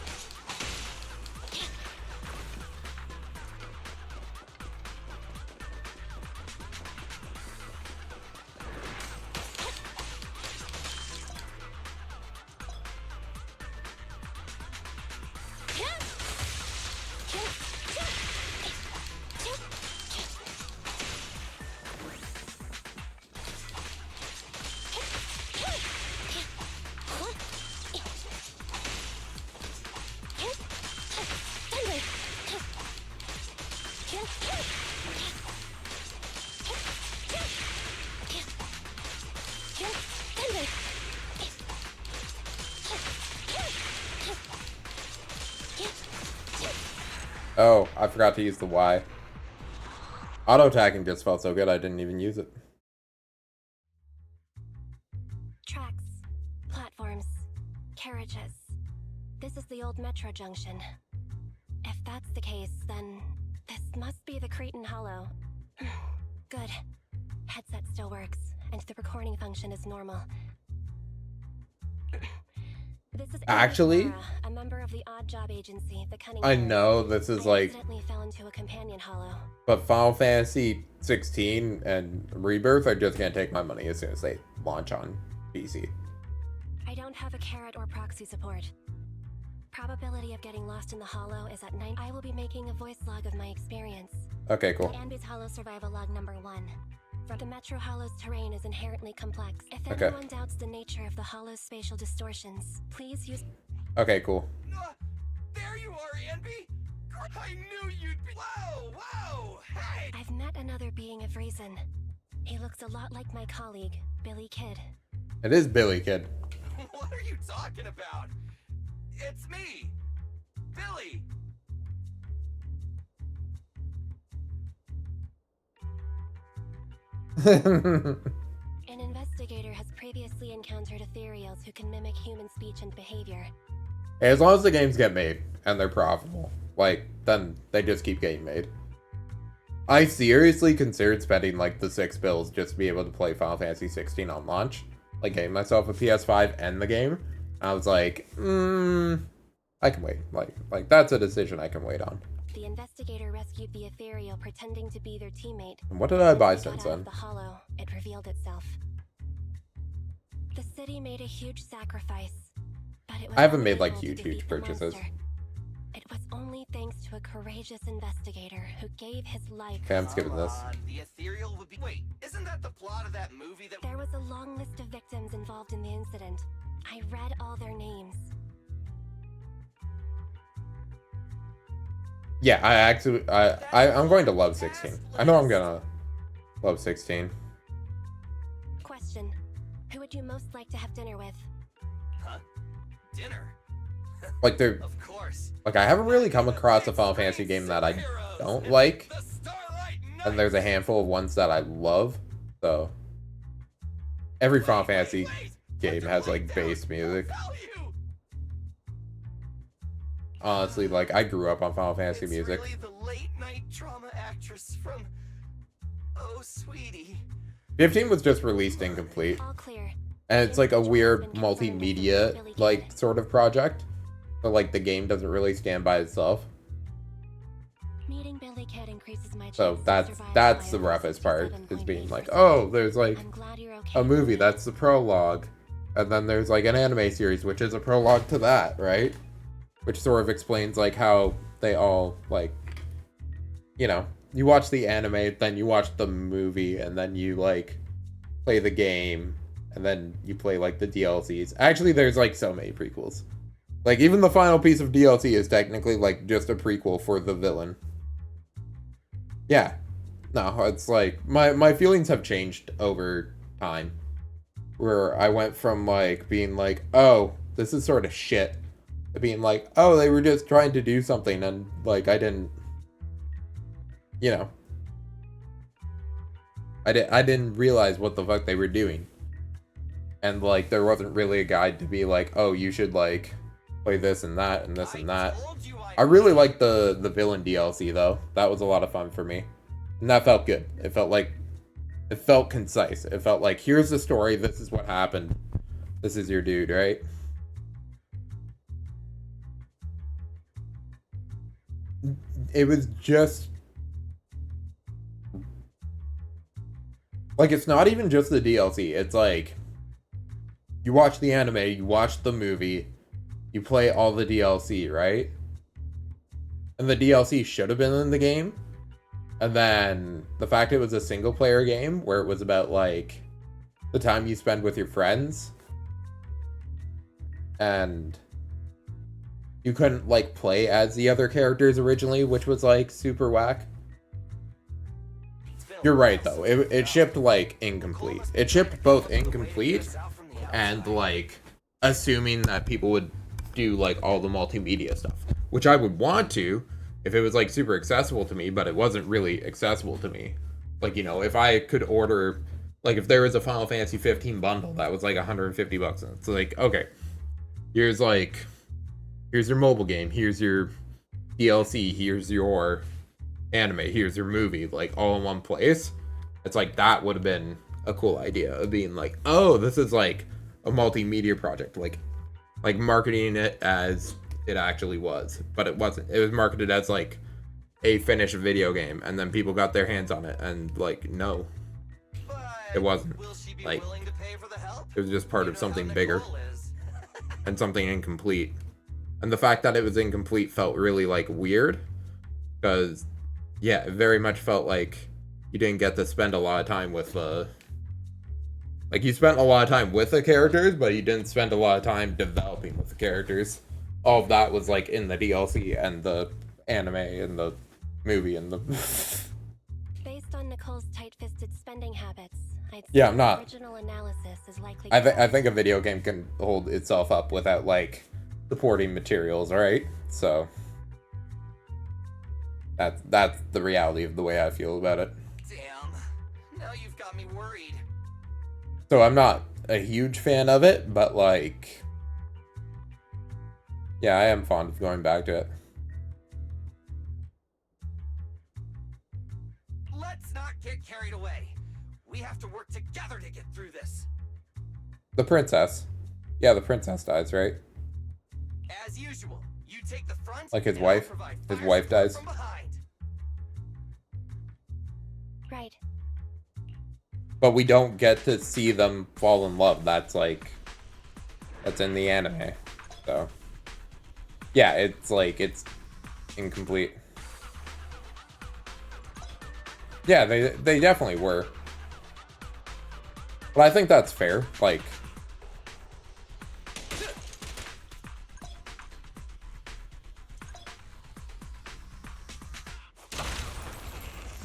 Speaker 1: Oh, I forgot to use the Y. Auto-attacking just felt so good I didn't even use it.
Speaker 9: Tracks, platforms, carriages. This is the old metro junction. If that's the case, then this must be the Cretan Hollow. Good. Headset still works, and the recording function is normal. This is
Speaker 1: Actually,
Speaker 9: Laura, a member of the odd job agency, the Cunning
Speaker 1: I
Speaker 9: Bird.
Speaker 1: know this is like,
Speaker 9: Accidentally fell into a companion hollow.
Speaker 1: but Final Fantasy 16 and Rebirth are just gonna take my money as soon as they launch on PC.
Speaker 9: I don't have a carrot or proxy support. Probability of getting lost in the hollow is at 9. I will be making a voice log of my experience.
Speaker 1: Okay, cool.
Speaker 9: Anby's Hollow survival log number 1. For the Metro Hollow's terrain is inherently complex. If
Speaker 1: Okay.
Speaker 9: anyone doubts the nature of the Hollow's spatial distortions, please use...
Speaker 1: Okay, cool.
Speaker 4: There you are, Anby! I knew you'd be... Whoa, whoa, hey!
Speaker 9: I've met another being of reason. He looks a lot like my colleague, Billy Kid.
Speaker 1: It is Billy Kid.
Speaker 4: What are you talking about? It's me, Billy!
Speaker 9: An investigator ethereals who can mimic human speech and behavior.
Speaker 1: As long as the games get made and they're profitable, like, then they just keep getting made. I seriously considered spending like the $6 just to be able to play Final Fantasy 16 on launch, like getting myself a PS5 and the game. I was like, I can wait. Like that's a decision I can wait on.
Speaker 9: The investigator rescued the ethereal pretending to be their teammate.
Speaker 1: And what did I buy
Speaker 9: Once they
Speaker 1: since
Speaker 9: got out
Speaker 1: then?
Speaker 9: of the hollow, it revealed itself. The city made a huge sacrifice, but it was
Speaker 1: I haven't made like
Speaker 9: unable to
Speaker 1: huge
Speaker 9: defeat the
Speaker 1: purchases.
Speaker 9: monster. It was only thanks to a courageous investigator who gave his life.
Speaker 1: Okay, I'm skipping this.
Speaker 10: The ethereal would be. Wait, isn't that the plot of that movie that?
Speaker 9: There was a long list of victims involved in the incident. I read all their names.
Speaker 1: Yeah, I'm going to love 16. I know I'm gonna love 16.
Speaker 9: Question: who would you most like to have dinner with?
Speaker 10: Huh? Dinner?
Speaker 1: Like they're,
Speaker 10: Of course.
Speaker 1: like I haven't really come across a Final Fantasy game that I don't like, and there's a handful of ones that I love. So every Final Fantasy game has like bass music. Honestly, like I grew up on Final Fantasy music.
Speaker 10: Really the late night drama actress from Oh Sweetie.
Speaker 1: 15 was just released incomplete, and it's like a weird multimedia like sort of project. So like the game doesn't really stand by itself.
Speaker 9: Meeting Billy Kid increases my
Speaker 1: So
Speaker 9: chances to survive
Speaker 1: that's the
Speaker 9: fire.
Speaker 1: roughest part, is being like, oh, there's like a movie that's the prologue, and then there's like an anime series which is a prologue to that, right? Which sort of explains like how they all like, you know, you watch the anime, then you watch the movie, and then you like play the game, and then you play like the DLCs. Actually, there's like so many prequels. Like even the final piece of DLC is technically like just a prequel for the villain. Yeah. No, it's like my feelings have changed over time. Where I went from like being like, oh, this is sort of shit, to being like, oh, they were just trying to do something and like I didn't, you know, I didn't realize what the fuck they were doing. And like there wasn't really a guide to be like, oh, you should like play this and that and this and that. I really liked the villain DLC though. That was a lot of fun for me. And that felt good. It felt concise. It felt like, here's the story, this is what happened. This is your dude, right? It was just like, it's not even just the DLC. It's like you watch the anime, you watch the movie, you play all the DLC, right? And the DLC should have been in the game. And then the fact it was a single player game where it was about like the time you spend with your friends, and you couldn't like play as the other characters originally, which was like super whack. You're right though, it shipped like incomplete. It shipped both incomplete and like assuming that people would do like all the multimedia stuff, which I would want to if it was like super accessible to me, but it wasn't really accessible to me. Like, you know, if I could order, like if there was a Final Fantasy 15 bundle that was like $150, and it's like, okay, here's your mobile game, here's your DLC, here's your anime, here's your movie, like all in one place. It's like, that would have been a cool idea of being like, oh, this is like a multimedia project, like marketing it as it actually was, but it wasn't. It was marketed as like a finished video game, and then people got their hands on it, and like, no, it wasn't. Like, it was just part of something bigger and something incomplete. And the fact that it was incomplete felt really like weird, because yeah, it very much felt like you didn't get to spend a lot of time with like, you spent a lot of time with the characters, but you didn't spend a lot of time developing with the characters. All of that was like in the DLC and the anime and the movie and the
Speaker 9: Based on Nicole's tight-fisted spending habits, I'd say
Speaker 1: yeah, I'm not.
Speaker 9: original analysis is likely.
Speaker 1: I think a video game can hold itself up without like supporting materials, right? So that's the reality of the way I feel about it.
Speaker 10: Damn. Now you've got me worried.
Speaker 1: So I'm not a huge fan of it, but like, yeah, I am fond of going back to it.
Speaker 10: Let's not get carried away. We have to work together to get through this.
Speaker 1: The princess. Yeah, the princess dies, right?
Speaker 10: As usual, you take the front.
Speaker 1: Like his
Speaker 10: and I'll
Speaker 1: wife.
Speaker 10: provide
Speaker 1: His
Speaker 10: fire
Speaker 1: wife
Speaker 10: support
Speaker 1: dies.
Speaker 10: from behind.
Speaker 9: Right.
Speaker 1: But we don't get to see them fall in love. That's like, that's in the anime. So, yeah, it's like, it's incomplete. Yeah, they definitely were. But I think that's fair. Like,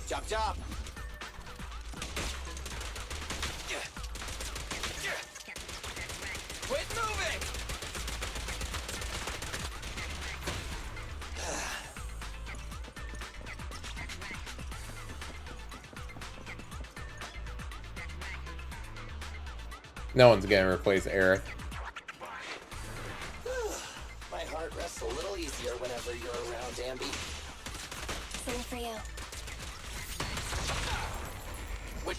Speaker 10: Chop chop. Quit moving.
Speaker 1: no one's gonna replace Aerith.
Speaker 10: My heart rests a little easier whenever you're around, Ambi.
Speaker 9: Same for you.
Speaker 10: Which...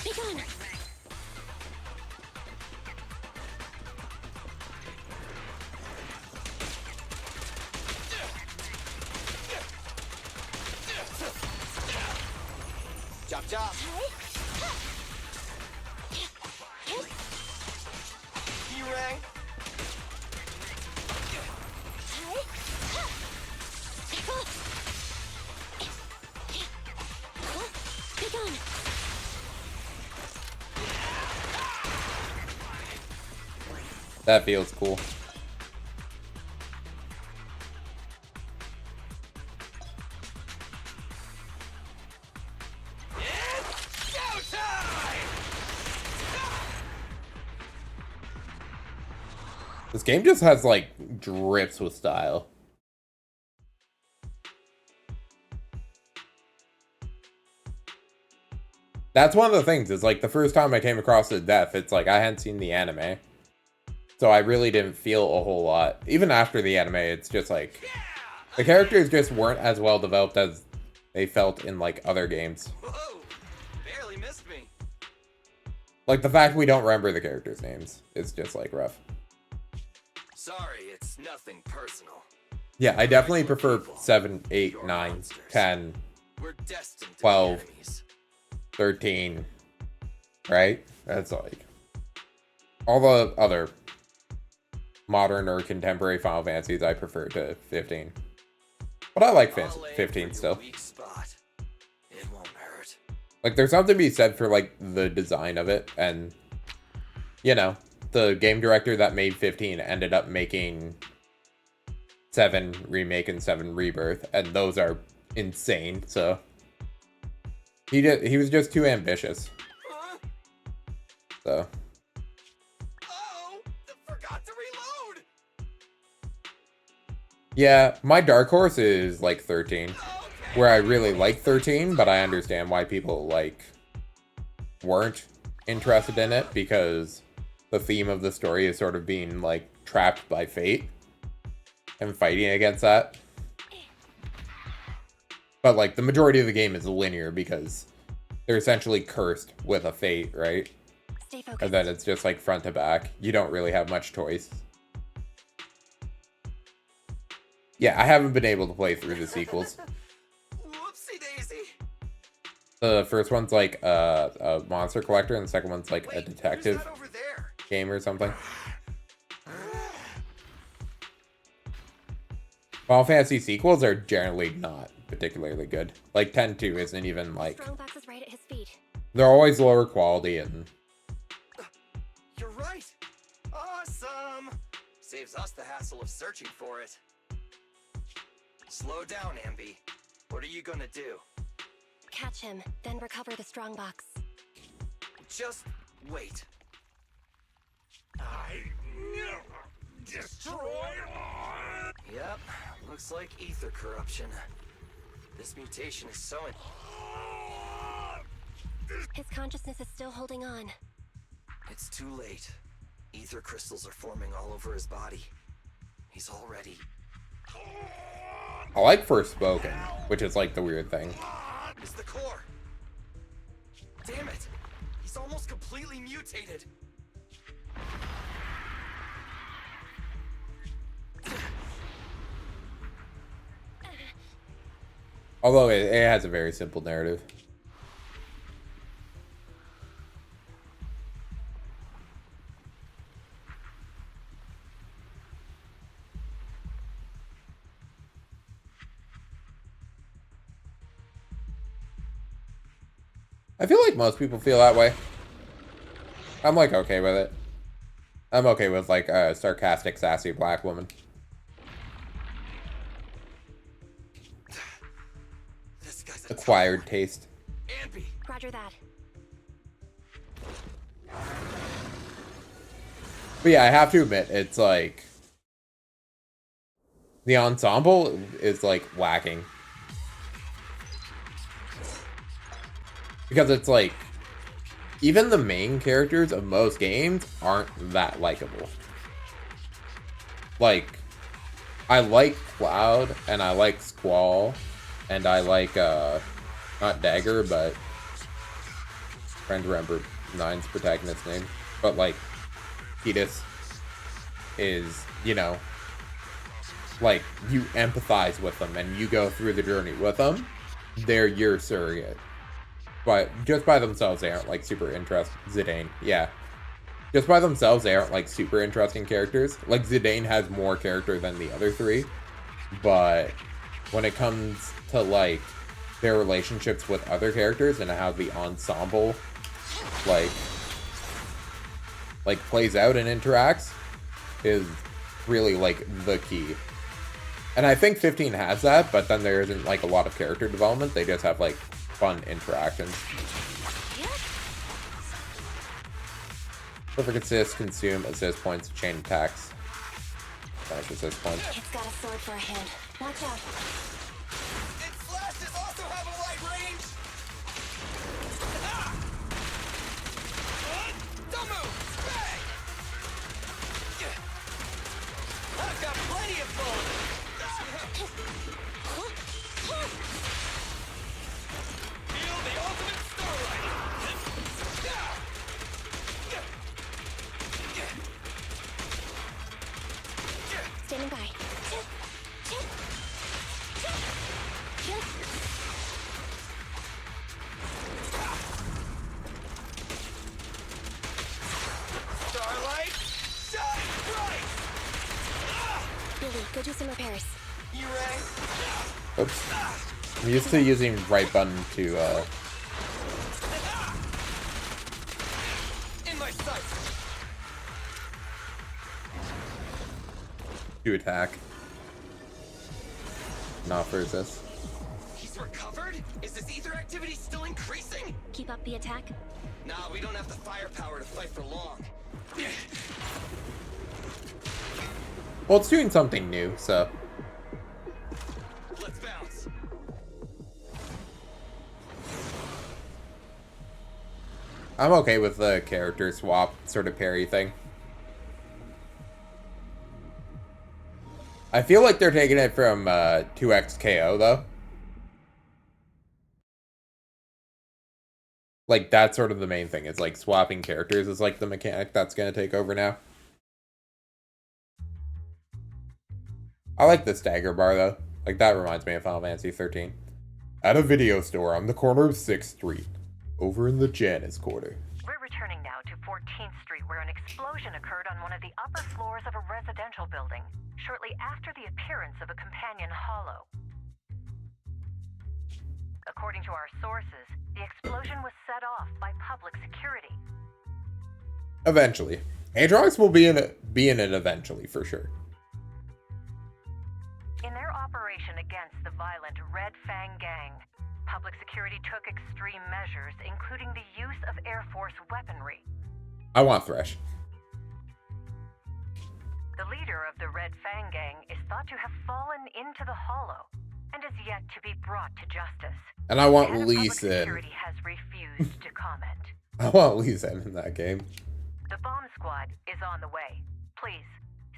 Speaker 9: Be gone.
Speaker 10: Chop chop. You rang.
Speaker 9: Be gone.
Speaker 1: That feels cool. This game just has like drips with style. That's one of the things, is like the first time I came across the death, it's like I hadn't seen the anime. So I really didn't feel a whole lot. Even after the anime, it's just like, the characters just weren't as well developed as they felt in like other games.
Speaker 10: Whoa, barely missed me.
Speaker 1: Like the fact we don't remember the characters' names is just like rough.
Speaker 10: Sorry, it's nothing personal.
Speaker 1: Yeah, I definitely prefer 7, 8, 9, 10,
Speaker 10: We're destined to be
Speaker 1: 12,
Speaker 10: enemies.
Speaker 1: 13, right? That's like all the other modern or contemporary Final Fantasies I prefer to 15. But I like 15 still.
Speaker 10: Weak spot. It won't hurt.
Speaker 1: Like there's something to be said for like the design of it, and you know, the game director that made 15 ended up making 7 Remake and 7 Rebirth, and those are insane, so he was just too ambitious. So
Speaker 10: Oh, forgot to reload.
Speaker 1: yeah, my dark horse is like 13, where I really like 13, but I understand why people like weren't interested in it, because the theme of the story is sort of being like trapped by fate and fighting against that. But like the majority of the game is linear because they're essentially cursed with a fate, right?
Speaker 9: Stay focused.
Speaker 1: And then it's just like front to back. You don't really have much choice. Yeah, I haven't been able to play through the sequels.
Speaker 10: Whoopsie daisy.
Speaker 1: The first one's like a monster collector, and the second one's like a detective game or something. Final Fantasy sequels are generally not particularly good. Like 10-2 isn't even like...
Speaker 9: Strongbox is right at his feet.
Speaker 1: They're always lower quality and...
Speaker 10: You're right. Awesome. Saves us the hassle of searching for it. Slow down, Ambi. What are you gonna do?
Speaker 9: Catch him, then recover the strongbox.
Speaker 10: Just wait.
Speaker 4: I destroy all.
Speaker 10: Yep, looks like ether corruption. This mutation is so
Speaker 9: His consciousness is still holding on.
Speaker 7: It's too late. Ether crystals are forming all over his body. He's already...
Speaker 1: I like Forspoken, which is like the weird thing.
Speaker 7: It's the core. Damn it! He's almost completely mutated.
Speaker 1: Although it has a very simple narrative. I feel like most people feel that way. I'm like okay with it. I'm okay with like a sarcastic, sassy black woman. Acquired taste.
Speaker 9: Roger that.
Speaker 1: But yeah, I have to admit, it's like the ensemble is like lacking. Because it's like even the main characters of most games aren't that likable. Like I like Cloud and I like Squall and I like not Dagger, but I'm trying to remember Nine's protagonist's name. But like Fetus is, you know, like you empathize with them and you go through the journey with them. They're your surrogate. But just by themselves, they aren't like super interesting. Zidane, yeah. Just by themselves, they aren't like super interesting characters. Like Zidane has more character than the other three. But when it comes to like their relationships with other characters and how the ensemble like plays out and interacts is really like the key. And I think 15 has that, but then there isn't like a lot of character development. They just have like fun interactions. Perfect assist, consume assist points, chain attacks. Nice assist points.
Speaker 9: It's got a sword for a hand. Watch out.
Speaker 7: Its slashes also have a light range. Ah! Don't move. Bang! I've got plenty of fun. Feel the ultimate starlight.
Speaker 9: Standing by.
Speaker 7: Starlight, shine bright.
Speaker 9: Billy, go do some repairs.
Speaker 7: You ready?
Speaker 1: Oops. I'm used to using right button to
Speaker 7: In my sights.
Speaker 1: to attack. Not for assist.
Speaker 7: He's recovered? Is this ether activity still increasing?
Speaker 9: Keep up the attack.
Speaker 7: Nah, we don't have the firepower to fight for long.
Speaker 1: Well, it's doing something new, so.
Speaker 7: Let's bounce.
Speaker 1: I'm okay with the character swap sort of parry thing. I feel like they're taking it from 2x KO though. Like that's sort of the main thing. It's like swapping characters is like the mechanic that's gonna take over now. I like the stagger bar though. Like that reminds me of Final Fantasy 13. At a video store on the corner of 6th Street, over in the Janus Quarter.
Speaker 2: We're returning now to 14th Street, where an explosion occurred on one of the upper floors of a residential building, shortly after the appearance of a companion hollow. According to our sources, the explosion was set off by public security.
Speaker 1: Eventually. Aatrox will be in it eventually, for sure.
Speaker 2: In their operation against the violent Red Fang Gang, public security took extreme measures, including the use of Air Force weaponry.
Speaker 1: I want Thresh.
Speaker 2: The leader of the Red Fang Gang is thought to have fallen into the hollow, and is yet to be brought to justice.
Speaker 1: And I want
Speaker 2: The head of
Speaker 1: Lee
Speaker 2: public
Speaker 1: Sin.
Speaker 2: security has refused to comment.
Speaker 1: I want Lee Sin in that game.
Speaker 2: The bomb squad is on the way. Please,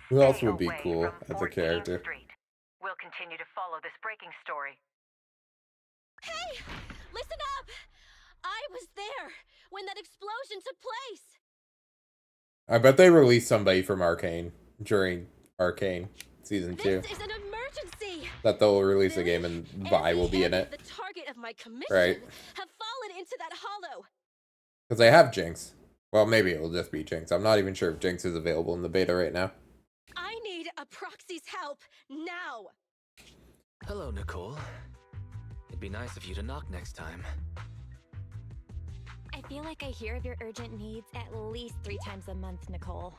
Speaker 1: Who else
Speaker 2: stay
Speaker 1: would be
Speaker 2: away
Speaker 1: cool
Speaker 2: from
Speaker 1: as a
Speaker 2: 14th
Speaker 1: character?
Speaker 2: Street. We'll continue to follow this breaking story.
Speaker 9: Hey! Listen up! I was there when that explosion took place!
Speaker 1: I bet they released somebody from Arcane during Arcane Season 2.
Speaker 9: This is an emergency!
Speaker 1: That they'll release a game and Vi will be in it.
Speaker 9: The target of my commission
Speaker 1: Right.
Speaker 9: have fallen into that hollow.
Speaker 1: Because they have Jinx. Well, maybe it'll just be Jinx. I'm not even sure if Jinx is available in the beta right now.
Speaker 9: I need a proxy's help now.
Speaker 11: Hello, Nicole. It'd be nice of you to knock next time.
Speaker 9: I feel like I hear of your urgent needs at least 3 times a month, Nicole.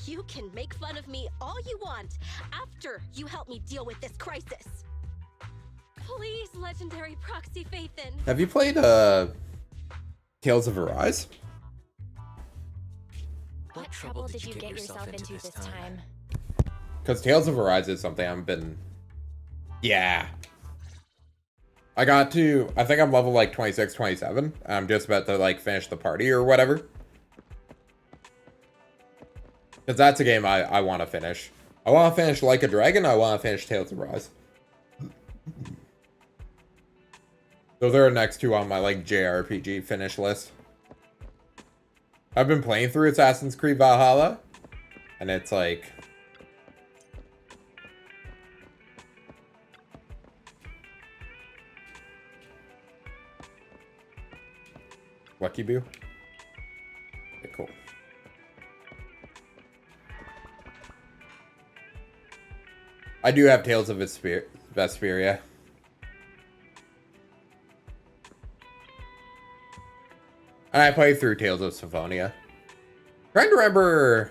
Speaker 9: You can make fun of me all you want after you help me deal with this crisis. Please, legendary proxy Faithin.
Speaker 1: Have you played Tales of Arise?
Speaker 9: What trouble did you get yourself into this time?
Speaker 1: Because Tales of Arise is something I've been... Yeah. I think I'm level like 26, 27. I'm just about to like finish the party or whatever. Because that's a game I want to finish. I want to finish Like a Dragon. I want to finish Tales of Arise. Those are the next 2 on my like JRPG finish list. I've been playing through Assassin's Creed Valhalla. And it's like... Lucky Boo? Okay, cool. I do have Tales of Vesperia. And I played through Tales of Symphonia. Trying to remember...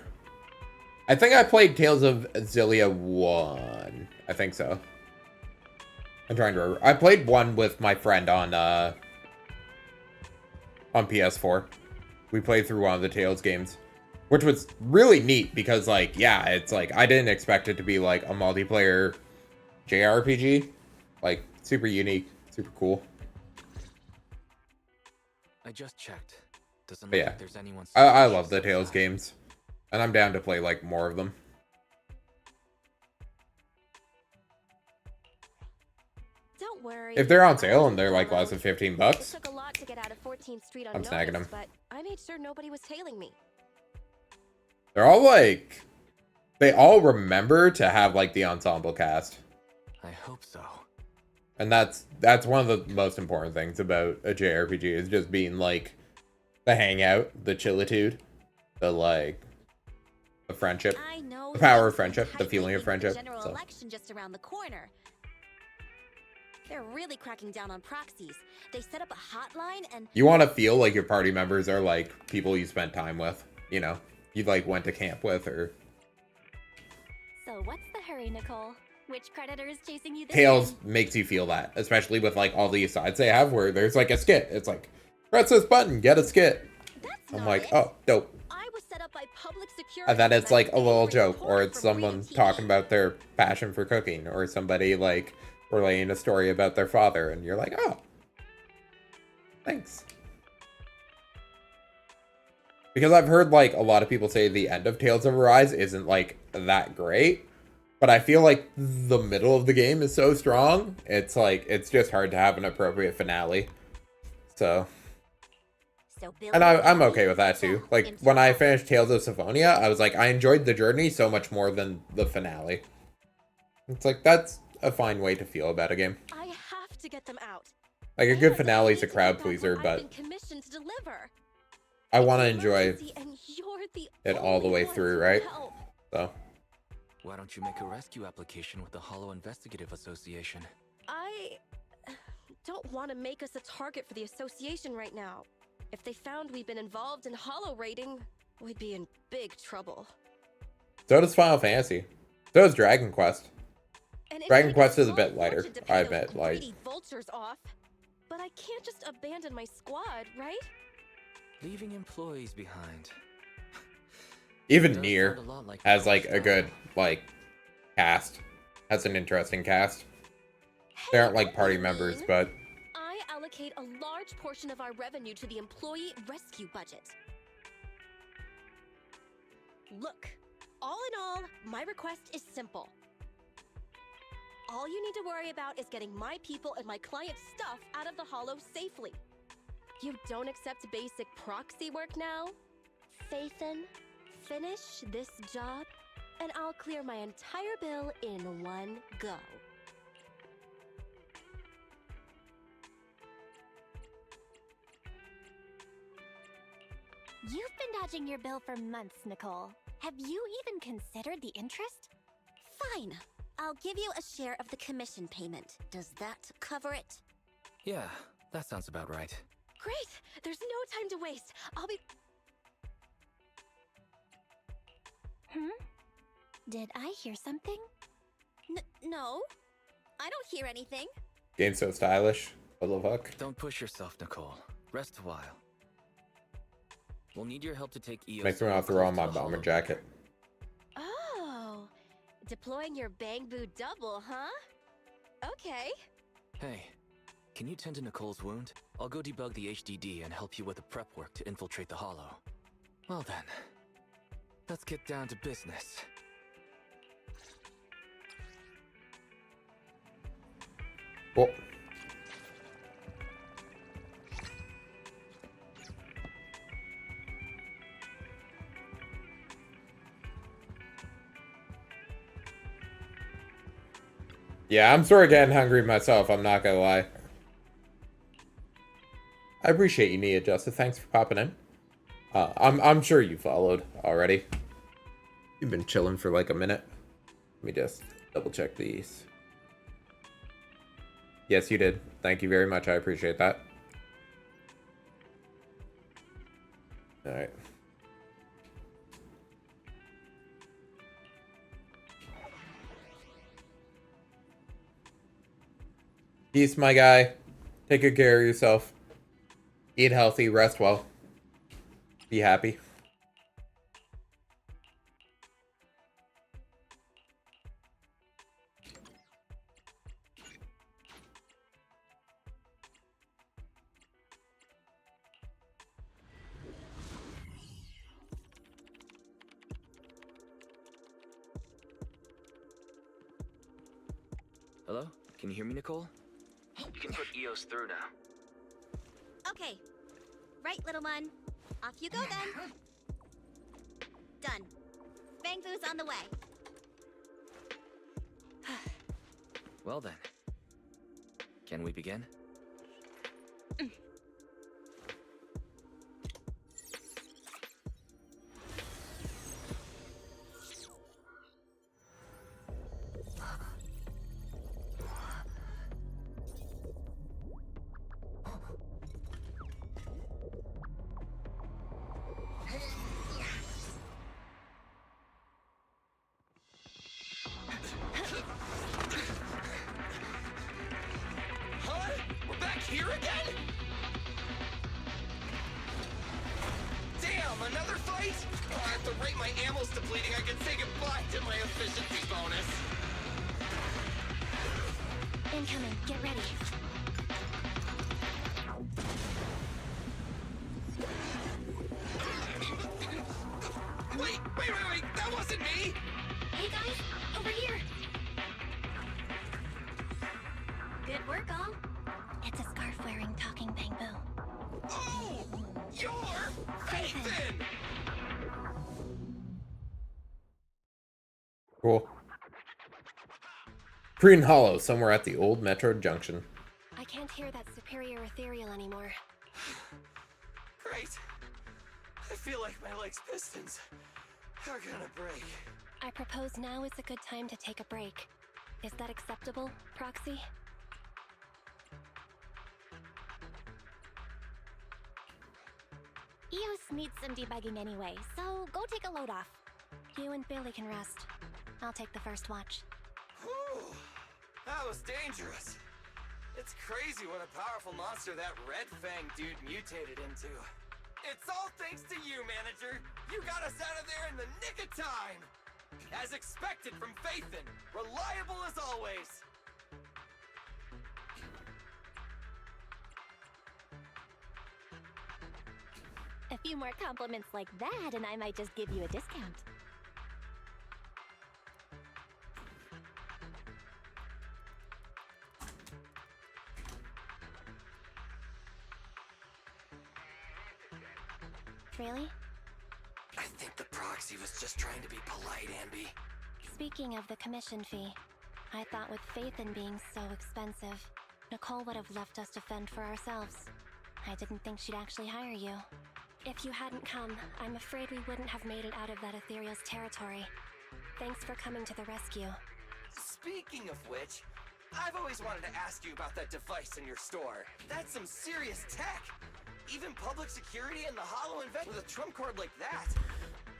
Speaker 1: I think I played Tales of Xillia 1. I think so. I'm trying to remember. I played 1 with my friend on PS4. We played through one of the Tales games. Which was really neat because, like, yeah, it's like, I didn't expect it to be, like, a multiplayer JRPG. Like, super unique, super cool.
Speaker 11: I just checked. Doesn't
Speaker 1: But
Speaker 11: look
Speaker 1: yeah,
Speaker 11: like there's anyone.
Speaker 1: I love the Tales games. And I'm down to play, like, more of them.
Speaker 9: Don't worry.
Speaker 1: If they're on sale and they're, like, less than $15,
Speaker 9: It took a lot to get out of 14th Street
Speaker 1: I'm snagging them.
Speaker 9: but I made sure nobody was tailing me.
Speaker 1: They're all, like... They all remember to have, like, the ensemble cast.
Speaker 11: I hope so.
Speaker 1: And that's one of the most important things about a JRPG, is just being, like, the hangout, the chillitude, the, like, the friendship, the power of friendship, the feeling of friendship.
Speaker 9: General
Speaker 1: So.
Speaker 9: election just around the corner. They're really cracking down on proxies. They set up a hotline and...
Speaker 1: You want to feel like your party members are, like, people you spent time with, you know? You, like, went to camp with, or...
Speaker 9: So what's the hurry, Nicole? Which predator is chasing you this
Speaker 1: Tales makes you feel that, especially with, like, all the asides they have where there's, like, a skit. It's like, press this button, get a skit. I'm like, oh, dope.
Speaker 9: I was set up by public security.
Speaker 1: And then it's, like, a little joke, or it's someone talking about their passion for cooking, or somebody, like, relaying a story about their father, and you're like, oh, thanks. Because I've heard, like, a lot of people say the end of Tales of Arise isn't, like, that great. But I feel like the middle of the game is so strong, it's, like, it's just hard to have an appropriate finale. So... And I'm okay with that, too. Like, when I finished Tales of Symphonia, I was like, I enjoyed the journey so much more than the finale. It's like, that's a fine way to feel about a game.
Speaker 9: I have to get them out.
Speaker 1: Like, a good finale is a crowd pleaser, but
Speaker 9: Commissioned to deliver.
Speaker 1: I want to enjoy
Speaker 9: And you're the
Speaker 1: it all the way through, right? So,
Speaker 11: Why don't you make a rescue application with the Hollow Investigative Association?
Speaker 9: I don't want to make us a target for the association right now. If they found we'd been involved in hollow raiding, we'd be in big trouble.
Speaker 1: so does Final Fantasy. So does Dragon Quest.
Speaker 9: And
Speaker 1: Dragon Quest is a bit lighter, I admit. Like,
Speaker 9: vultures off. But I can't just abandon my squad, right?
Speaker 11: Leaving employees behind.
Speaker 1: even Nier has, like, a good, like, cast. Has an interesting cast. They aren't like party members, but
Speaker 9: I allocate a large portion of our revenue to the employee rescue budget. Look, all in all, my request is simple. All you need to worry about is getting my people and my clients' stuff out of the Hollow safely. You don't accept basic proxy work now? Faithin, finish this job, and I'll clear my entire bill in one go.
Speaker 19: You've been dodging your bill for months, Nicole. Have you even considered the interest?
Speaker 20: Fine. I'll give you a share of the commission payment. Does that cover it?
Speaker 11: Yeah, that sounds about right.
Speaker 9: Great! There's no time to waste. I'll be...
Speaker 19: Did I hear something?
Speaker 20: No. I don't hear anything.
Speaker 1: game's so stylish. What the fuck?
Speaker 11: Don't push yourself, Nicole. Rest a while. We'll need your help to take EOS.
Speaker 1: Makes me want to throw on my bomber jacket.
Speaker 9: Oh, deploying your Bang Boo double, huh? Okay.
Speaker 11: Hey, can you tend to Nicole's wound? I'll go debug the HDD and help you with the prep work to infiltrate the Hollow. Well then, let's get down to business.
Speaker 1: Well, yeah, I'm sort of getting hungry myself, I'm not gonna lie. I appreciate you, Nia Justice. Thanks for popping in. I'm sure you followed already. You've been chilling for like a minute. Let me just double check these. Yes, you did. Thank you very much. I appreciate that. All right. Peace, my guy. Take good care of yourself. Eat healthy, rest well. Be happy.
Speaker 11: Hello? Can you hear me, Nicole? You can put EOS through now.
Speaker 20: Okay. Right, little one. Off you go then. Done. Bang Boo's on the way.
Speaker 11: Well then. Can we begin?
Speaker 7: Here again? Damn, another fight? Oh, at the rate my ammo's depleting, I can say goodbye to my efficiency bonus.
Speaker 19: Incoming. Get ready.
Speaker 7: Wait, that wasn't me!
Speaker 19: Hey guys, over here.
Speaker 20: Good work, all.
Speaker 19: It's a scarf-wearing talking Bang Boo.
Speaker 7: Oh! You're Faithin!
Speaker 1: Cool. Green Hollow, somewhere at the old Metro Junction.
Speaker 9: I can't hear that superior ethereal anymore.
Speaker 7: Great. I feel like my leg's pistons are gonna break.
Speaker 9: I propose now is a good time to take a break. Is that acceptable, Proxy?
Speaker 19: EOS needs some debugging anyway, so go take a load off.
Speaker 9: You and Billy can rest. I'll take the first watch.
Speaker 7: Whew, that was dangerous. It's crazy what a powerful monster that Red Fang dude mutated into. It's all thanks to you, manager. You got us out of there in the nick of time. As expected from Phaethon, reliable as always.
Speaker 19: A few more compliments like that, and I might just give you a discount. Really?
Speaker 7: I think the proxy was just trying to be polite, Ambi.
Speaker 19: Speaking of the commission fee, I thought with Phaethon being so expensive, Nicole would have left us to fend for ourselves. I didn't think she'd actually hire you. If you hadn't come, I'm afraid we wouldn't have made it out of that Ethereal's territory. Thanks for coming to the rescue.
Speaker 7: Speaking of which, I've always wanted to ask you about that device in your store. That's some serious tech. Even public security and the Hollow invent with a trump card like that.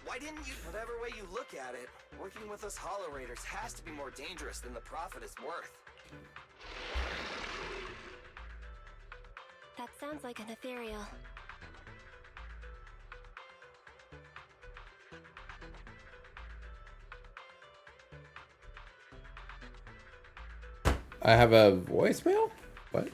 Speaker 7: Why didn't you? Whatever way you look at it, working with us Hollow Raiders has to be more dangerous than the profit is worth.
Speaker 19: That sounds like an Ethereal.
Speaker 1: I have a voicemail? What?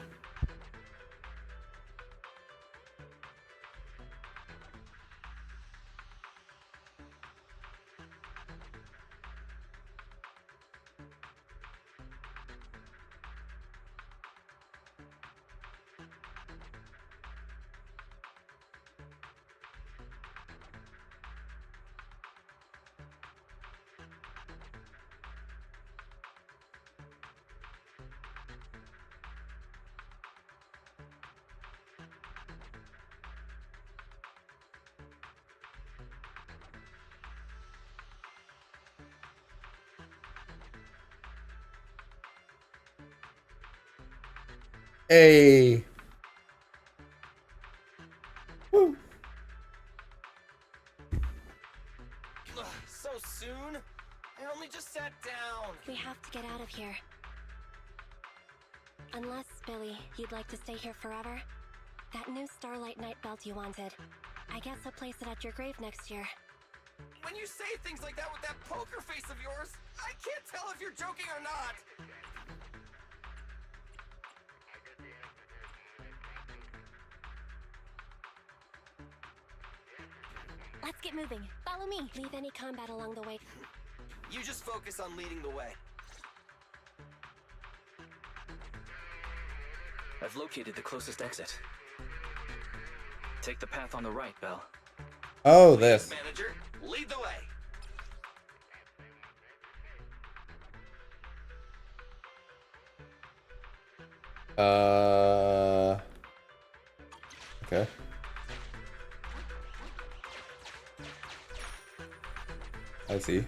Speaker 1: Hey. Woo.
Speaker 7: So soon? I only just sat down.
Speaker 19: We have to get out of here. Unless, Billy, you'd like to stay here forever? That new Starlight Night belt you wanted. I guess I'll place it at your grave next year.
Speaker 7: When you say things like that with that poker face of yours, I can't tell if you're joking or not.
Speaker 19: Let's get moving. Follow me. Leave any combat along the way.
Speaker 7: You just focus on leading the way.
Speaker 11: I've located the closest exit. Take the path on the right, Belle.
Speaker 1: Oh, this.
Speaker 7: Manager, lead the way.
Speaker 1: Okay. I see.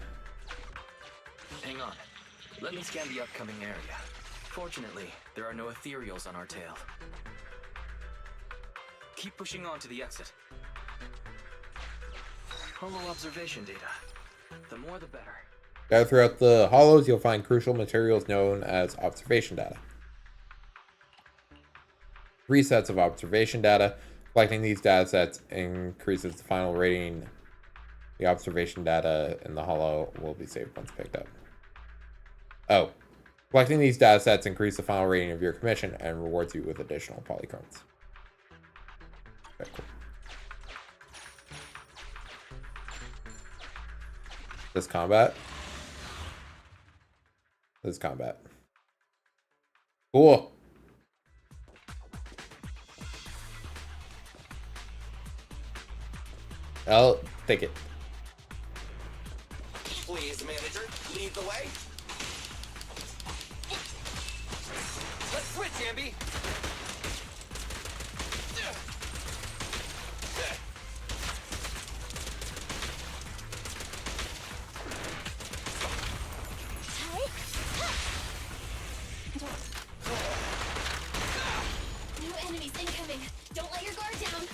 Speaker 11: Hang on. Let me scan the upcoming area. Fortunately, there are no ethereals on our tail. Keep pushing on to the exit. Hollow observation data. The more the better.
Speaker 1: Gather throughout the hollows, you'll find crucial materials known as observation data. 3 sets of observation data. Collecting these data sets increases the final rating. The observation data in the hollow will be saved once picked up. Oh. Collecting these data sets increase the final rating of your commission and rewards you with additional polychromes. Okay, cool. This combat. This combat. Cool. I'll take it.
Speaker 7: Please, manager, lead the way. Let's switch, Ambi.
Speaker 19: New enemies incoming. Don't let your guard down.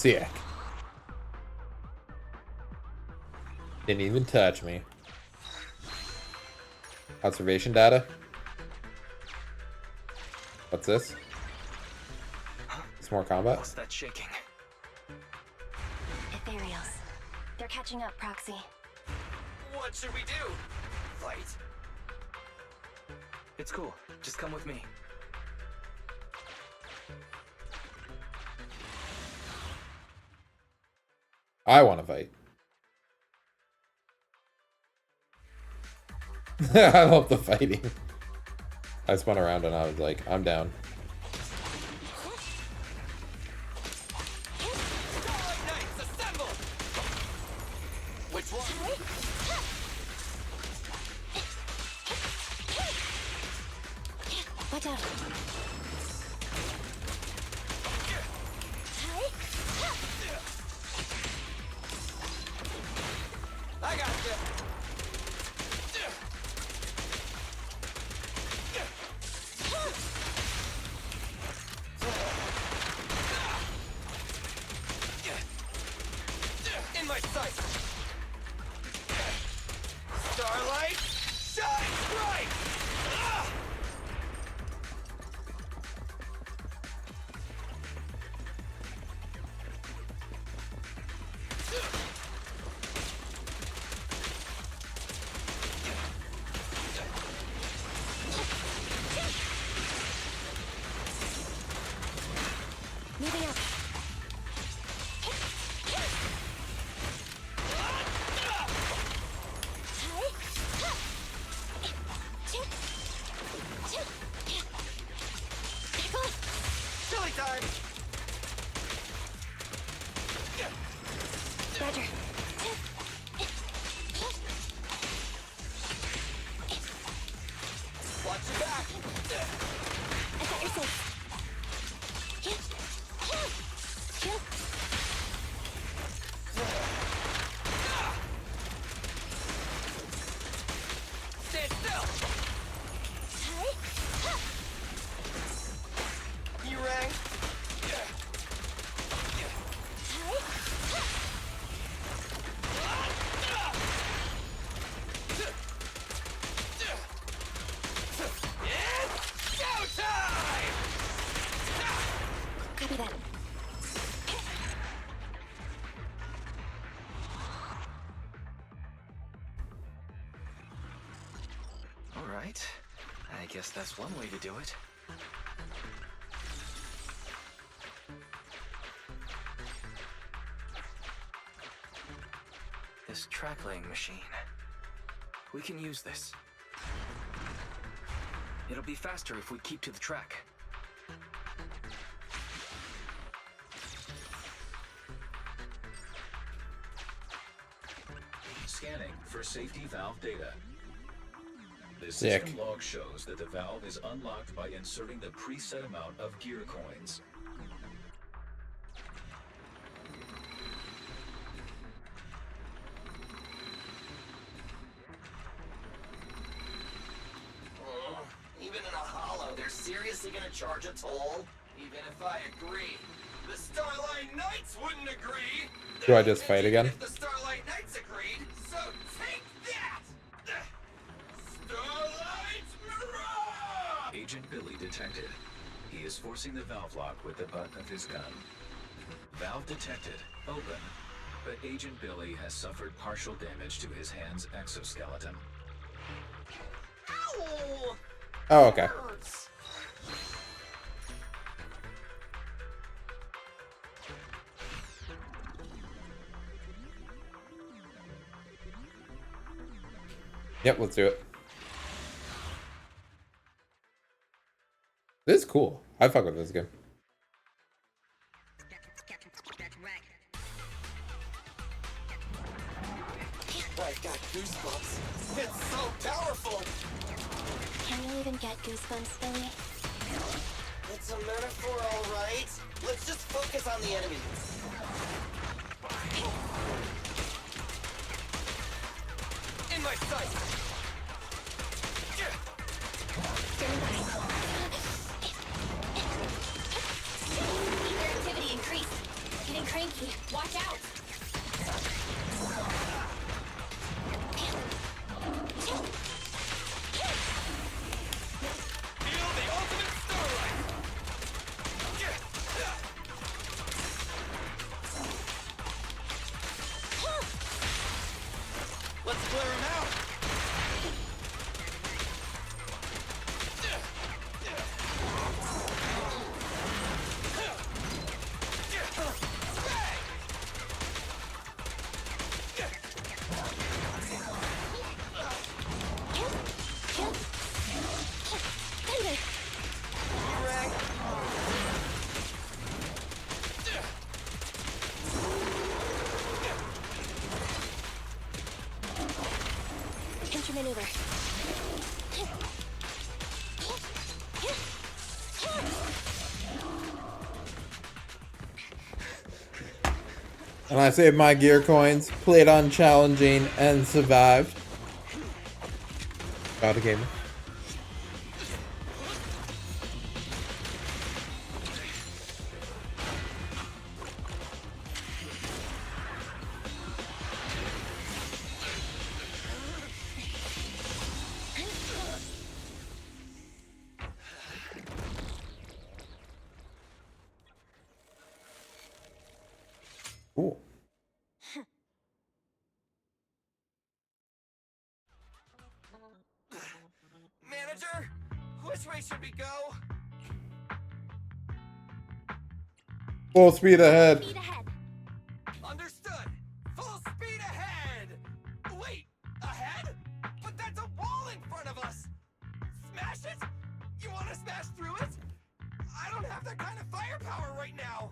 Speaker 1: Sick. Didn't even touch me. Observation data. What's this? It's more combat.
Speaker 11: What's that shaking?
Speaker 19: Ethereals. They're catching up, Proxy.
Speaker 7: What should we do? Fight?
Speaker 11: It's cool. Just come with me.
Speaker 1: I want to fight. I love the fighting. I spun around and I was like, I'm down.
Speaker 7: Which one?
Speaker 19: Watch out.
Speaker 7: I got you. In my sight. Starlight, shine bright.
Speaker 19: Moving up.
Speaker 7: Silly time.
Speaker 19: Roger.
Speaker 7: Watch your back.
Speaker 19: I got your six.
Speaker 7: Stand still. You rang. It's showtime!
Speaker 19: Copy that.
Speaker 11: All right. I guess that's one way to do it. This track laying machine. We can use this. It'll be faster if we keep to the track.
Speaker 6: Scanning for safety valve data. The
Speaker 1: Sick.
Speaker 6: system log shows that the valve is unlocked by inserting the preset amount of gear coins.
Speaker 7: Even in a hollow, they're seriously gonna charge a toll? Even if I agree. The Starlight Knights wouldn't agree!
Speaker 1: Do I just fight again?
Speaker 7: If the Starlight Knights agreed, so take that! Starlight Mirage!
Speaker 6: Agent Billy detected. He is forcing the valve lock with the butt of his gun. Valve detected. Open. But Agent Billy has suffered partial damage to his hand's exoskeleton.
Speaker 7: Ow!
Speaker 1: Oh, okay.
Speaker 7: Hurts.
Speaker 1: Yep, let's do it. This is cool. I fuck with this game.
Speaker 7: I got goosebumps. It's so powerful!
Speaker 19: Can you even get goosebumps, Billy?
Speaker 7: It's a metaphor, alright? Let's just focus on the enemy. In my sight!
Speaker 19: Stand by. Their activity increased. Getting cranky. Watch out!
Speaker 4: Feel the ultimate starlight! Let's clear him out!
Speaker 19: Maneuver.
Speaker 1: And I saved my gear coins, played on challenging, and survived. Got a gamer. Cool.
Speaker 7: Manager, which way should we go?
Speaker 1: Full speed ahead.
Speaker 7: Understood. Full speed ahead. Wait, ahead? But that's a wall in front of us. Smash it? You want to smash through it? I don't have that kind of firepower right now.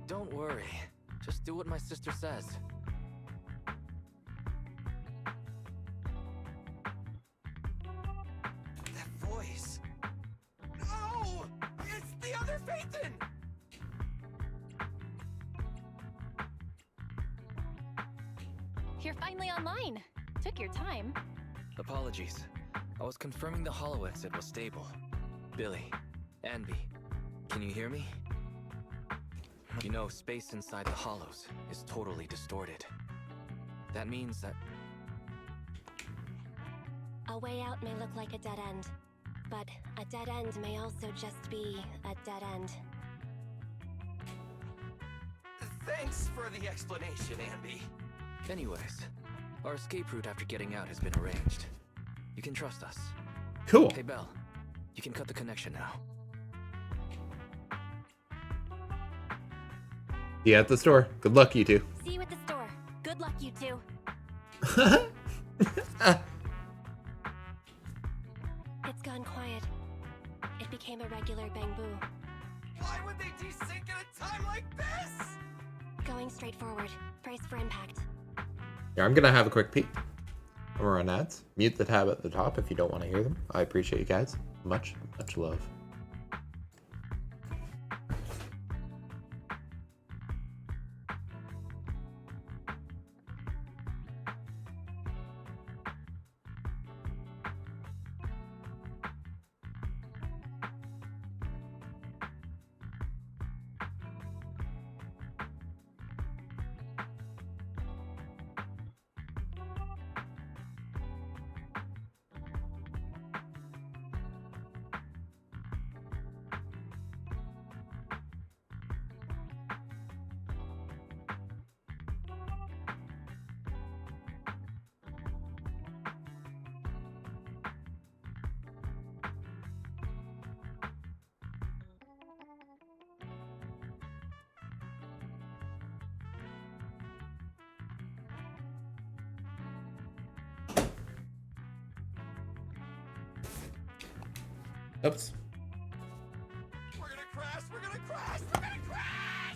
Speaker 11: Don't worry. Just do what my sister says.
Speaker 7: That voice. No! It's the other Phaethon!
Speaker 9: You're finally online. Took your time.
Speaker 11: Apologies. I was confirming the hollow exit was stable. Billy, Anby, can you hear me? You know, space inside the hollows is totally distorted. That means that...
Speaker 19: A way out may look like a dead end, but a dead end may also just be a dead end.
Speaker 7: Thanks for the explanation, Anby.
Speaker 11: Anyways, our escape route after getting out has been arranged. You can trust us.
Speaker 1: Cool.
Speaker 11: Hey, Belle, you can cut the connection now.
Speaker 1: See you at the store. Good luck, you two.
Speaker 19: See you at the store. Good luck, you two. It's gone quiet. It became a regular bang boo.
Speaker 7: Why would they desync at a time like this?
Speaker 19: Going straight forward. Brace for impact.
Speaker 1: Yeah, I'm gonna have a quick peek. We're on ads. Mute the tab at the top if you don't want to hear them. I appreciate you guys. Much, much love. Oops.
Speaker 7: We're gonna crash! We're gonna crash! We're gonna crash!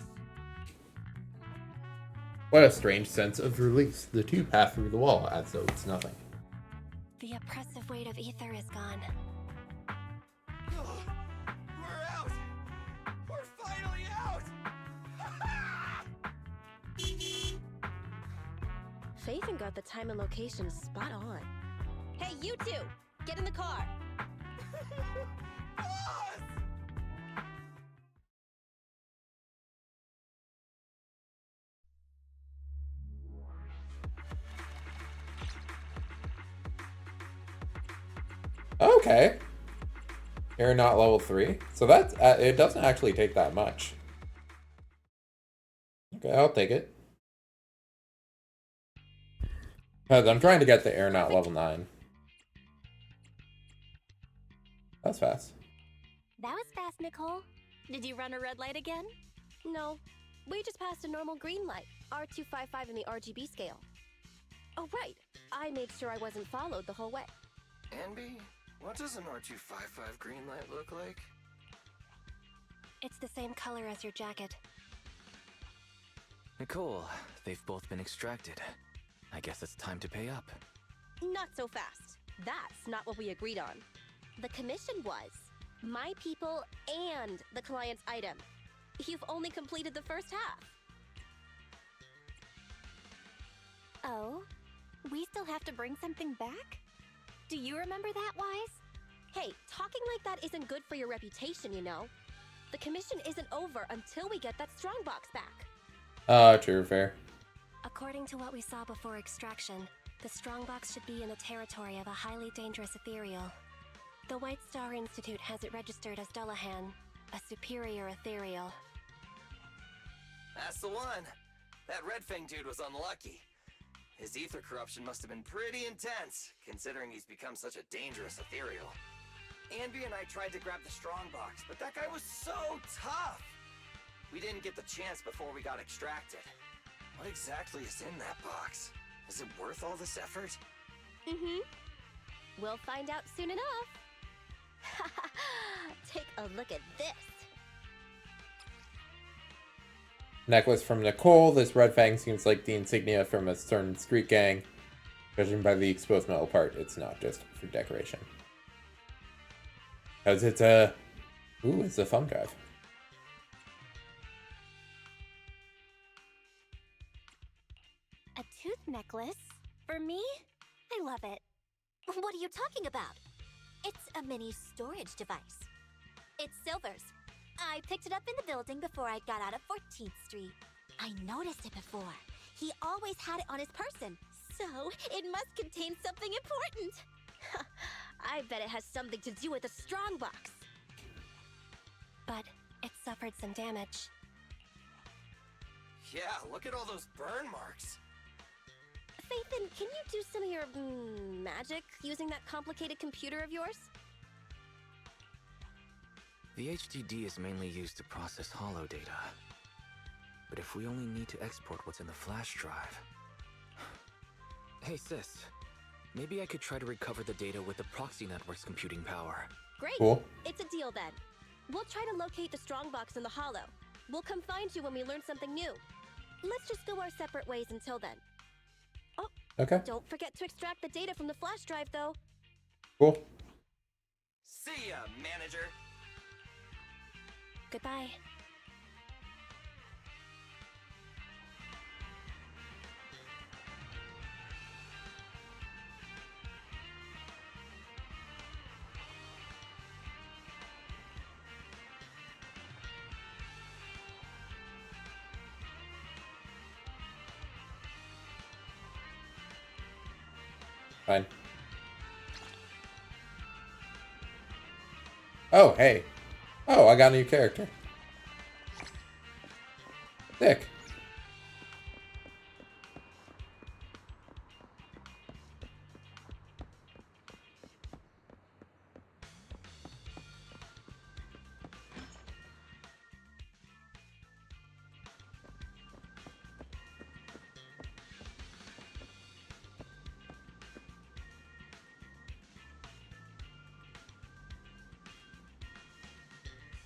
Speaker 1: What a strange sense of release. The tube path through the wall, as though it's nothing.
Speaker 19: oppressive weight of ether is gone.
Speaker 7: We're out! We're finally out!
Speaker 17: Faithin got the time and location spot on. Hey, you two! Get in the car!
Speaker 1: Okay. You're not level 3. So that's it doesn't actually take that much. Okay, I'll take it. Because I'm trying to get the aeronaut level 9. That's fast.
Speaker 19: That was fast, Nicole. Did you run a red light again?
Speaker 17: No, we just passed a normal green light, R255 in the RGB scale. Oh, right. I made sure I wasn't followed the whole way.
Speaker 7: Anby, what does an R255 green light look like?
Speaker 19: It's the same color as your jacket.
Speaker 11: Nicole, they've both been extracted. I guess it's time to pay up.
Speaker 17: Not so fast. That's not what we agreed on. The commission was my people and the client's item. You've only completed the first half.
Speaker 19: Oh? We still have to bring something back? Do you remember that, Wise?
Speaker 17: Hey, talking like that isn't good for your reputation, you know. The commission isn't over until we get that strongbox back.
Speaker 1: True, fair.
Speaker 19: According to what we saw before extraction, the strongbox should be in the territory of a highly dangerous ethereal. The White Star Institute has it registered as Dullahan, a superior ethereal.
Speaker 7: That's the one. That Red Fang dude was unlucky. His ether corruption must have been pretty intense, considering he's become such a dangerous ethereal. Anby and I tried to grab the strongbox, but that guy was so tough! We didn't get the chance before we got extracted. What exactly is in that box? Is it worth all this effort?
Speaker 17: Mm-hmm. We'll find out soon enough. Take a look at this.
Speaker 1: Necklace from Nicole. This red fang seems like the insignia from a certain street gang. Judging by the exposed metal part, it's not just for decoration. Because it's a... Ooh, it's a thumb drive.
Speaker 19: A tooth necklace? For me? I love it. What are you talking about?
Speaker 20: It's a mini storage device. It's Silver's. I picked it up in the building before I got out of 14th Street. I noticed it before. He always had it on his person, so it must contain something important.
Speaker 17: I bet it has something to do with the strongbox.
Speaker 19: But it suffered some damage.
Speaker 7: Yeah, look at all those burn marks.
Speaker 17: Faithin, can you do some of your magic using that complicated computer of yours?
Speaker 11: The HDD is mainly used to process holo data. But if we only need to export what's in the flash drive... Hey sis, maybe I could try to recover the data with the proxy network's computing power.
Speaker 17: Great!
Speaker 1: Cool.
Speaker 17: It's a deal then. We'll try to locate the strongbox in the holo. We'll come find you when we learn something new. Let's just go our separate ways until then. Oh,
Speaker 1: okay.
Speaker 17: Don't forget to extract the data from the flash drive, though.
Speaker 1: Cool.
Speaker 7: See ya, manager.
Speaker 19: Goodbye.
Speaker 1: Fine. Oh, hey. Oh, I got a new character. Sick.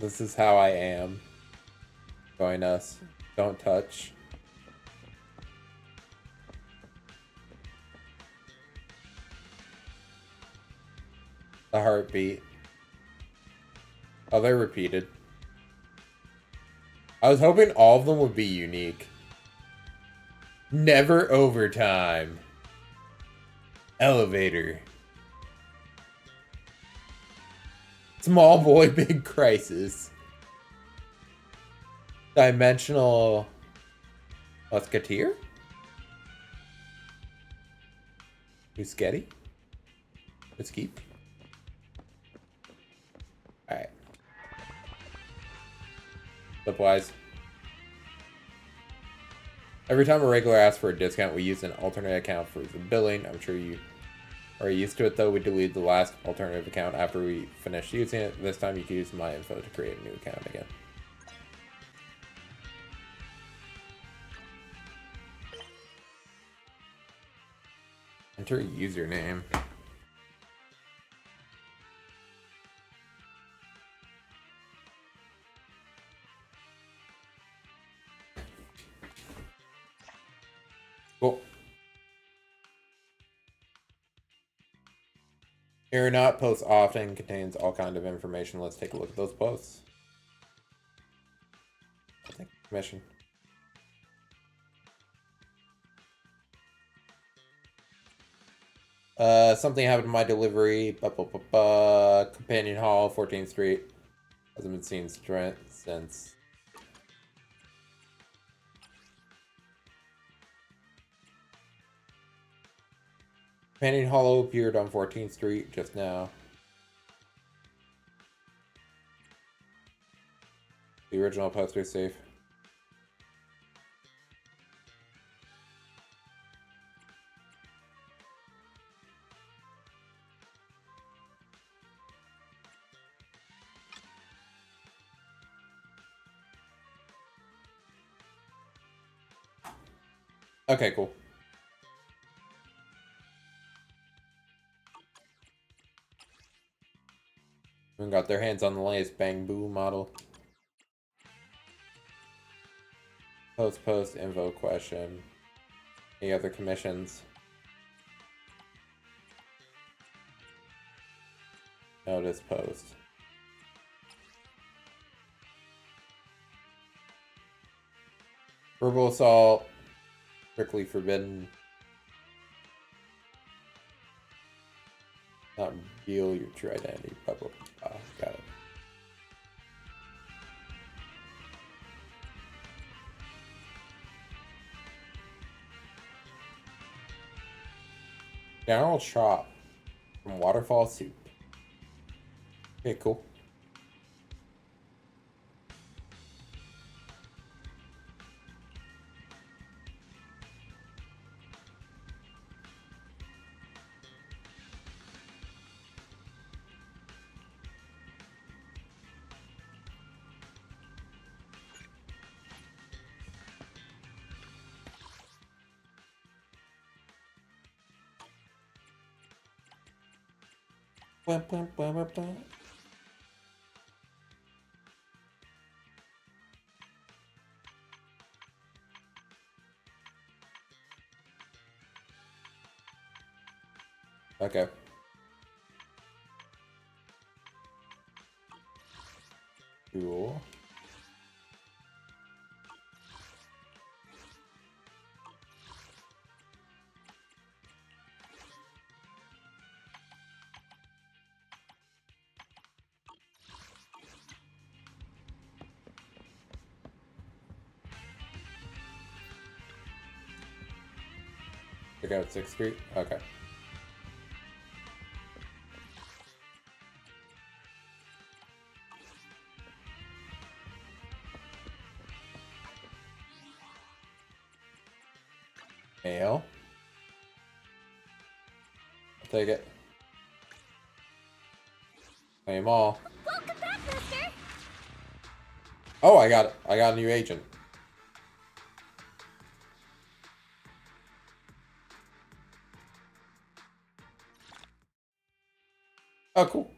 Speaker 1: This is how I am. Join us. Don't touch. The heartbeat. Oh, they're repeated. I was hoping all of them would be unique. Never overtime. Elevator. Small boy, big crisis. Dimensional musketeer? Muschetti? Mesquite? Alright. Supplies. Every time a regular asks for a discount, we use an alternate account for the billing. I'm sure you are used to it, though. We delete the last alternative account after we finish using it. This time you can use my info to create a new account again. Enter a username. Cool. Here or not, posts often contains all kind of information. Let's take a look at those posts. I'll take the commission. Something happened to my delivery. Companion Hall, 14th Street. Hasn't been seen since. Companion Hollow appeared on 14th Street just now. The original poster is safe. Okay, cool. Everyone got their hands on the latest Bang Boo model. Post, info question. Any other commissions? Notice post. Verbal assault. Strictly forbidden. Not reveal your true identity. Got it. General Shop from Waterfall Soup. Okay, cool. Okay. Cool. Check out 6th Street? Okay. Mail. I'll take it. Claim all.
Speaker 19: Welcome back, mister!
Speaker 1: Oh, I got it. I got a new agent. Oh, cool.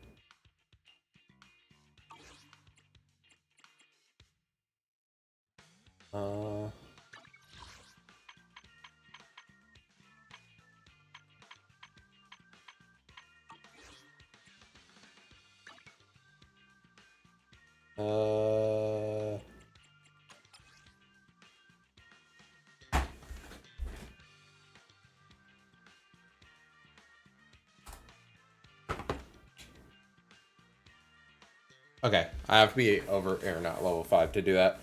Speaker 1: Okay, I have to be over or not level 5 to do that.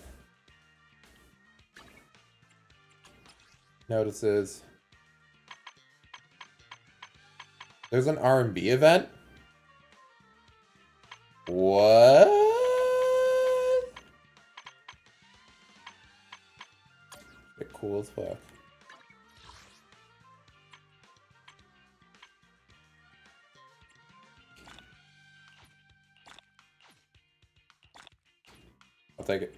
Speaker 1: Notices. There's an R&B event? What? They're cool as fuck. I'll take it.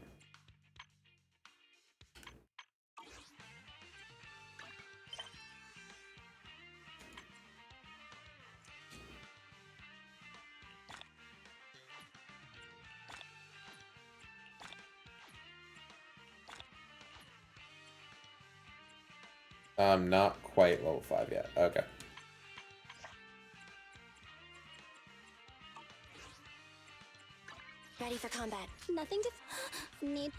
Speaker 1: I'm not quite level 5 yet. Okay.
Speaker 19: Ready for combat. Nothing to need.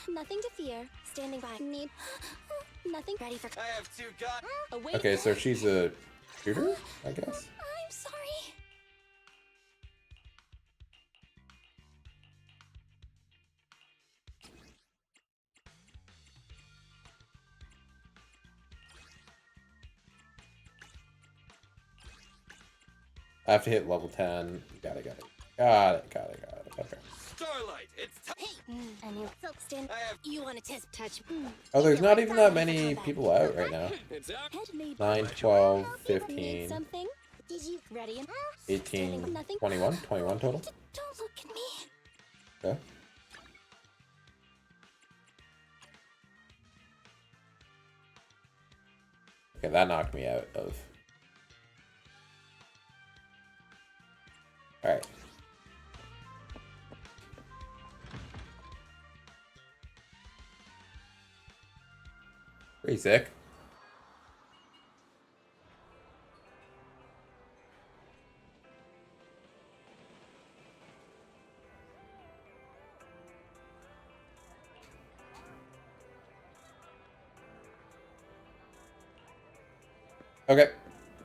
Speaker 19: Nothing to fear. Standing by. Need. Nothing. Ready for.
Speaker 7: I have 2 guns.
Speaker 19: Await.
Speaker 1: Okay, so she's a shooter, I guess.
Speaker 19: I'm sorry.
Speaker 1: I have to hit level 10. Got it. Okay.
Speaker 7: Starlight, it's time.
Speaker 19: Hey, and you stand. You want to test touch?
Speaker 1: Oh, there's not even that many people out right now.
Speaker 7: It's out.
Speaker 1: 9, 12, 15,
Speaker 19: Need something? Did you ready?
Speaker 1: 18, 21. 21 total.
Speaker 19: Don't look at me.
Speaker 1: Okay. Okay, that knocked me out of. Alright. Pretty sick. Okay,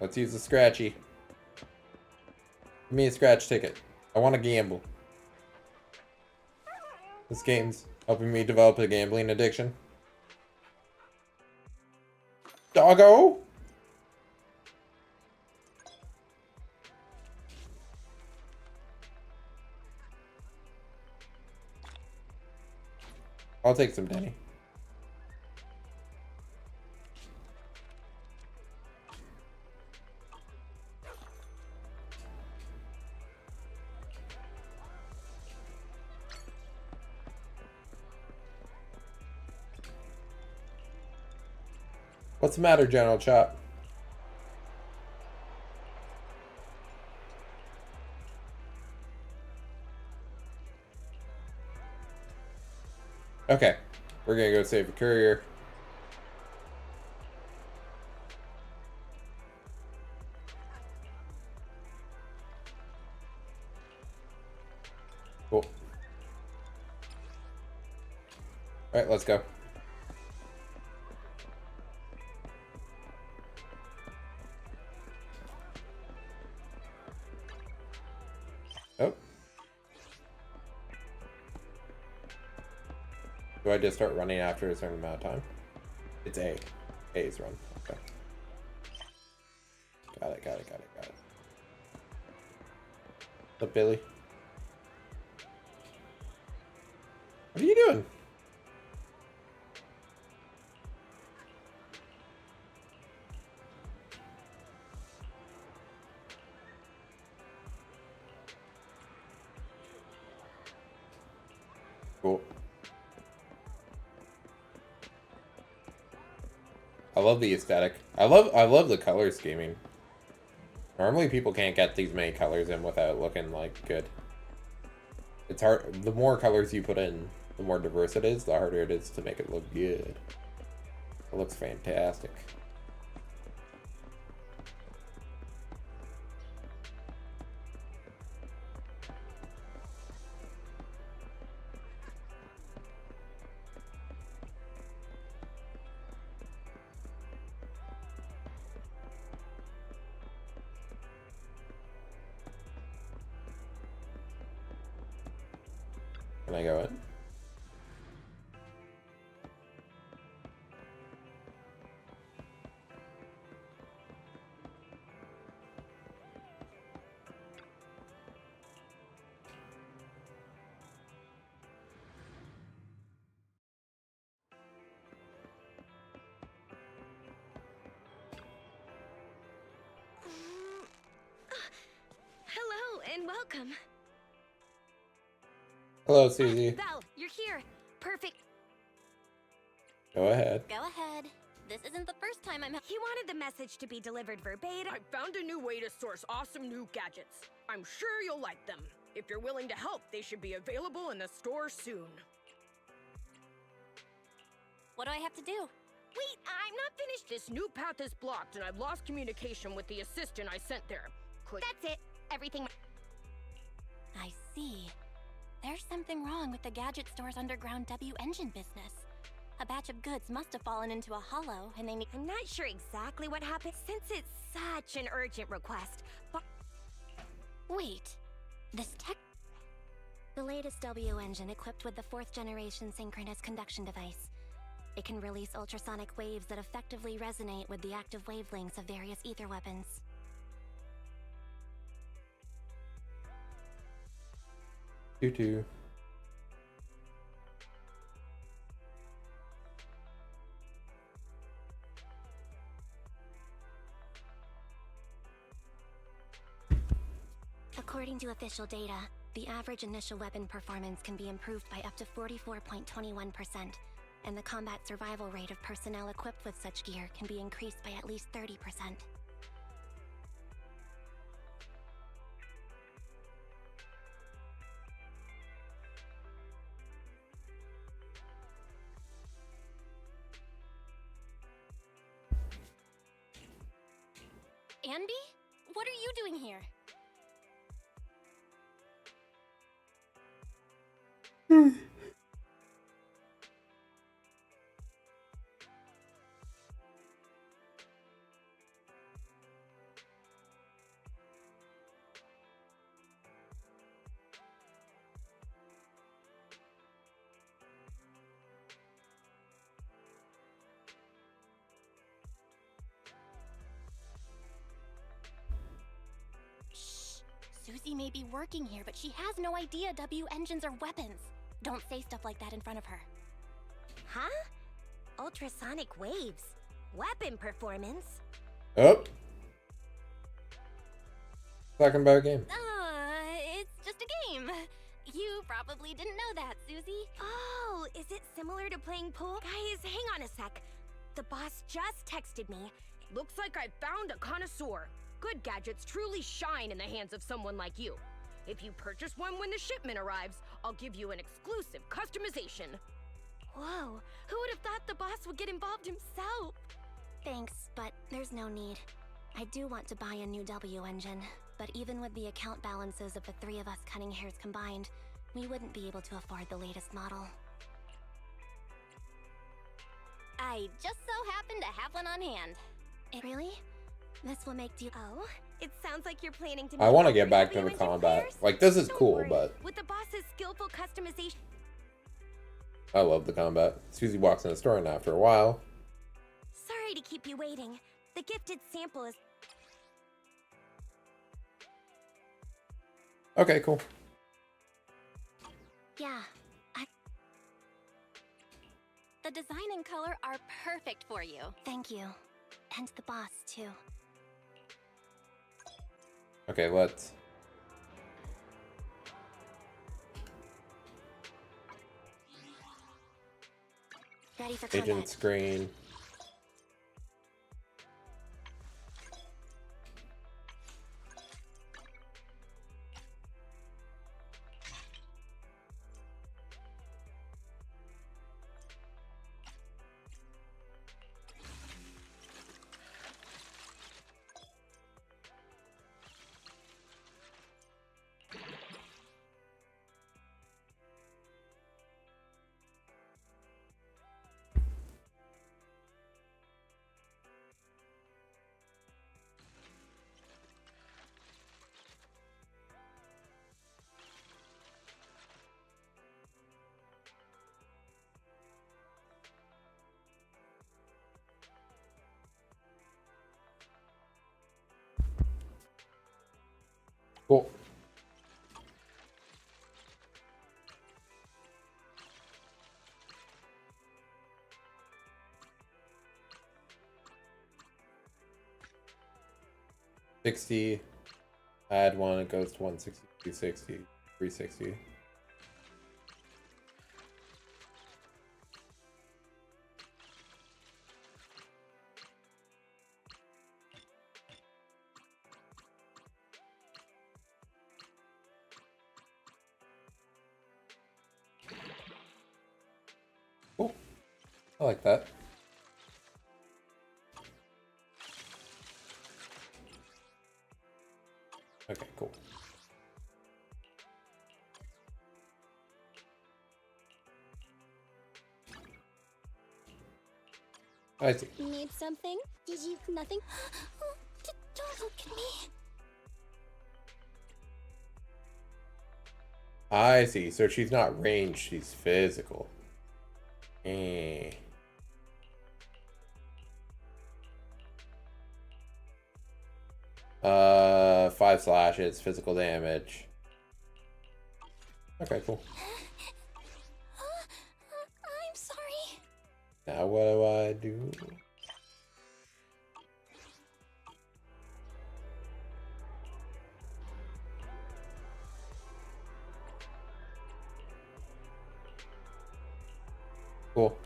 Speaker 1: let's use the scratchy. Give me a scratch ticket. I want to gamble. This game's helping me develop a gambling addiction. Doggo! I'll take some Denny. What's the matter, General Chop? Okay, we're gonna go save a courier. Cool. Alright, let's go. Oh. Do I just start running after a certain amount of time? It's A. A is run. Okay. Got it. What's up, Billy? What are you doing? Cool. I love the aesthetic. I love the color scheming. Normally people can't get these many colors in without looking like good. It's hard. The more colors you put in, the more diverse it is, the harder it is to make it look good. It looks fantastic. Can I go in?
Speaker 17: Hello and welcome.
Speaker 1: Hello, Susie.
Speaker 17: Val, you're here. Perfect.
Speaker 1: Go ahead.
Speaker 19: Go ahead. This isn't the first time I'm.
Speaker 21: He wanted the message to be delivered verbatim.
Speaker 22: I found a new way to source awesome new gadgets. I'm sure you'll like them. If you're willing to help, they should be available in the store soon.
Speaker 19: What do I have to do?
Speaker 22: Wait, I'm not finished. This new path is blocked, and I've lost communication with the assistant I sent there.
Speaker 19: That's it. Everything. I see. There's something wrong with the gadget store's underground W engine business. A batch of goods must have fallen into a hollow, and they need.
Speaker 21: I'm not sure exactly what happened since it's such an urgent request, but.
Speaker 19: Wait. This tech. The latest W engine equipped with the 4th generation synchronous conduction device. It can release ultrasonic waves that effectively resonate with the active wavelengths of various ether weapons.
Speaker 1: You too.
Speaker 19: According to official data, the average initial weapon performance can be improved by up to 44.21%, and the combat survival rate of personnel equipped with such gear can be increased by at least 30%. Anby? What are you doing here? Susie may be working here, but she has no idea W engines are weapons. Don't say stuff like that in front of her.
Speaker 21: Huh? Ultrasonic waves? Weapon performance?
Speaker 1: Oh. Talking about a game.
Speaker 19: It's just a game. You probably didn't know that, Susie.
Speaker 21: Oh, is it similar to playing pool? Guys, hang on a sec. The boss just texted me.
Speaker 22: Looks like I found a connoisseur. Good gadgets truly shine in the hands of someone like you. If you purchase one when the shipment arrives, I'll give you an exclusive customization.
Speaker 21: Whoa, who would have thought the boss would get involved himself?
Speaker 19: Thanks, but there's no need. I do want to buy a new W engine, but even with the account balances of the 3 of us cutting hairs combined, we wouldn't be able to afford the latest model. I just so happen to have one on hand. Really? This will make you.
Speaker 21: Oh, it sounds like you're planning to.
Speaker 1: I want to get back to the combat. Like, this is cool, but
Speaker 21: with the boss's skillful customization.
Speaker 1: I love the combat. Susie walks in the store, and after a while.
Speaker 21: Sorry to keep you waiting. The gifted sample is.
Speaker 1: Okay, cool.
Speaker 19: Yeah, the design and color are perfect for you. Thank you. And the boss, too.
Speaker 1: Okay, let's.
Speaker 19: Ready for combat.
Speaker 1: Agent screen. Cool. $60. Add one, it goes to 160, 260, 360. Cool. I like that. Okay, cool. I see.
Speaker 19: Need something? Did you? Nothing? Don't look at me.
Speaker 1: I see. So she's not ranged, she's physical. Eh. 5 slashes, physical damage. Okay, cool.
Speaker 19: I'm sorry.
Speaker 1: Now what do I do? Cool.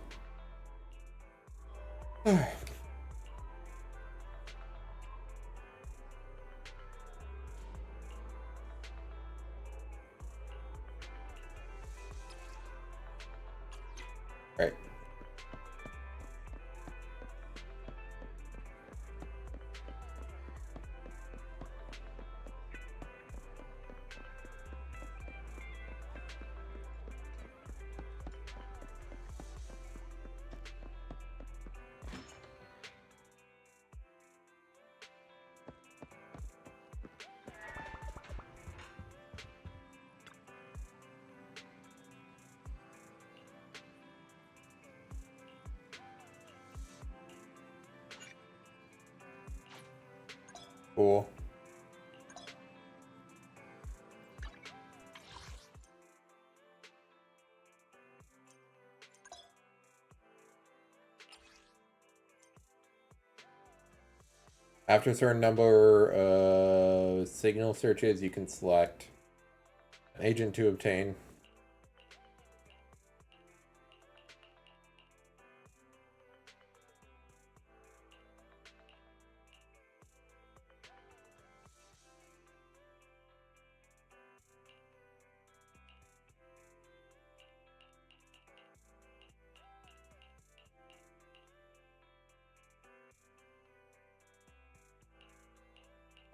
Speaker 1: Alright. Right. Cool. After a certain number of signal searches, you can select an agent to obtain.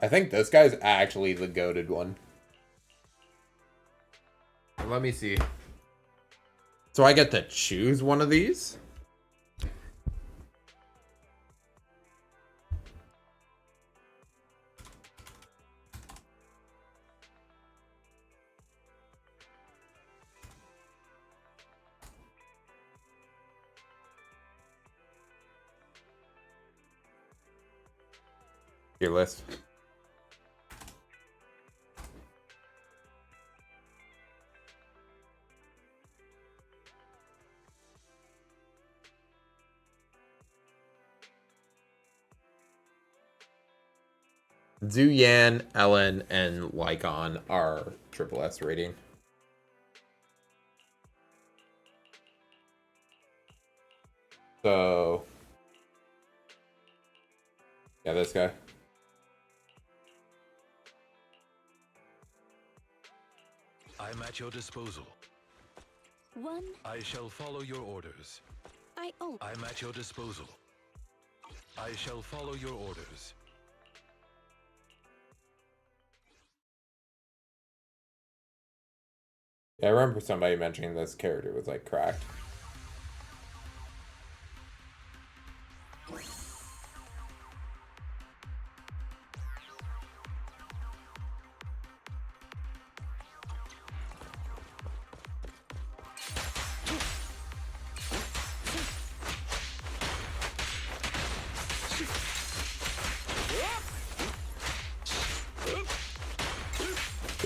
Speaker 1: I think this guy's actually the goated one. Let me see. So I get to choose one of these? Your list. Zuyan, Ellen, and Lycon are triple S rating. So, yeah, this guy.
Speaker 15: I'm at your disposal.
Speaker 19: One.
Speaker 15: I shall follow your orders. I'm at your disposal. I shall follow your orders.
Speaker 1: Yeah, I remember somebody mentioning this character was like cracked.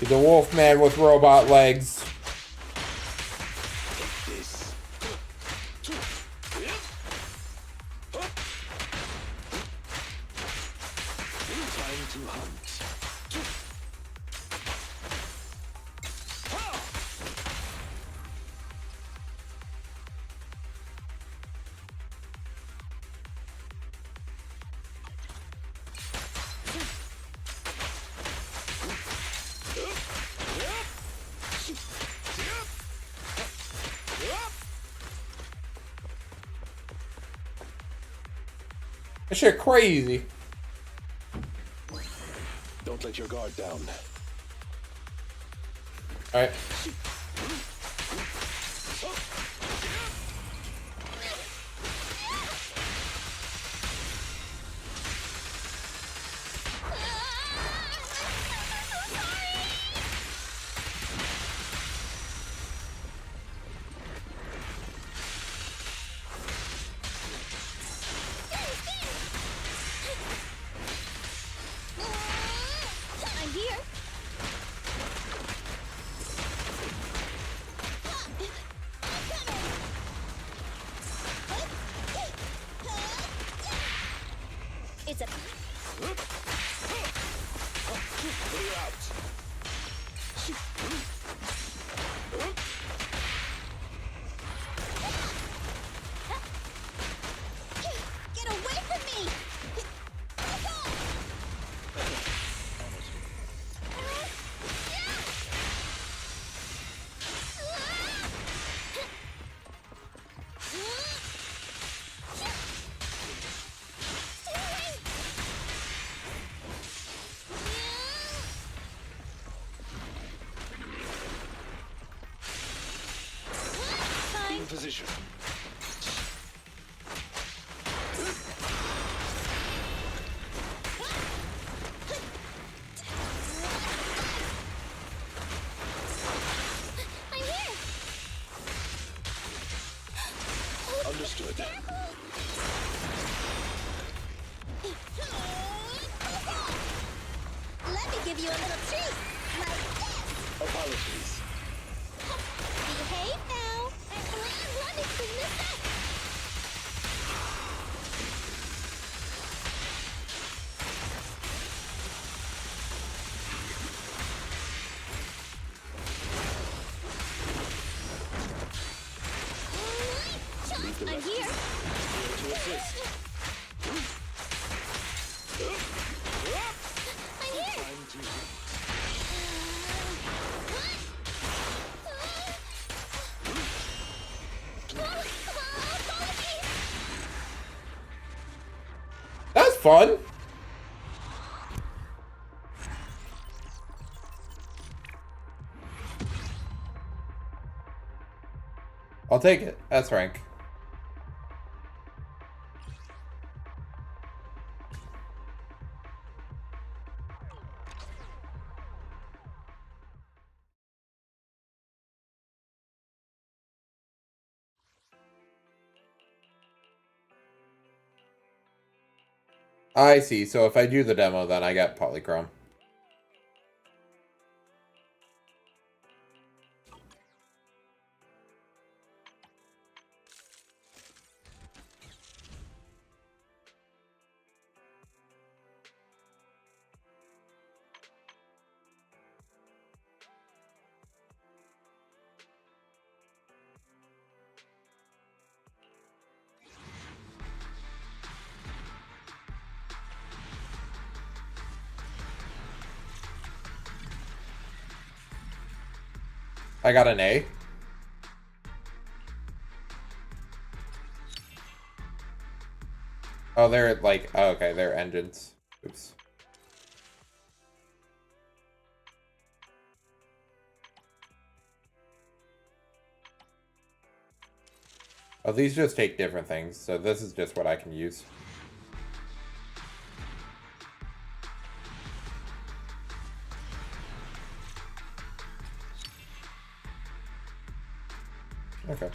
Speaker 1: The wolf man with robot legs. That shit crazy.
Speaker 15: Don't let your guard down.
Speaker 1: Alright.
Speaker 21: I'm here. It's a get away from me!
Speaker 15: In position.
Speaker 21: I'm here.
Speaker 15: Understood.
Speaker 21: Let me give you a little treat, like this.
Speaker 15: Apologies.
Speaker 21: Behave now. Let me clean this up. I'm here.
Speaker 15: To assist.
Speaker 21: I'm here.
Speaker 15: Time to
Speaker 1: That's fun. I'll take it. That's rank. I see. So if I do the demo, then I get polychrome. I got an A. Oh, they're like, oh, okay, they're engines. Oops. Oh, these just take different things, so this is just what I can use. Okay.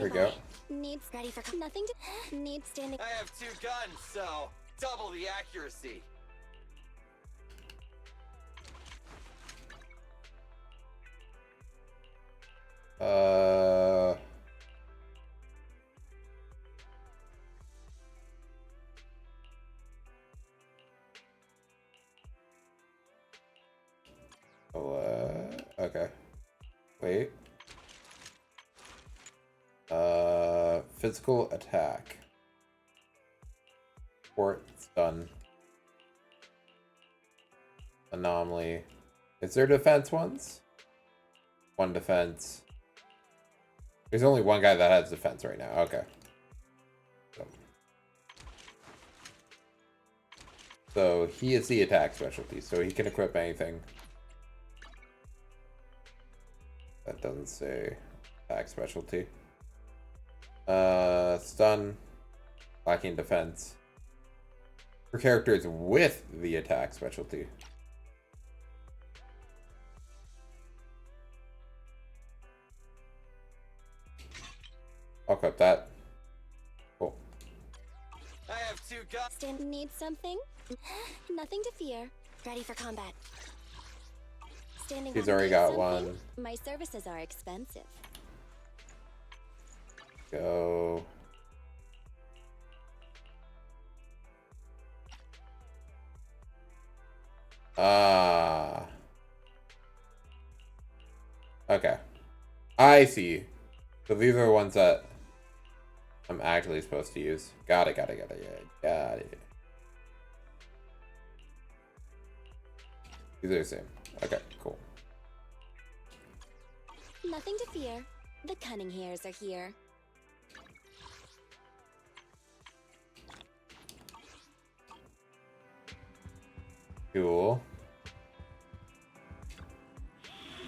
Speaker 1: There we go.
Speaker 19: Needs ready for nothing to need standing.
Speaker 7: I have 2 guns, so double the accuracy.
Speaker 1: Okay. Wait. Physical attack. Port stun. Anomaly. Is there defense ones? 1 defense. There's only 1 guy that has defense right now. Okay. So he is the attack specialty, so he can equip anything. That doesn't say attack specialty. Stun. Lacking defense. For characters with the attack specialty. I'll equip that. Cool.
Speaker 7: I have 2 guns.
Speaker 19: Stand need something? Nothing to fear. Ready for combat. Standing.
Speaker 1: He's already got
Speaker 19: something?
Speaker 1: 1.
Speaker 19: My services are expensive.
Speaker 1: Go. Okay. I see. So these are the ones that I'm actually supposed to use. Got it. Got it. These are the same. Okay, cool.
Speaker 19: Nothing to fear. The cunning hairs are here.
Speaker 1: Cool.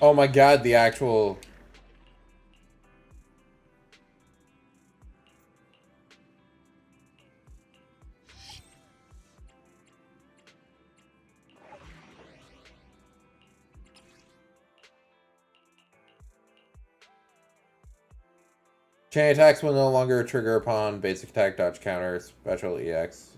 Speaker 1: Oh my god, the actual... Chain attacks will no longer trigger upon basic attack, dodge, counter, special EX.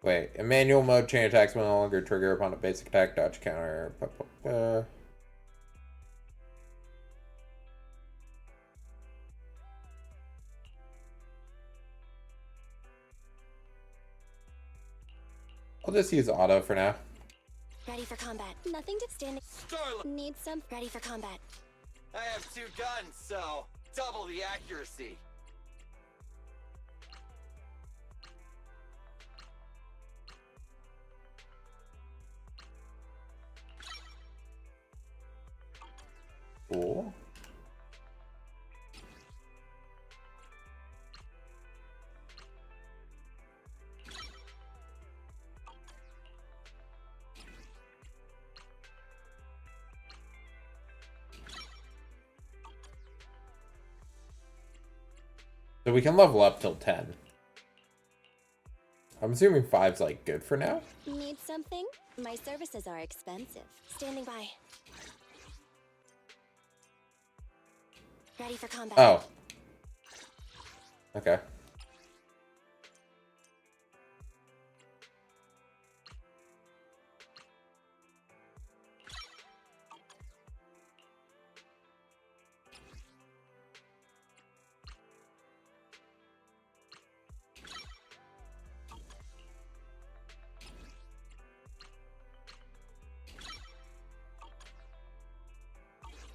Speaker 1: Wait, in manual mode, chain attacks will no longer trigger upon a basic attack, dodge, counter. I'll just use auto for now.
Speaker 19: Ready for combat. Nothing to stand. Need some. Ready for combat.
Speaker 7: I have 2 guns, so double the accuracy.
Speaker 1: Cool. So we can level up till 10. I'm assuming 5's like good for now.
Speaker 19: Need something? My services are expensive. Standing by. Ready for combat.
Speaker 1: Oh. Okay.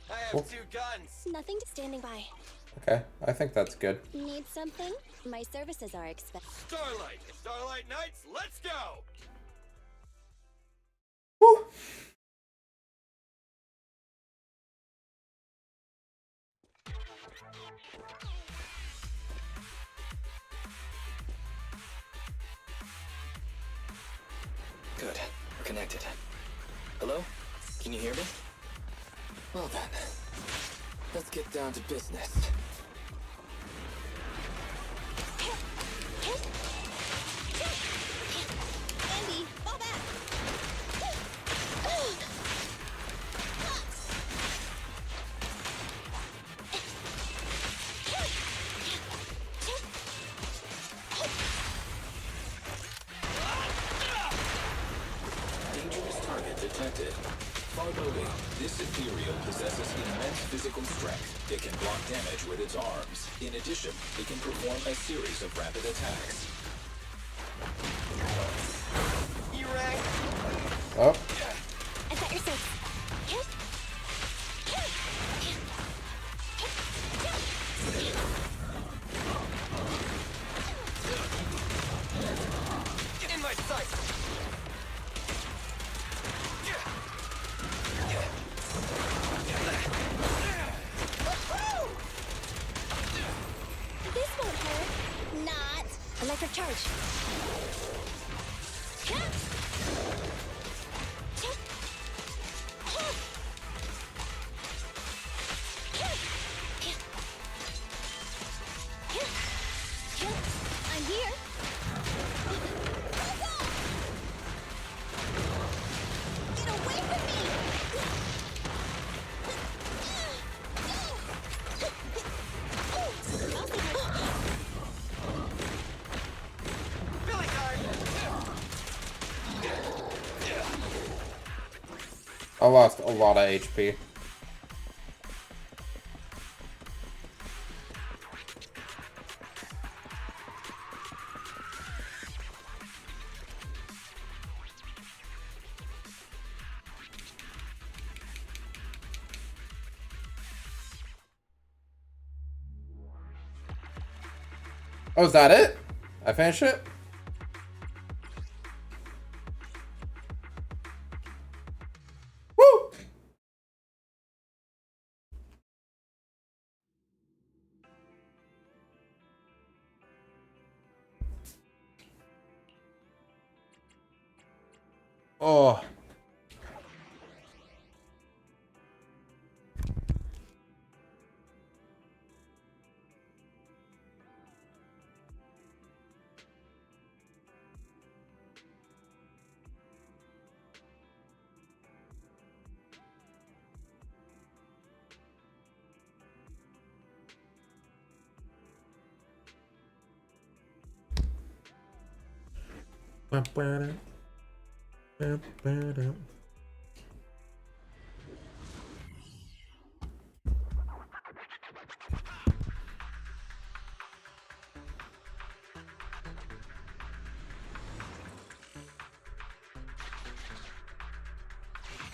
Speaker 7: I have 2 guns.
Speaker 19: Nothing to standing by.
Speaker 1: Okay, I think that's good.
Speaker 19: Need something? My services are expensive.
Speaker 7: Starlight Knights, let's go!
Speaker 1: Woo.
Speaker 11: Good. We're connected. Hello? Can you hear me? Well then. Let's get down to business.
Speaker 20: Andy, fall back!
Speaker 6: Dangerous target detected. Foreboding, this Ethereal possesses immense physical strength. It can block damage with its arms. In addition, it can perform a series of rapid attacks.
Speaker 7: You rang?
Speaker 1: Oh.
Speaker 20: I've got your six.
Speaker 7: In my sight!
Speaker 20: This won't hurt. Not. Electric charge. I'm here. Get away from me!
Speaker 7: Billy card!
Speaker 1: I lost a lot of HP. Oh, is that it? I finished it? Woo! Oh.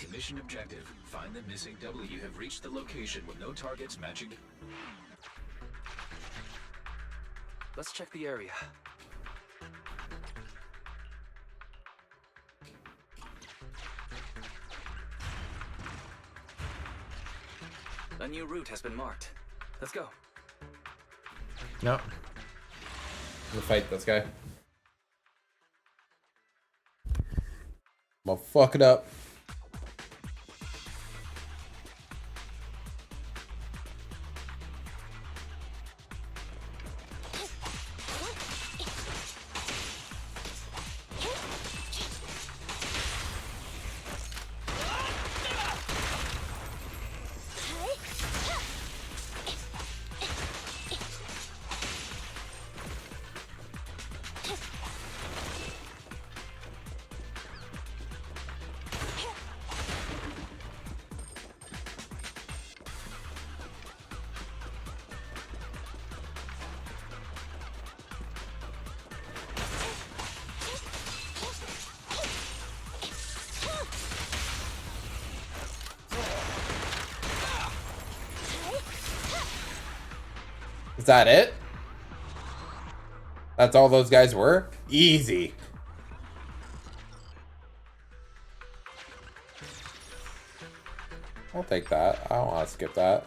Speaker 6: Mission objective. Find the missing W. You have reached the location with no targets matching.
Speaker 11: Let's check the area. A new route has been marked. Let's go.
Speaker 1: No. I'm gonna fight this guy. I'm gonna fuck it up. Is that it? That's all those guys were? Easy. I'll take that. I don't want to skip that.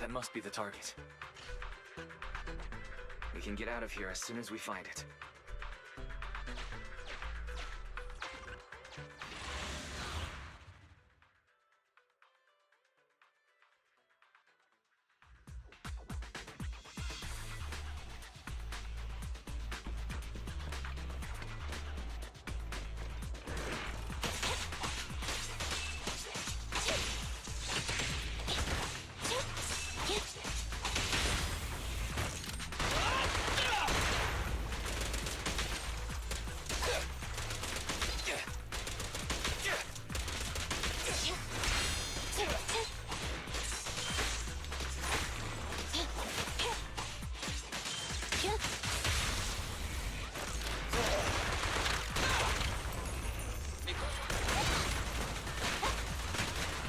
Speaker 11: That must be the target. We can get out of here as soon as we find it.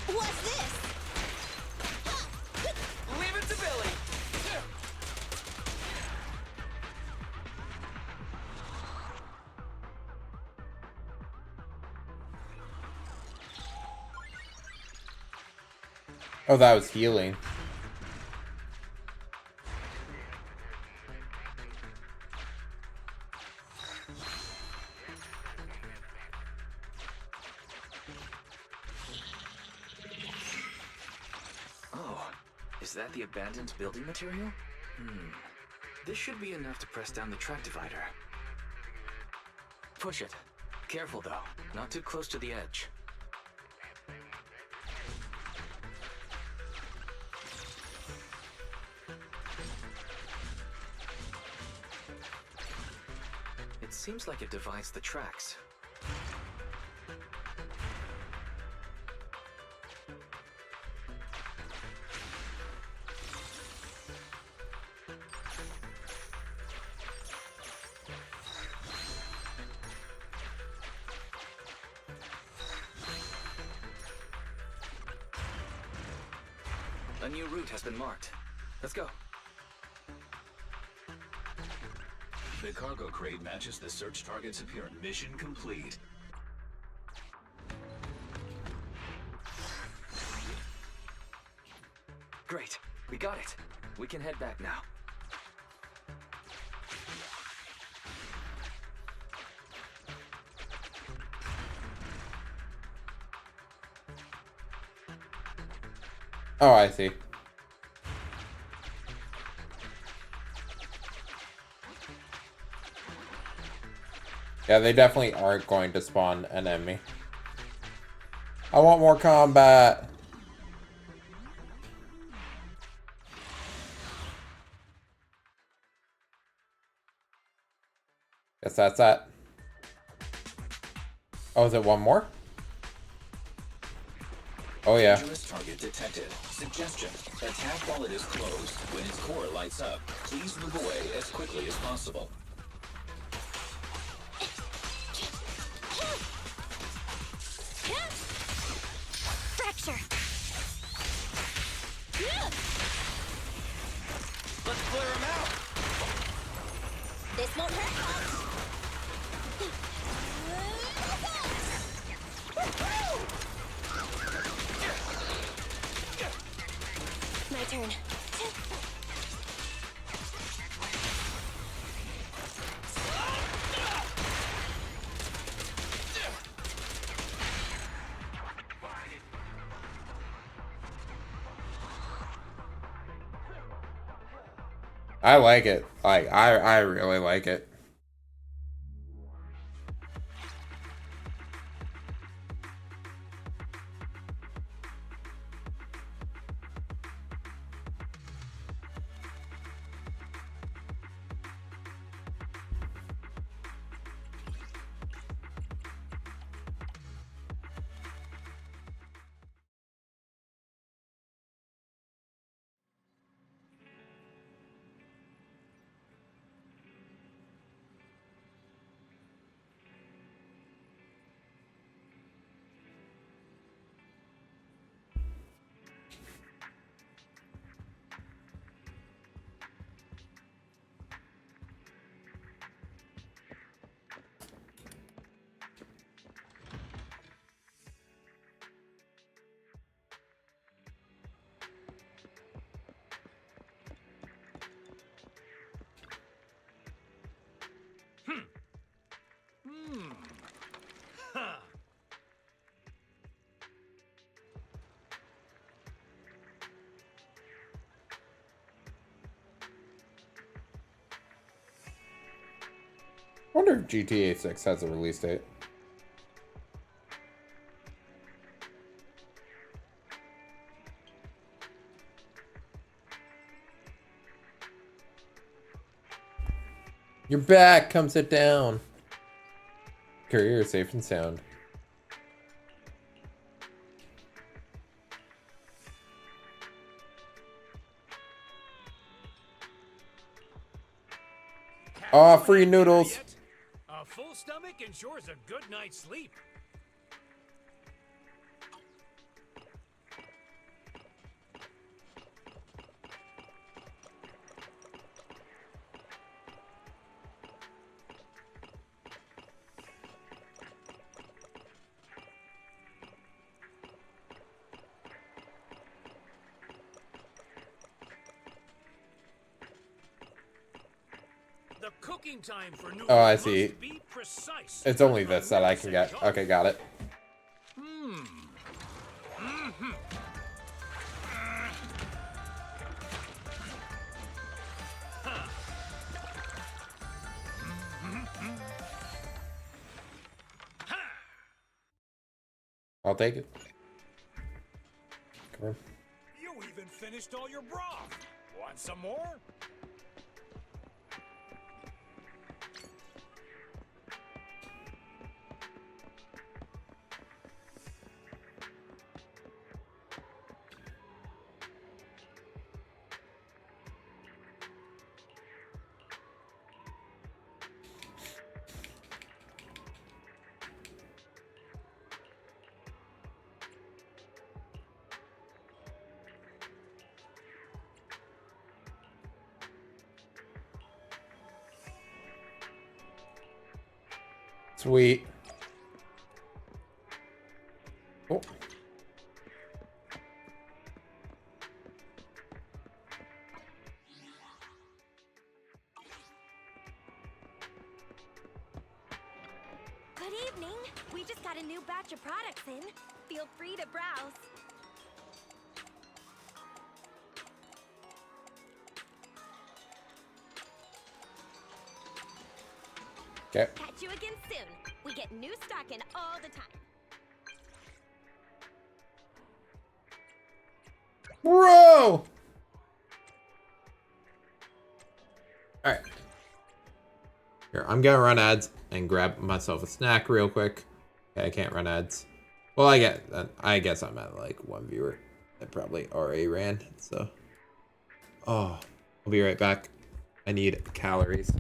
Speaker 21: What's this?
Speaker 7: Leave it to Billy.
Speaker 1: Oh, that was healing.
Speaker 11: Oh, is that the abandoned building material? This should be enough to press down the track divider. Push it. Careful though, not too close to the edge. It seems like it divides the tracks. A new route has been marked. Let's go.
Speaker 6: The cargo crate matches the search target's appearance. Mission complete.
Speaker 11: Great, we got it. We can head back now.
Speaker 1: Oh, I see. Yeah, they definitely aren't going to spawn an enemy. I want more combat. Guess that's that. Oh, is it one more? Oh, yeah.
Speaker 6: Dangerous target detected. Suggestion: attack while it is closed. When its core lights up, please move away as quickly as possible.
Speaker 21: Fracture.
Speaker 7: Let's clear him out.
Speaker 21: This won't hurt much.
Speaker 19: My turn.
Speaker 1: I like it. Like, I really like it.
Speaker 4: Huh.
Speaker 1: I wonder if GTA 6 has a release date. You're back. Come sit down. Courier is safe and sound. Oh, free noodles.
Speaker 4: A full stomach ensures a good night's sleep. The cooking time for noodles
Speaker 1: Oh, I see.
Speaker 4: must be precise.
Speaker 1: It's only this that I can get. Okay, got it. I'll take it. Come on.
Speaker 4: You even finished all your broth. Want some more?
Speaker 1: Sweet. Oh.
Speaker 21: Good evening. We just got a new batch of products in. Feel free to browse.
Speaker 1: Okay.
Speaker 21: Catch you again soon. We get new stock in all the time.
Speaker 1: Bro! Alright. Here, I'm gonna run ads and grab myself a snack real quick. Okay, I can't run ads. Well, I guess I'm at like one viewer. I probably already ran, so. Oh, I'll be right back. I need calories.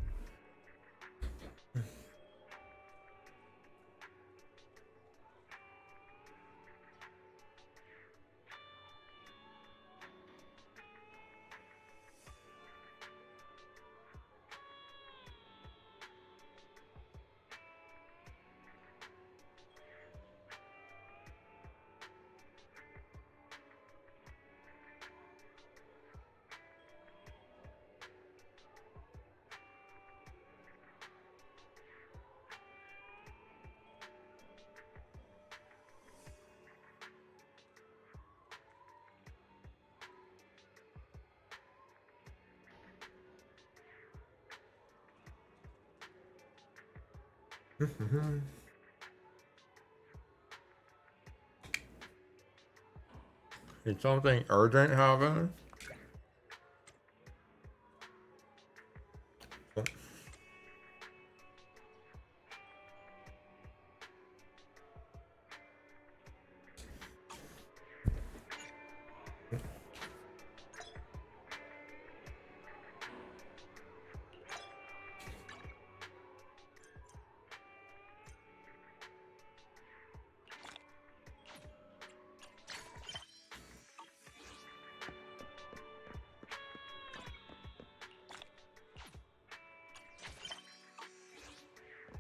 Speaker 1: Did something urgent happen?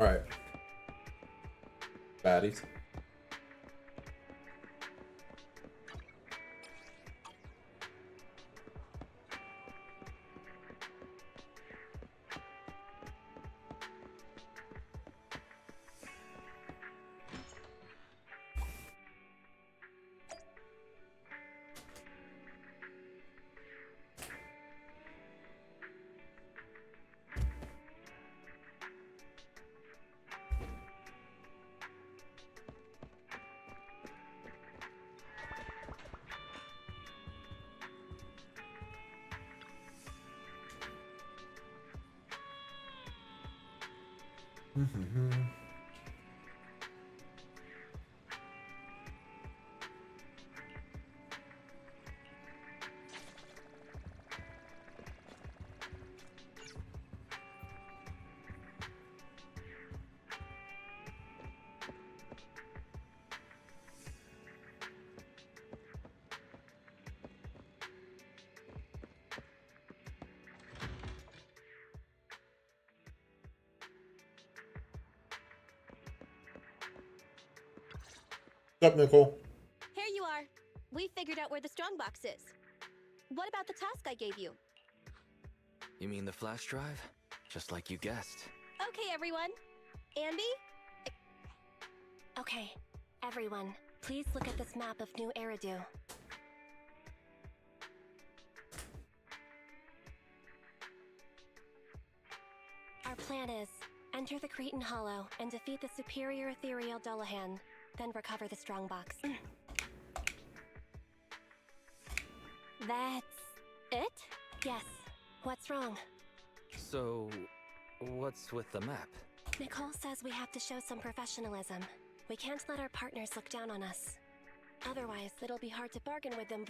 Speaker 1: All right. Baddies. What's up, Nicole?
Speaker 17: Here you are. We figured out where the strongbox is. What about the task I gave you?
Speaker 11: You mean the flash drive? Just like you guessed.
Speaker 17: Okay, everyone. Andy?
Speaker 19: Okay, everyone, please look at this map of New Eridu. Our plan is enter the Cretan Hollow and defeat the superior ethereal Dullahan, then recover the strongbox. That's it? Yes. What's wrong?
Speaker 11: So, what's with the map?
Speaker 19: Nicole says we have to show some professionalism. We can't let our partners look down on us. Otherwise, it'll be hard to bargain with them.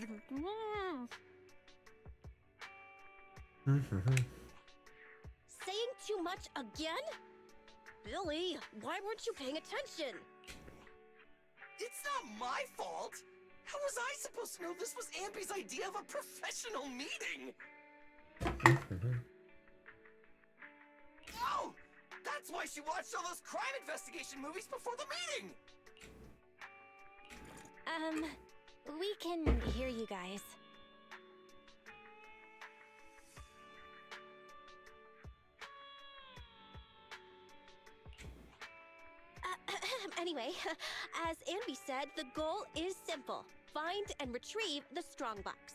Speaker 17: Saying too much again? Billy, why weren't you paying attention?
Speaker 7: It's not my fault! How was I supposed to know this was Ampy's idea of a professional meeting? Oh! That's why she watched all those crime investigation movies before the meeting!
Speaker 19: We can hear you guys.
Speaker 17: Anyway, as Ambi said, the goal is simple. Find and retrieve the strongbox.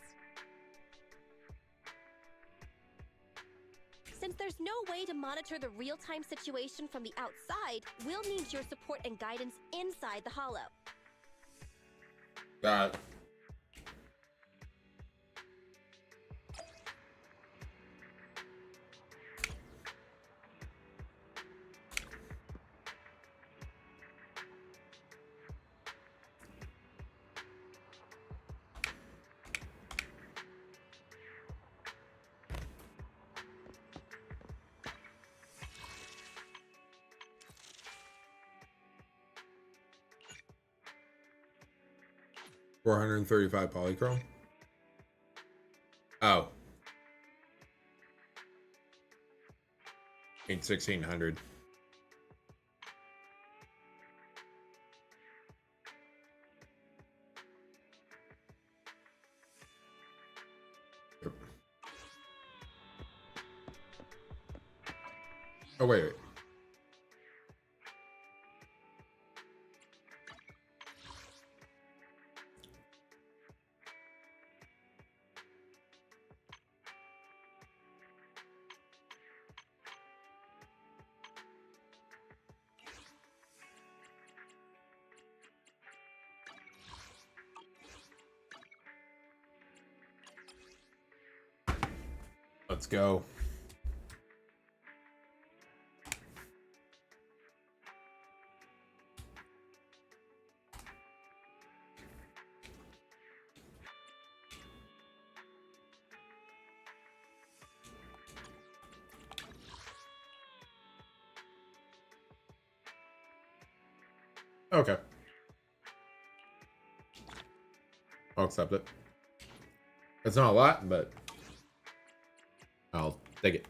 Speaker 17: Since there's no way to monitor the real-time situation from the outside, we'll need your support and guidance inside the Hollow.
Speaker 1: Got it. $435 polychrome. Oh. Need 1600. Yep. Oh, wait. Let's go. Okay. I'll accept it. It's not a lot, but I'll take it.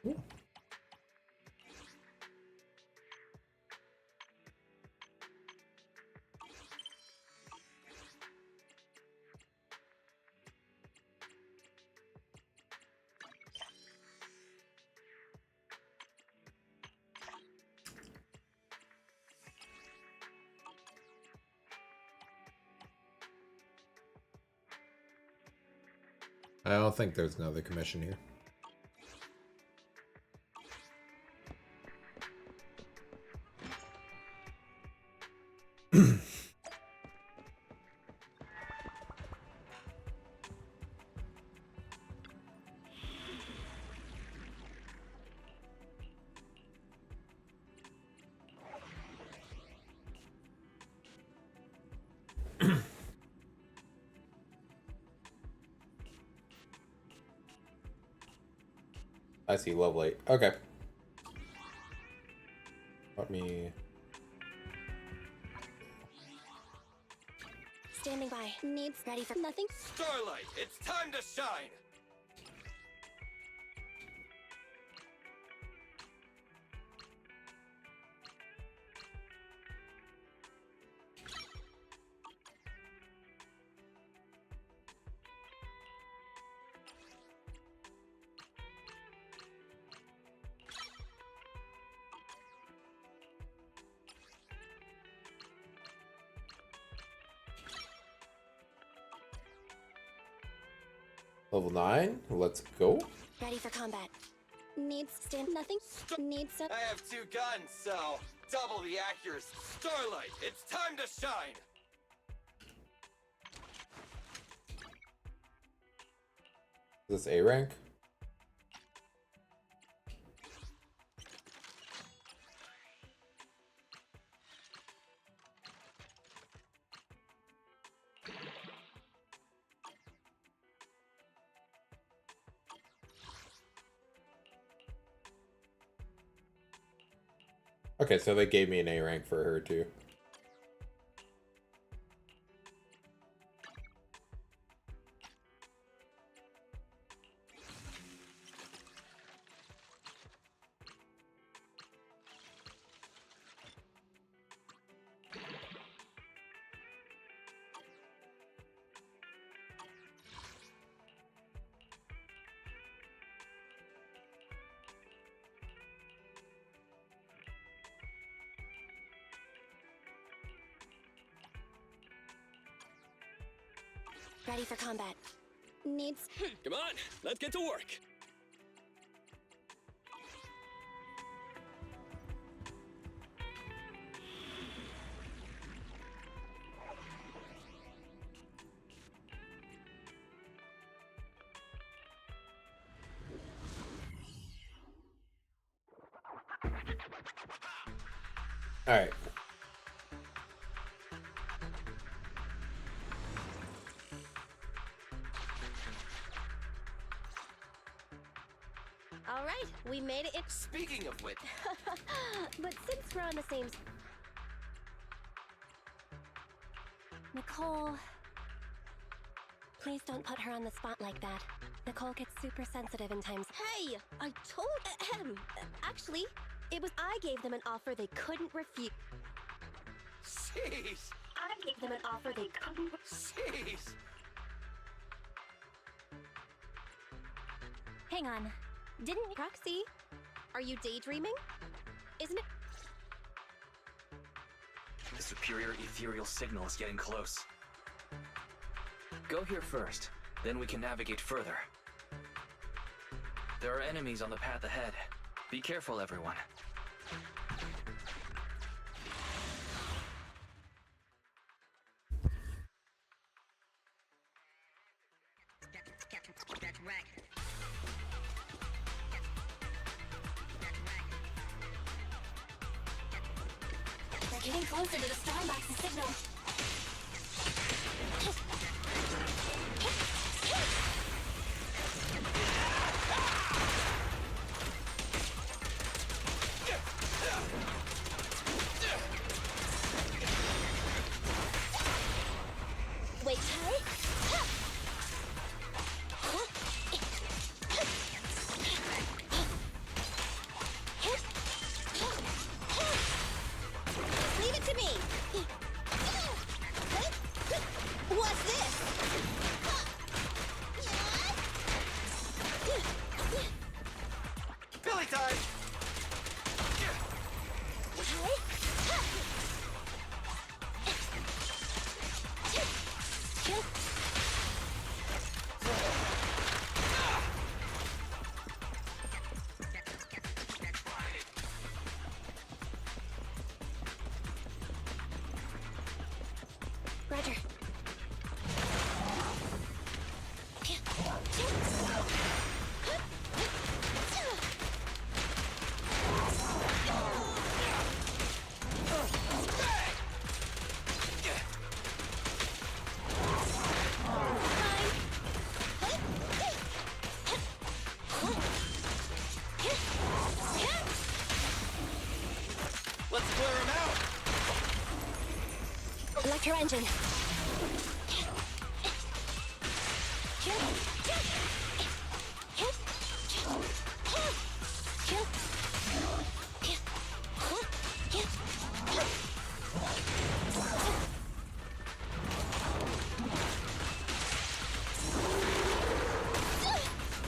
Speaker 1: Ooh. I don't think there's another commission here. I see, lovely. Okay. Let me...
Speaker 19: Standing by. Needs ready for nothing.
Speaker 7: Starlight, it's time to shine!
Speaker 1: Level 9. Let's go.
Speaker 19: Ready for combat. Needs stand nothing. Needs some.
Speaker 7: I have 2 guns, so double the accuracy. Starlight, it's time to shine!
Speaker 1: Is this A rank? Okay, so they gave me an A rank for her too.
Speaker 19: Ready for combat. Needs.
Speaker 16: Come on, let's get to work.
Speaker 1: All right.
Speaker 17: All right, we made it.
Speaker 7: Speaking of which,
Speaker 17: But since we're on the same.
Speaker 19: Nicole. Please don't put her on the spot like that. Nicole gets super sensitive in times.
Speaker 17: Hey, I told. Actually, it was I gave them an offer they couldn't refuse.
Speaker 7: Jeez!
Speaker 17: I gave them an offer they couldn't.
Speaker 7: Jeez!
Speaker 17: Hang on. Didn't Roxy? Are you daydreaming? Isn't it?
Speaker 11: The superior ethereal signal is getting close. Go here first, then we can navigate further. There are enemies on the path ahead. Be careful, everyone.
Speaker 19: We're getting closer to the Starbucks signal.
Speaker 17: Wait, hey? Leave it to me! What's this?
Speaker 7: Billy time!
Speaker 19: Roger.
Speaker 7: Let's clear him out!
Speaker 19: Electro engine.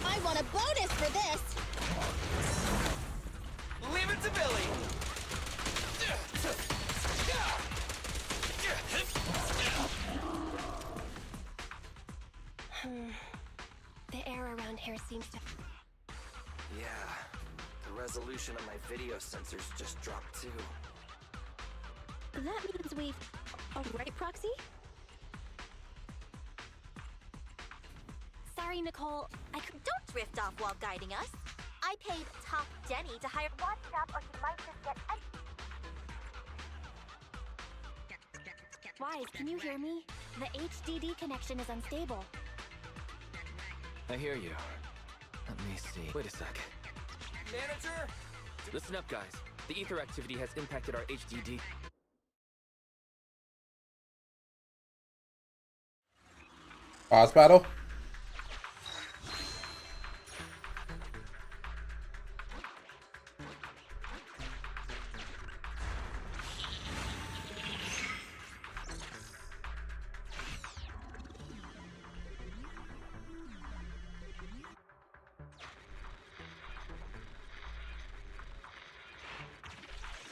Speaker 21: I want a bonus for this!
Speaker 7: Leave it to Billy!
Speaker 19: The air around here seems to...
Speaker 7: Yeah, the resolution of my video sensors just dropped too.
Speaker 17: That means we've... Oh, right, Proxy?
Speaker 20: Sorry, Nicole. Don't drift off while guiding us. I paid Top Denny to hire WhatsApp or you might just get...
Speaker 19: Wise, can you hear me? The HDD connection is unstable.
Speaker 11: I hear you. Let me see. Wait a sec.
Speaker 7: Manager?
Speaker 11: Listen up, guys. The ether activity has impacted our HDD.
Speaker 1: Boss battle?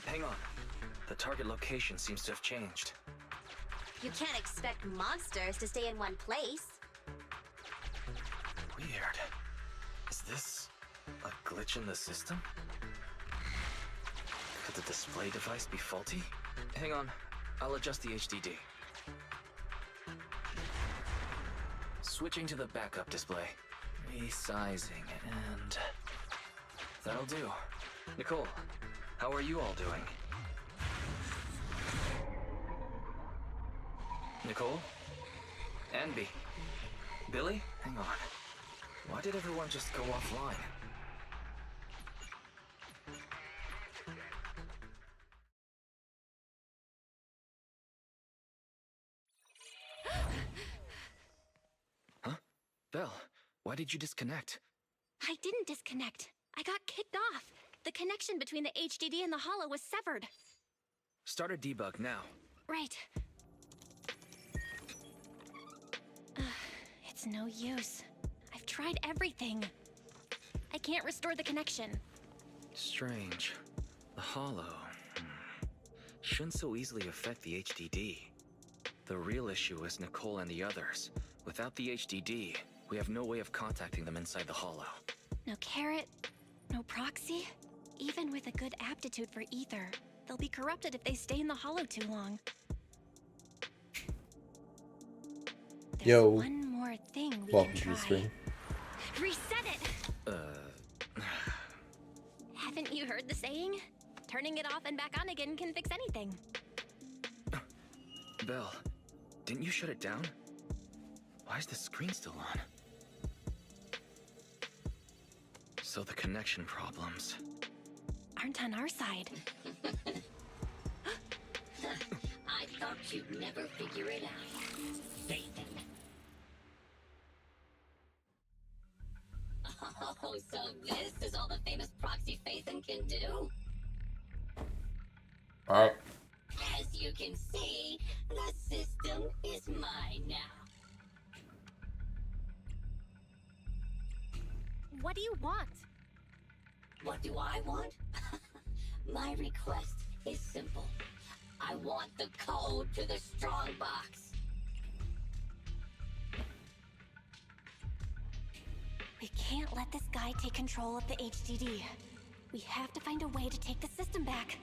Speaker 11: Hang on. The target location seems to have changed.
Speaker 20: You can't expect monsters to stay in one place.
Speaker 11: Weird. Is this a glitch in the system? Could the display device be faulty? Hang on. I'll adjust the HDD. Switching to the backup display. Resizing, and... that'll do. Nicole, how are you all doing? Nicole? Anby? Billy? Hang on. Why did everyone just go offline? Huh? Belle, why did you disconnect?
Speaker 19: I didn't disconnect. I got kicked off. The connection between the HDD and the holo was severed.
Speaker 11: Start a debug now.
Speaker 19: Right. It's no use. I've tried everything. I can't restore the connection.
Speaker 11: Strange. The holo shouldn't so easily affect the HDD. The real issue is Nicole and the others. Without the HDD, we have no way of contacting them inside the holo.
Speaker 19: No carrot, no proxy. Even with a good aptitude for ether, they'll be corrupted if they stay in the holo too long. There's
Speaker 1: Yo.
Speaker 19: one more thing we
Speaker 1: Welcome
Speaker 19: can
Speaker 1: to the
Speaker 19: try.
Speaker 1: stream.
Speaker 19: Reset it! Haven't you heard the saying? Turning it off and back on again can fix anything.
Speaker 11: Belle, didn't you shut it down? Why is the screen still on? So the connection problems
Speaker 19: aren't on our side.
Speaker 20: I thought you'd never figure it out. Satan. Oh, so this is all the famous proxy Phaethon can do?
Speaker 1: Alright.
Speaker 20: As you can see, the system is mine now.
Speaker 19: What do you want?
Speaker 20: What do I want? My request is simple. I want the code to the strong box.
Speaker 19: We can't let this guy take control of the HDD. We have to find a way to take the system back.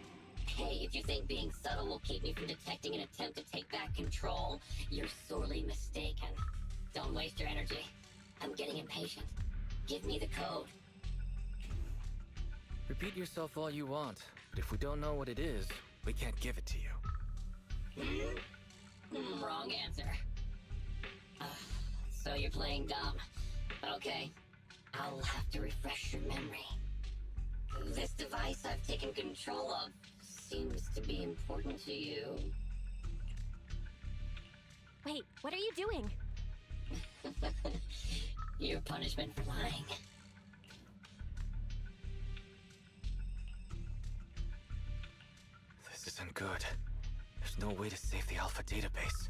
Speaker 20: Hey, if you think being subtle will keep me from detecting an attempt to take back control,
Speaker 14: Monster Energy. I'm getting impatient. Give me the code.
Speaker 11: Repeat yourself all you want, but if we don't know what it is, we can't give it to you.
Speaker 14: Wrong answer. So you're playing dumb. Okay, I'll have to refresh your memory. This device I've taken control of seems to be important to you.
Speaker 17: Wait, what are you doing?
Speaker 14: Your punishment for lying.
Speaker 11: This isn't good. There's no way to save the Alpha database.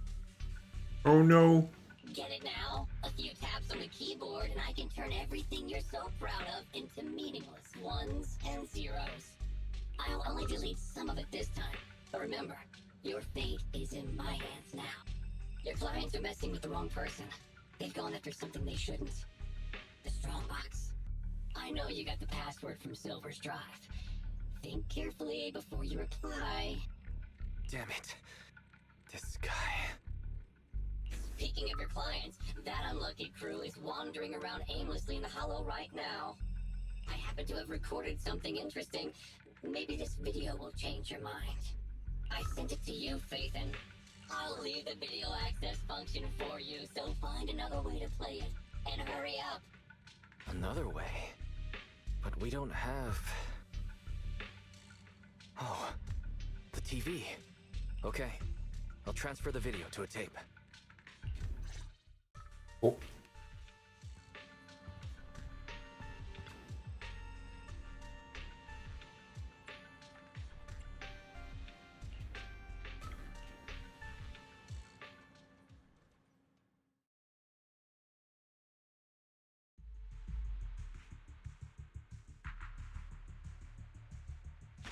Speaker 1: Oh no.
Speaker 14: Get it now? A few taps on the keyboard and I can turn everything you're so proud of into meaningless ones and zeros. I'll only delete some of it this time. But remember, your fate is in my hands now. Your clients are messing with the wrong person. They've gone after something they shouldn't. The Strongbox. I know you got the password from Silver's drive. Think carefully before you reply.
Speaker 11: Damn it. This guy.
Speaker 14: Speaking of your clients, that unlucky crew is wandering around aimlessly in the Hollow right now. I happen to have recorded something interesting. Maybe this video will change your mind. I sent it to you, Faithin. I'll leave the video access function for you, so find another way to play it. And hurry up.
Speaker 11: Another way? But we don't have... Oh, the TV. Okay, I'll transfer the video to a tape.
Speaker 1: Oh.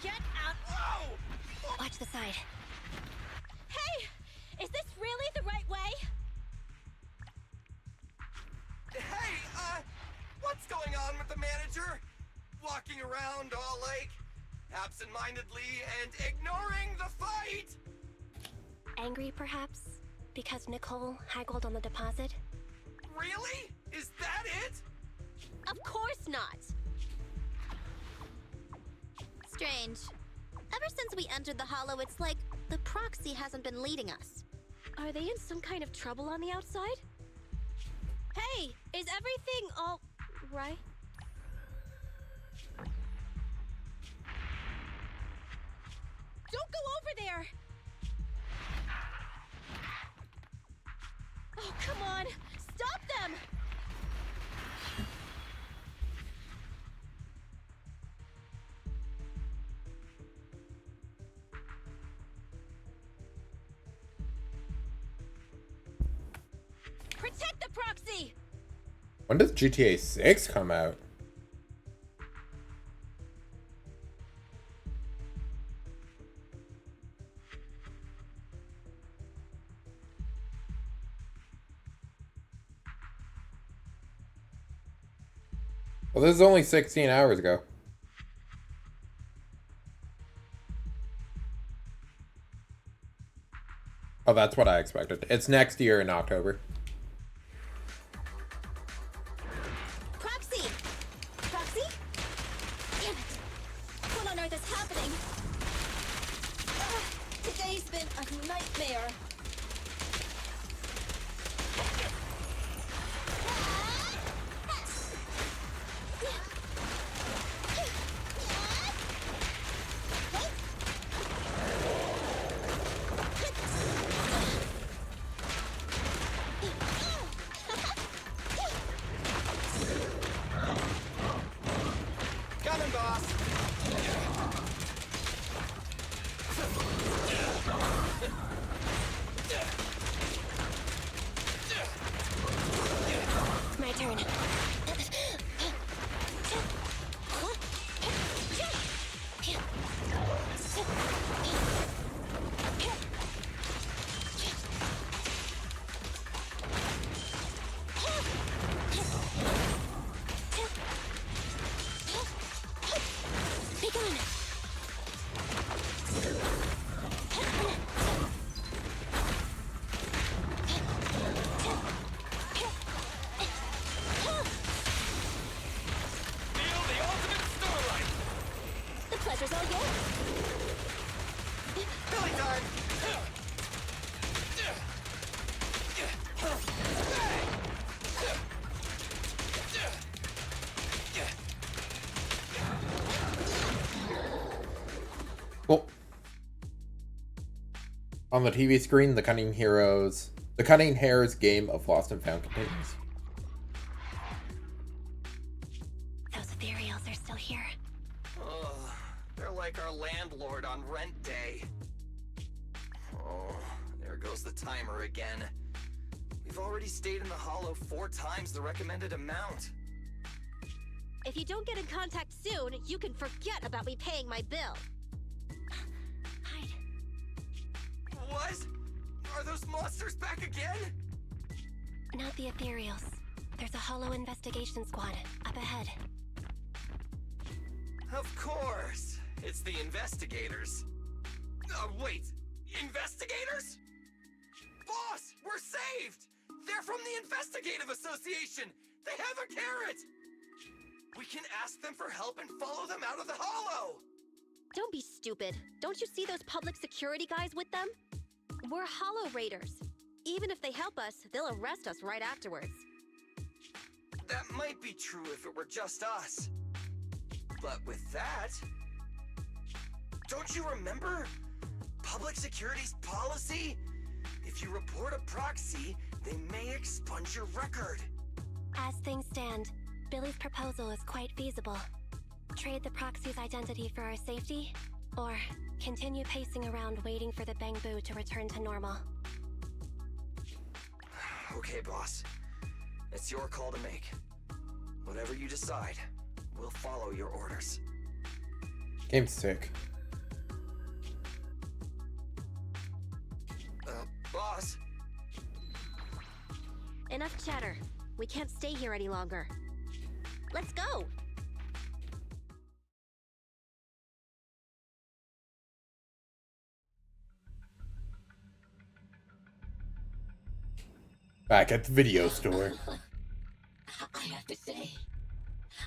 Speaker 17: Get out! Whoa! Watch the side. Hey! Is this really the right way?
Speaker 7: Hey, what's going on with the manager? Walking around all like absent-mindedly and ignoring the fight?
Speaker 9: Angry, perhaps? Because Nicole haggled on the deposit?
Speaker 7: Really? Is that it?
Speaker 17: Of course not!
Speaker 20: Strange. Ever since we entered the Hollow, it's like the proxy hasn't been leading us.
Speaker 17: Are they in some kind of trouble on the outside? Hey, is everything all right? Don't go over there! Oh, come on! Stop them! Protect the proxy!
Speaker 1: When does GTA 6 come out? Well, this is only 16 hours ago. Oh, that's what I expected. It's next year in October.
Speaker 17: Proxy! Proxy? Damn it! What on earth is happening? Today's been a nightmare.
Speaker 7: Coming, boss.
Speaker 1: On the TV screen, the Cunning Hares game of Lost and Found continues.
Speaker 19: Those ethereals are still here.
Speaker 7: Oh, they're like our landlord on rent day. Oh, there goes the timer again. We've already stayed in the Hollow 4 times the recommended amount.
Speaker 17: If you don't get in contact soon, you can forget about me paying my bill.
Speaker 19: Hide.
Speaker 7: What? Are those monsters back again?
Speaker 19: Not the ethereals. There's a Hollow investigation squad up ahead.
Speaker 7: Of course. It's the investigators. Wait. Investigators? Boss, we're saved! They're from the Investigative Association! They have a carrot! We can ask them for help and follow them out of the Hollow!
Speaker 17: Don't be stupid. Don't you see those public security guys with them? We're Hollow Raiders. Even if they help us, they'll arrest us right afterwards.
Speaker 7: That might be true if it were just us. But with that... Don't you remember? Public security's policy? If you report a proxy, they may expunge your record.
Speaker 19: As things stand, Billy's proposal is quite feasible. Trade the proxy's identity for our safety, or continue pacing around waiting for the Bangbu to return to normal.
Speaker 7: Okay, boss. It's your call to make. Whatever you decide, we'll follow your orders.
Speaker 1: Game's sick.
Speaker 7: Boss?
Speaker 17: Enough chatter. We can't stay here any longer. Let's go!
Speaker 1: Back at the video store.
Speaker 14: I have to say,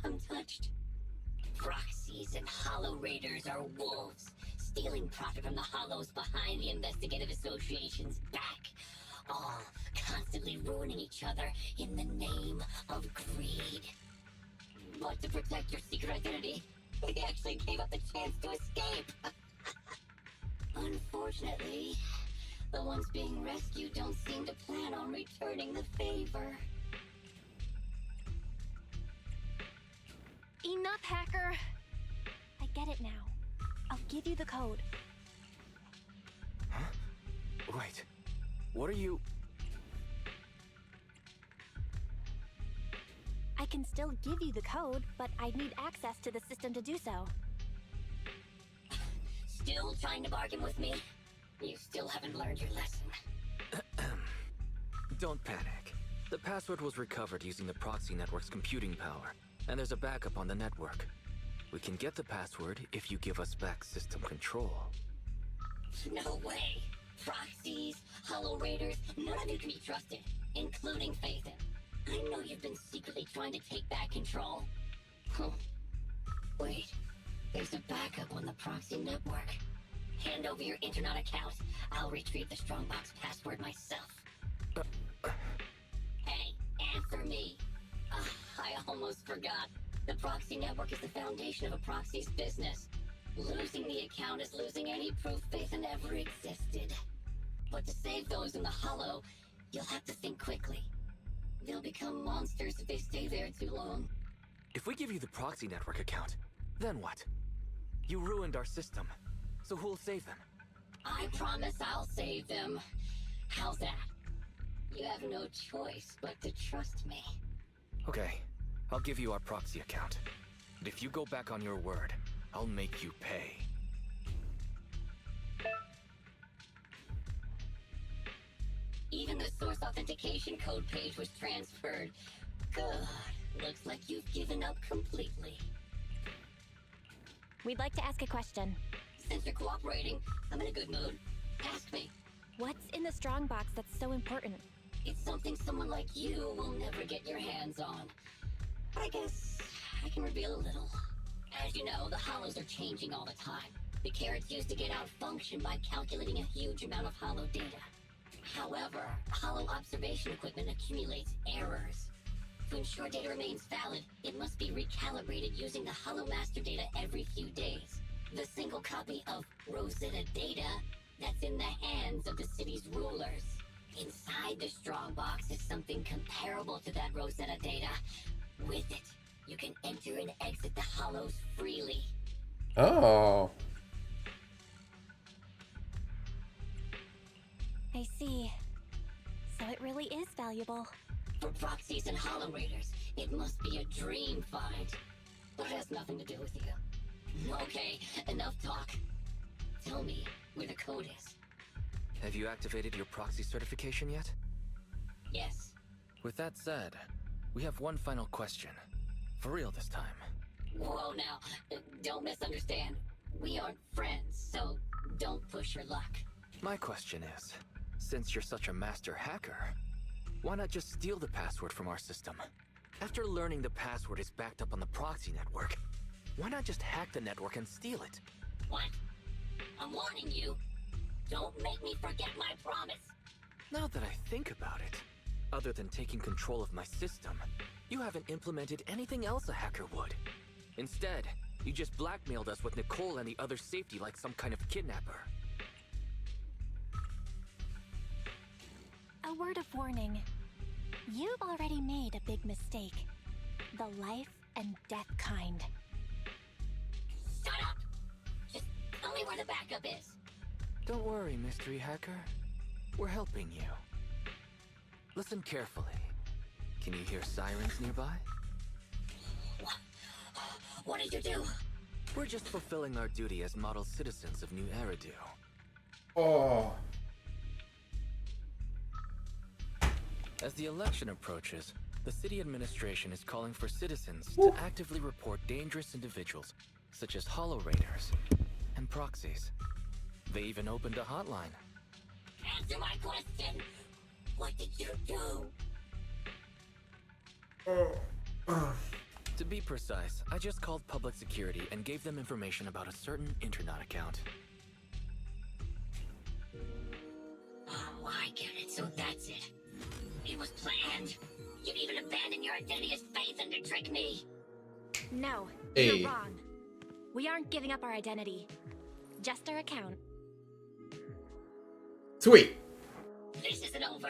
Speaker 14: I'm touched. Proxies and Hollow Raiders are wolves, stealing profit from the Hollows behind the Investigative Association's back, all constantly ruining each other in the name of greed. But to protect your secret identity, they actually gave up the chance to escape. Unfortunately, the ones being rescued don't seem to plan on returning the favor.
Speaker 19: Enough, hacker! I get it now. I'll give you the code.
Speaker 11: Huh? Wait. What are you...
Speaker 19: I can still give you the code, but I'd need access to the system to do so.
Speaker 14: Still trying to bargain with me? You still haven't learned your lesson.
Speaker 11: Don't panic. The password was recovered using the proxy network's computing power, and there's a backup on the network. We can get the password if you give us back system control.
Speaker 14: No way. Proxies, Hollow Raiders, none of you can be trusted, including Phaethon. I know you've been secretly trying to take back control. Wait, there's a backup on the proxy network. Hand over your internet account. I'll retrieve the Strongbox password myself. Hey, answer me. I almost forgot. The proxy network is the foundation of a proxy's business. Losing the account is losing any proof Phaethon ever existed. But to save those in the Hollow, you'll have to think quickly. They'll become monsters if they stay there too long.
Speaker 11: If we give you the proxy network account, then what? You ruined our system, so who'll save them?
Speaker 14: I promise I'll save them. How's that? You have no choice but to trust me.
Speaker 11: Okay, I'll give you our proxy account. But if you go back on your word, I'll make you pay.
Speaker 14: Even the source authentication code page was transferred. Good. Looks like you've given up completely.
Speaker 19: We'd like to ask a question.
Speaker 14: Since you're cooperating, I'm in a good mood. Ask me.
Speaker 19: What's in the Strongbox that's so important?
Speaker 14: It's something someone like you will never get your hands on. I guess I can reveal a little. As you know, the Hollows are changing all the time. The carrots used to get outfunctioned by calculating a huge amount of Hollow data. However, Hollow observation equipment accumulates errors. To ensure data remains valid, it must be recalibrated using the Hollow master data every few days. The single copy of Rosetta data that's in the hands of the city's rulers. Inside the strong box is something comparable to that Rosetta data. With it, you can enter and exit the Hollows freely.
Speaker 1: Oh.
Speaker 19: I see. So it really is valuable.
Speaker 14: For proxies and Hollow Raiders, it must be a dream find. But it has nothing to do with you. Okay, enough talk. Tell me where the code is.
Speaker 11: Have you activated your proxy certification yet?
Speaker 14: Yes.
Speaker 11: With that said, we have one final question. For real this time.
Speaker 14: Whoa now, don't misunderstand. We aren't friends, so don't push your luck.
Speaker 11: My question is, since you're such a master hacker, why not just steal the password from our system? After learning the password is backed up on the proxy network, why not just hack the network and steal it?
Speaker 14: What? I'm warning you. Don't make me forget my promise.
Speaker 11: Now that I think about it, other than taking control of my system, you haven't implemented anything else a hacker would. Instead, you just blackmailed us with Nicole and the other safety like some kind of kidnapper.
Speaker 19: A word of warning. You've already made a big mistake. The life and death kind.
Speaker 14: Shut up! Just tell me where the backup is.
Speaker 11: Don't worry, mystery hacker. We're helping you. Listen carefully. Can you hear sirens nearby?
Speaker 14: What did you do?
Speaker 11: We're just fulfilling our duty as model citizens of New Eridu.
Speaker 1: Oh.
Speaker 11: As the election approaches, the city administration is calling for citizens to actively report dangerous individuals, such as Hollow Raiders and proxies. They even opened a hotline.
Speaker 14: Answer my question! What did you do?
Speaker 11: To be precise, I just called public security and gave them information about a certain internet account.
Speaker 14: Oh, I get it. So that's it. It was planned. You'd even abandon your identity as Faith and to trick me.
Speaker 19: No,
Speaker 1: Hey.
Speaker 19: you're wrong. We aren't giving up our identity. Just our account.
Speaker 1: Sweet.
Speaker 14: This isn't over.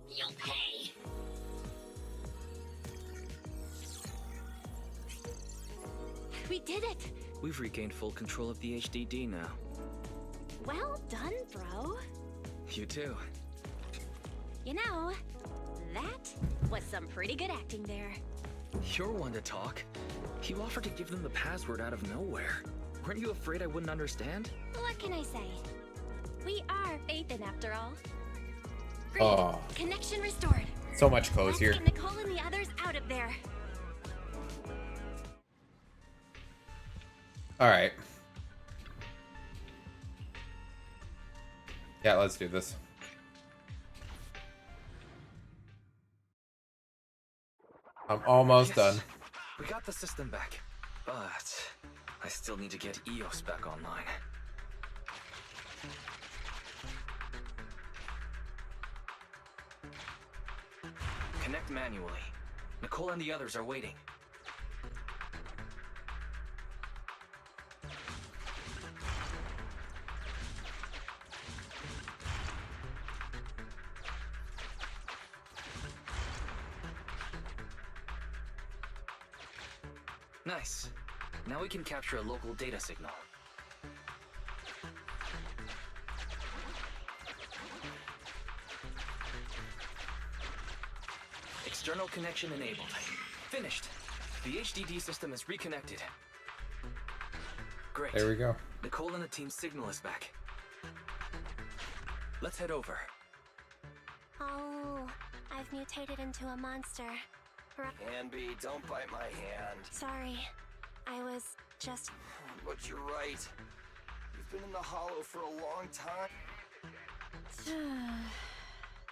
Speaker 14: You'll pay.
Speaker 19: We did it!
Speaker 11: We've regained full control of the HDD now.
Speaker 19: Well done, bro.
Speaker 11: You too.
Speaker 19: You know, that was some pretty good acting there.
Speaker 11: You're one to talk. You offered to give them the password out of nowhere. Weren't you afraid I wouldn't understand?
Speaker 19: What can I say? We are Faithin after all. Great.
Speaker 1: Oh.
Speaker 19: Connection restored.
Speaker 1: So much cozier.
Speaker 19: Let's get Nicole and the others out of there.
Speaker 1: Alright. Yeah, let's do this. I'm almost done.
Speaker 11: We got the system back, but I still need to get EOS back online. Connect manually. Nicole and the others are waiting. Nice. Now we can capture a local data signal. External connection enabled. Finished. The HDD system is reconnected. Great.
Speaker 1: There we go.
Speaker 11: Nicole and the team's signal is back. Let's head over.
Speaker 19: Oh, I've mutated into a monster.
Speaker 7: Canby, don't bite my hand.
Speaker 19: Sorry. I was just...
Speaker 7: But you're right. You've been in the Hollow for a long time.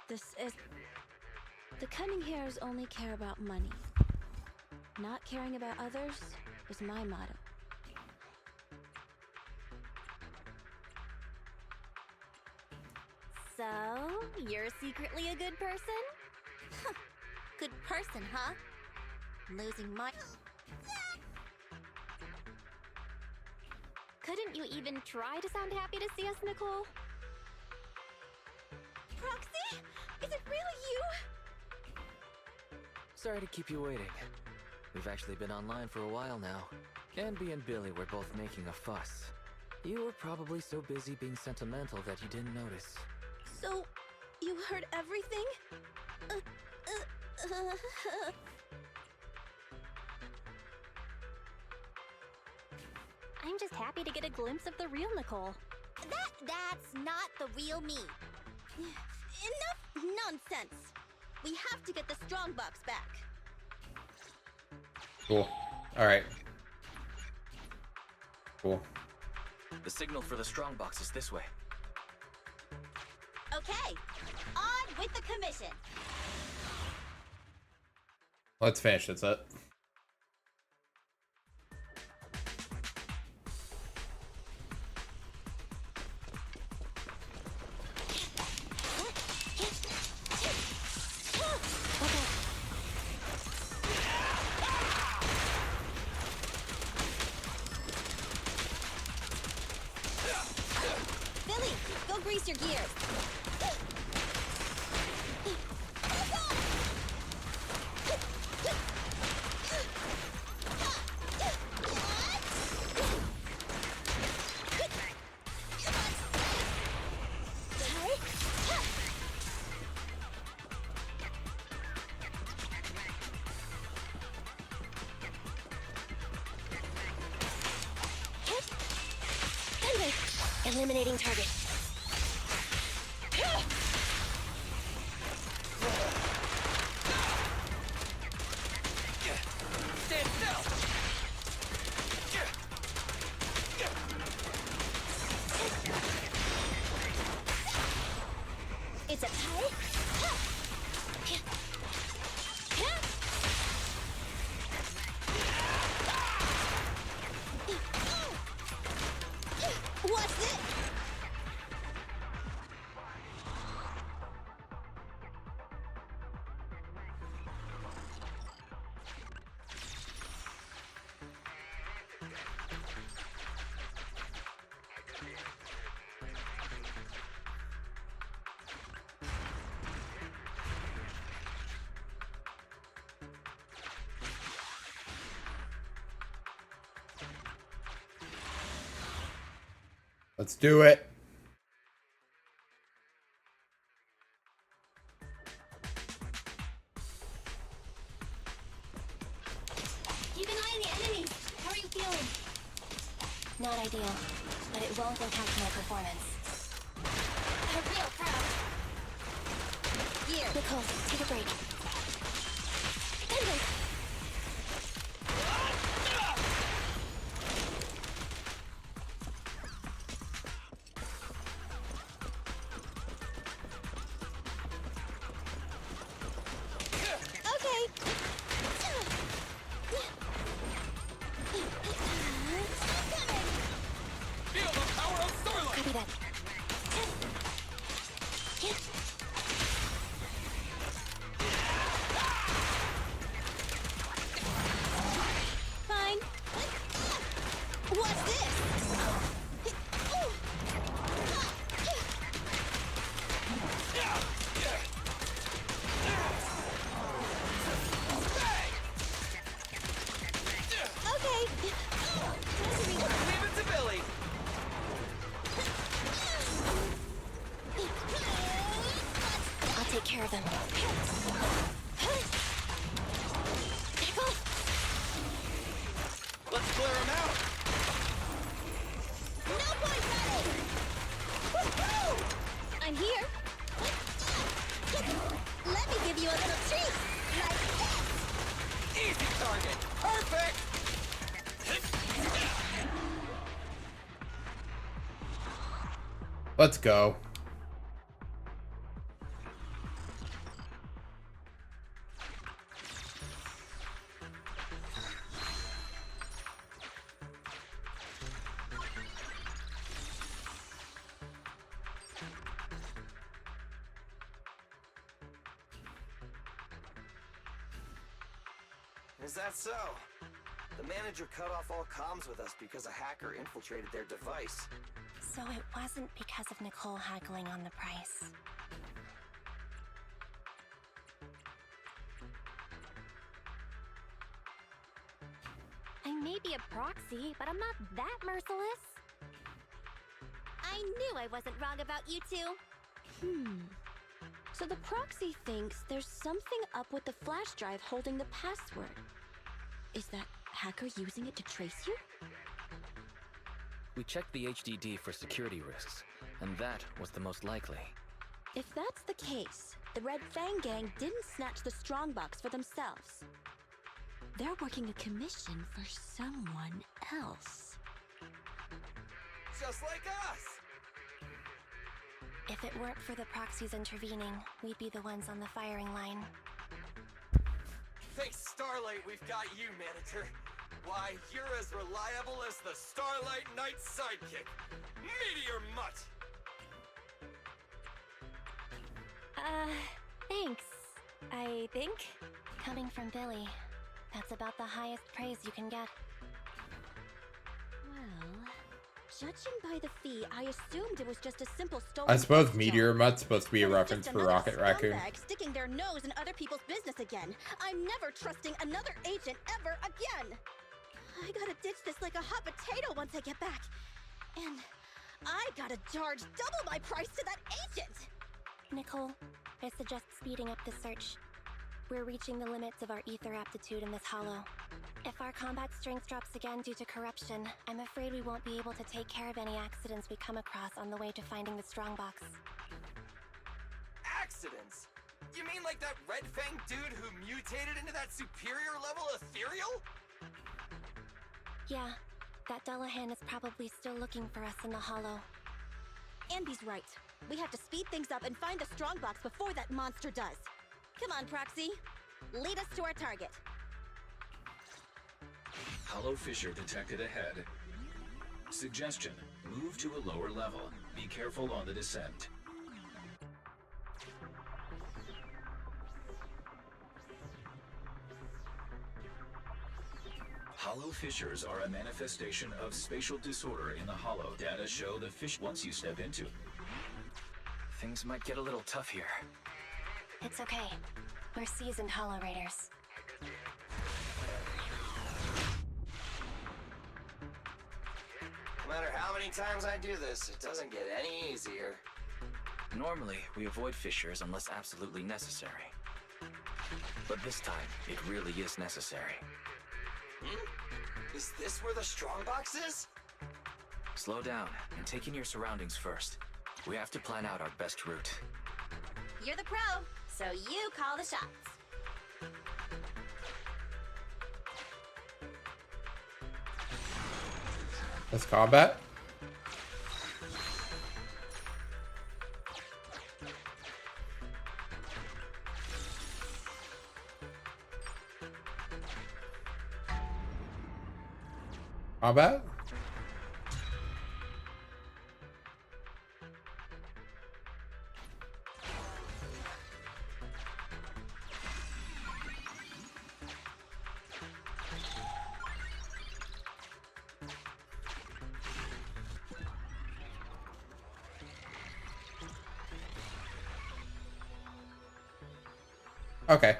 Speaker 13: This is... The cunning hairs only care about money. Not caring about others is my motto.
Speaker 21: So, you're secretly a good person? Good person, huh? Losing my...
Speaker 19: Couldn't you even try to sound happy to see us, Nicole?
Speaker 22: it really you?
Speaker 11: Sorry to keep you waiting. We've actually been online for a while now. Anby and Billy were both making a fuss. You were probably so busy being sentimental that you didn't notice.
Speaker 22: So, you heard everything?
Speaker 19: I'm just happy to get a glimpse of the real Nicole.
Speaker 20: That's not the real me.
Speaker 22: Enough nonsense! We have to get the strongbox back.
Speaker 1: Cool. Alright. Cool.
Speaker 11: The signal for the strongbox is this way.
Speaker 20: Okay, on with the commission.
Speaker 1: Let's finish this up.
Speaker 22: Billy, go grease your gears.
Speaker 19: Eliminating target.
Speaker 10: Stand still!
Speaker 22: It's a tie. What's it?
Speaker 1: Let's do it.
Speaker 19: Keep an eye on the enemies. How are you feeling? Not ideal, but it won't impact my performance.
Speaker 20: A real pro.
Speaker 19: Here, Nicole, take a break. Bentley.
Speaker 10: Feel the power of Starlight!
Speaker 19: Copy that.
Speaker 22: Fine. What's this? Okay.
Speaker 10: Leave it to Billy!
Speaker 19: I'll take care of them.
Speaker 10: Let's clear him out!
Speaker 22: No point running! I'm here. Let me give you a little treat. Like this.
Speaker 10: Easy target! Perfect!
Speaker 1: Let's go.
Speaker 7: Is that so? The manager cut off all comms with us because a hacker infiltrated their device.
Speaker 19: So it wasn't because of Nicole haggling on the price. may be a proxy, but I'm not that merciless.
Speaker 20: I knew I wasn't wrong about you two.
Speaker 13: So the proxy thinks there's something up with the flash drive holding the password. Is that hacker using it to trace you?
Speaker 11: We checked the HDD for security risks, and that was the most likely.
Speaker 13: If that's the case, the Red Fang gang didn't snatch the strongbox for themselves. They're working a commission for someone else.
Speaker 7: Just like us!
Speaker 19: If it weren't for the proxies intervening, we'd be the ones on the firing line.
Speaker 7: Thanks Starlight, we've got you, Manager. Why, you're as reliable as the Starlight Knight sidekick, Meteor Mutt!
Speaker 19: Thanks, I think. Coming from Billy, that's about the highest praise you can get.
Speaker 13: Well, judging by the fee, I assumed it was just a simple stolen.
Speaker 1: I suppose Meteor Mutt's supposed to be a reference for Rocket Raccoon.
Speaker 22: Sticking their nose in other people's business again. I'm never trusting another agent ever again. I gotta ditch this like a hot potato once I get back. And I gotta charge double my price to that agent!
Speaker 19: Nicole, I suggest speeding up the search. We're reaching the limits of our ether aptitude in this hollow. If our combat strength drops again due to corruption, I'm afraid we won't be able to take care of any accidents we come across on the way to finding the strongbox.
Speaker 7: Accidents? You mean like that Red Fang dude who mutated into that superior level ethereal?
Speaker 19: Yeah, that Dullahan is probably still looking for us in the hollow.
Speaker 22: Anby's right. We have to speed things up and find the strongbox before that monster does. Come on, Proxy. Lead us to our target.
Speaker 6: Hollow fissure detected ahead. Suggestion: move to a lower level. Be careful on the descent. Hollow fissures are a manifestation of spatial disorder in the hollow. Data show the fish once you step into.
Speaker 11: Things might get a little tough here.
Speaker 19: It's okay. We're seasoned Hollow Raiders.
Speaker 7: No matter how many times I do this, it doesn't get any easier.
Speaker 11: Normally, we avoid fissures unless absolutely necessary. But this time, it really is necessary.
Speaker 7: Is this where the strongbox is?
Speaker 11: Slow down and take in your surroundings first. We have to plan out our best route.
Speaker 20: You're the pro, so you call the shots.
Speaker 1: Let's combat. Combat? Okay.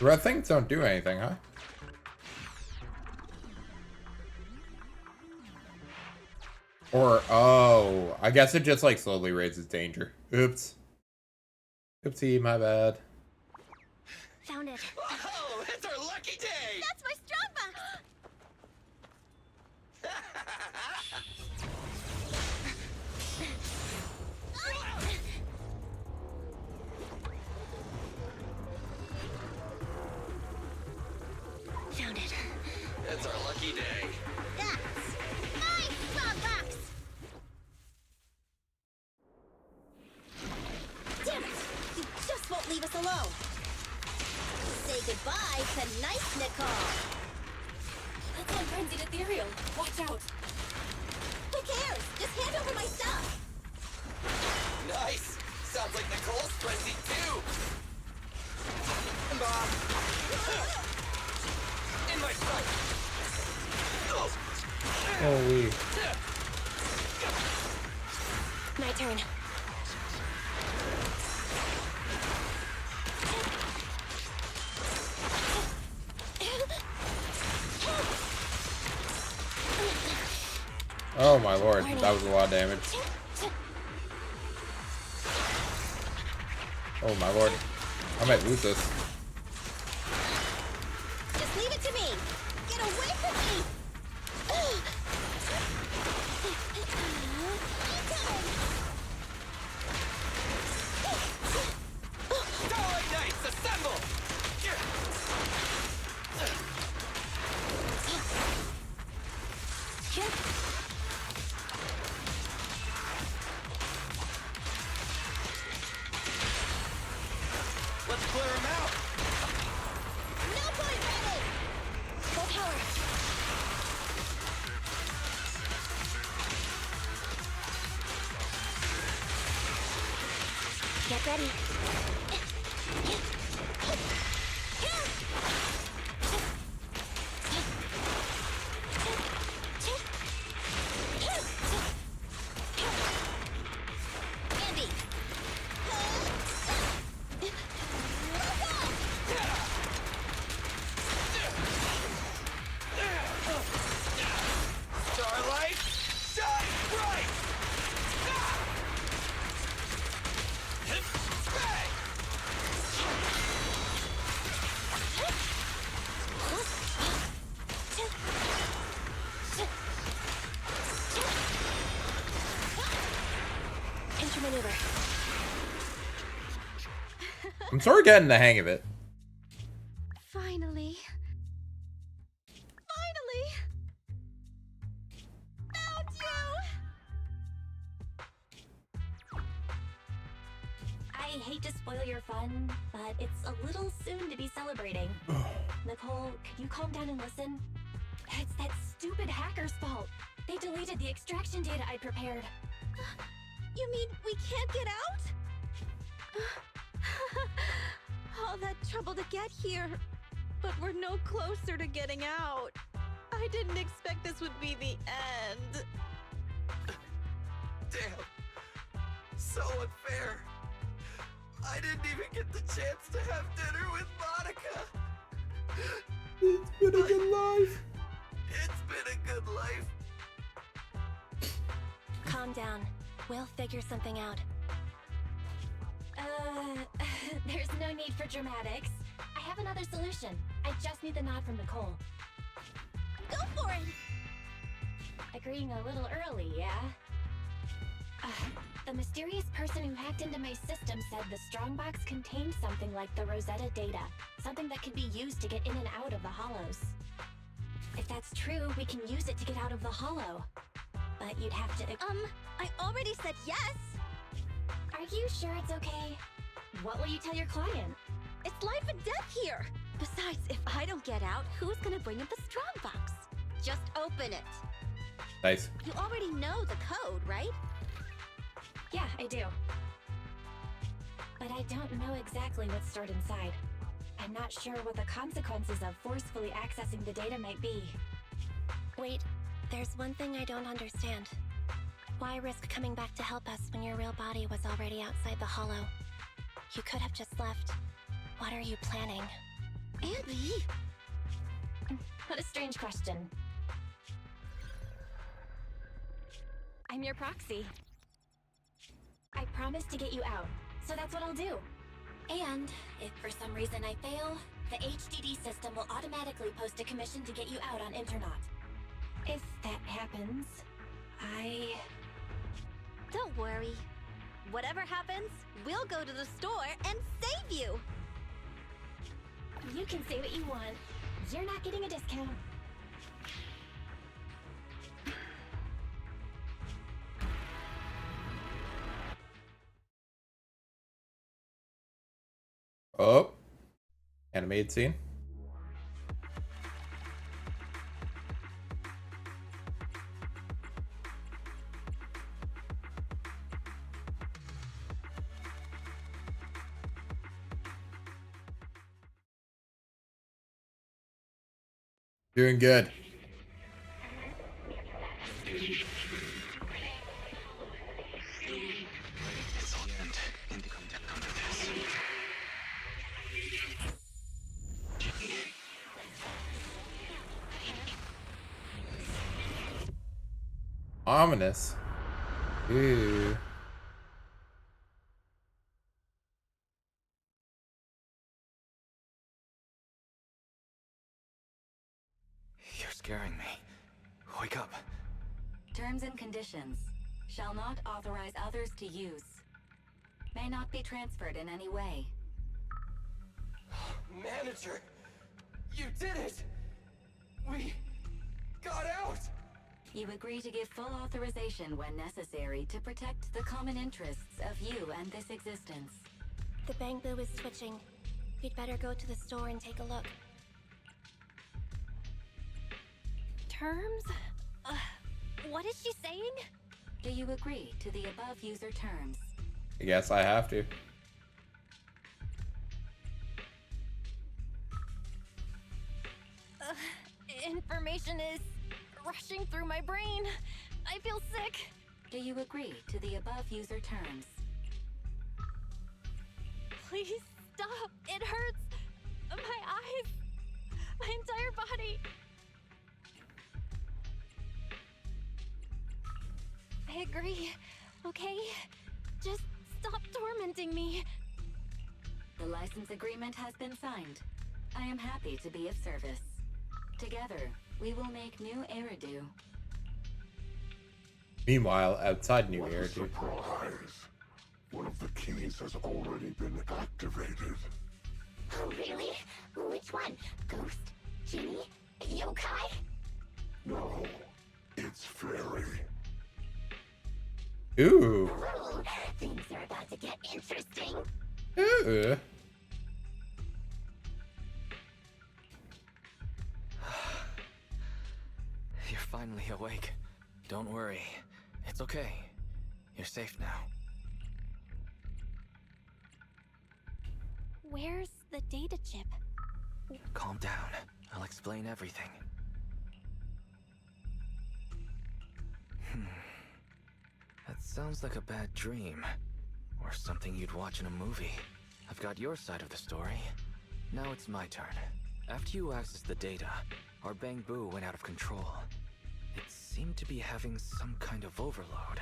Speaker 1: Red things don't do anything, huh? Or, oh, I guess it just like slowly raises danger. Oops. Oopsie, my bad.
Speaker 19: Found it.
Speaker 7: Oh, it's our lucky day!
Speaker 20: That's my strongbox!
Speaker 19: Found it.
Speaker 7: It's our lucky day.
Speaker 20: That's my strongbox!
Speaker 22: Damn it! You just won't leave us alone! Say goodbye to nice Nicole!
Speaker 17: That's on frenzied ethereal. Watch out.
Speaker 22: Who cares? Just hand over my stuff!
Speaker 7: Nice! Sounds like Nicole's frenzied too! Bob! In my sight!
Speaker 1: Holy.
Speaker 19: turn.
Speaker 1: Oh my lord, that was a lot of damage. Oh my lord. I might lose this.
Speaker 22: Just leave it to me! Get away from me!
Speaker 7: Starlight Knights, assemble! Let's clear him out!
Speaker 22: No point ready!
Speaker 19: Full power. Get ready.
Speaker 22: Andy!
Speaker 7: Starlight, shine bright! Bang!
Speaker 19: Intermaneuver.
Speaker 1: I'm sort of getting the hang of it.
Speaker 22: Finally. Finally! Found you!
Speaker 19: I hate to spoil your fun, but it's a little soon to be celebrating. Nicole, could you calm down and listen? It's that stupid hacker's fault. They deleted the extraction data I prepared.
Speaker 22: You mean we can't get out? All that trouble to get here, but we're no closer to getting out. I didn't expect this would be the end.
Speaker 7: Damn. So unfair. I didn't even get the chance to have dinner with Monica.
Speaker 1: It's been a good life.
Speaker 7: It's been a good life.
Speaker 19: Calm down. We'll figure something out. There's no need for dramatics. I have another solution. I just need the nod from Nicole.
Speaker 22: Go for it!
Speaker 19: Agreeing a little early, yeah? The mysterious person who hacked into my system said the strongbox contained something like the Rosetta data. Something that can be used to get in and out of the hollows. If that's true, we can use it to get out of the hollow. But you'd have to...
Speaker 22: I already said yes!
Speaker 19: Are you sure it's okay? What will you tell your client?
Speaker 22: It's life and death here! Besides, if I don't get out, who's gonna bring up the strongbox? Just open it.
Speaker 1: Nice.
Speaker 22: You already know the code, right?
Speaker 19: Yeah, I do. But I don't know exactly what's stored inside. I'm not sure what the consequences of forcefully accessing the data might be. Wait, there's one thing I don't understand. Why risk coming back to help us when your real body was already outside the hollow? You could have just left. What are you planning?
Speaker 22: Andy!
Speaker 19: What a strange question. I'm your proxy. I promised to get you out, so that's what I'll do. And if for some reason I fail, the HDD system will automatically post a commission to get you out on Internaut. If that happens,
Speaker 22: Don't worry. Whatever happens, we'll go to the store and save you!
Speaker 19: You can say what you want. You're not getting a discount.
Speaker 1: Oh. Animated scene. Doing good. Ominous. Ooh.
Speaker 11: You're scaring me. Wake up.
Speaker 5: Terms and conditions. Shall not authorize others to use. May not be transferred in any way.
Speaker 7: Manager! You did it! We got out!
Speaker 5: You agree to give full authorization when necessary to protect the common interests of you and this existence.
Speaker 19: The bamboo is twitching. We'd better go to the store and take a look.
Speaker 17: Terms? What is she saying?
Speaker 5: Do you agree to the above user terms?
Speaker 1: I guess I have to.
Speaker 17: Information is rushing through my brain. I feel sick.
Speaker 5: Do you agree to the above user terms?
Speaker 17: Please stop. It hurts. My eyes. My entire body. I agree. Okay? Just stop tormenting me.
Speaker 5: The license agreement has been signed. I am happy to be of service. Together, we will make new Eridu.
Speaker 1: Meanwhile, outside New Eridu.
Speaker 18: Surprise! One of the keys has already been activated.
Speaker 14: Oh, really? Which one? Ghost? Genie? Yokai?
Speaker 18: No, it's fairy.
Speaker 1: Ooh.
Speaker 14: Ooh, things are about to get interesting.
Speaker 1: Ooh.
Speaker 11: You're finally awake. Don't worry. It's okay. You're safe now.
Speaker 19: Where's the data chip?
Speaker 11: Calm down. I'll explain everything. That sounds like a bad dream. Or something you'd watch in a movie. I've got your side of the story. Now it's my turn. After you accessed the data, our bamboo went out of control. It seemed to be having some kind of overload.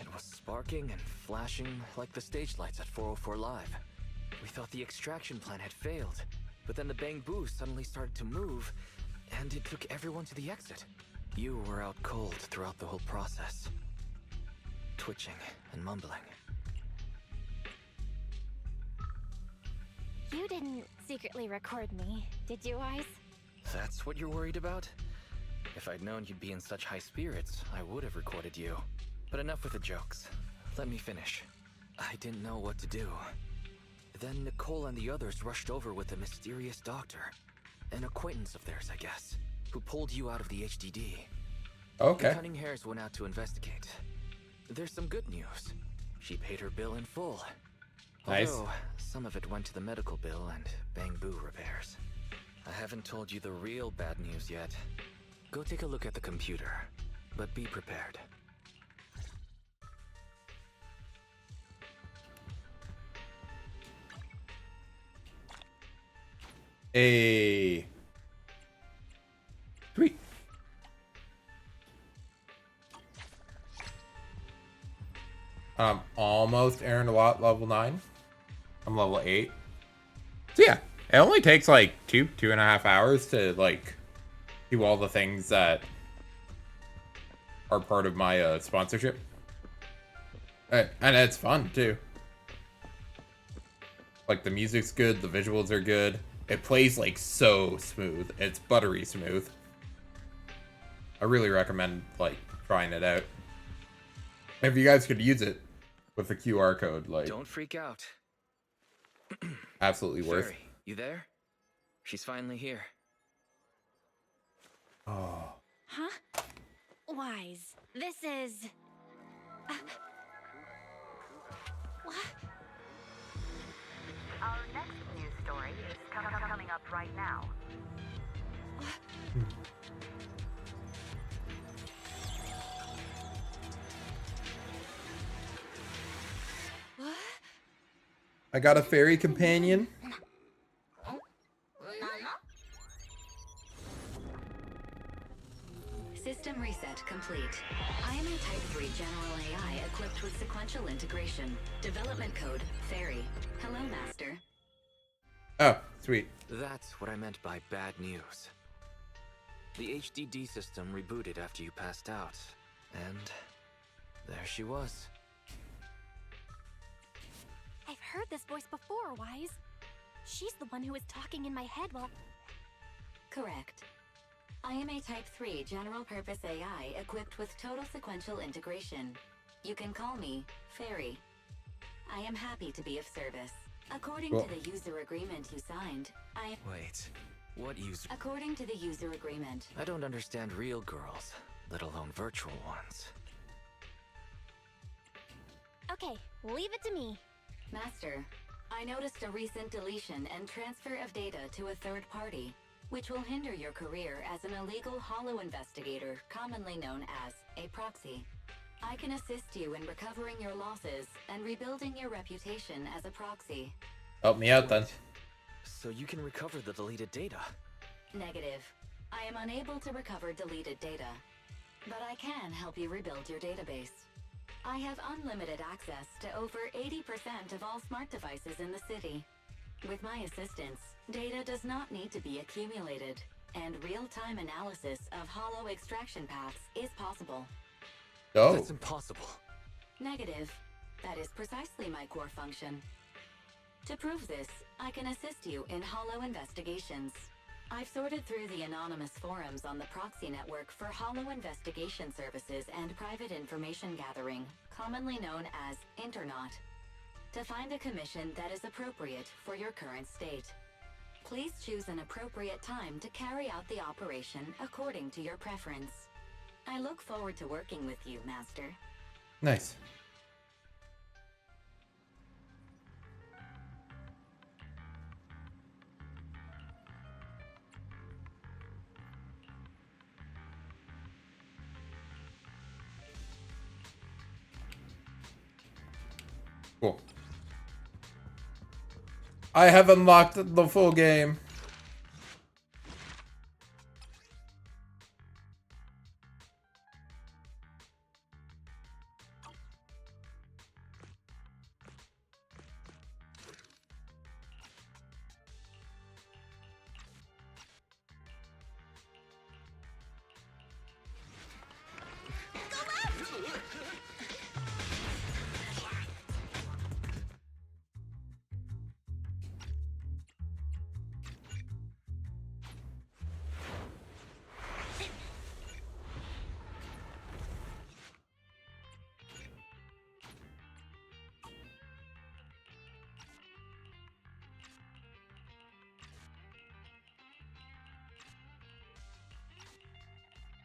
Speaker 11: It was sparking and flashing like the stage lights at 404 Live. We thought the extraction plan had failed, but then the bamboo suddenly started to move, and it took everyone to the exit. You were out cold throughout the whole process. Twitching and mumbling.
Speaker 19: You didn't secretly record me, did you, Wise?
Speaker 11: That's what you're worried about? If I'd known you'd be in such high spirits, I would have recorded you. But enough with the jokes. Let me finish. I didn't know what to do. Then Nicole and the others rushed over with a mysterious doctor. An acquaintance of theirs, I guess, who pulled you out of the HDD.
Speaker 1: Okay.
Speaker 11: The Cunning Hares went out to investigate. There's some good news. She paid her bill in full.
Speaker 1: Nice.
Speaker 11: Although, some of it went to the medical bill and bamboo repairs. I haven't told you the real bad news yet. Go take a look at the computer, but be prepared.
Speaker 1: Hey. Sweet. I'm almost Aaron a lot level 9. I'm level 8. So yeah, it only takes like 2.5 hours to like do all the things that are part of my sponsorship. And it's fun too. Like the music's good, the visuals are good. It plays like so smooth. It's buttery smooth. I really recommend like trying it out. If you guys could use it with the QR code, like
Speaker 11: don't freak out.
Speaker 1: Absolutely worth.
Speaker 11: Sherry, you there? She's finally here.
Speaker 1: Oh.
Speaker 19: Huh? Wise, this is... What?
Speaker 2: Our next news story is coming up right now.
Speaker 19: What?
Speaker 1: I got a fairy companion.
Speaker 5: System reset complete. I am a Type 3 General AI equipped with sequential integration. Development code, Fairy. Hello, Master.
Speaker 1: Oh, sweet.
Speaker 11: That's what I meant by bad news. The HDD system rebooted after you passed out, and there she was.
Speaker 9: I've heard this voice before, Wise. She's the one who was talking in my head while...
Speaker 5: Correct. I am a Type 3 general-purpose AI equipped with total sequential integration. You can call me Fairy. I am happy to be of service. According to the user agreement you signed,
Speaker 11: Wait, what user?
Speaker 5: According to the user agreement.
Speaker 11: I don't understand real girls, let alone virtual ones.
Speaker 9: Okay, leave it to me.
Speaker 5: Master, I noticed a recent deletion and transfer of data to a third party, which will hinder your career as an illegal holo investigator, commonly known as a proxy. I can assist you in recovering your losses and rebuilding your reputation as a proxy.
Speaker 1: Help me out then.
Speaker 11: So you can recover the deleted data?
Speaker 5: Negative. I am unable to recover deleted data, but I can help you rebuild your database. I have unlimited access to over 80% of all smart devices in the city. With my assistance, data does not need to be accumulated, and real-time analysis of holo extraction paths is possible.
Speaker 1: Oh.
Speaker 11: That's impossible.
Speaker 5: Negative. That is precisely my core function. To prove this, I can assist you in holo investigations. I've sorted through the anonymous forums on the proxy network for holo investigation services and private information gathering, commonly known as Internaut, to find a commission that is appropriate for your current state. Please choose an appropriate time to carry out the operation according to your preference. I look forward to working with you, Master.
Speaker 1: Nice. Cool. I have unlocked the full game.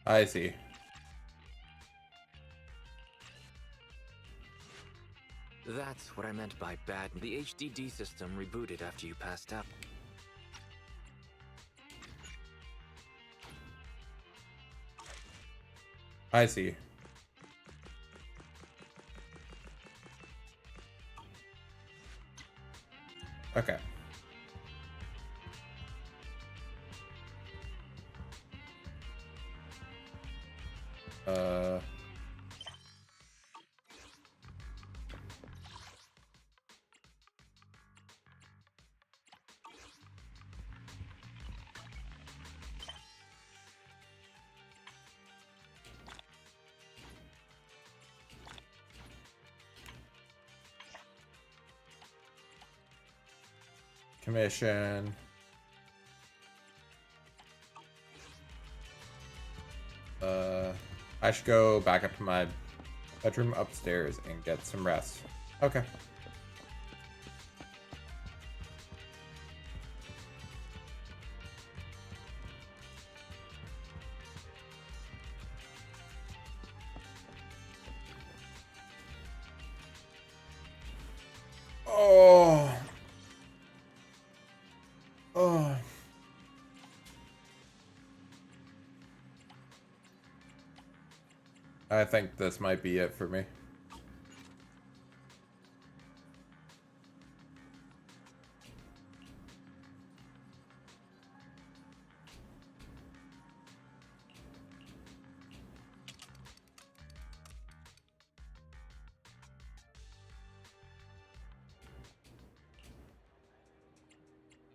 Speaker 1: I see.
Speaker 11: That's what I meant by bad. The HDD system rebooted after you passed out.
Speaker 1: I see. Okay. Commission. I should go back up to my bedroom upstairs and get some rest. Okay. Oh. Oh. I think this might be it for me.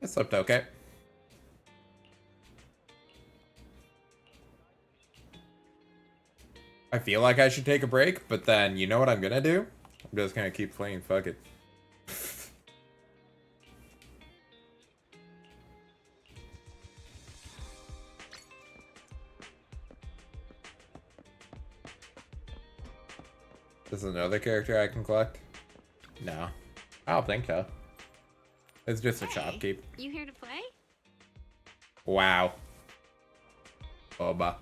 Speaker 1: It slept okay. I feel like I should take a break, but then you know what I'm gonna do? I'm just gonna keep playing, fuck it. This is another character I can collect? No. I don't think so. It's just a shopkeep.
Speaker 3: You here to play?
Speaker 1: Wow. Boba.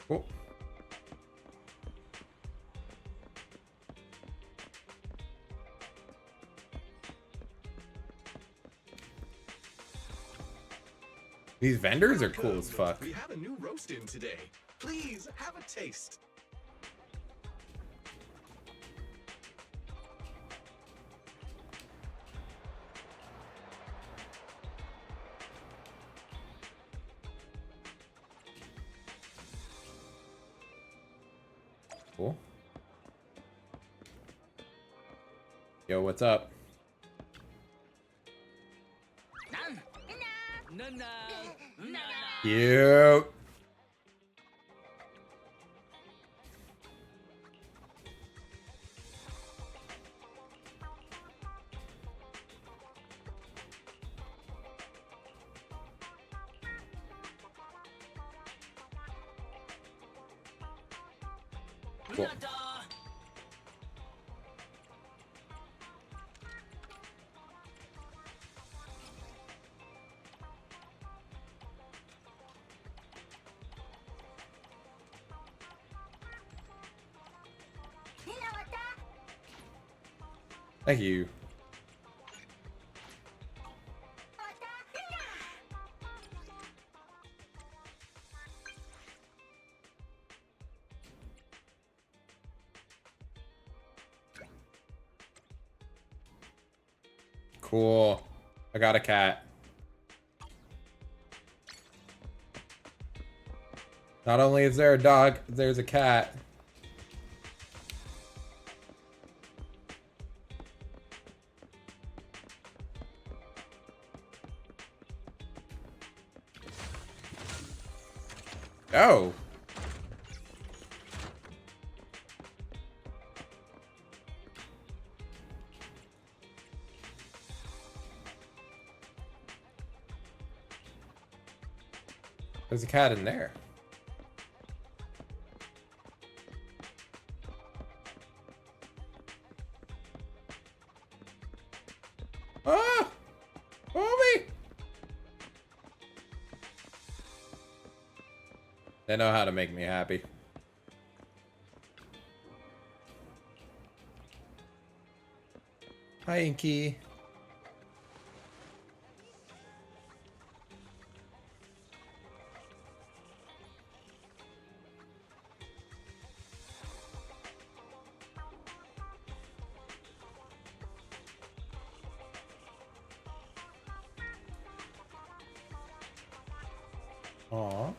Speaker 1: Cool. These vendors are cool as fuck.
Speaker 8: We have a new roast in today. Please have a taste.
Speaker 1: Cool. Yo, what's up? Cute. Cool. Thank you. Cool. I got a cat. Not only is there a dog, there's a cat. Oh. There's a cat in there. Ah! Bobby! They know how to make me happy. Hi, Inky. Aww.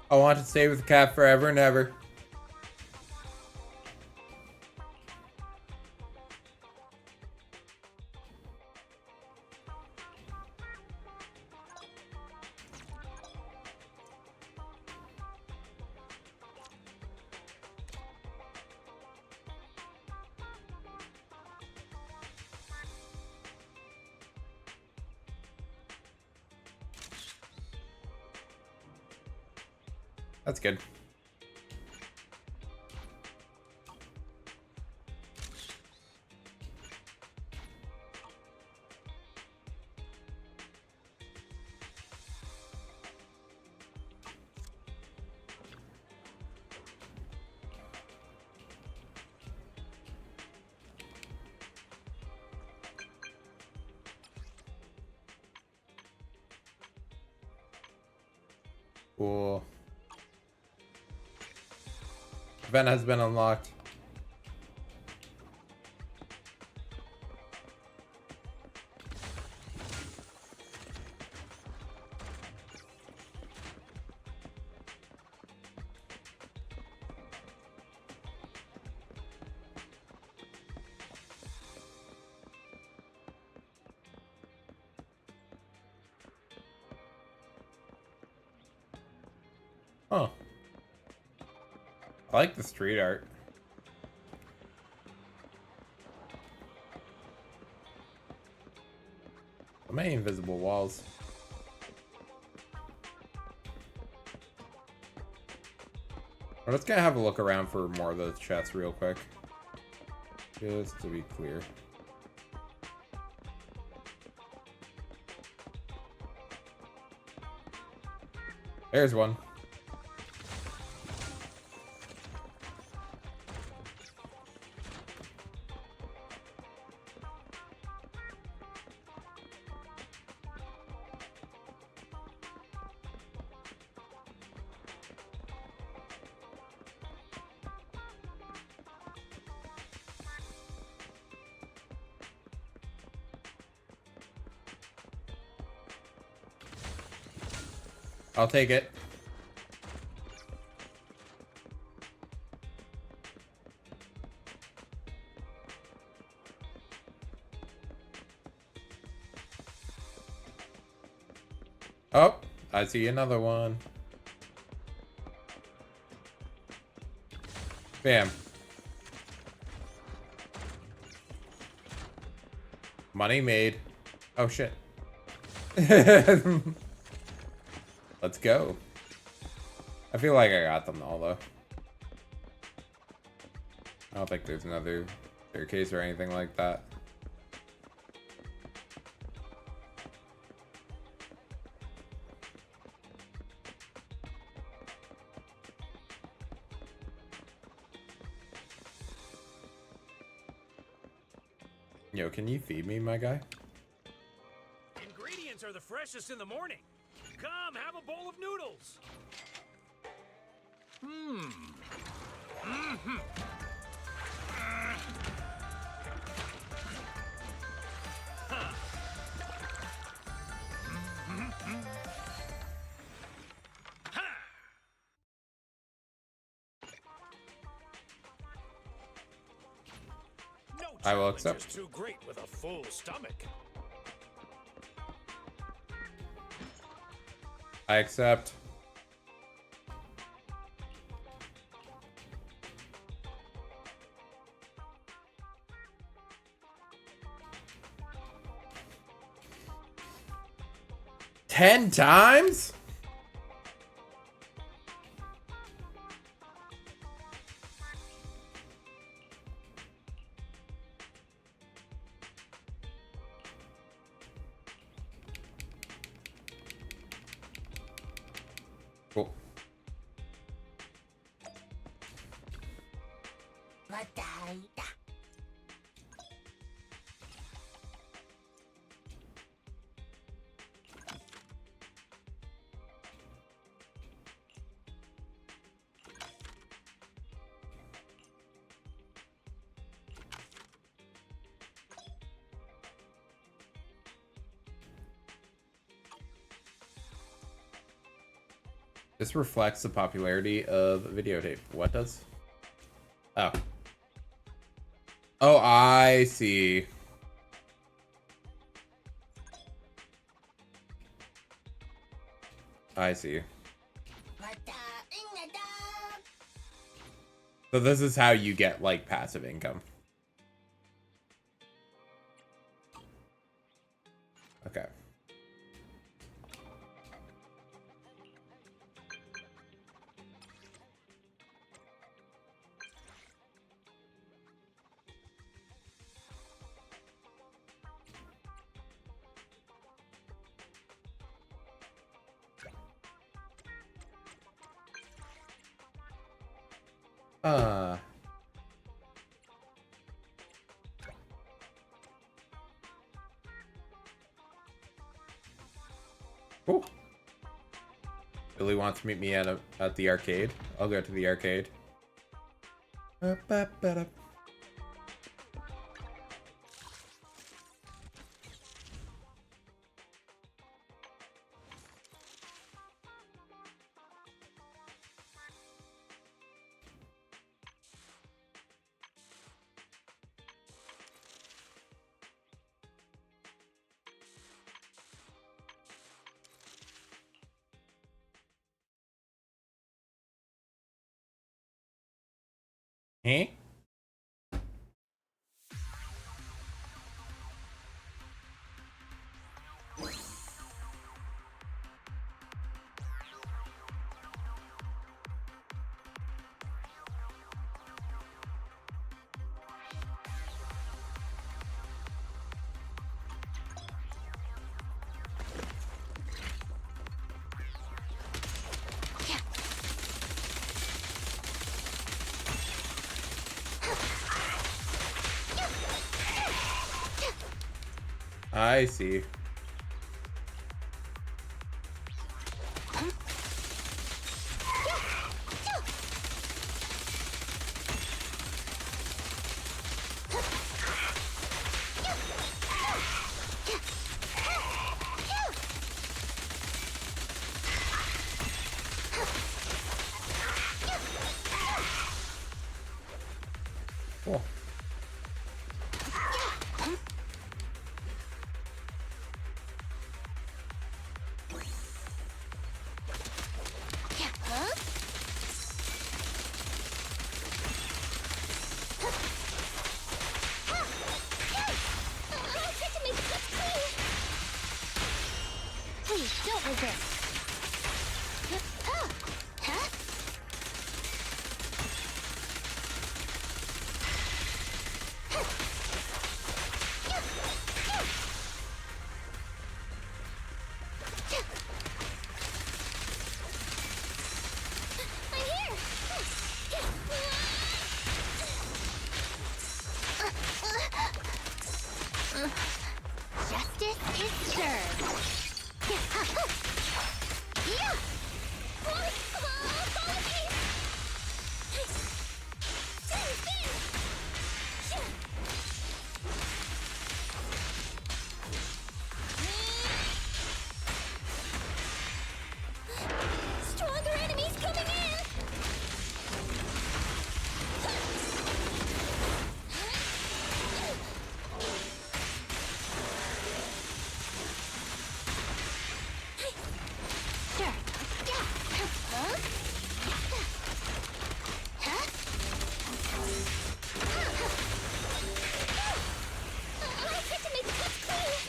Speaker 1: I want to stay with the cat forever and ever. That's good. Cool. Event has been unlocked. Huh. I like the street art. So many invisible walls. I'm just gonna have a look around for more of those chests real quick. Just to be clear. There's one. I'll take it. Oh, I see another one. Bam. Money made. Oh shit. Let's go. I feel like I got them all though. I don't think there's another staircase or anything like that. Yo, can you feed me, my guy?
Speaker 4: Ingredients are the freshest in the morning. Come, have a bowl of noodles.
Speaker 1: I will accept.
Speaker 4: Too great with a full stomach.
Speaker 1: I accept. Ten times? Cool. This reflects the popularity of videotape. What does? Oh. Oh, I see. I see. So this is how you get, like, passive income. Okay. Cool. Billy wants to meet me at the arcade. I'll go to the arcade. Eh? I see. Cool.
Speaker 20: Please, don't resist. Justice is served. Yeah.
Speaker 21: Stronger enemies coming in!
Speaker 20: Sure. Yeah. Huh? Huh?
Speaker 21: I had to make the cuts clean!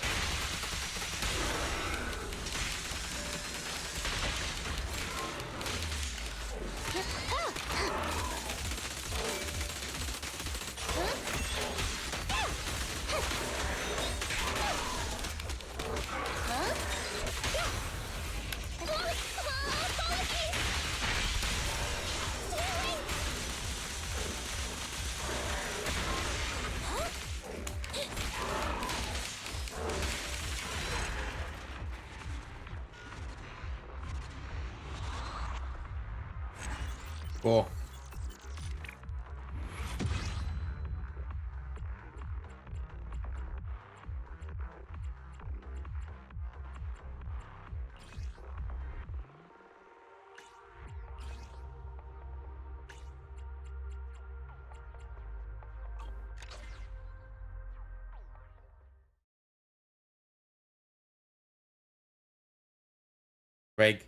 Speaker 1: Cool. Greg.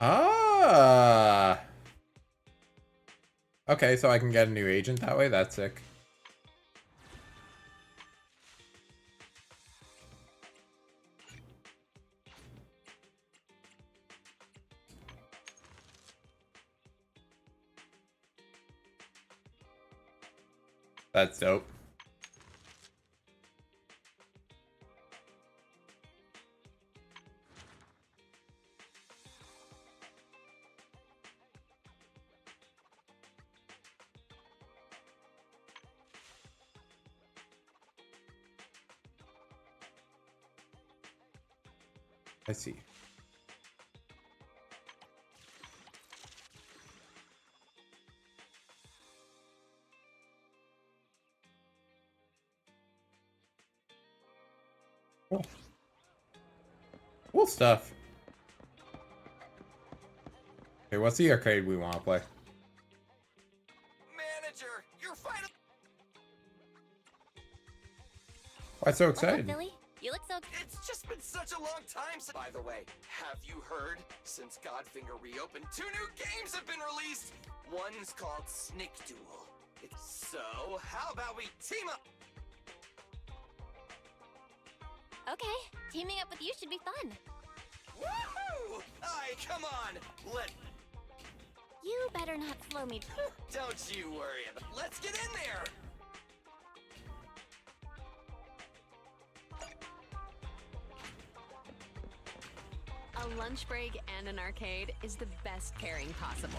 Speaker 1: Ah. Okay, so I can get a new agent that way? That's sick. That's dope. I see. Cool stuff. Okay, what's the arcade we want to play?
Speaker 7: Manager, you're finally.
Speaker 1: Why so excited?
Speaker 21: Billy? You look so.
Speaker 7: It's just been such a long time since. By the way, have you heard? Since Godfinger reopened, 2 new games have been released. One's called Snake Duel. So, how about we team up?
Speaker 21: Okay, teaming up with you should be fun.
Speaker 7: Woohoo! Aye, come on!
Speaker 21: You better not slow me.
Speaker 7: Don't you worry about it. Let's get in there!
Speaker 3: A lunch break and an arcade is the best pairing possible.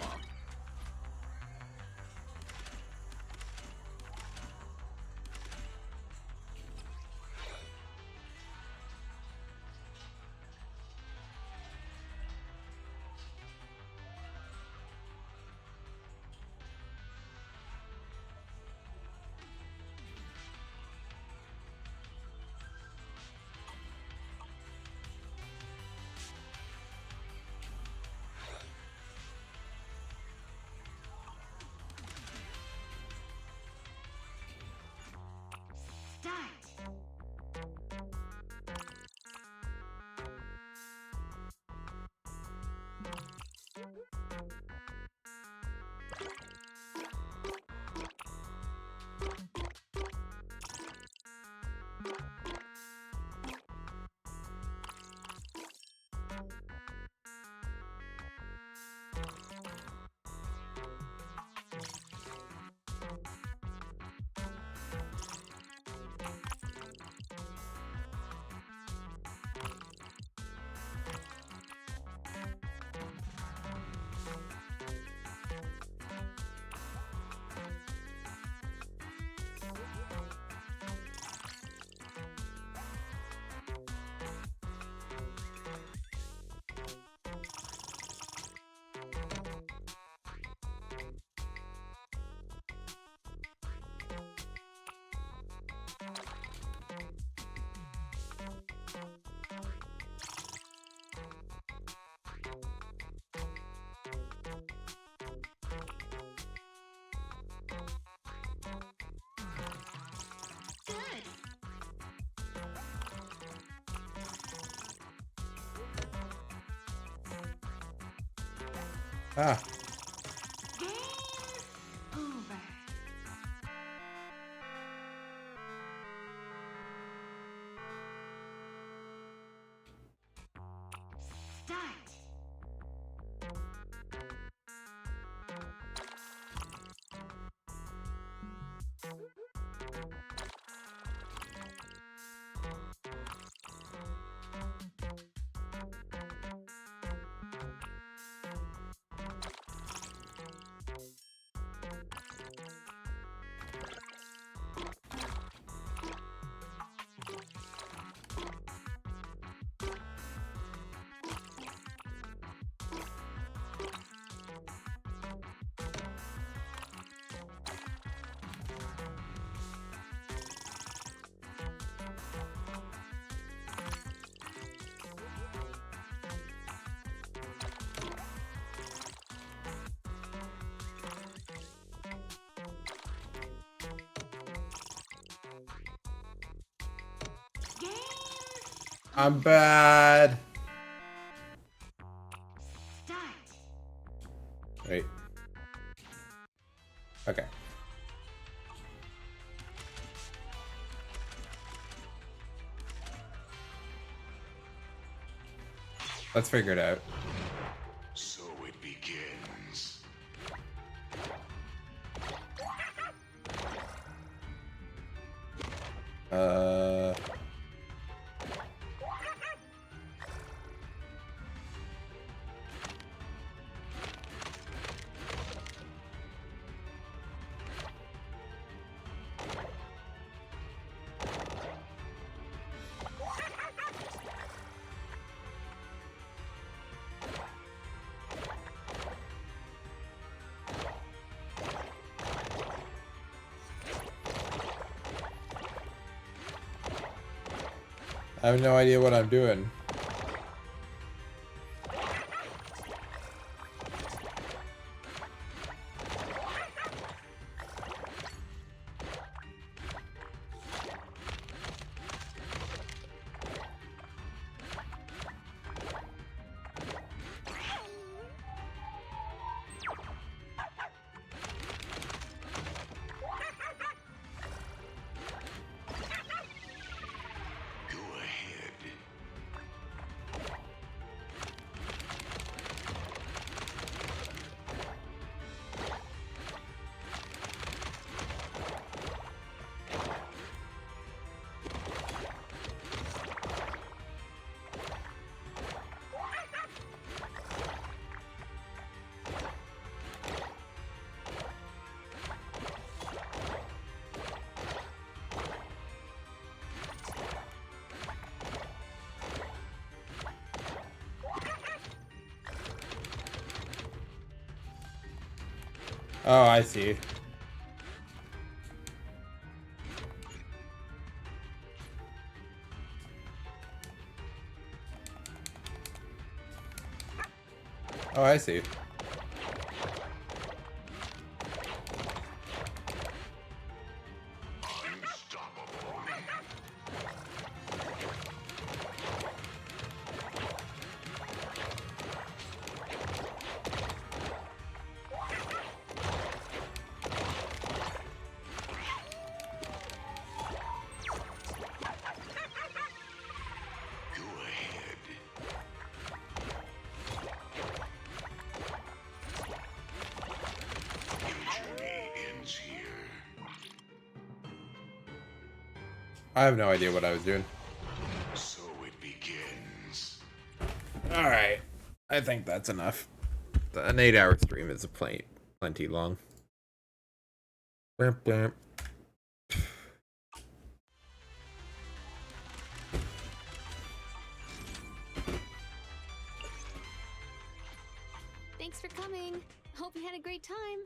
Speaker 1: Ah. I'm bad. Wait. Okay. Let's figure it out.
Speaker 18: So it begins.
Speaker 1: I have no idea what I'm doing. Oh, I see. Oh, I see. I have no idea what I was doing.
Speaker 18: So it begins.
Speaker 1: Alright. I think that's enough. An 8-hour stream is plenty long. Bam, bam.
Speaker 3: Thanks for coming. Hope you had a great time.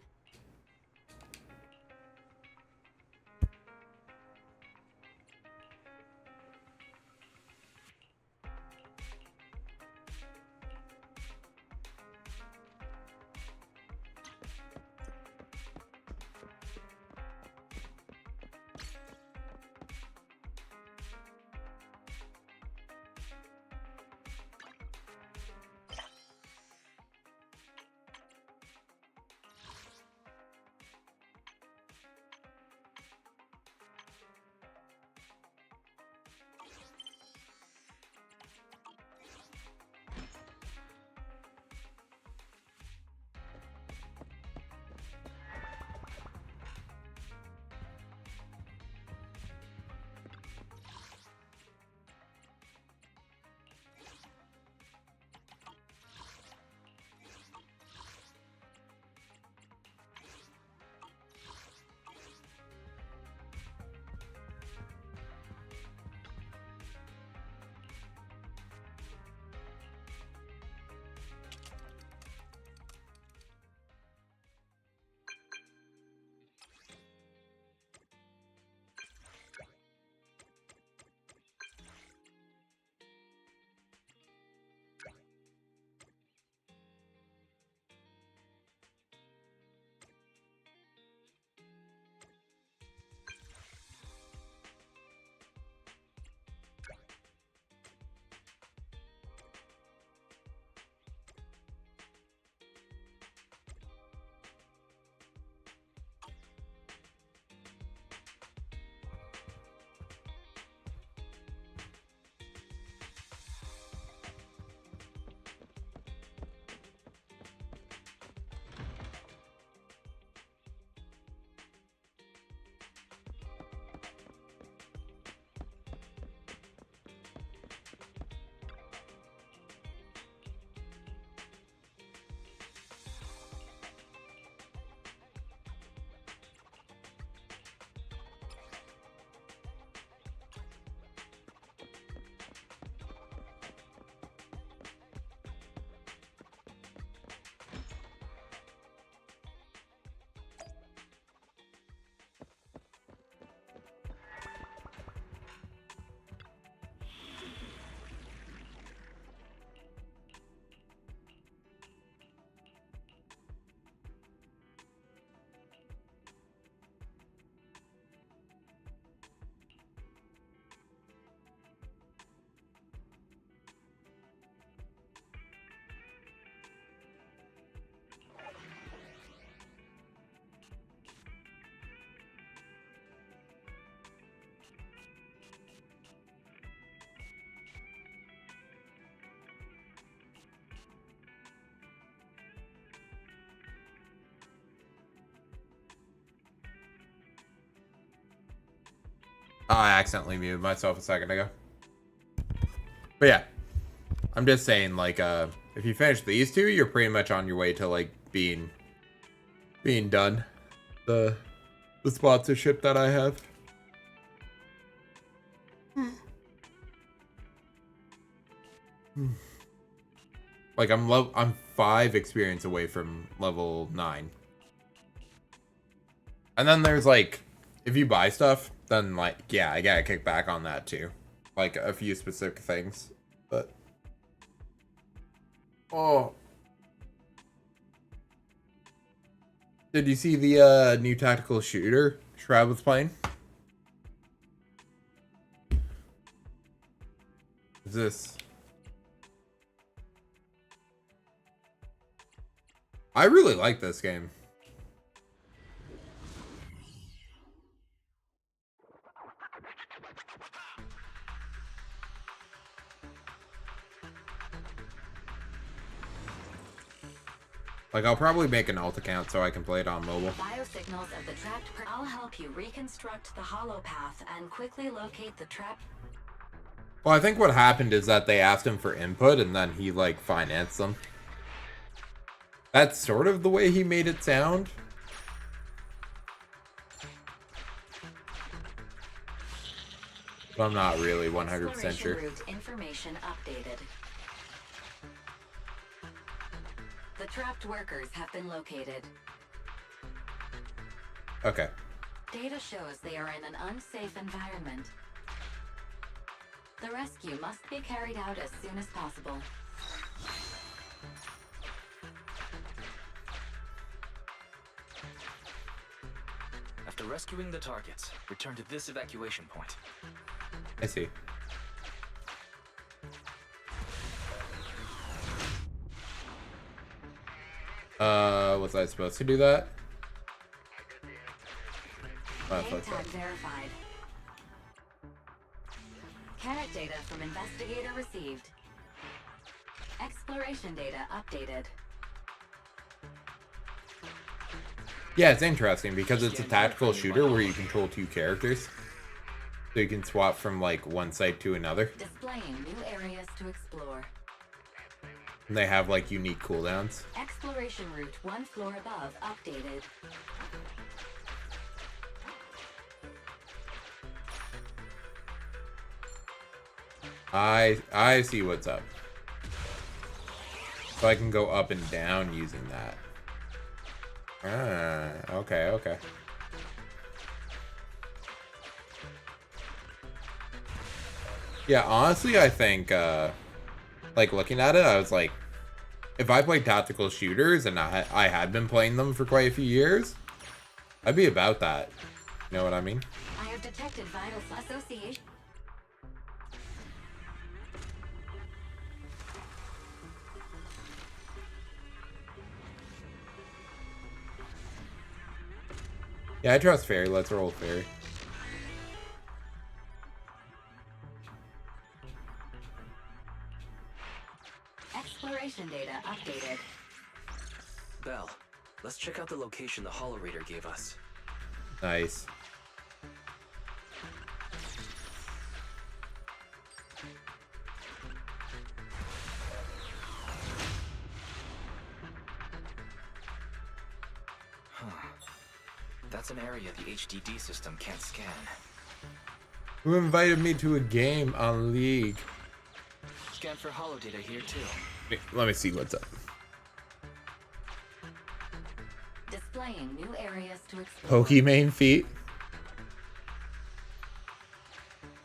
Speaker 1: Oh, I accidentally muted myself a second ago. But yeah, I'm just saying, like, if you finish these two, you're pretty much on your way to, like, being done. The sponsorship that I have. Like, I'm 5 experience away from level 9. And then there's like, if you buy stuff, then like, yeah, I gotta kick back on that too. Like a few specific things, but. Oh. Did you see the new tactical shooter Shroud was playing? Is this? I really like this game. Like, I'll probably make an alt account so I can play it on mobile.
Speaker 5: Biosignals of the trapped I'll help you reconstruct the hollow path and quickly locate the trap.
Speaker 1: Well, I think what happened is that they asked him for input and then he, like, financed them. That's sort of the way he made it sound. But I'm not really 100% sure.
Speaker 5: Route information updated. The trapped workers have been located.
Speaker 1: Okay.
Speaker 5: Data shows they are in an unsafe environment. The rescue must be carried out as soon as possible.
Speaker 11: After rescuing the targets, return to this evacuation point.
Speaker 1: I see. Was I supposed to do that? Oh, fuck
Speaker 5: Tag verified. Carrot data from investigator received. Exploration data updated.
Speaker 1: Yeah, it's interesting because it's a tactical shooter where you control two characters. So you can swap from like one site to another.
Speaker 5: Displaying new areas to explore.
Speaker 1: And they have like unique cooldowns.
Speaker 5: Exploration route 1 floor above updated.
Speaker 1: I see what's up. So I can go up and down using that. Ah, okay, okay. Yeah, honestly, I think, like, looking at it, I was like, if I played tactical shooters, and I had been playing them for quite a few years, I'd be about that. You know what I mean?
Speaker 5: I have detected vital association.
Speaker 1: Yeah, I trust Fairy. Let's roll Fairy.
Speaker 5: Exploration data updated.
Speaker 11: Belle, let's check out the location the Hollow Raider gave us.
Speaker 1: Nice.
Speaker 11: That's an area the HDD system can't scan.
Speaker 1: Who invited me to a game on League?
Speaker 11: Scan for hollow data here too.
Speaker 1: Let me see what's up.
Speaker 5: Displaying new areas to explore.
Speaker 1: Pokemon feet.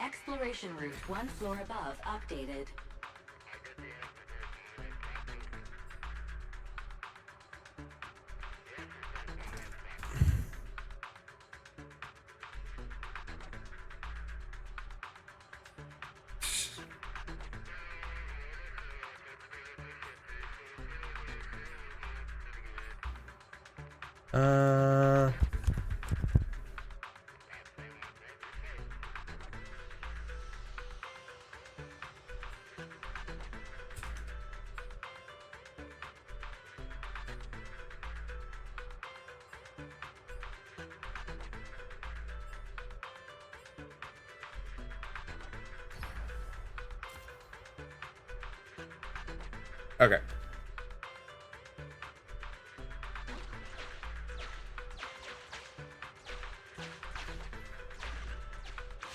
Speaker 5: Exploration route 1 floor above updated.
Speaker 1: Okay.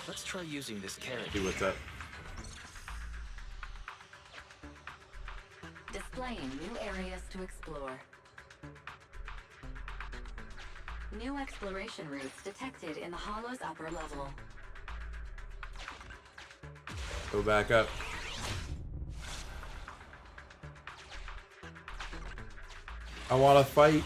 Speaker 11: Let's try using this carrot.
Speaker 1: See what's up.
Speaker 5: Displaying new areas to explore. New exploration routes detected in the Hollow's upper level.
Speaker 1: Go back up. I want to fight.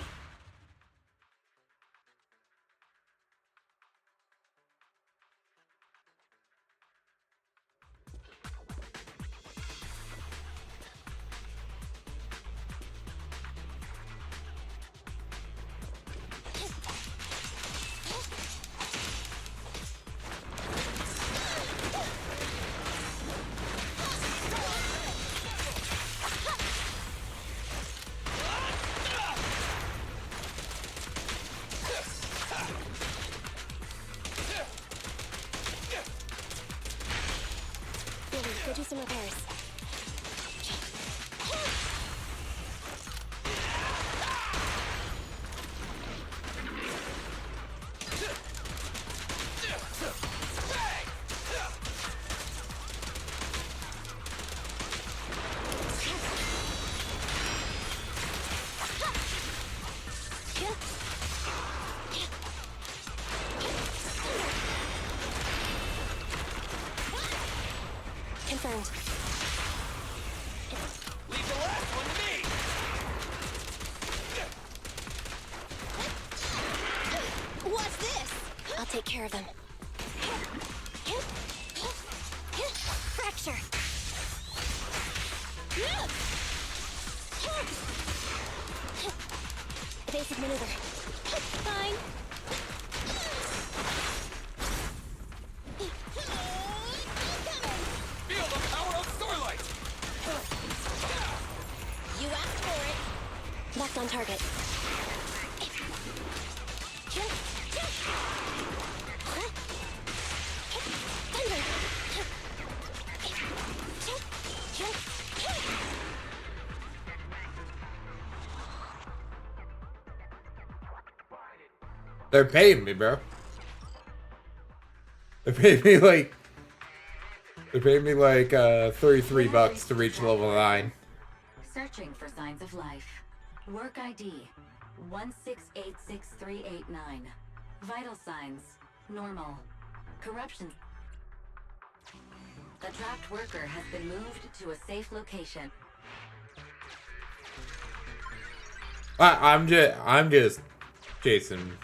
Speaker 9: Billy, go do some repairs. Confirmed.
Speaker 4: Leave the last one to me!
Speaker 9: What's this? I'll take care of them. Fracture. Evasive maneuver. Fine.
Speaker 4: Feel the power of Starlight!
Speaker 9: You asked for it. Locked on target.
Speaker 1: They're paying me, bro. They're paying me like 33 bucks to reach level 9.
Speaker 5: Searching for signs of life. Work ID 1686389. Vital signs normal. Corruption. The trapped worker has been moved to a safe location.
Speaker 1: I'm just chasing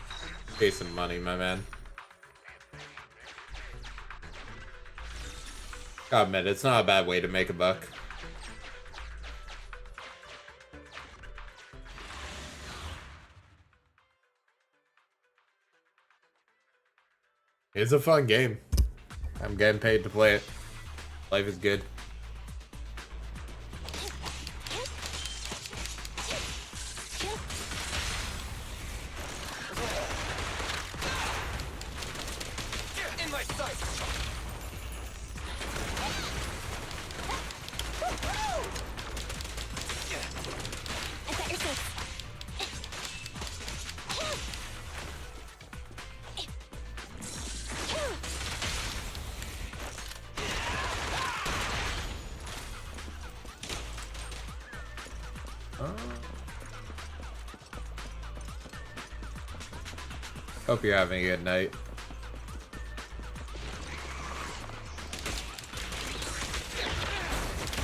Speaker 1: money, my man. Gotta admit, it's not a bad way to make a buck. It's a fun game. I'm getting paid to play it. Life is good.
Speaker 4: In my sight!
Speaker 9: I bet you're safe.
Speaker 1: Hope you're having a good night.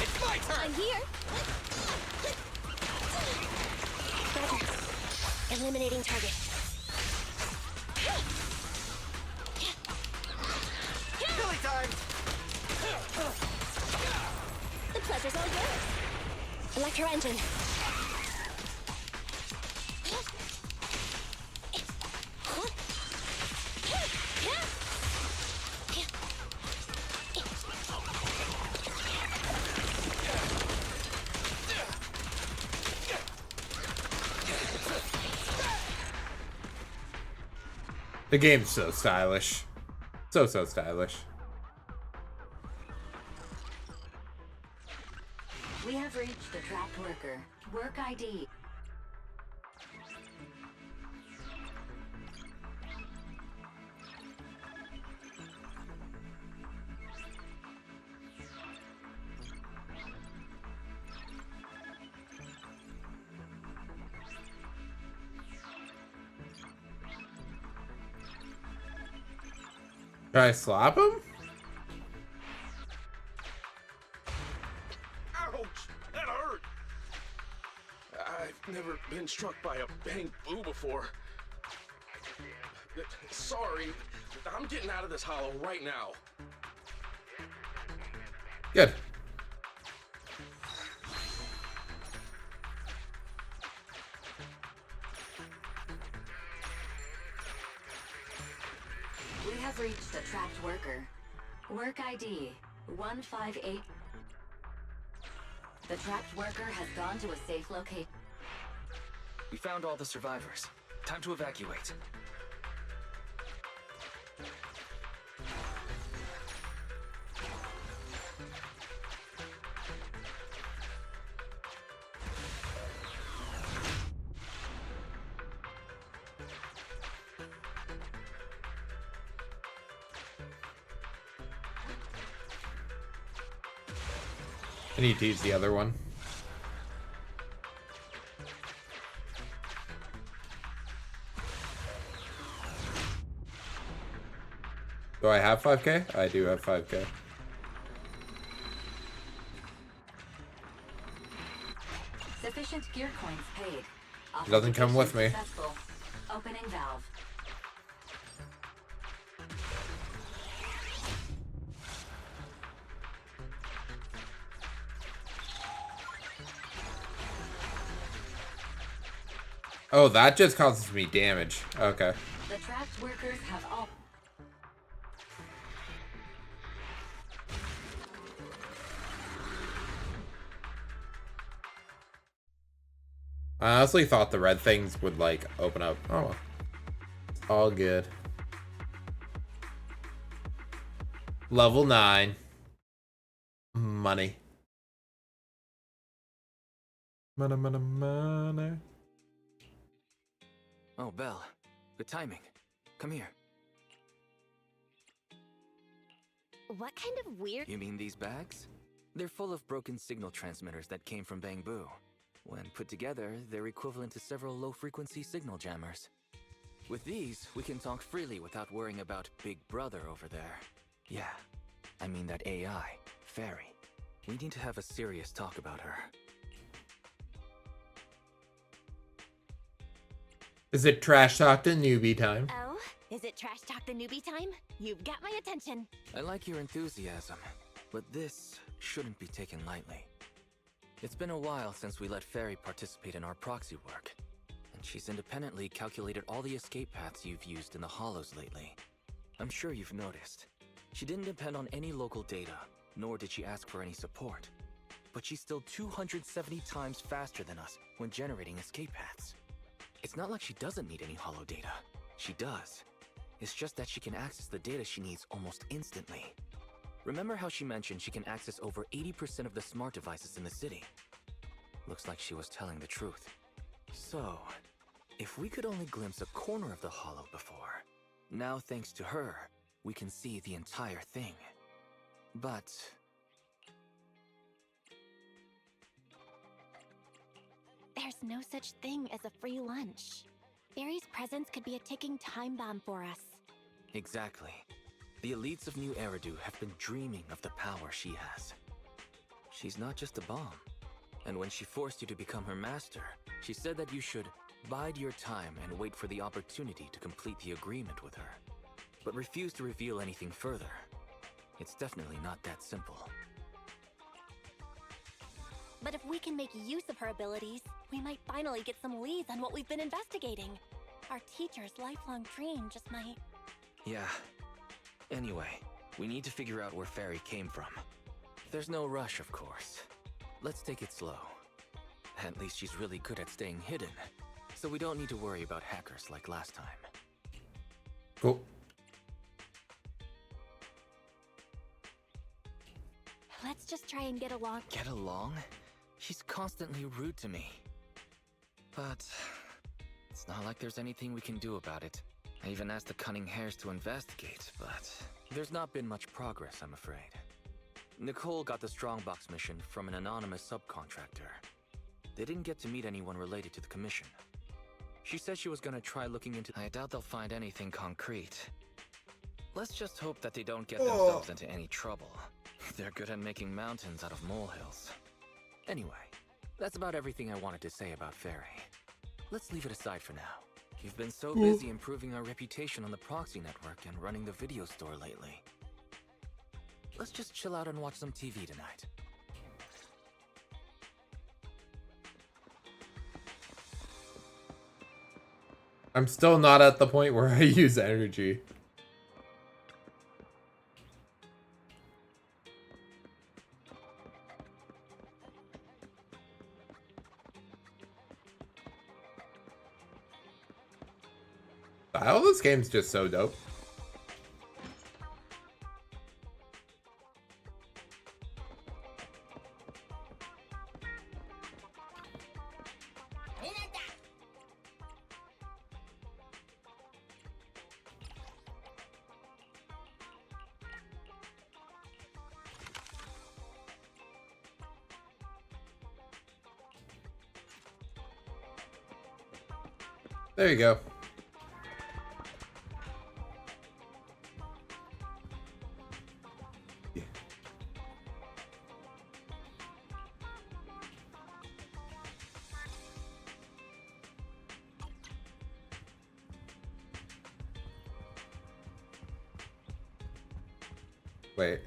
Speaker 4: It's my turn!
Speaker 9: I'm here. Roger. Eliminating target.
Speaker 7: Billy time!
Speaker 9: The pleasure's all yours. Electro engine.
Speaker 1: The game's so stylish. So stylish.
Speaker 5: We have reached the trapped worker. Work ID.
Speaker 1: Should I slap him?
Speaker 10: Ouch! That hurt! I've never been struck by a bang boo before. Sorry, I'm getting out of this hollow right now.
Speaker 1: Good.
Speaker 5: We have reached a trapped worker. Work ID 158. The trapped worker has gone to a safe location.
Speaker 11: We found all the survivors. Time to evacuate.
Speaker 1: I need to use the other one. Do I have 5k? I do have 5k.
Speaker 5: Sufficient gear coins paid.
Speaker 1: It doesn't come with me.
Speaker 5: Successful. Opening valve.
Speaker 1: Oh, that just causes me damage. Okay.
Speaker 5: The trapped workers have all.
Speaker 1: I honestly thought the red things would, like, open up. Oh, well. It's all good. Level 9. Money. Money, money, money.
Speaker 11: Oh, Belle. Good timing. Come here.
Speaker 17: What kind of weird...
Speaker 11: You mean these bags? They're full of broken signal transmitters that came from Bangbu. When put together, they're equivalent to several low-frequency signal jammers. With these, we can talk freely without worrying about Big Brother over there. Yeah, I mean that AI, Fairy. We need to have a serious talk about her.
Speaker 1: Is it trash talk to newbie time?
Speaker 17: Oh, is it trash talk the newbie time? You've got my attention.
Speaker 11: I like your enthusiasm, but this shouldn't be taken lightly. It's been a while since we let Fairy participate in our proxy work, and she's independently calculated all the escape paths you've used in the Hollows lately. I'm sure you've noticed. She didn't depend on any local data, nor did she ask for any support. But she's still 270 times faster than us when generating escape paths. It's not like she doesn't need any Hollow data. She does. It's just that she can access the data she needs almost instantly. Remember how she mentioned she can access over 80% of the smart devices in the city? Looks like she was telling the truth. So, if we could only glimpse a corner of the Hollow before, now thanks to her, we can see the entire thing. But...
Speaker 19: There's no such thing as a free lunch. Fairy's presence could be a ticking time bomb for us.
Speaker 11: Exactly. The elites of New Eridu have been dreaming of the power she has. She's not just a bomb. And when she forced you to become her master, she said that you should bide your time and wait for the opportunity to complete the agreement with her. But refuse to reveal anything further. It's definitely not that simple.
Speaker 17: But if we can make use of her abilities, we might finally get some leads on what we've been investigating. Our teacher's lifelong dream just might...
Speaker 11: Yeah. Anyway, we need to figure out where Fairy came from. There's no rush, of course. Let's take it slow. At least she's really good at staying hidden, so we don't need to worry about hackers like last time.
Speaker 1: Cool.
Speaker 19: Let's just try and get along.
Speaker 11: Get along? She's constantly rude to me. But it's not like there's anything we can do about it. I even asked the Cunning Hares to investigate, but there's not been much progress, I'm afraid. Nicole got the Strongbox mission from an anonymous subcontractor. They didn't get to meet anyone related to the commission. She said she was gonna try looking into... I doubt they'll find anything concrete. Let's just hope that they don't get themselves into any trouble. They're good at making mountains out of molehills. Anyway, that's about everything I wanted to say about Fairy. Let's leave it aside for now. You've been so busy improving our reputation on the proxy network and running the video store lately. Let's just chill out and watch some TV tonight.
Speaker 1: I'm still not at the point where I use energy. All this game's just so dope. There you go. Wait.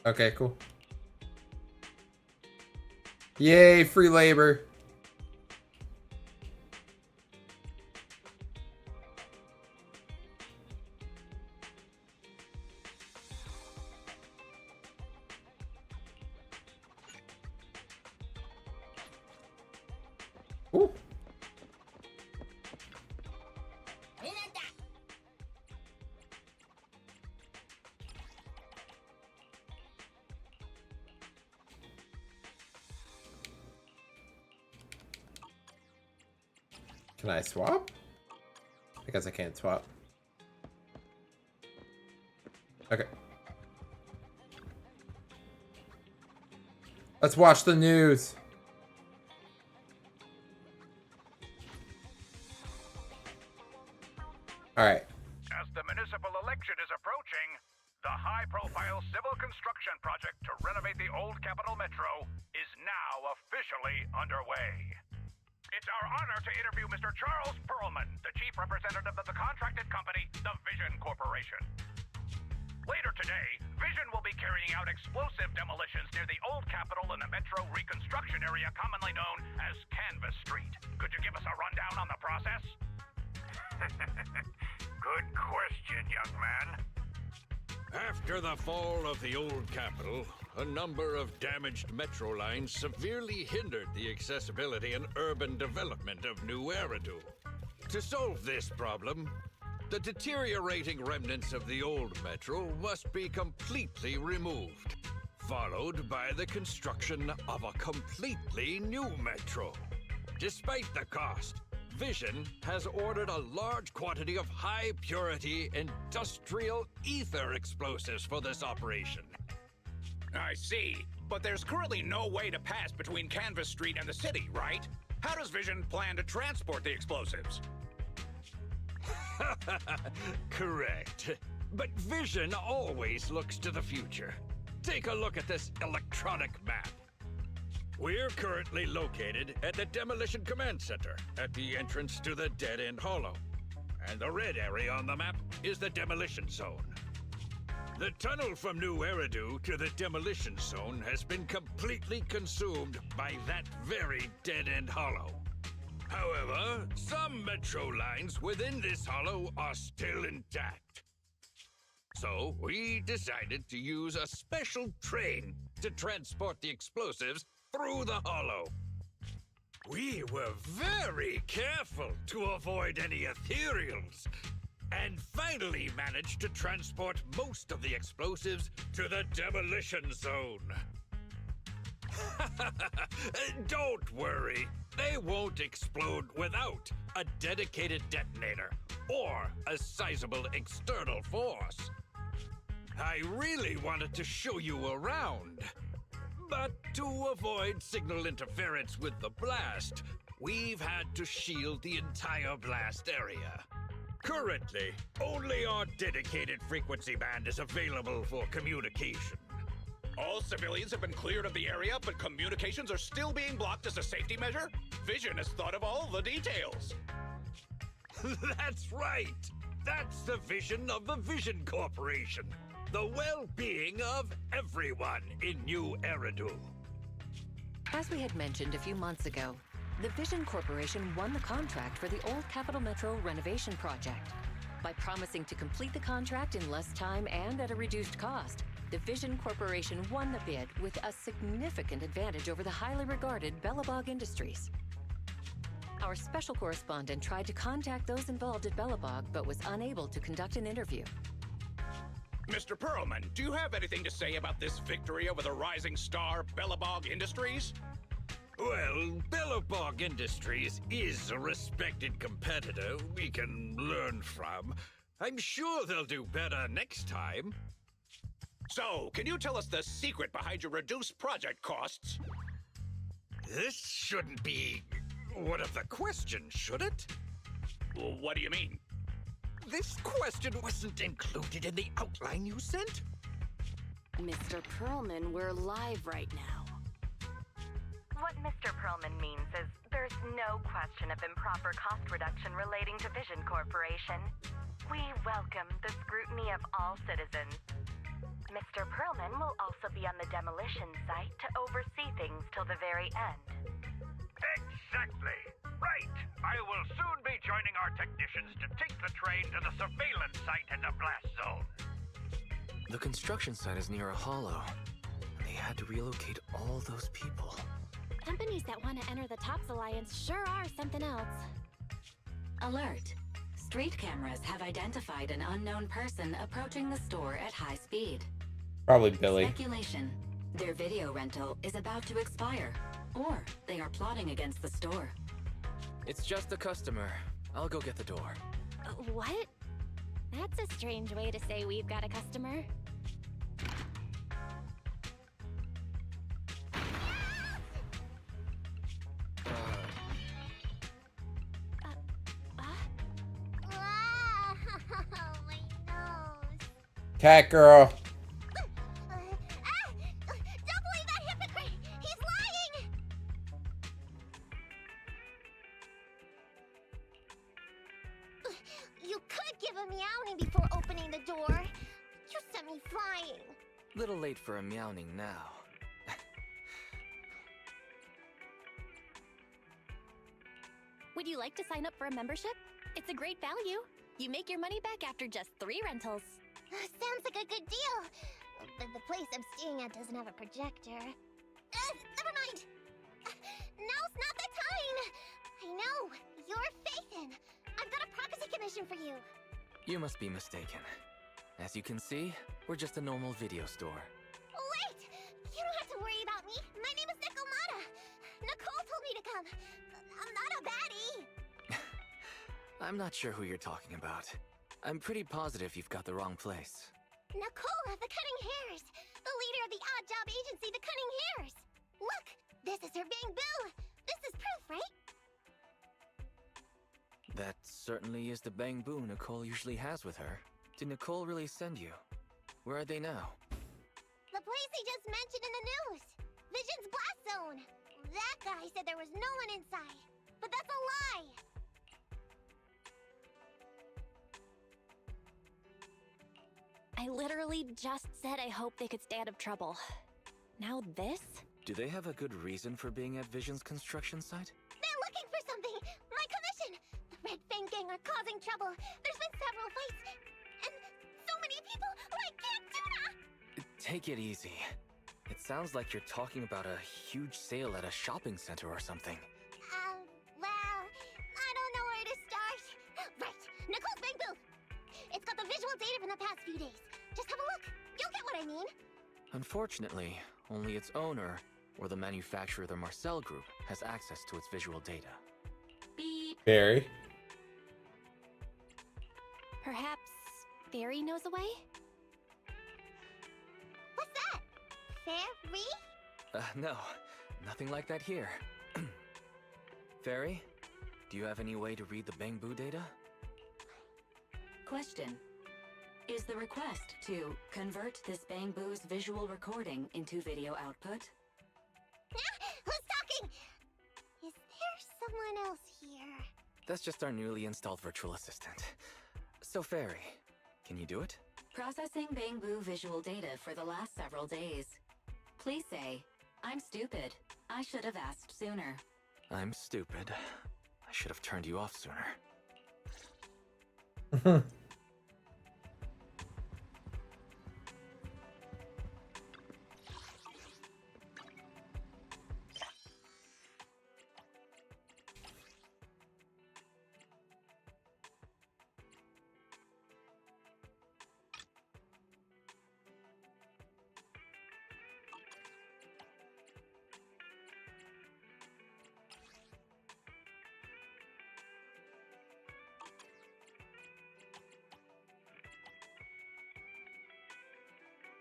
Speaker 1: Okay, cool. Yay, free labor. Ooh. Can I swap? I guess I can't swap. Okay. Let's watch the news. All right.
Speaker 12: As the municipal election is approaching, the high-profile civil construction project to renovate the old Capital Metro is now officially underway. It's our honor to interview Mr. Charles Perlman, the chief representative of the contracted company, the Vision Corporation. Later today, Vision will be carrying out explosive demolitions near the old Capitol in the Metro reconstruction area commonly known as Canvas Street. Could you give us a rundown on the process?
Speaker 4: Good question, young man. After the fall of the old Capitol, a number of damaged metro lines severely hindered the accessibility and urban development of New Eridu. To solve this problem, the deteriorating remnants of the old metro must be completely removed, followed by the construction of a completely new metro. Despite the cost, Vision has ordered a large quantity of high-purity industrial ether explosives for this operation.
Speaker 12: I see, but there's currently no way to pass between Canvas Street and the city, right? How does Vision plan to transport the explosives?
Speaker 4: Correct. But Vision always looks to the future. Take a look at this electronic map. We're currently located at the Demolition Command Center, at the entrance to the Dead End Hollow. And the red area on the map is the Demolition Zone. The tunnel from New Eridu to the Demolition Zone has been completely consumed by that very Dead End Hollow. However, some metro lines within this hollow are still intact. So we decided to use a special train to transport the explosives through the hollow. We were very careful to avoid any ethereals, and finally managed to transport most of the explosives to the Demolition Zone. Don't worry. They won't explode without a dedicated detonator or a sizable external force. I really wanted to show you around. But to avoid signal interference with the blast, we've had to shield the entire blast area. Currently, only our dedicated frequency band is available for communication.
Speaker 12: All civilians have been cleared of the area, but communications are still being blocked as a safety measure? Vision has thought of all the details.
Speaker 4: That's right! That's the vision of the Vision Corporation. The well-being of everyone in New Eridu.
Speaker 15: As we had mentioned a few months ago, the Vision Corporation won the contract for the Old Capital Metro renovation project. By promising to complete the contract in less time and at a reduced cost, the Vision Corporation won the bid with a significant advantage over the highly regarded Bellabog Industries. Our special correspondent tried to contact those involved at Bellabog but was unable to conduct an interview.
Speaker 12: Mr. Perlman, do you have anything to say about this victory over the rising star Bellabog Industries?
Speaker 4: Well, Bellabog Industries is a respected competitor we can learn from. I'm sure they'll do better next time.
Speaker 12: So, can you tell us the secret behind your reduced project costs?
Speaker 4: This shouldn't be one of the questions, should it?
Speaker 12: Well, what do you mean?
Speaker 4: This question wasn't included in the outline you sent?
Speaker 17: Mr. Perlman, we're live right now.
Speaker 2: What Mr. Perlman means is there's no question of improper cost reduction relating to Vision Corporation. We welcome the scrutiny of all citizens. Mr. Perlman will also be on the demolition site to oversee things till the very end.
Speaker 12: Exactly. Right. I will soon be joining our technicians to take the train to the surveillance site in the blast zone.
Speaker 11: The construction site is near a hollow. They had to relocate all those people.
Speaker 19: Companies that want to enter the TOPS Alliance sure are something else.
Speaker 5: Alert! Street cameras have identified an unknown person approaching the store at high speed.
Speaker 1: Probably Billy.
Speaker 5: Speculation. Their video rental is about to expire. Or they are plotting against the store.
Speaker 11: It's just a customer. I'll go get the door.
Speaker 19: What? That's a strange way to say we've got a customer.
Speaker 9: My nose.
Speaker 1: Cat girl.
Speaker 9: Don't believe that hypocrite! He's lying! You could give a meowing before opening the door. You sent me flying.
Speaker 11: Little late for a meowing now.
Speaker 19: Would you like to sign up for a membership? It's a great value. You make your money back after just 3 rentals.
Speaker 9: Sounds like a good deal. But the place I'm staying at doesn't have a projector. Never mind. Now's not the time. I know. You're Phaethon. I've got a prophecy commission for you.
Speaker 11: You must be mistaken. As you can see, we're just a normal video store.
Speaker 9: Wait! You don't have to worry about me. My name is Nicole. Nicole told me to come. I'm not a baddie.
Speaker 11: I'm not sure who you're talking about. I'm pretty positive you've got the wrong place.
Speaker 9: Nicole of the Cunning Hairs. The leader of the odd job agency, the Cunning Hairs. Look! This is her Bang Boo! This is proof, right?
Speaker 11: That certainly is the bang boo Nicole usually has with her. Did Nicole really send you? Where are they now?
Speaker 9: The place they just mentioned in the news. Vision's blast zone. That guy said there was no one inside. But that's a lie.
Speaker 19: I literally just said I hope they could stay out of trouble. Now this?
Speaker 11: Do they have a good reason for being at Vision's construction site?
Speaker 9: They're looking for something. My commission. The Red Fang Gang are causing trouble. There's been several fights. And so many people like Camp Tuna.
Speaker 11: Take it easy. It sounds like you're talking about a huge sale at a shopping center or something.
Speaker 9: Well, I don't know where to start. Right, Nicole's Bang Booth. It's got the visual data from the past few days. Just have a look. You'll get what I mean.
Speaker 11: Unfortunately, only its owner, or the manufacturer of the Marcel Group has access to its visual data.
Speaker 5: Beep.
Speaker 1: Barry.
Speaker 9: Perhaps Fairy knows a way?
Speaker 20: What's that? Fairy?
Speaker 11: No, nothing like that here. Fairy, do you have any way to read the Bangbu data?
Speaker 5: Question. Is the request to convert this Bangbu's visual recording into video output?
Speaker 20: Who's talking? Is there someone else here?
Speaker 11: That's just our newly installed virtual assistant. So Fairy, can you do it?
Speaker 5: Processing Bangbu visual data for the last several days. Please say, I'm stupid. I should have asked sooner.
Speaker 11: I'm stupid. I should have turned you off sooner.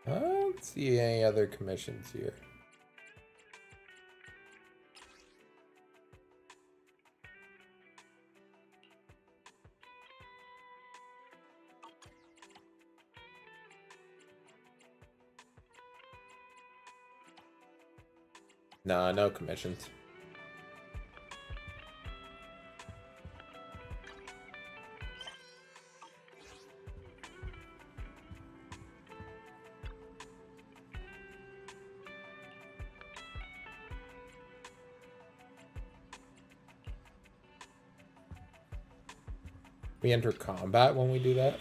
Speaker 1: I don't see any other commissions here. Nah, no commissions. We enter combat when we do that.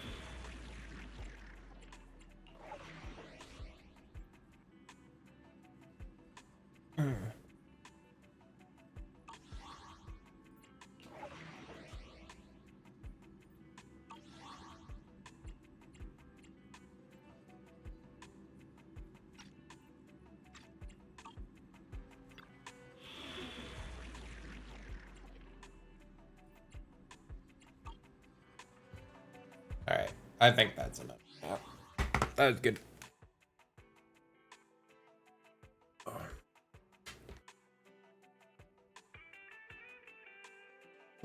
Speaker 1: Alright, I think that's enough. Yeah. That was good.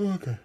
Speaker 1: Okay.